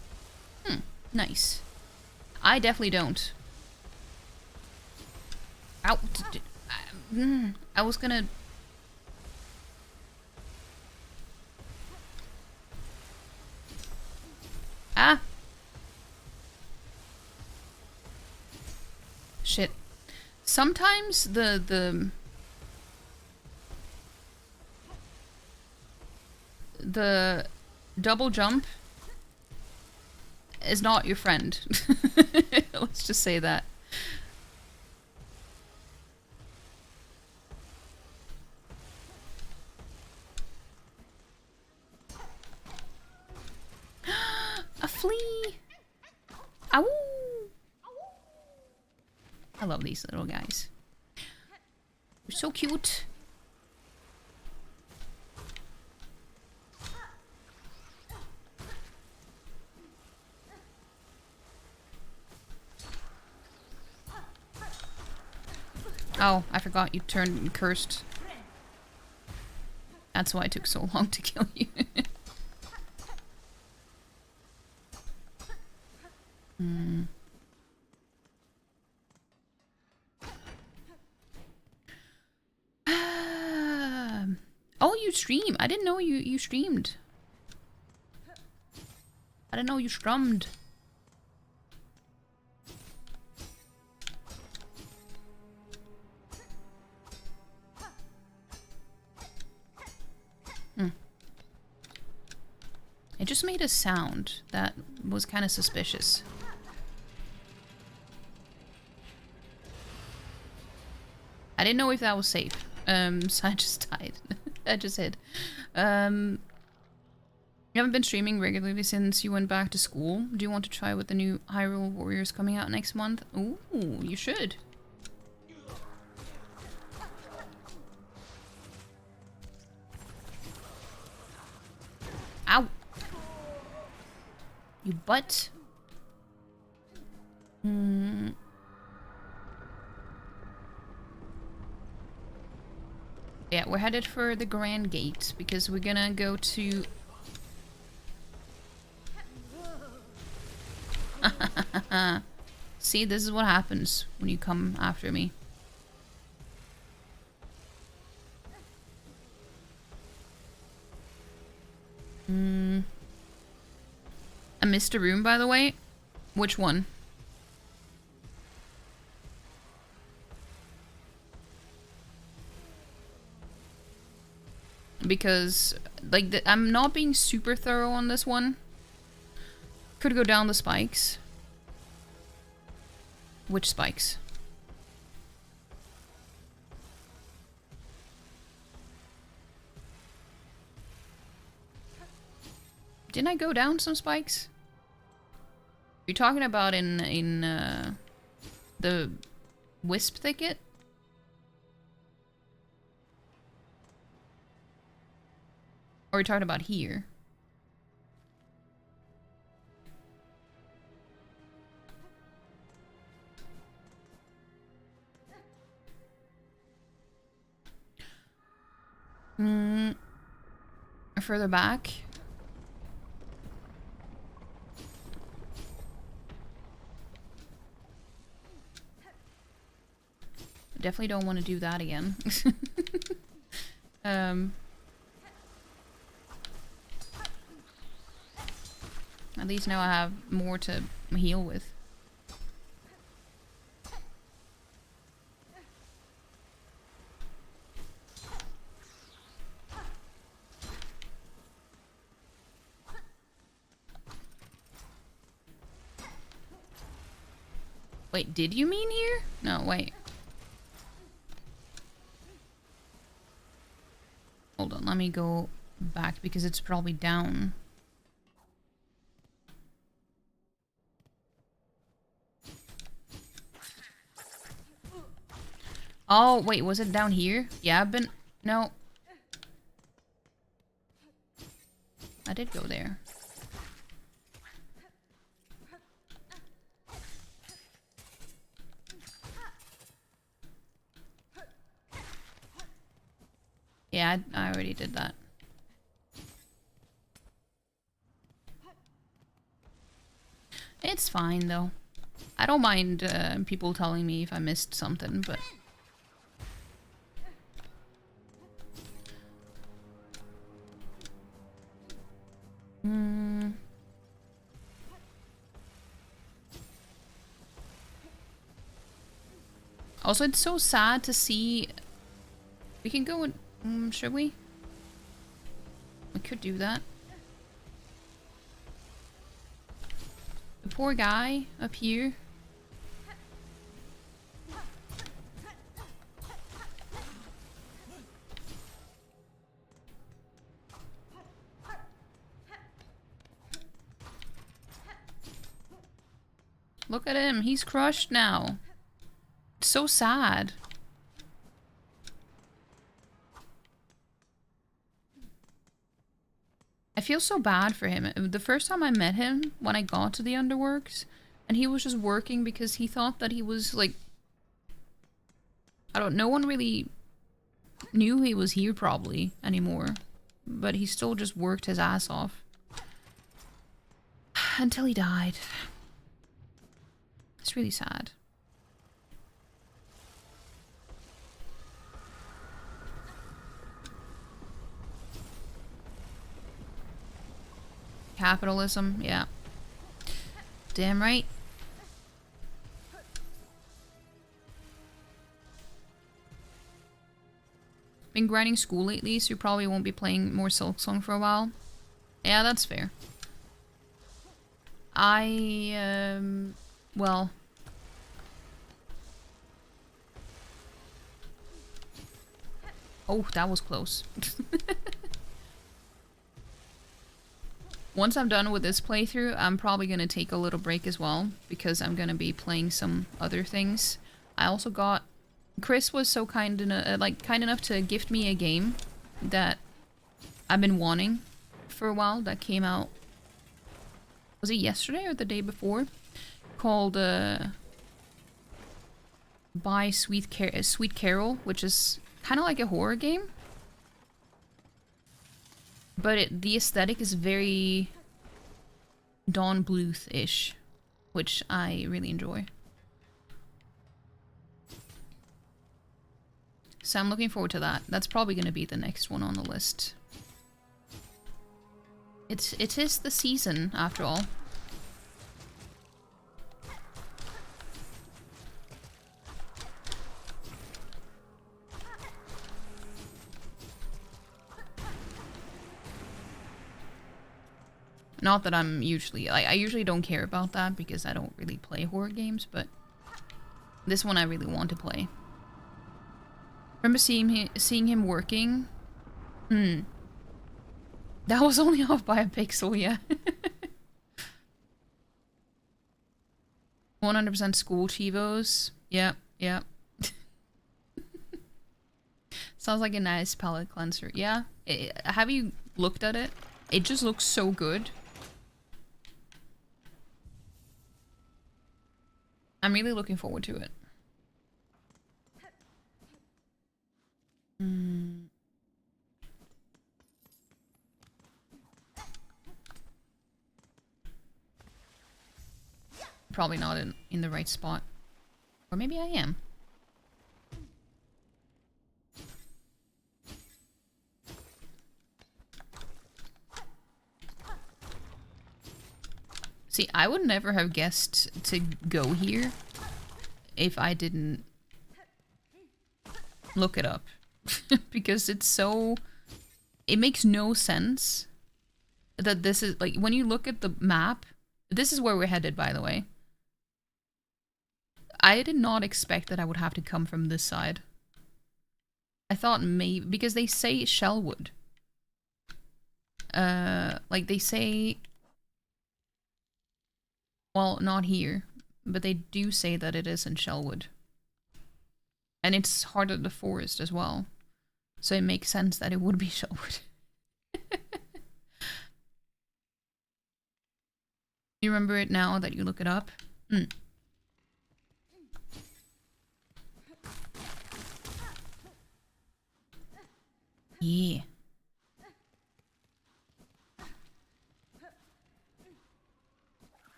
Nice. I definitely don't. Ow. I was gonna... Ah! Shit. Sometimes the double jump is not your friend. Let's just say that. A flea! Ow! I love these little guys. They're so cute. Oh, I forgot you turned cursed. That's why it took so long to kill you. Oh, you stream. I didn't know you streamed. I didn't know you strummed. It just made a sound that was kind of suspicious. I didn't know if that was safe. So I just died. I just hid. You haven't been streaming regularly since you went back to school. Do you want to try with the new Hyrule Warriors coming out next month? Ooh, you should. Ow! You butt. Yeah, we're headed for the Grand Gate because we're gonna go to... See, this is what happens when you come after me. I missed a room, by the way. Which one? Because, like, I'm not being super thorough on this one. Could go down the spikes. Which spikes? Didn't I go down some spikes? You're talking about in the wisp thicket? Or are you talking about here? Further back? Definitely don't want to do that again. At least now I have more to heal with. Wait, did you mean here? No, wait. Hold on, let me go back because it's probably down. Oh, wait, was it down here? Yeah, I've been... No. I did go there. Yeah, I already did that. It's fine though. I don't mind people telling me if I missed something, but... Also, it's so sad to see... We can go and... should we? We could do that. The poor guy up here. Look at him, he's crushed now. It's so sad. I feel so bad for him. The first time I met him, when I got to the Underworks, and he was just working because he thought that he was like... no one really knew he was here probably anymore. But he still just worked his ass off. Until he died. It's really sad. Capitalism, yeah. Damn right. Been grinding school lately, so you probably won't be playing more Silksong for a while. Yeah, that's fair. Well... Oh, that was close. Once I'm done with this playthrough, I'm probably going to take a little break as well, because I'm going to be playing some other things. I also got... Chris was so kind enough to gift me a game that I've been wanting for a while, that came out... Was it yesterday or the day before? Called, By Sweet Carol, which is kind of like a horror game. But the aesthetic is very Dawn Bluth-ish, which I really enjoy. So I'm looking forward to that. That's probably going to be the next one on the list. It is the season, after all. Not that I'm usually... I usually don't care about that because I don't really play horror games, but... This one I really want to play. Remember seeing him working? That was only off by a pixel, yeah. 100% school chivos. Yep, yep. Sounds like a nice palette cleanser. Yeah. Have you looked at it? It just looks so good. I'm really looking forward to it. Probably not in the right spot. Or maybe I am. See, I would never have guessed to go here if I didn't look it up. Because it's so... It makes no sense that this is... Like, when you look at the map... This is where we're headed, by the way. I did not expect that I would have to come from this side. I thought maybe... Because they say Shellwood. Like, they say... Well, not here. But they do say that it is in Shellwood. And it's Heart of the Forest as well. So it makes sense that it would be Shellwood. You remember it now that you look it up? Yeah.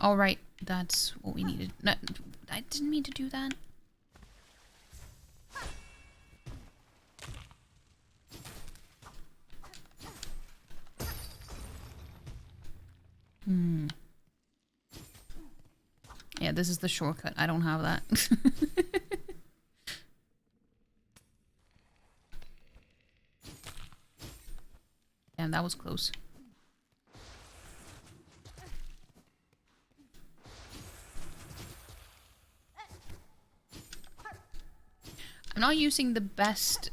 All right, that's what we needed. No, I didn't mean to do that. Yeah, this is the shortcut. I don't have that. Damn, that was close. I'm not using the best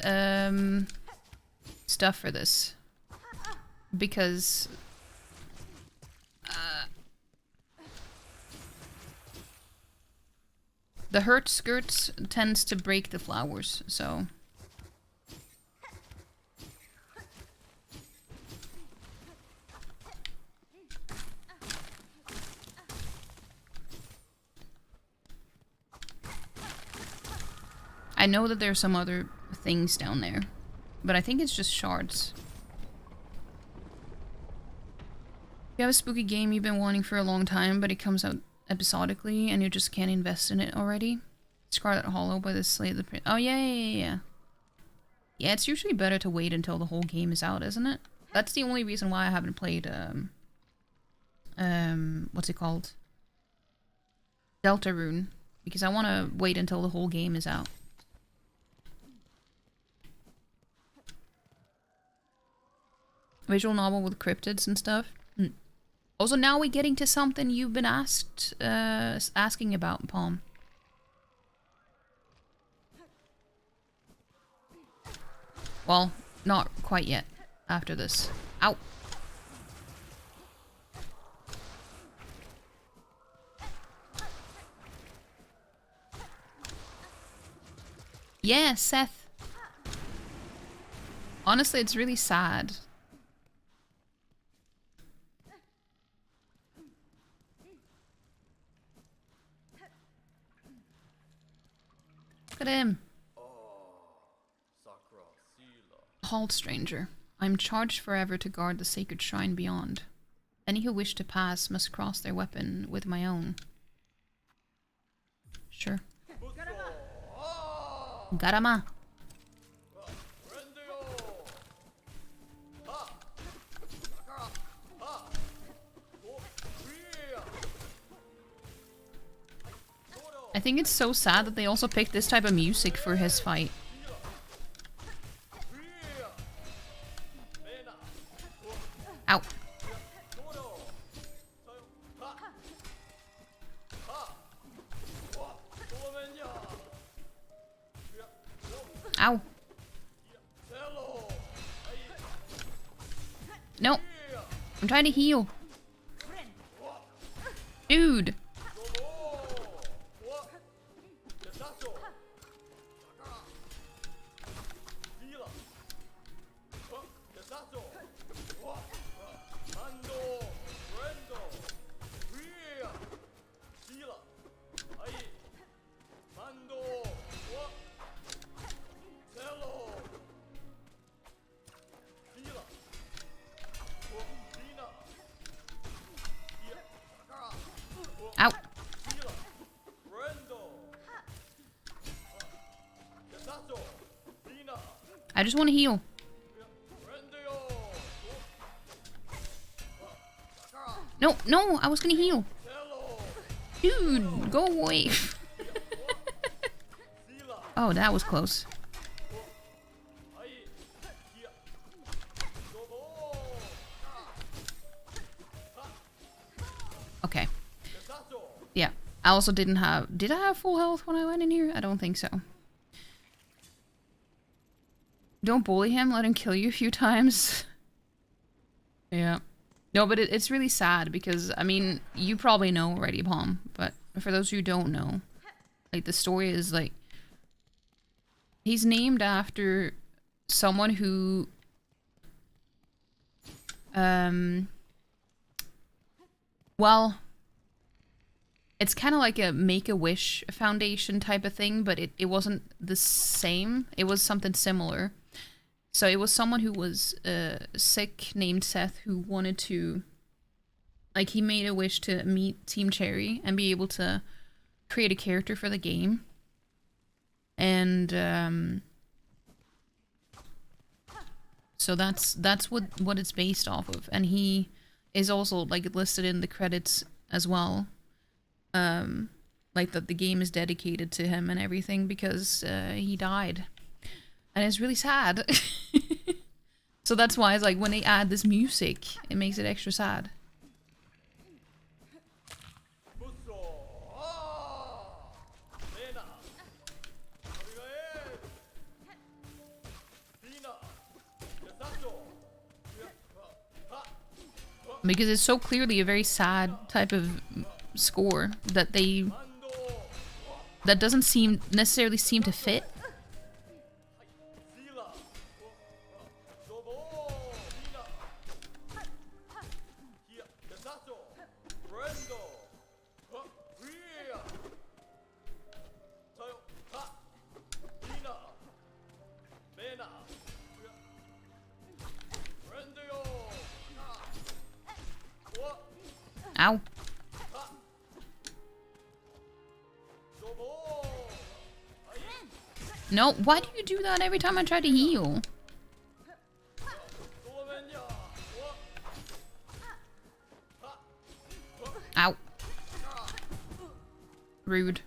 stuff for this because the hurt skirts tends to break the flowers, so I know that there's some other things down there, but I think it's just shards. You have a spooky game you've been wanting for a long time, but it comes out episodically and you just can't invest in it already. Scarlet Hollow by the Slay of the Prince. Oh, yeah. Yeah, it's usually better to wait until the whole game is out, isn't it? That's the only reason why I haven't played, what's it called? Deltarune. Because I want to wait until the whole game is out. Visual novel with cryptids and stuff. Also, now we're getting to something you've been asking about, Palm. Well, not quite yet. After this. Ow! Yeah, Seth. Honestly, it's really sad. Look at him. Halt, stranger. I am charged forever to guard the sacred shrine beyond. Any who wish to pass must cross their weapon with my own. Sure. Garama. I think it's so sad that they also picked this type of music for his fight. Ow. Ow. No. I'm trying to heal. Dude. Ow. I just want to heal. No, no, I was gonna heal. Dude, go away. Oh, that was close. Okay. Yeah, I also didn't have... Did I have full health when I went in here? I don't think so. Don't bully him, let him kill you a few times. Yeah. No, but it's really sad because, I mean, you probably know already, Palm, but for those who don't know, like, the story is, like, he's named after someone who, Well, it's kind of like a Make-A-Wish Foundation type of thing, but it wasn't the same. It was something similar. So it was someone who was sick named Seth who wanted to, like, he made a wish to meet Team Cherry and be able to create a character for the game. And so that's what it's based off of. And he is also like listed in the credits as well. Like that the game is dedicated to him and everything because he died. And it's really sad. So that's why it's like when they add this music, it makes it extra sad. Because it's so clearly a very sad type of score that that doesn't necessarily seem to fit. Ow. No, why do you do that every time I try to heal? Ow. Rude.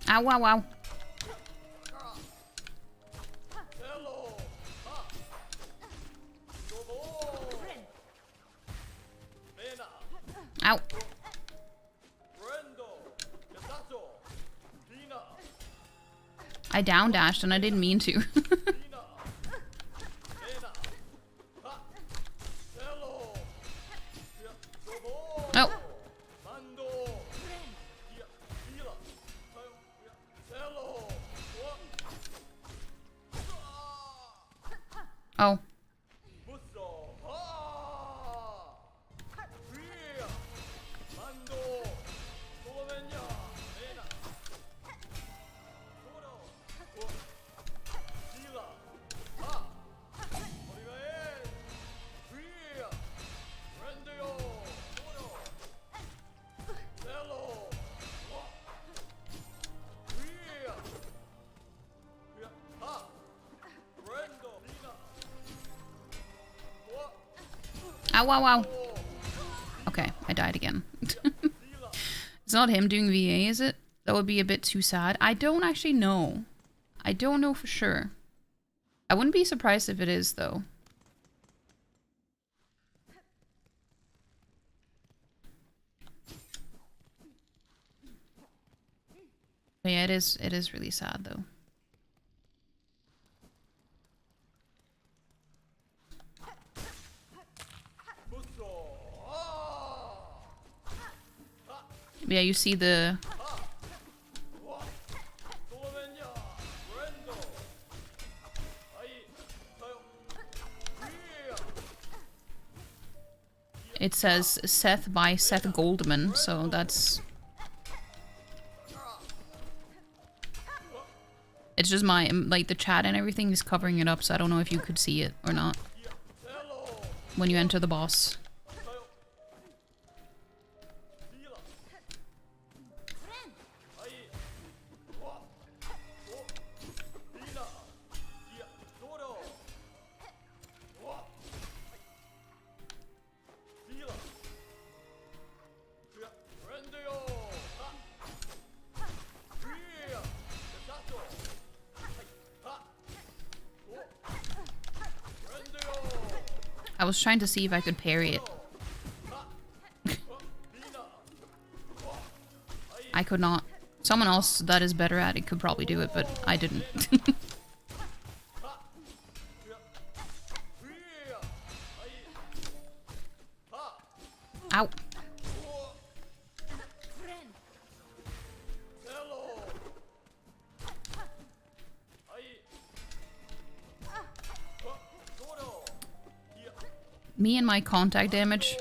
Ow, wow, wow. Ow. I down dashed and I didn't mean to. Oh. Oh. Ow, wow, wow. Okay, I died again. It's not him doing VA, is it? That would be a bit too sad. I don't actually know. I don't know for sure. I wouldn't be surprised if it is, though. But yeah, it is really sad, though. Yeah, you see the... It says Seth by Seth Goldman, so that's... It's just my, like, the chat and everything is covering it up, so I don't know if you could see it or not. When you enter the boss. I was trying to see if I could parry it. I could not. Someone else that is better at it could probably do it, but I didn't. Ow. Me and my contact damage.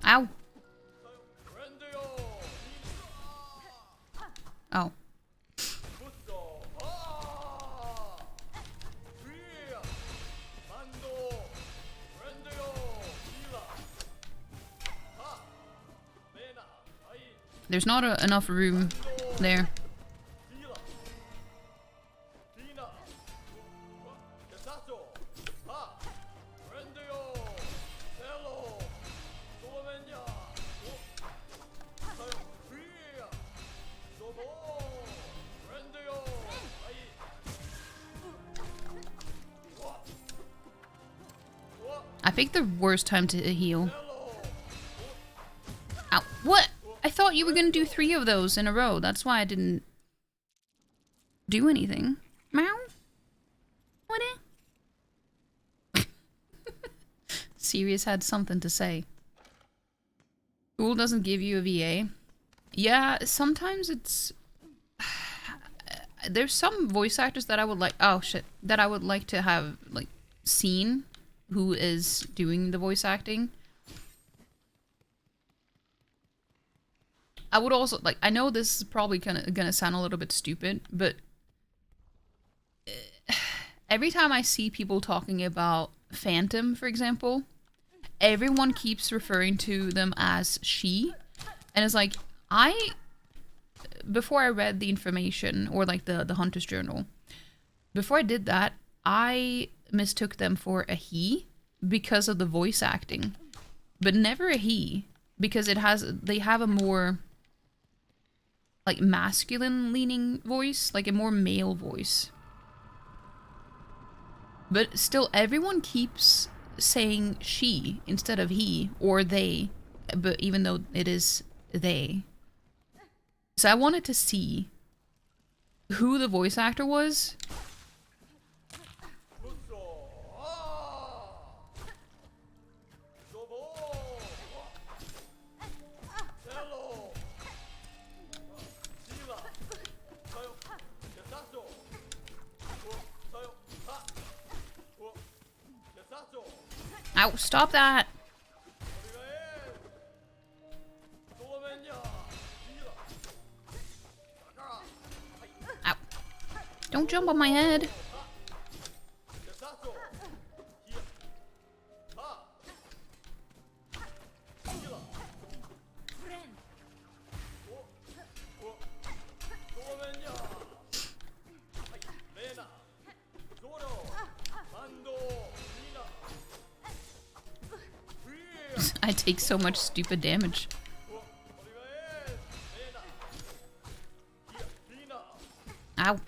Ow. Oh. There's not enough room there. I picked the worst time to heal. Ow. What? I thought you were gonna do 3 of those in a row. That's why I didn't do anything. Meow. What? Sirius had something to say. School doesn't give you a VA. Yeah, sometimes it's... There's some voice actors that I would like... Oh, shit. That I would like to have, like, seen who is doing the voice acting. I would also, like, I know this is probably gonna sound a little bit stupid, but every time I see people talking about Phantom, for example, everyone keeps referring to them as she. And it's like, before I read the information, or like the Hunter's Journal, before I did that, I mistook them for a he because of the voice acting, but never a he because they have a more like masculine leaning voice, like a more male voice. But still, everyone keeps saying she instead of he or they, but even though it is they. So I wanted to see who the voice actor was. Ow, stop that! Ow. Don't jump on my head. I take so much stupid damage. Ow.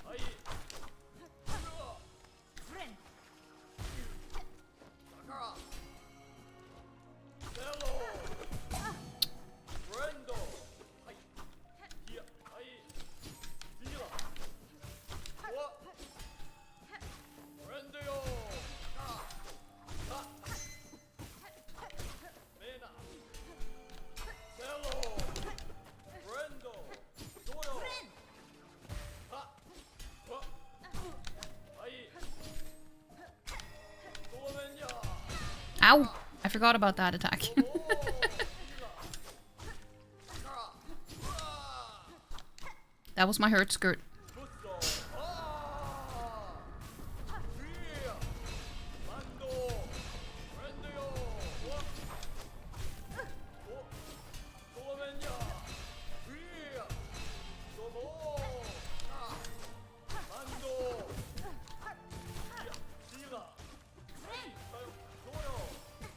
Ow! I forgot about that attack. That was my hurt skirt.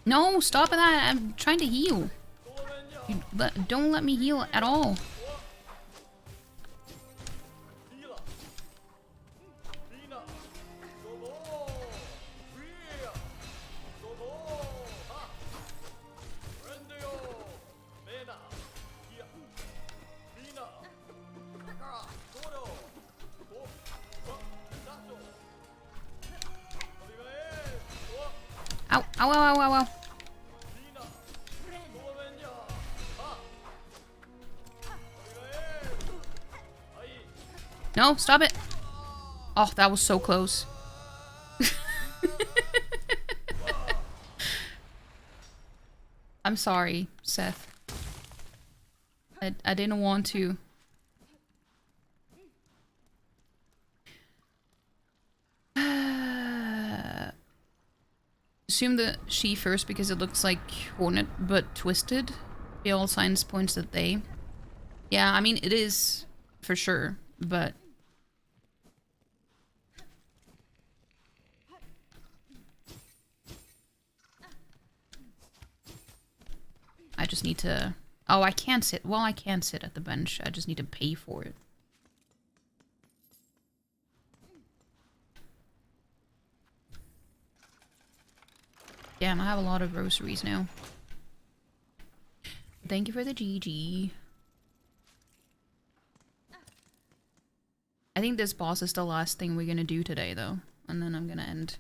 No, stop that. I'm trying to heal. Don't let me heal at all. Ow, ow, ow, ow, ow, ow. No, stop it. Oh, that was so close. I'm sorry, Seth. I didn't want to. Assume the she first because it looks like Hornet but twisted. All signs points that they. Yeah, I mean it is for sure, but I just need to. Oh, I can't sit. Well, I can sit at the bench. I just need to pay for it. Damn, I have a lot of rosaries now. Thank you for the GG. I think this boss is the last thing we're gonna do today, though. And then I'm gonna end.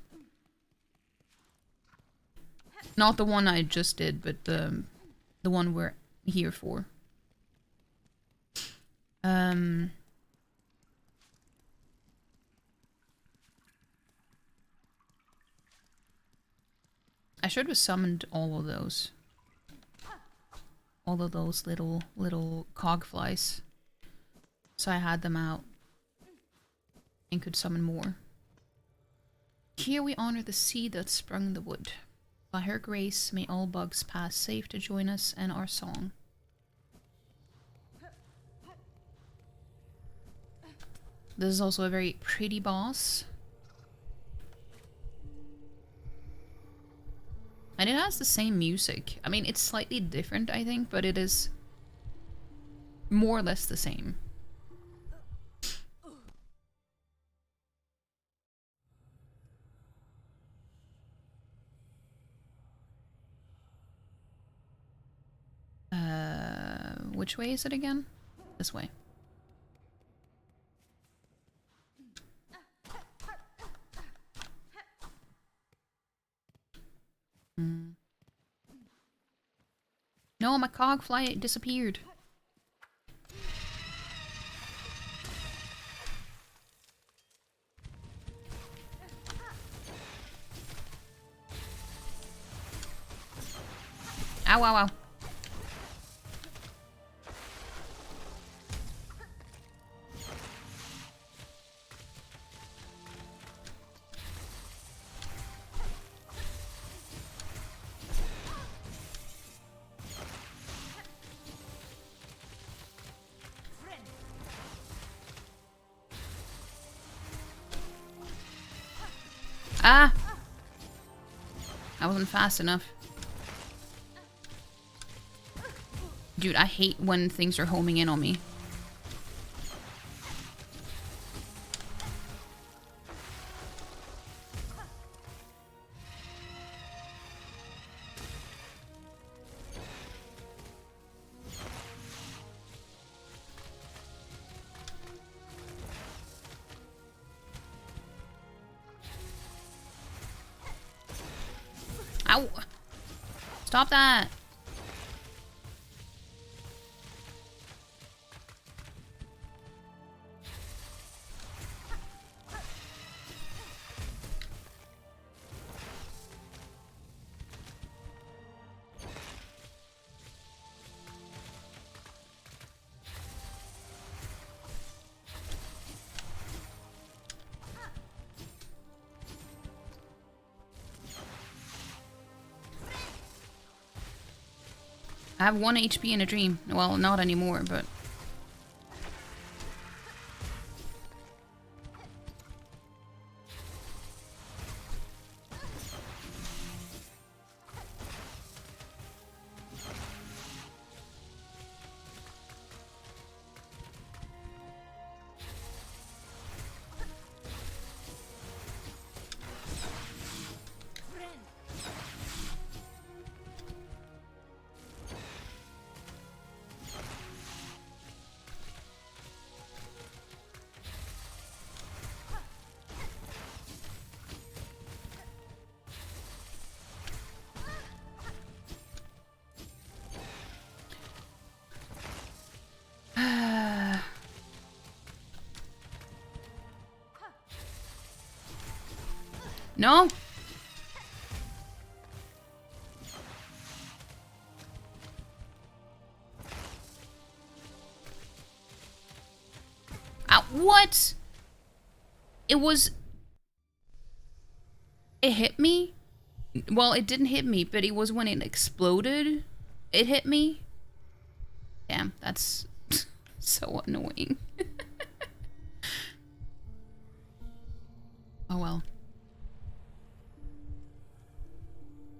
Not the one I just did, but the one we're here for. I should have summoned all of those. All of those little cogflies. So I had them out. And could summon more. Here we honor the seed that sprung the wood. By her grace, may all bugs pass safe to join us and our song. This is also a very pretty boss. And it has the same music. I mean, it's slightly different, I think, but it is more or less the same. Which way is it again? This way. No, my cogfly disappeared. Ow, ow, ow. Ah! I wasn't fast enough. Dude, I hate when things are homing in on me. Ow! Stop that! I have 1 HP in a dream. Well, not anymore, but... No! Ow, what? It was... It hit me? Well, it didn't hit me, but it was when it exploded. It hit me. Damn, that's so annoying. Oh well.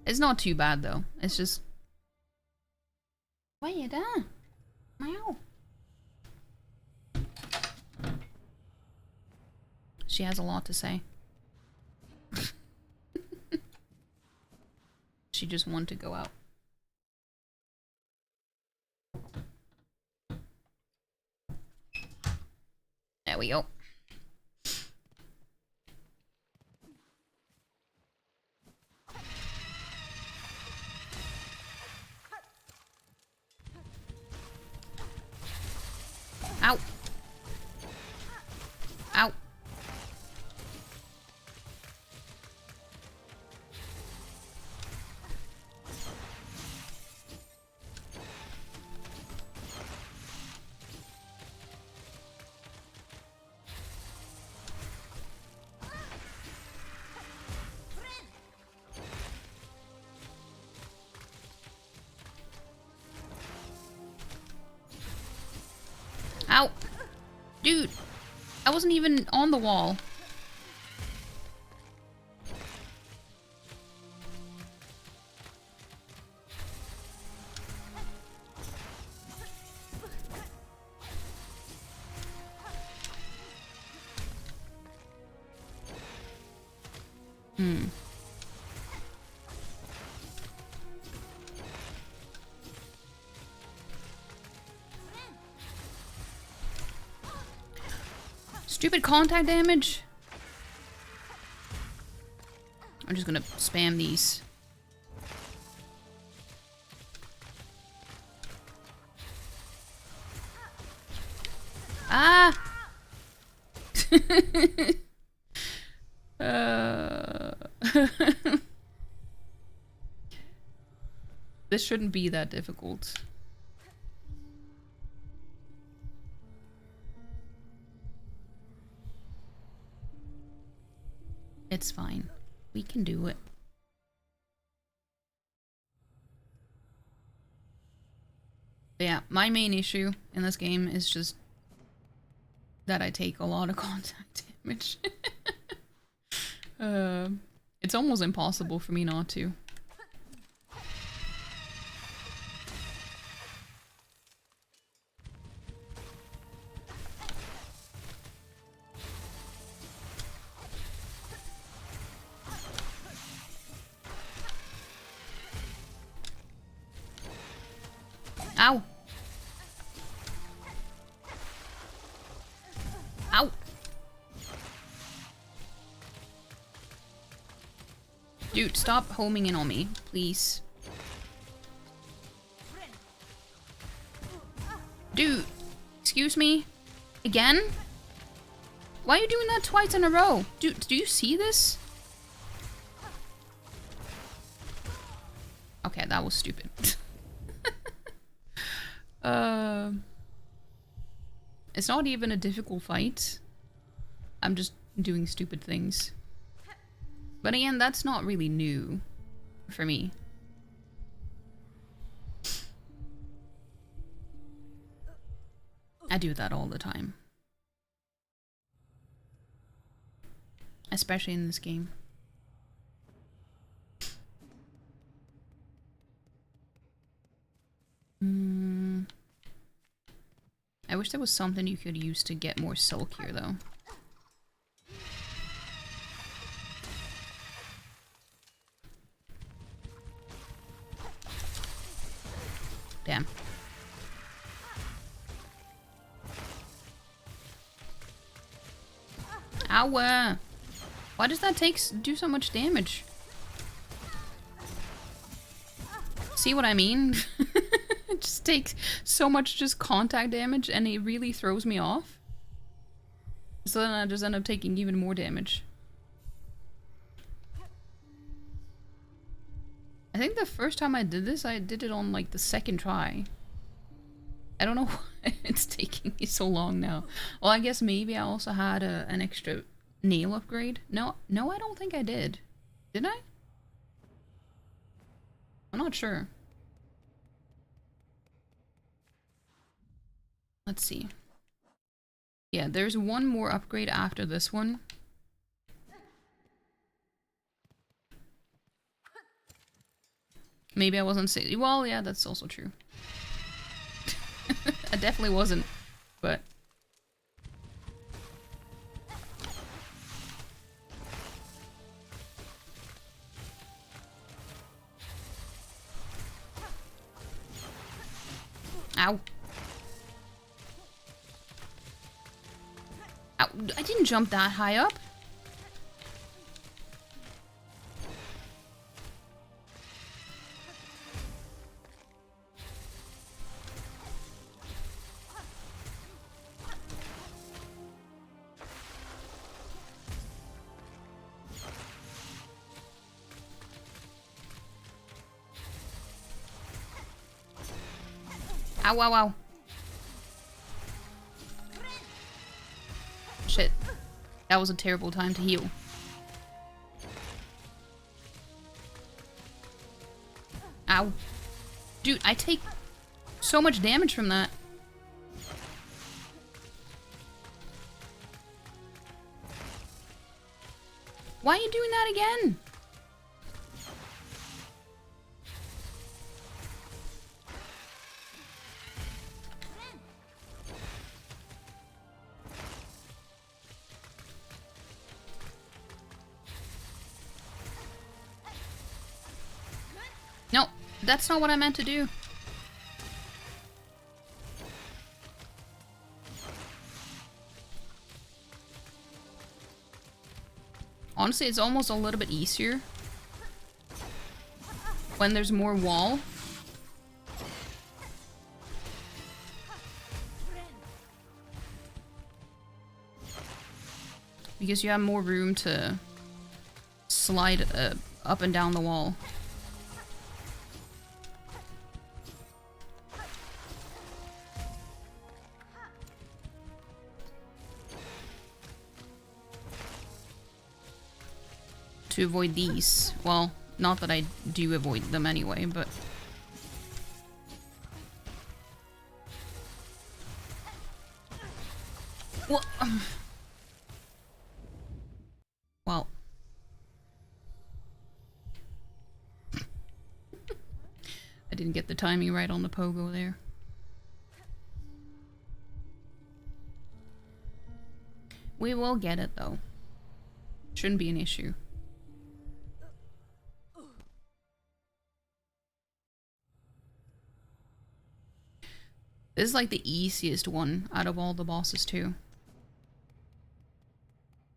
It's not too bad though. It's just... What you done? Meow. She has a lot to say. She just wanted to go out. There we go. Ow. Ow. Ow! Dude! I wasn't even on the wall. Stupid contact damage. I'm just gonna spam these. Ah! This shouldn't be that difficult. It's fine. We can do it. But yeah, my main issue in this game is just that I take a lot of contact damage. It's almost impossible for me not to. Ow! Ow! Dude, stop homing in on me, please. Dude, excuse me? Again? Why are you doing that twice in a row? Dude, do you see this? Okay, that was stupid. It's not even a difficult fight. I'm just doing stupid things. But again, that's not really new for me. I do that all the time. Especially in this game. I wish there was something you could use to get more silk here, though. Damn. Ow! Why does that do so much damage? See what I mean? It just takes so much just contact damage and it really throws me off. So then I just end up taking even more damage. I think the first time I did this, I did it on like the second try. I don't know why it's taking me so long now. Well, I guess maybe I also had an extra nail upgrade. No, I don't think I did. Did I? I'm not sure. Let's see. Yeah, there's one more upgrade after this one. Maybe I wasn't saying. Well, yeah, that's also true. I definitely wasn't, but. Ow. Ow. I didn't jump that high up. Ow, ow, ow. Shit. That was a terrible time to heal. Ow. Dude, I take so much damage from that. Why are you doing that again? No, that's not what I meant to do. Honestly, it's almost a little bit easier when there's more wall. Because you have more room to slide up and down the wall. To avoid these. Well, not that I do avoid them anyway, but... Well... Well... I didn't get the timing right on the pogo there. We will get it, though. Shouldn't be an issue. This is like the easiest one out of all the bosses too.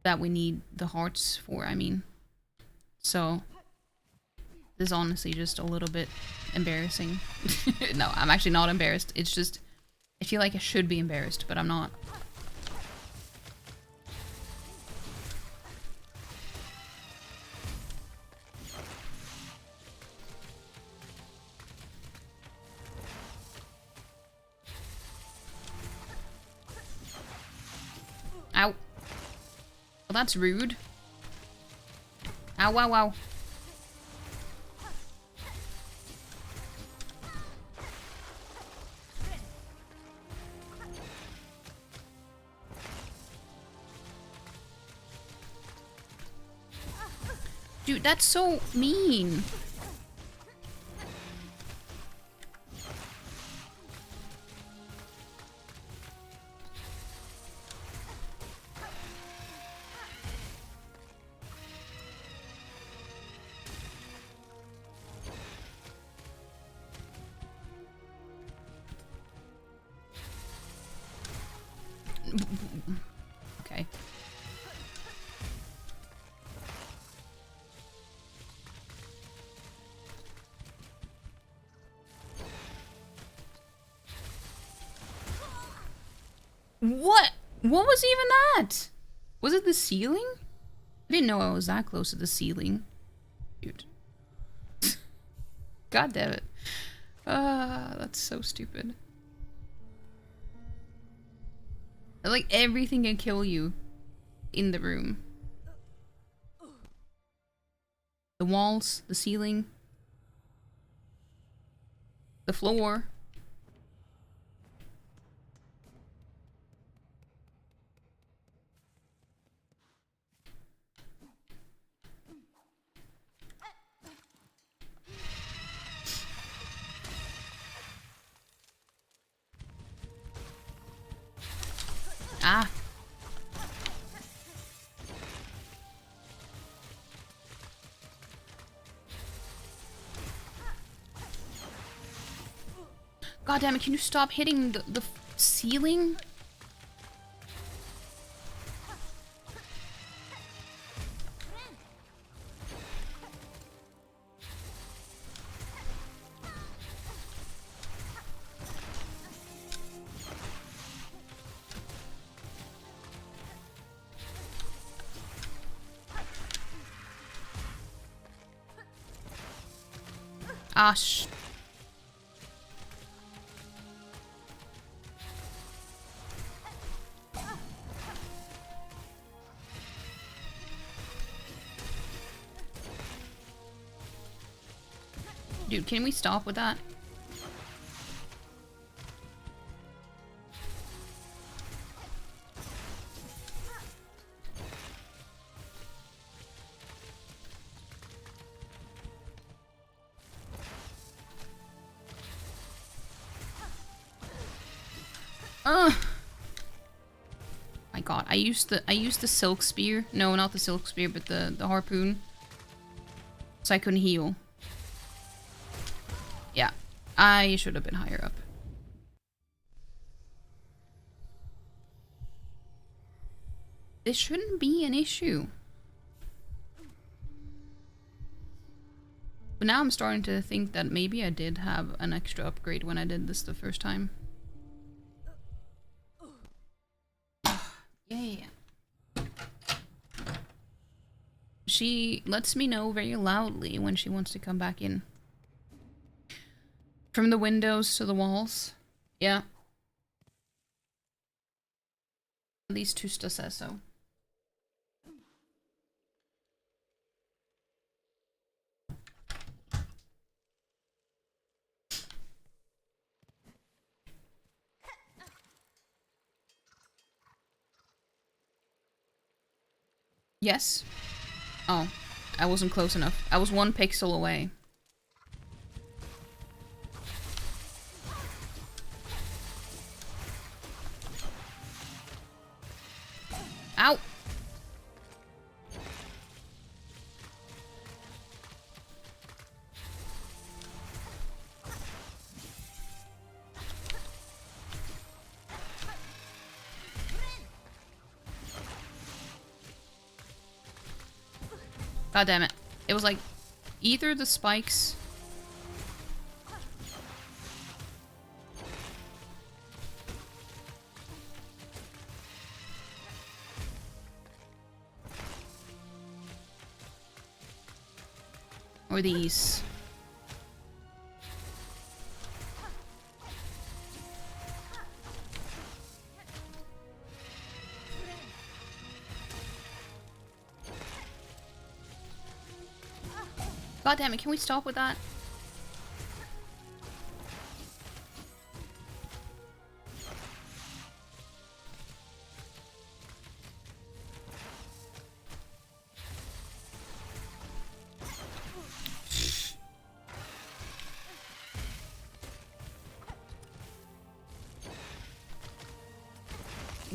That we need the hearts for, I mean. So, this is honestly just a little bit embarrassing. No, I'm actually not embarrassed. It's just, I feel like I should be embarrassed, but I'm not. Ow. Well, that's rude. Ow, wow, wow. Dude, that's so mean. Okay. What? What was even that? Was it the ceiling? I didn't know I was that close to the ceiling. Dude. God damn it. That's so stupid. Like, everything can kill you in the room. The walls, the ceiling, the floor. Ah. God damn it, can you stop hitting the ceiling? Ah, dude, can we stop with that? My God, I used the silk spear. No, not the silk spear, but the harpoon. So I couldn't heal. Yeah, I should have been higher up. This shouldn't be an issue. But now I'm starting to think that maybe I did have an extra upgrade when I did this the first time. Yeah. She lets me know very loudly when she wants to come back in. From the windows to the walls. Yeah. At least Tusta says so. Yes. Oh, I wasn't close enough. I was 1 pixel away. Ow! God damn it. It was like either the spikes or these. God damn it, can we stop with that?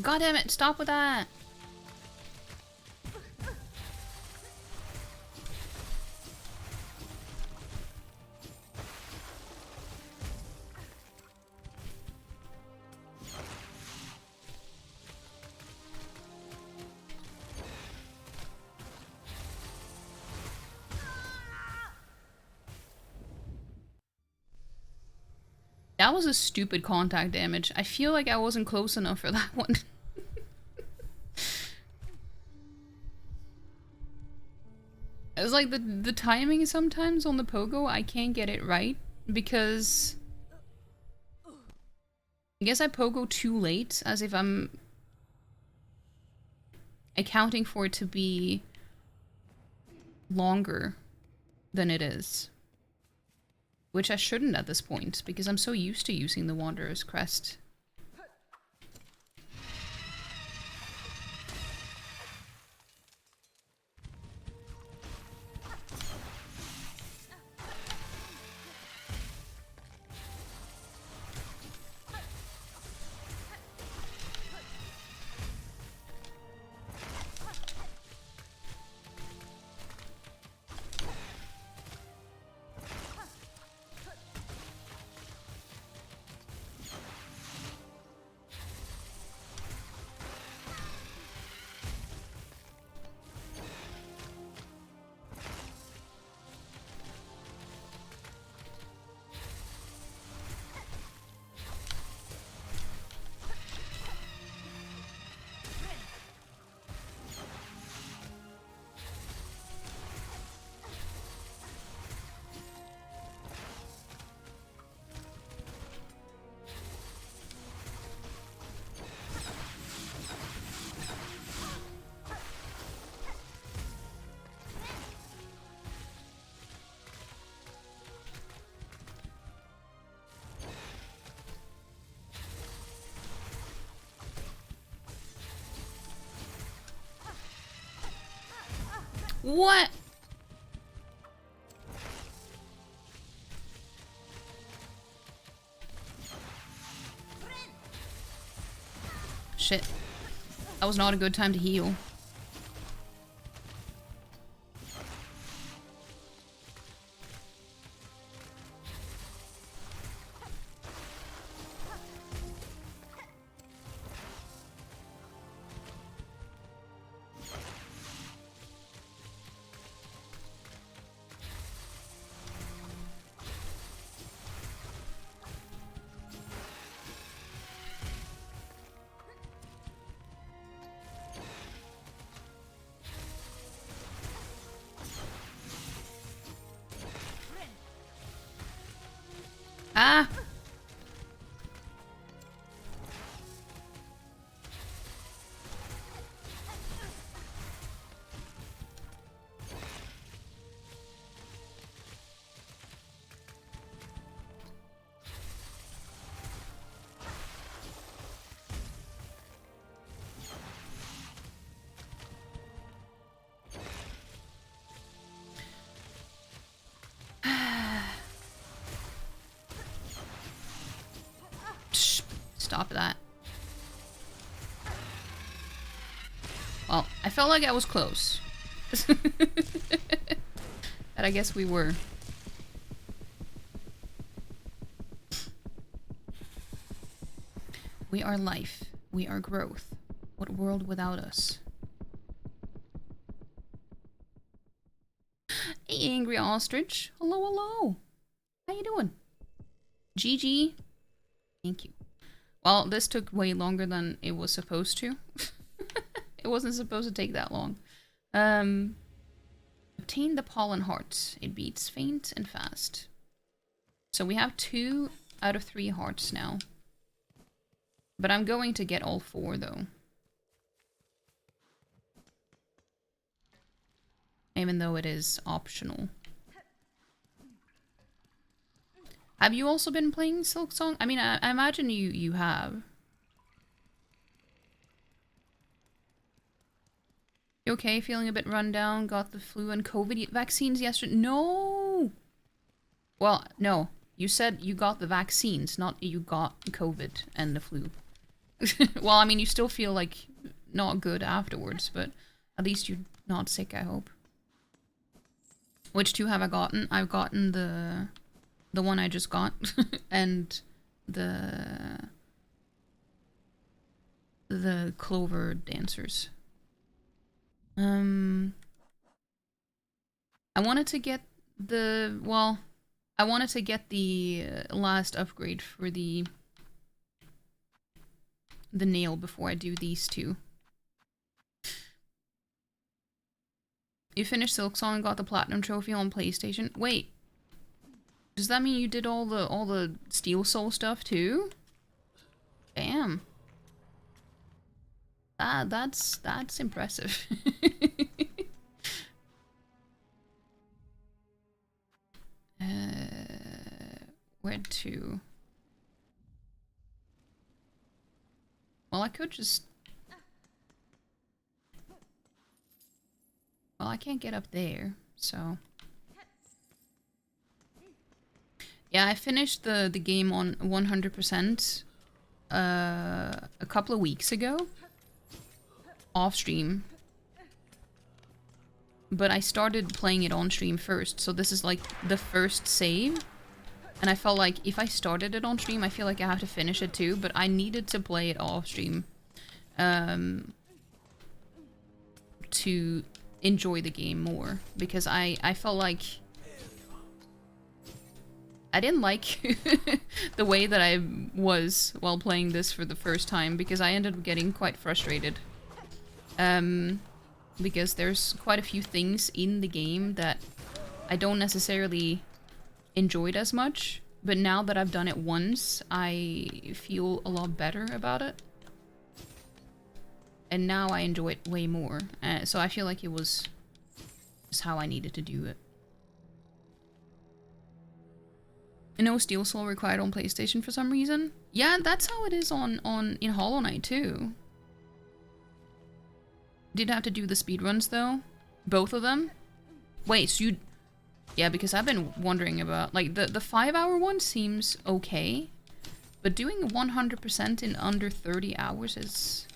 God damn it, stop with that! That was a stupid contact damage. I feel like I wasn't close enough for that one. It's like the timing sometimes on the pogo, I can't get it right because I guess I pogo too late, as if I'm accounting for it to be longer than it is. Which I shouldn't at this point, because I'm so used to using the Wanderer's Crest. What? Shit. That was not a good time to heal. Ah! Stop that. Well, I felt like I was close. But I guess we were. We are life. We are growth. What world without us? Hey, Angry Ostrich. Hello, hello. How you doing? GG. Thank you. Well, this took way longer than it was supposed to. It wasn't supposed to take that long. Obtain the pollen hearts. It beats faint and fast. So we have 2 out of 3 hearts now. But I'm going to get all 4 though. Even though it is optional. Have you also been playing Silksong? I mean, I imagine you have. You okay? Feeling a bit run down? Got the flu and COVID vaccines yesterday? No! Well, no. You said you got the vaccines, not you got COVID and the flu. Well, I mean, you still feel like not good afterwards, but at least you're not sick, I hope. Which 2 have I gotten? I've gotten the one I just got, and the clover dancers. I wanted to get the, well, I wanted to get the last upgrade for the nail before I do these 2. You finished Silksong and got the platinum trophy on PlayStation. Wait, does that mean you did all the Steel Soul stuff too? Damn. That's impressive. Where to? Well, I could just... Well, I can't get up there, so... Yeah, I finished the game on 100% a couple of weeks ago. Off stream. But I started playing it on stream first, so this is like the first save. And I felt like if I started it on stream, I feel like I have to finish it too, but I needed to play it off stream to enjoy the game more, because I felt like I didn't like the way that I was while playing this for the first time, because I ended up getting quite frustrated. Because there's quite a few things in the game that I don't necessarily enjoyed as much, but now that I've done it once, I feel a lot better about it. And now I enjoy it way more. So I feel like it was just how I needed to do it. No Steel Soul required on PlayStation for some reason. Yeah, that's how it is in Hollow Knight too. Did have to do the speedruns though? Both of them? Wait, so you... Yeah, because I've been wondering about... Like, the 5-hour one seems okay. But doing 100% in under 30 hours is...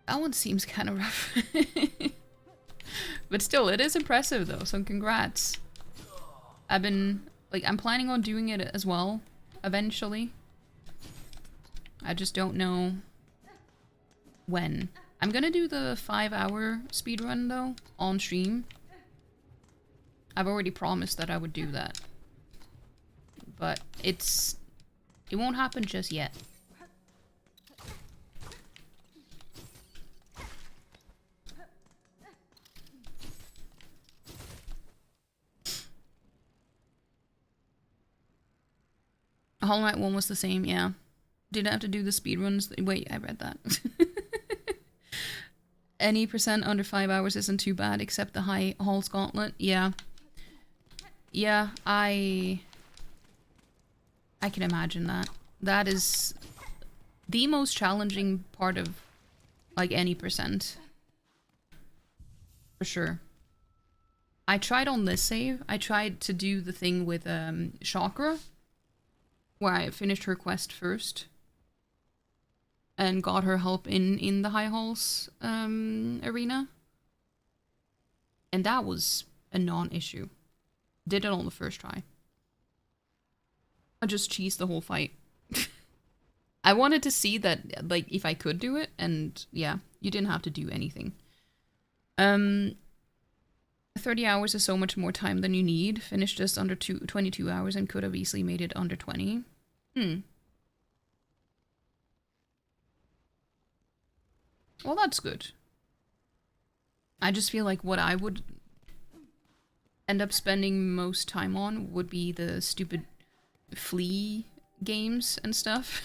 That one seems kind of rough. But still, it is impressive though, so congrats. I've been... Like, I'm planning on doing it as well, eventually. I just don't know when. I'm gonna do the 5-hour speedrun though, on stream. I've already promised that I would do that. But it won't happen just yet. Hollow Knight 1 was the same, yeah. Didn't have to do the speedruns. Wait, I read that. Any percent under 5 hours isn't too bad, except the High Halls Gauntlet. Yeah. Yeah, I can imagine that. That is the most challenging part of, like, any percent. For sure. I tried on this save. I tried to do the thing with Chakra, where I finished her quest first and got her help in the High Halls arena. And that was a non-issue. Did it on the first try. I just cheesed the whole fight. I wanted to see that, like, if I could do it, and yeah, you didn't have to do anything. 30 hours is so much more time than you need. Finished just under 22 hours and could have easily made it under 20. Well, that's good. I just feel like what I would end up spending most time on would be the stupid flea games and stuff.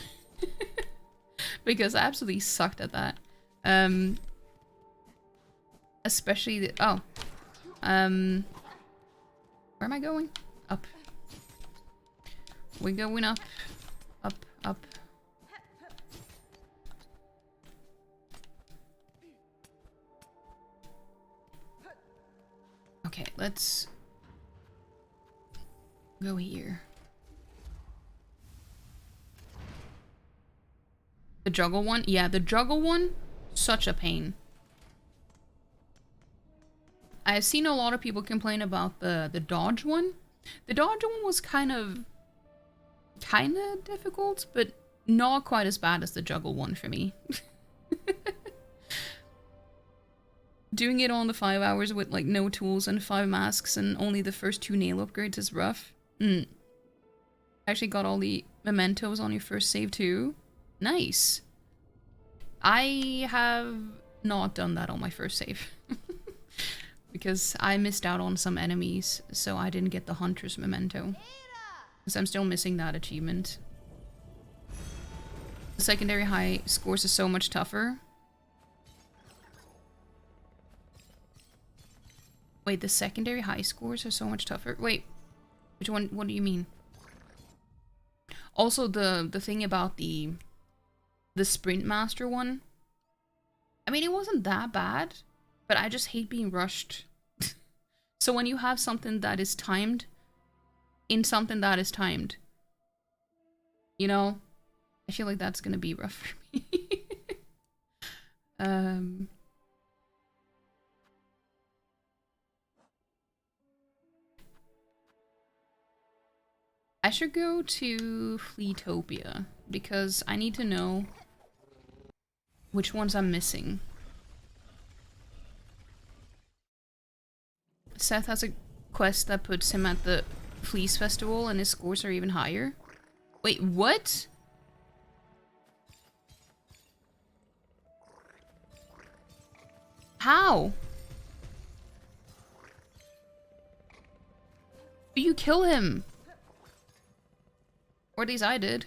Because I absolutely sucked at that. Especially the... Oh. Where am I going? Up. We're going up. Up, up. Okay, let's go here. The juggle one? Yeah, the juggle one, such a pain. I've seen a lot of people complain about the dodge one. The dodge one was kind of difficult, but not quite as bad as the juggle one for me. Doing it on the 5 hours with like no tools and 5 masks and only the first 2 nail upgrades is rough. Actually got all the mementos on your first save too. Nice. I have not done that on my first save. because I missed out on some enemies, so I didn't get the Hunter's Memento. Because I'm still missing that achievement. The secondary high scores are so much tougher. Wait, the secondary high scores are so much tougher? Wait, which one? What do you mean? Also, the thing about the Sprint Master one. I mean, it wasn't that bad, but I just hate being rushed. So when you have something that is timed, in something that is timed, you know, I feel like that's gonna be rough for me. I should go to Fleetopia because I need to know which ones I'm missing. Seth has a quest that puts him at the Fleece Festival and his scores are even higher. Wait, what? How? You kill him. Or at least I did.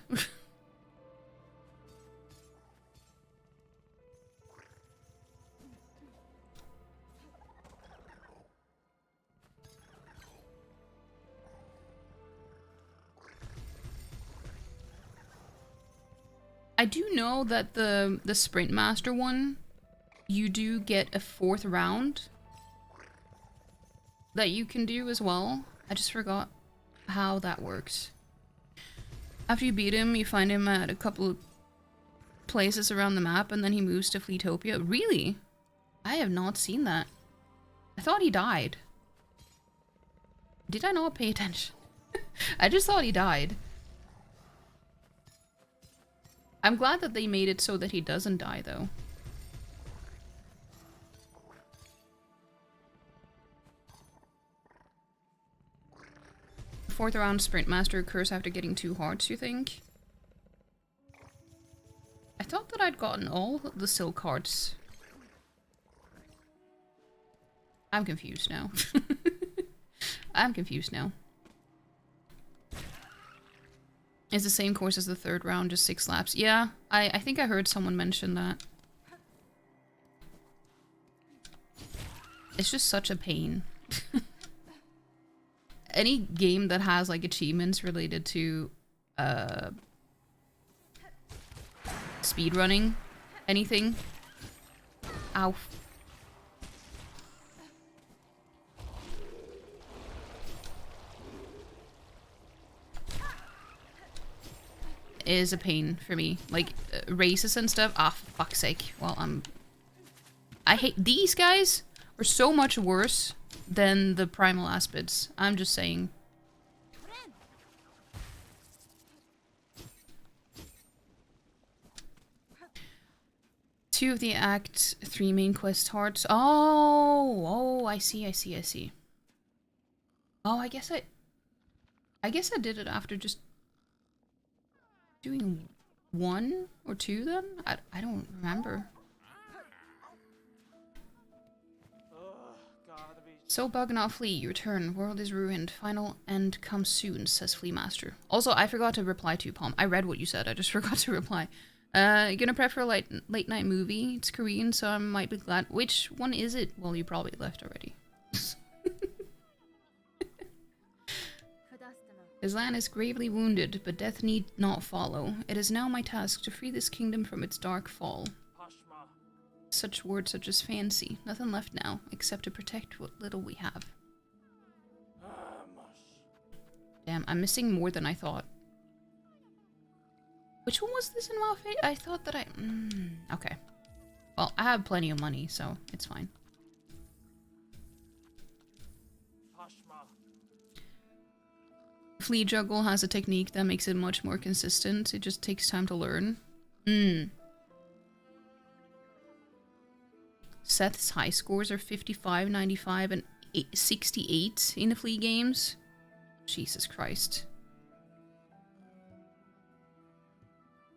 I do know that the Sprint Master one, you do get a 4th round that you can do as well. I just forgot how that works. After you beat him, you find him at a couple of places around the map, and then he moves to Fleetopia. Really? I have not seen that. I thought he died. Did I not pay attention? I just thought he died. I'm glad that they made it so that he doesn't die, though. Fourth round Sprint Master occurs after getting 2 hearts, you think? I thought that I'd gotten all the Silk hearts. I'm confused now. I'm confused now. It's the same course as the 3rd round, just 6 laps. Yeah, I think I heard someone mention that. It's just such a pain. Any game that has like achievements related to speedrunning, anything. Ow. Is a pain for me. Like races and stuff. Ah, for fuck's sake. Well, I hate these guys are so much worse than the primal aspids. I'm just saying. Two of the Act 3 main quest hearts. Oh, I see. Oh, I guess I did it after just doing 1 or 2 then? I don't remember. So bug not flee, your turn. World is ruined. Final end comes soon, says Flea Master. Also, I forgot to reply to you, Palm. I read what you said, I just forgot to reply. Gonna prep for a late night movie. It's Korean, so I might be glad. Which one is it? Well, you probably left already. His land is gravely wounded, but death need not follow. It is now my task to free this kingdom from its dark fall. Such words such as fancy. Nothing left now, except to protect what little we have. Damn, I'm missing more than I thought. Which one was this in Malfait? I thought that okay. Well, I have plenty of money, so it's fine. Flea Juggle has a technique that makes it much more consistent. It just takes time to learn. Seth's high scores are 55, 95, and 68 in the Flea games. Jesus Christ.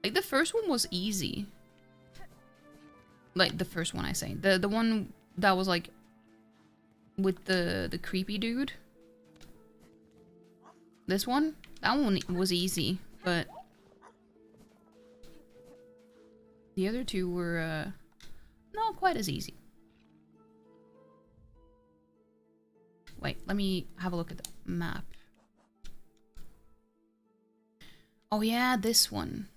Like, the first one was easy. Like, the first one I say. The one that was, like, with the creepy dude. This one? That one was easy, but the other two were not quite as easy. Wait, let me have a look at the map. Oh yeah, this one.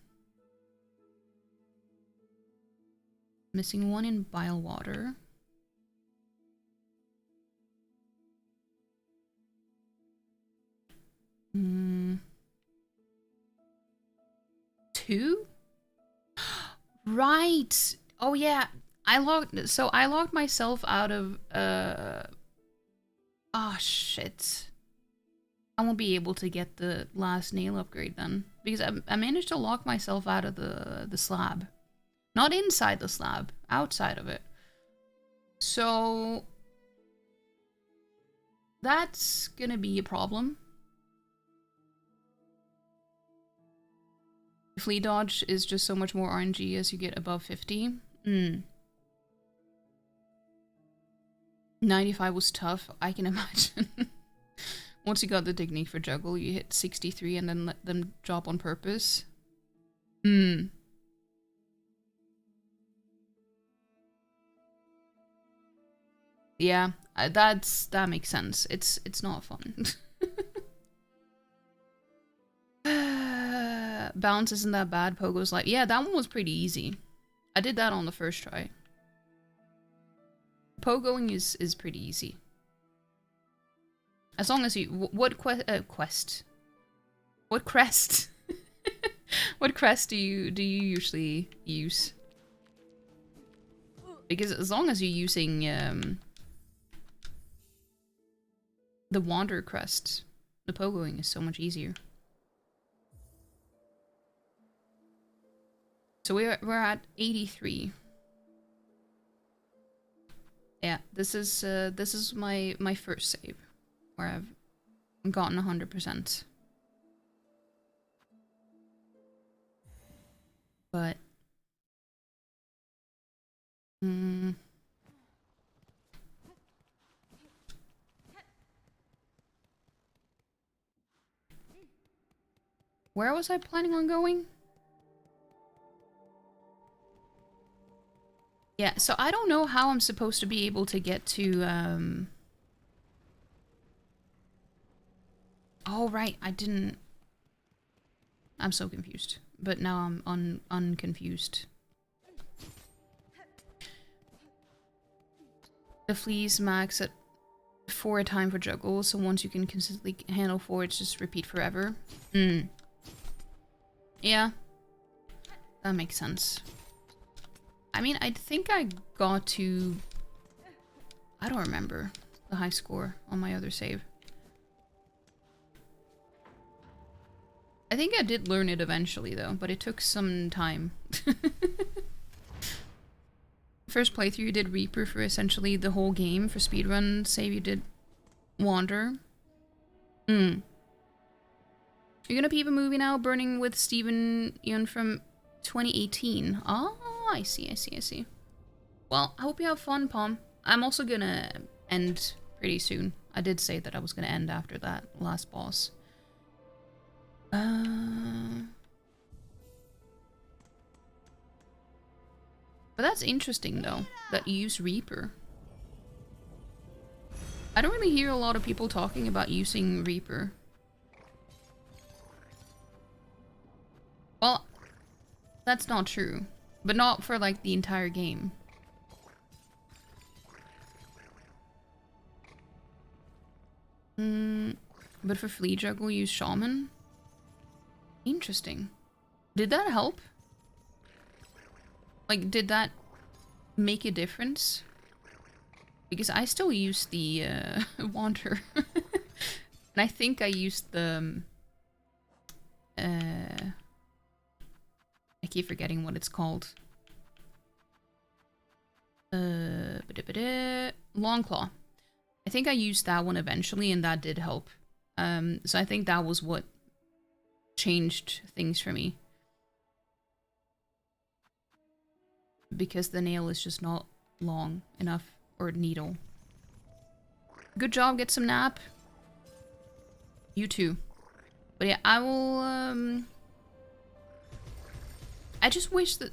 Missing one in Bilewater. Two? Right. Oh yeah. I logged myself out of oh shit. I won't be able to get the last nail upgrade then. Because I managed to lock myself out of the slab. Not inside the slab, outside of it. So that's gonna be a problem. Flea dodge is just so much more RNG as you get above 50. 95 was tough, I can imagine. Once you got the technique for juggle, you hit 63 and then let them drop on purpose. Yeah, that makes sense. It's not fun. Balance isn't that bad. Pogo's like, yeah, that one was pretty easy. I did that on the first try. Pogoing is pretty easy. As long as you what crest what crest do you usually use? Because as long as you're using the Wander crest, the pogoing is so much easier. So we're at 83. Yeah, this is my first save where I've gotten 100%. But where was I planning on going? Yeah, so I don't know how I'm supposed to be able to get to, oh, right, I didn't... I'm so confused. But now I'm unconfused. The fleas max at 4 a time for juggle, so once you can consistently handle 4, it's just repeat forever. Yeah. That makes sense. I mean, I think I got to... I don't remember the high score on my other save. I think I did learn it eventually, though, but it took some time. First playthrough, you did Reaper for essentially the whole game. For speedrun save, you did Wander. You're gonna peep a movie now, Burning with Steven Yeun from 2018. Oh, I see. Well, I hope you have fun, Pom. I'm also gonna end pretty soon. I did say that I was gonna end after that last boss. But that's interesting, though, that you use Reaper. I don't really hear a lot of people talking about using Reaper. Well, that's not true. But not for, like, the entire game. But for Flea Juggle, use Shaman? Interesting. Did that help? Like, did that make a difference? Because I still use the Wander. And I think I used the... I keep forgetting what it's called. Longclaw. I think I used that one eventually, and that did help. So I think that was what changed things for me. Because the nail is just not long enough, or needle. Good job, get some nap. You too. But yeah, I will, I just wish that,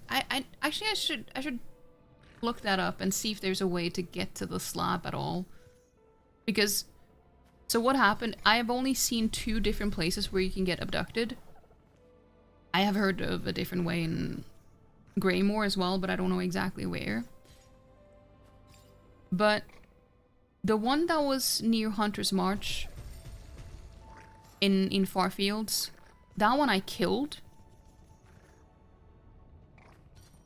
actually I should look that up and see if there's a way to get to the slab at all. Because, so what happened, I have only seen 2 different places where you can get abducted. I have heard of a different way in Greymore as well, but I don't know exactly where. But the one that was near Hunter's March in Farfields, that one I killed.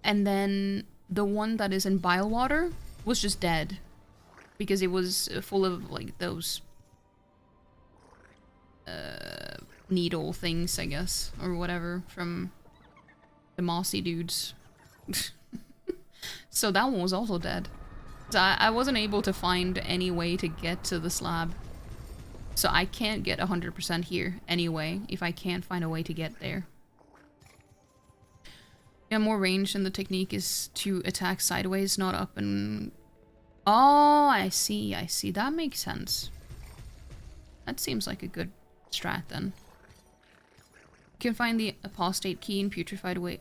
And then the one that is in Bilewater was just dead. Because it was full of like those needle things, I guess, or whatever, from the mossy dudes. So that one was also dead. So I wasn't able to find any way to get to the slab. So I can't get 100% here anyway, if I can't find a way to get there. Yeah, more range, and the technique is to attack sideways, not up and... Oh, I see, I see. That makes sense. That seems like a good strat then. You can find the apostate key in putrefied way.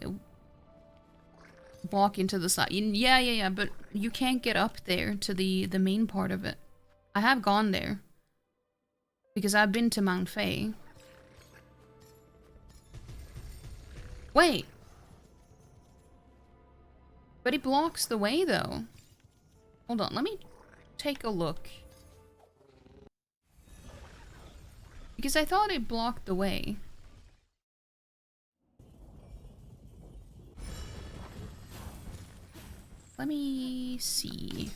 Walk into the slab. Yeah, but you can't get up there to the main part of it. I have gone there. Because I've been to Mount Faye. Wait. But it blocks the way though. Hold on, let me take a look. Because I thought it blocked the way. Let me see.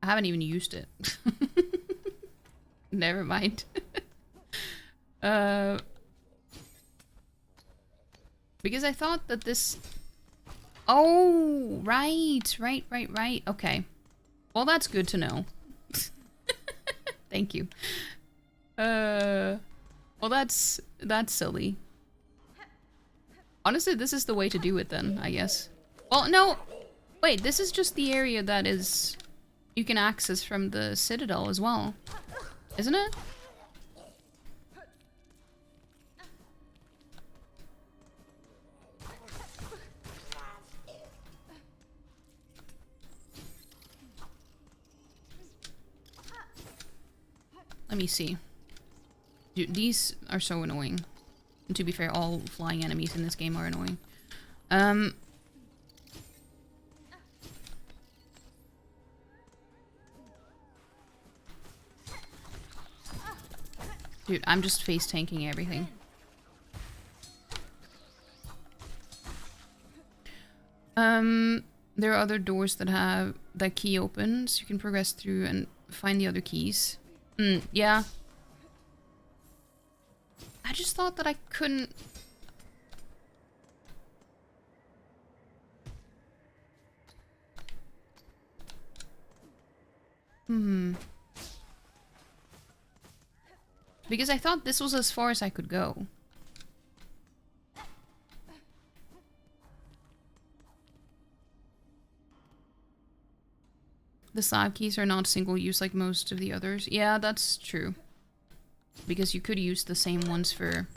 I haven't even used it. Never mind. Because I thought that this... Oh, right. Okay. Well, that's good to know. Thank you. Well, that's silly. Honestly, this is the way to do it then, I guess. Well, no. Wait, this is just the area that is... You can access from the Citadel as well. Isn't it? Let me see. Dude, these are so annoying. And to be fair, all flying enemies in this game are annoying. Dude, I'm just face tanking everything. There are other doors that have that key open, so you can progress through and find the other keys. Yeah. I just thought that I couldn't... Because I thought this was as far as I could go. The slab keys are not single use like most of the others. Yeah, that's true. Because you could use the same ones for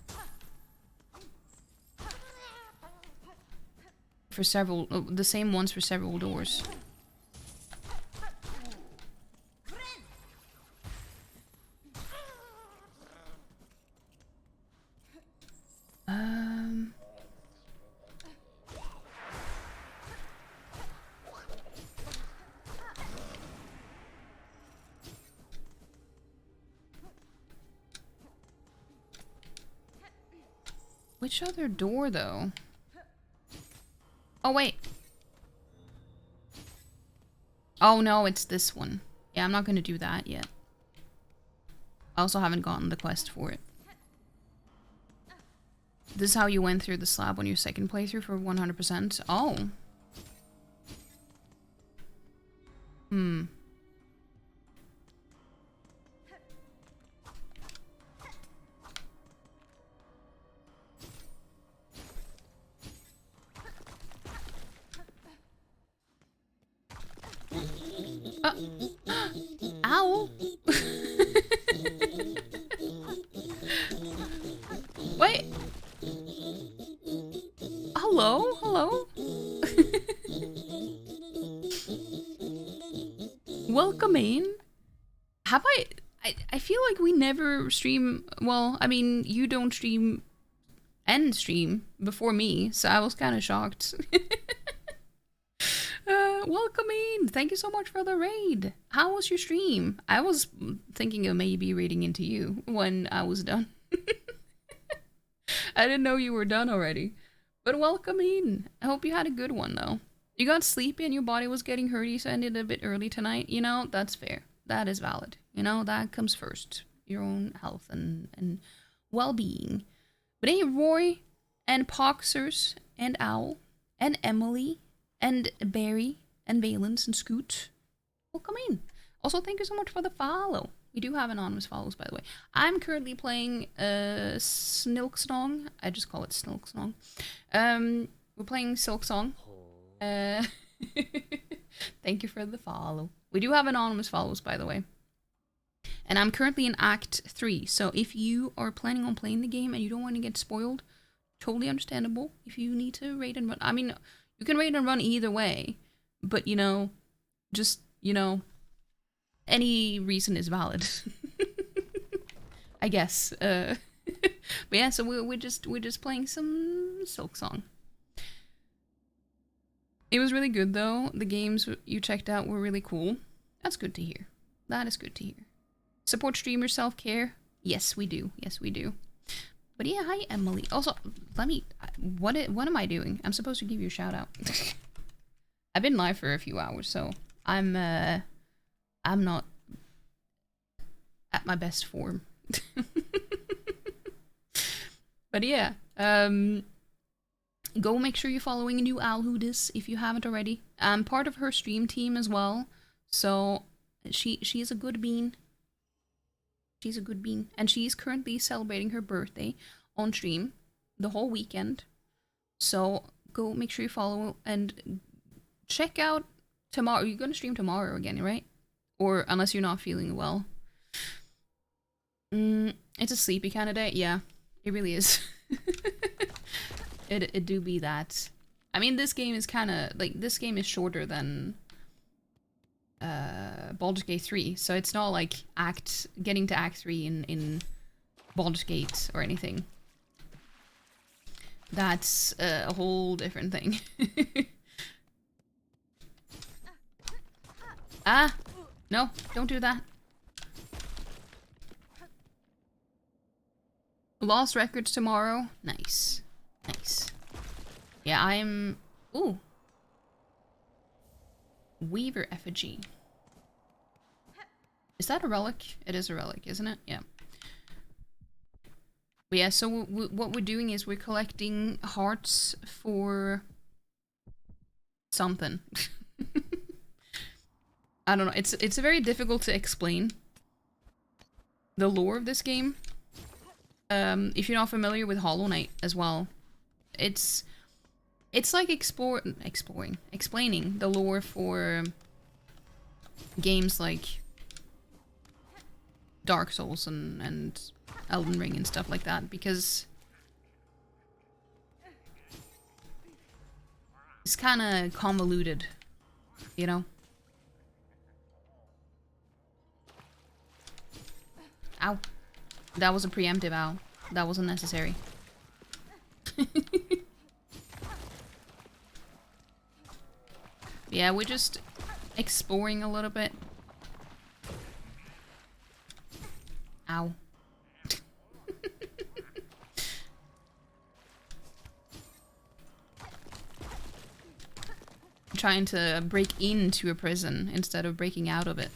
several, the same ones for several doors. Which other door, though? Oh, wait. Oh, no, it's this one. Yeah, I'm not going to do that yet. I also haven't gotten the quest for it. This is how you went through the slab on your second playthrough for 100%. Oh. Ow! Wait. Hello? Hello? Welcome in. Have I feel like we never stream, well, I mean, you don't stream and stream before me, so I was kind of shocked. Welcome in. Thank you so much for the raid. How was your stream? I was thinking of maybe raiding into you when I was done. I didn't know you were done already. But welcome in. I hope you had a good one, though. You got sleepy and your body was getting hurty, so ended a bit early tonight. You know, that's fair. That is valid. You know, that comes first. Your own health and well-being. But hey, Roy and Poxers and Owl and Emily and Barry and Valence and Scoot, welcome in. Also, thank you so much for the follow. We do have anonymous follows, by the way. I'm currently playing Silksong. I just call it Silksong. We're playing Silksong. Thank you for the follow. We do have anonymous follows, by the way. And I'm currently in Act 3. So if you are planning on playing the game and you don't want to get spoiled, totally understandable. If you need to raid and run. I mean, you can raid and run either way. But, you know, just, you know, any reason is valid. I guess. But yeah, so we're just playing some Silksong. It was really good though. The games you checked out were really cool. That's good to hear. That is good to hear. Support streamer self-care? Yes, we do. Yes, we do. But yeah, hi Emily. Also, let me. What am I doing? I'm supposed to give you a shout out. I've been live for a few hours, so I'm not at my best form. But yeah, go make sure you're following New Owl VODs if you haven't already. I'm part of her stream team as well, so she is a good bean. She's a good bean, and she's currently celebrating her birthday on stream the whole weekend. So go make sure you follow and check out tomorrow. You're gonna stream tomorrow again, right? Or unless you're not feeling well. It's a sleepy kind of day. Yeah, it really is. It do be that. I mean, this game is kind of like, this game is shorter than Baldur's Gate 3, so it's not like getting to Act 3 in Baldur's Gate or anything. That's a whole different thing. Ah! No, don't do that. Lost records tomorrow. Nice. Nice. Yeah, I'm... Ooh. Weaver effigy. Is that a relic? It is a relic, isn't it? Yeah. But yeah, so what we're doing is we're collecting hearts for something. I don't know. It's very difficult to explain the lore of this game. If you're not familiar with Hollow Knight as well, it's like explaining the lore for games like Dark Souls and Elden Ring and stuff like that, because it's kind of convoluted, you know? Ow. That was a preemptive ow. That wasn't necessary. Yeah, we're just exploring a little bit. Ow. Trying to break into a prison instead of breaking out of it.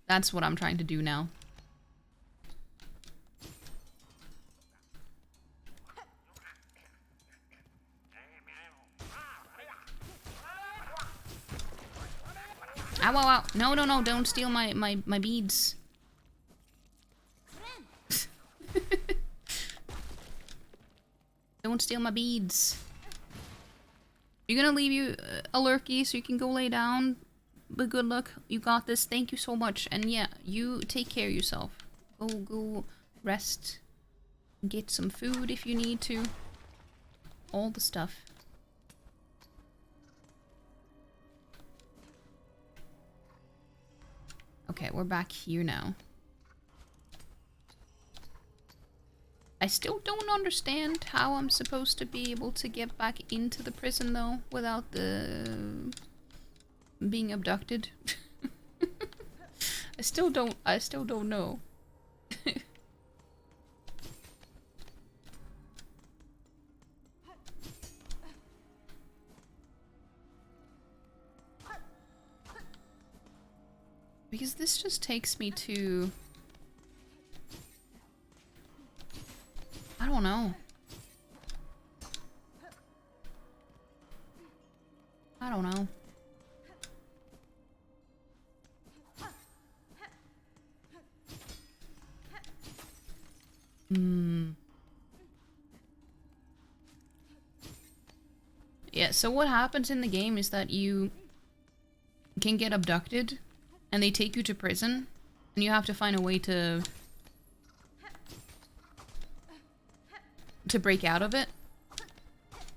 That's what I'm trying to do now. Ow, ow, ow. No, no, no, don't steal my beads. Don't steal my beads. You're gonna leave you a lurky so you can go lay down, but good luck. You got this. Thank you so much. And yeah, you take care of yourself. Go rest. Get some food if you need to. All the stuff. Okay, we're back here now. I still don't understand how I'm supposed to be able to get back into the prison though without the being abducted. I still don't know. Because this just takes me to... I don't know. I don't know. Yeah, so what happens in the game is that you can get abducted and they take you to prison and you have to find a way to break out of it.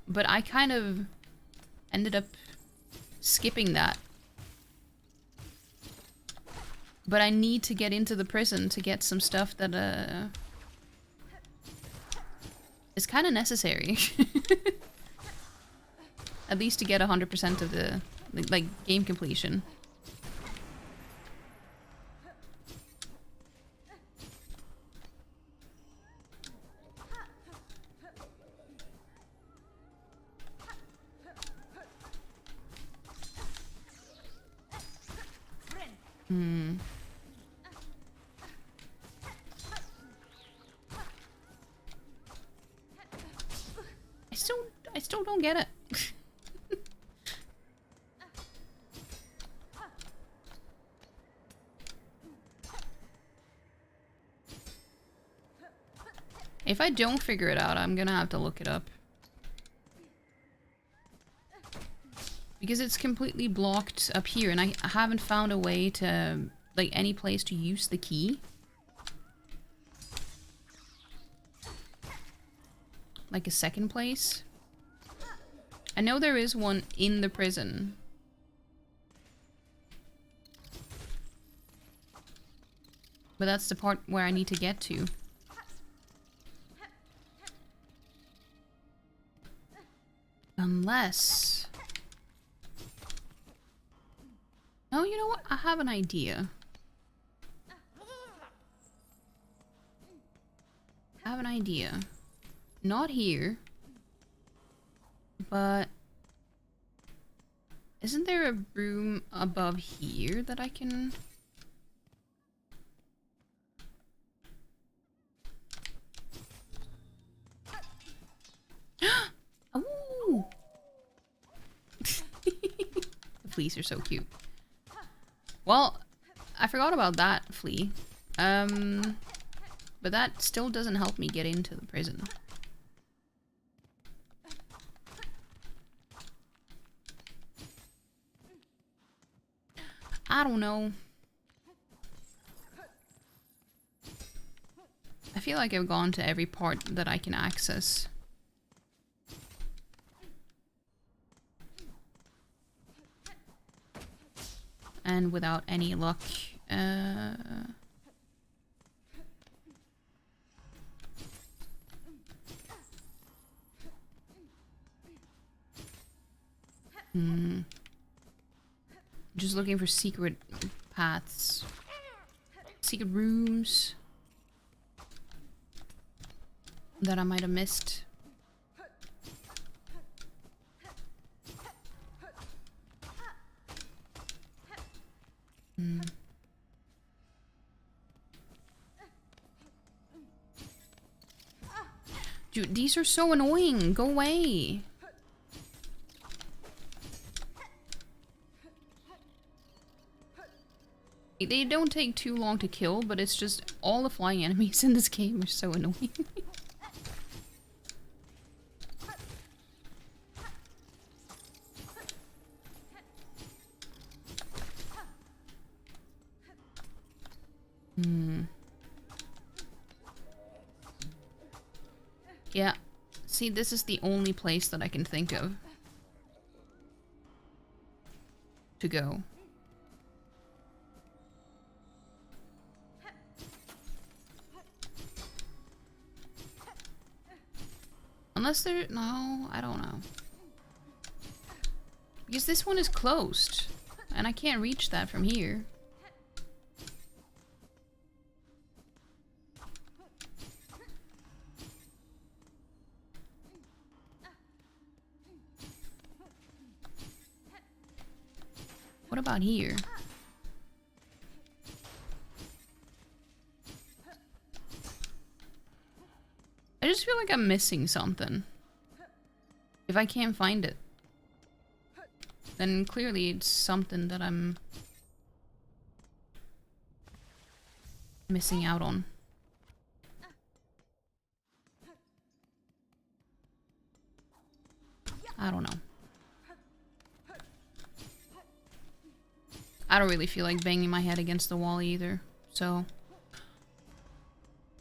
But I kind of ended up skipping that. But I need to get into the prison to get some stuff that is kind of necessary. At least to get 100% of the like game completion. I still don't get it. If I don't figure it out, I'm gonna have to look it up. Because it's completely blocked up here, and I haven't found a way to, like, any place to use the key. Like a second place. I know there is one in the prison. But that's the part where I need to get to. Unless... Oh, you know what? I have an idea. I have an idea. Not here. But... Isn't there a room above here that I can... Oh! The fleas are so cute. Well, I forgot about that flea. But that still doesn't help me get into the prison. I don't know. I feel like I've gone to every part that I can access. And without any luck, just looking for secret paths, secret rooms that I might have missed. Dude, these are so annoying. Go away. They don't take too long to kill, but it's just all the flying enemies in this game are so annoying. Yeah. See, this is the only place that I can think of to go. Unless there... No, I don't know. Because this one is closed. And I can't reach that from here. What about here? I just feel like I'm missing something. If I can't find it, then clearly it's something that I'm missing out on. I don't know. I don't really feel like banging my head against the wall either, so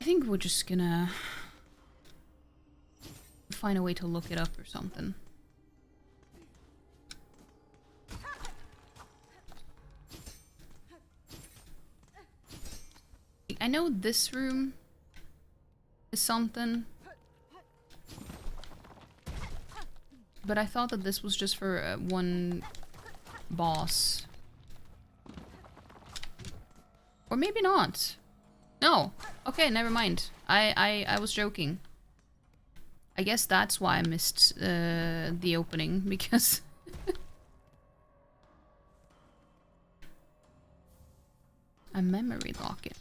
I think we're just gonna find a way to look it up or something. I know this room is something, but I thought that this was just for one boss. Or maybe not. No. Okay, never mind. I was joking. I guess that's why I missed the opening, because a memory locket.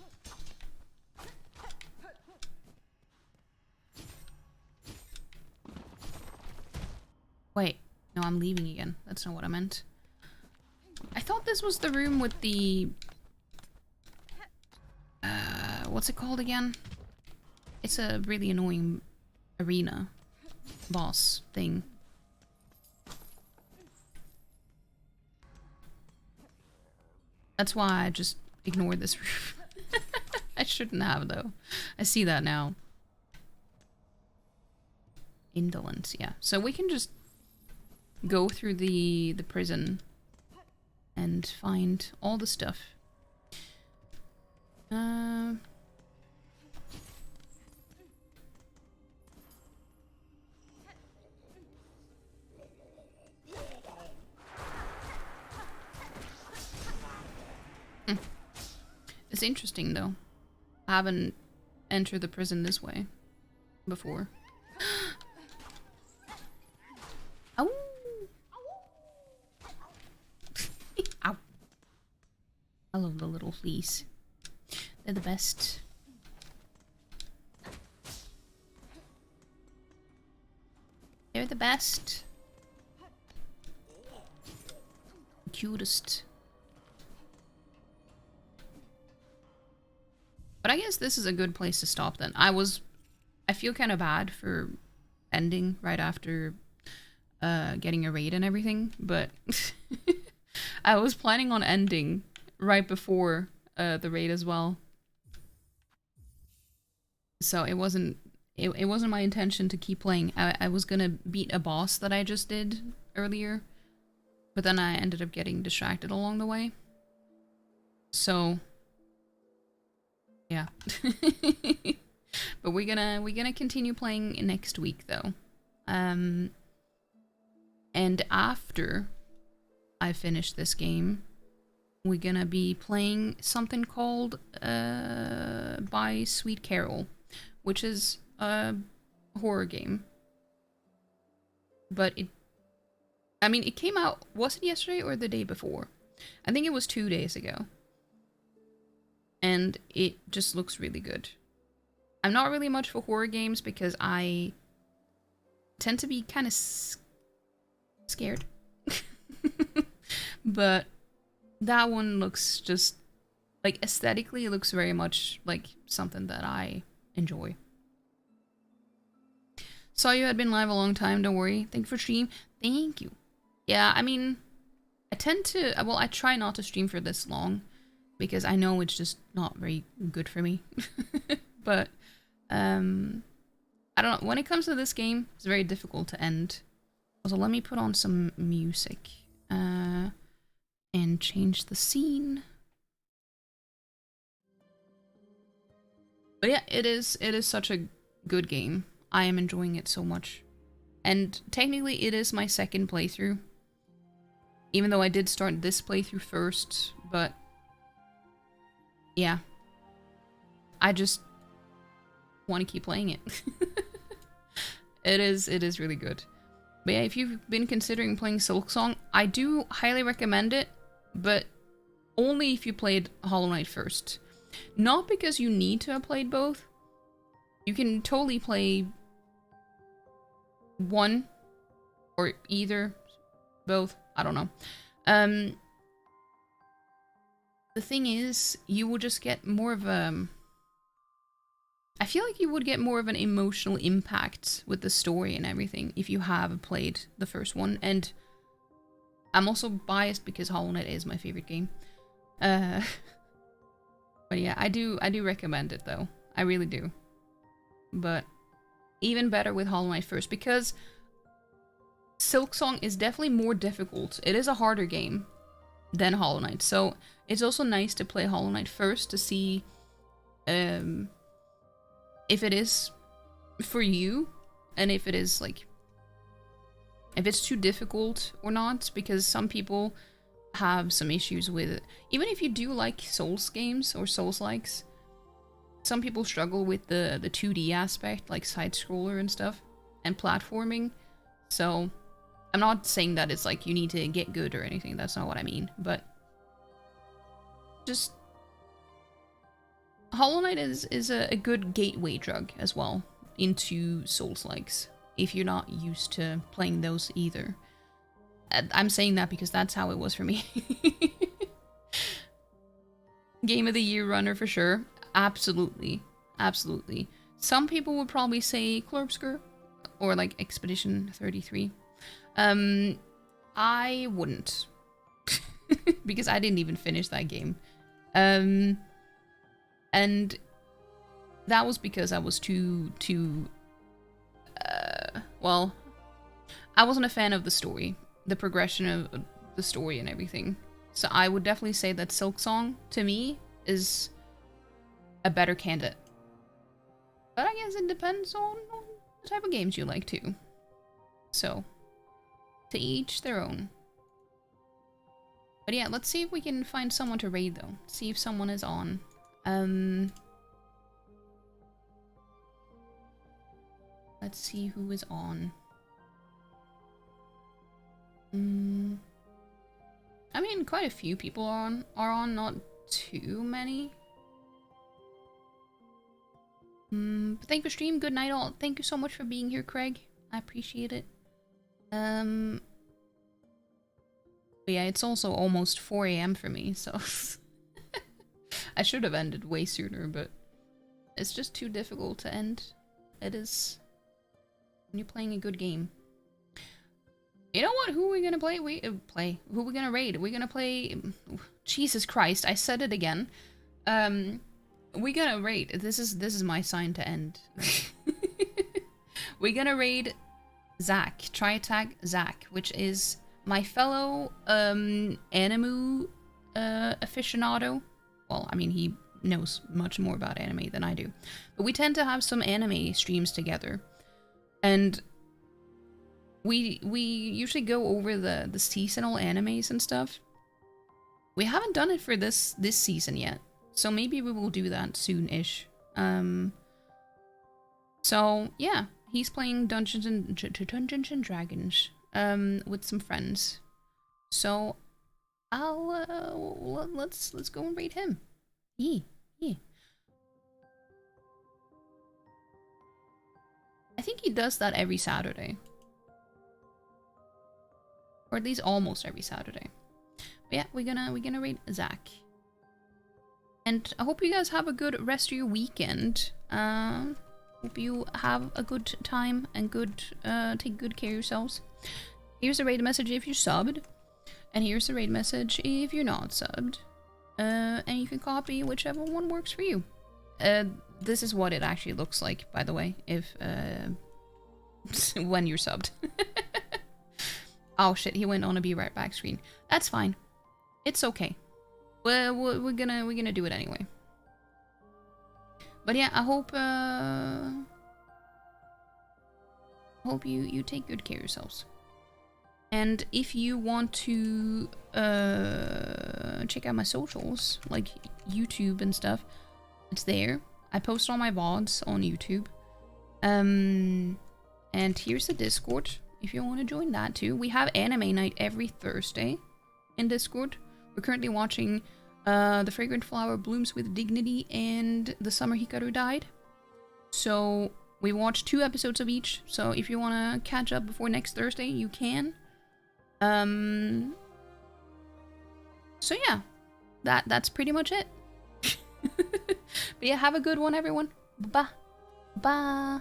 Wait, no, I'm leaving again. That's not what I meant. I thought this was the room with the what's it called again? It's a really annoying arena boss thing. That's why I just ignored this room. I shouldn't have, though. I see that now. Indolence, yeah. So we can just go through the prison and find all the stuff. It's interesting, though. I haven't entered the prison this way before. Ow! Ow! I love the little fleas. They're the best. They're the best. Cutest. But I guess this is a good place to stop then. I feel kind of bad for ending right after getting a raid and everything, but I was planning on ending right before the raid as well. So it wasn't my intention to keep playing. I was gonna beat a boss that I just did earlier, but then I ended up getting distracted along the way. So yeah. But we're gonna continue playing next week though. And after I finish this game, we're gonna be playing something called By Sweet Carol, which is a horror game. But it came out, was it yesterday or the day before? I think it was 2 days ago. And it just looks really good. I'm not really much for horror games because I tend to be kind of scared. But that one looks just, like, aesthetically, it looks very much like something that I enjoy. Saw you had been live a long time, don't worry. Thank you for stream. Thank you. Yeah, I mean, I tend to, well, I try not to stream for this long, because I know it's just not very good for me. But I I don't know. When it comes to this game, it's very difficult to end. Also, let me put on some music and change the scene. But yeah, it is such a good game. I am enjoying it so much. And technically it is my second playthrough. Even though I did start this playthrough first, but yeah. I just want to keep playing it. It is really good. But yeah, if you've been considering playing Silksong, I do highly recommend it, but only if you played Hollow Knight first. Not because you need to have played both. You can totally play one or either, both, I don't know. The thing is, you will just get more of a... I feel like you would get more of an emotional impact with the story and everything if you have played the first one. And I'm also biased because Hollow Knight is my favorite game. But yeah, I do recommend it though. I really do. But even better with Hollow Knight first, because Silksong is definitely more difficult. It is a harder game than Hollow Knight. So it's also nice to play Hollow Knight first to see if it is for you, and if it is like, if it's too difficult or not, because some people have some issues with it. Even if you do like Souls games or Souls-likes, some people struggle with the 2D aspect, like side-scroller and stuff, and platforming. So I'm not saying that it's like you need to get good or anything, that's not what I mean, but just Hollow Knight is a good gateway drug as well into Souls-likes, if you're not used to playing those either. I'm saying that because that's how it was for me. Game of the Year runner for sure. Absolutely. Absolutely. Some people would probably say Clerpsker or like Expedition 33. I wouldn't. Because I didn't even finish that game. And that was because I was well, I wasn't a fan of the story, the progression of the story and everything. So I would definitely say that Silksong, to me, is a better candidate. But I guess it depends on the type of games you like too. So, to each their own. But yeah, let's see if we can find someone to raid though. See if someone is on. Let's see who is on. I mean, quite a few people are on, not too many. But thank you for stream. Good night all. Thank you so much for being here, Craig. I appreciate it. But yeah, it's also almost 4 AM for me, so I should have ended way sooner, but it's just too difficult to end. It is when you're playing a good game. You know what? Who are we gonna play? Who are we gonna raid? We're gonna play... Jesus Christ, I said it again. We're gonna raid. This is my sign to end. We're gonna raid Zach. Try attack Zach, which is my fellow anime aficionado. Well, I mean, he knows much more about anime than I do. But we tend to have some anime streams together. And we usually go over the seasonal animes and stuff. We haven't done it for this season yet. So maybe we will do that soon-ish. So, yeah. He's playing Dungeons and Dragons with some friends. So, let's go and raid him. Yeah. I think he does that every Saturday. Or at least almost every Saturday. But yeah, we're gonna raid Zach. And I hope you guys have a good rest of your weekend. Hope you have a good time and take good care of yourselves. Here's a raid message if you're subbed. And here's a raid message if you're not subbed. And you can copy whichever one works for you. this is what it actually looks like, by the way, if when you're subbed. Oh shit, he went on a be right back screen. That's fine. It's okay. We're gonna do it anyway. But yeah, I hope you take good care of yourselves. And if you want to check out my socials, like YouTube and stuff, it's there. I post all my VODs on YouTube. And here's the Discord if you want to join that too. We have anime night every Thursday in Discord. We're currently watching The Fragrant Flower Blooms with Dignity and The Summer Hikaru Died. So we watched 2 episodes of each. So if you want to catch up before next Thursday, you can. So yeah, that's pretty much it. But yeah, have a good one, everyone. Bye. Bye.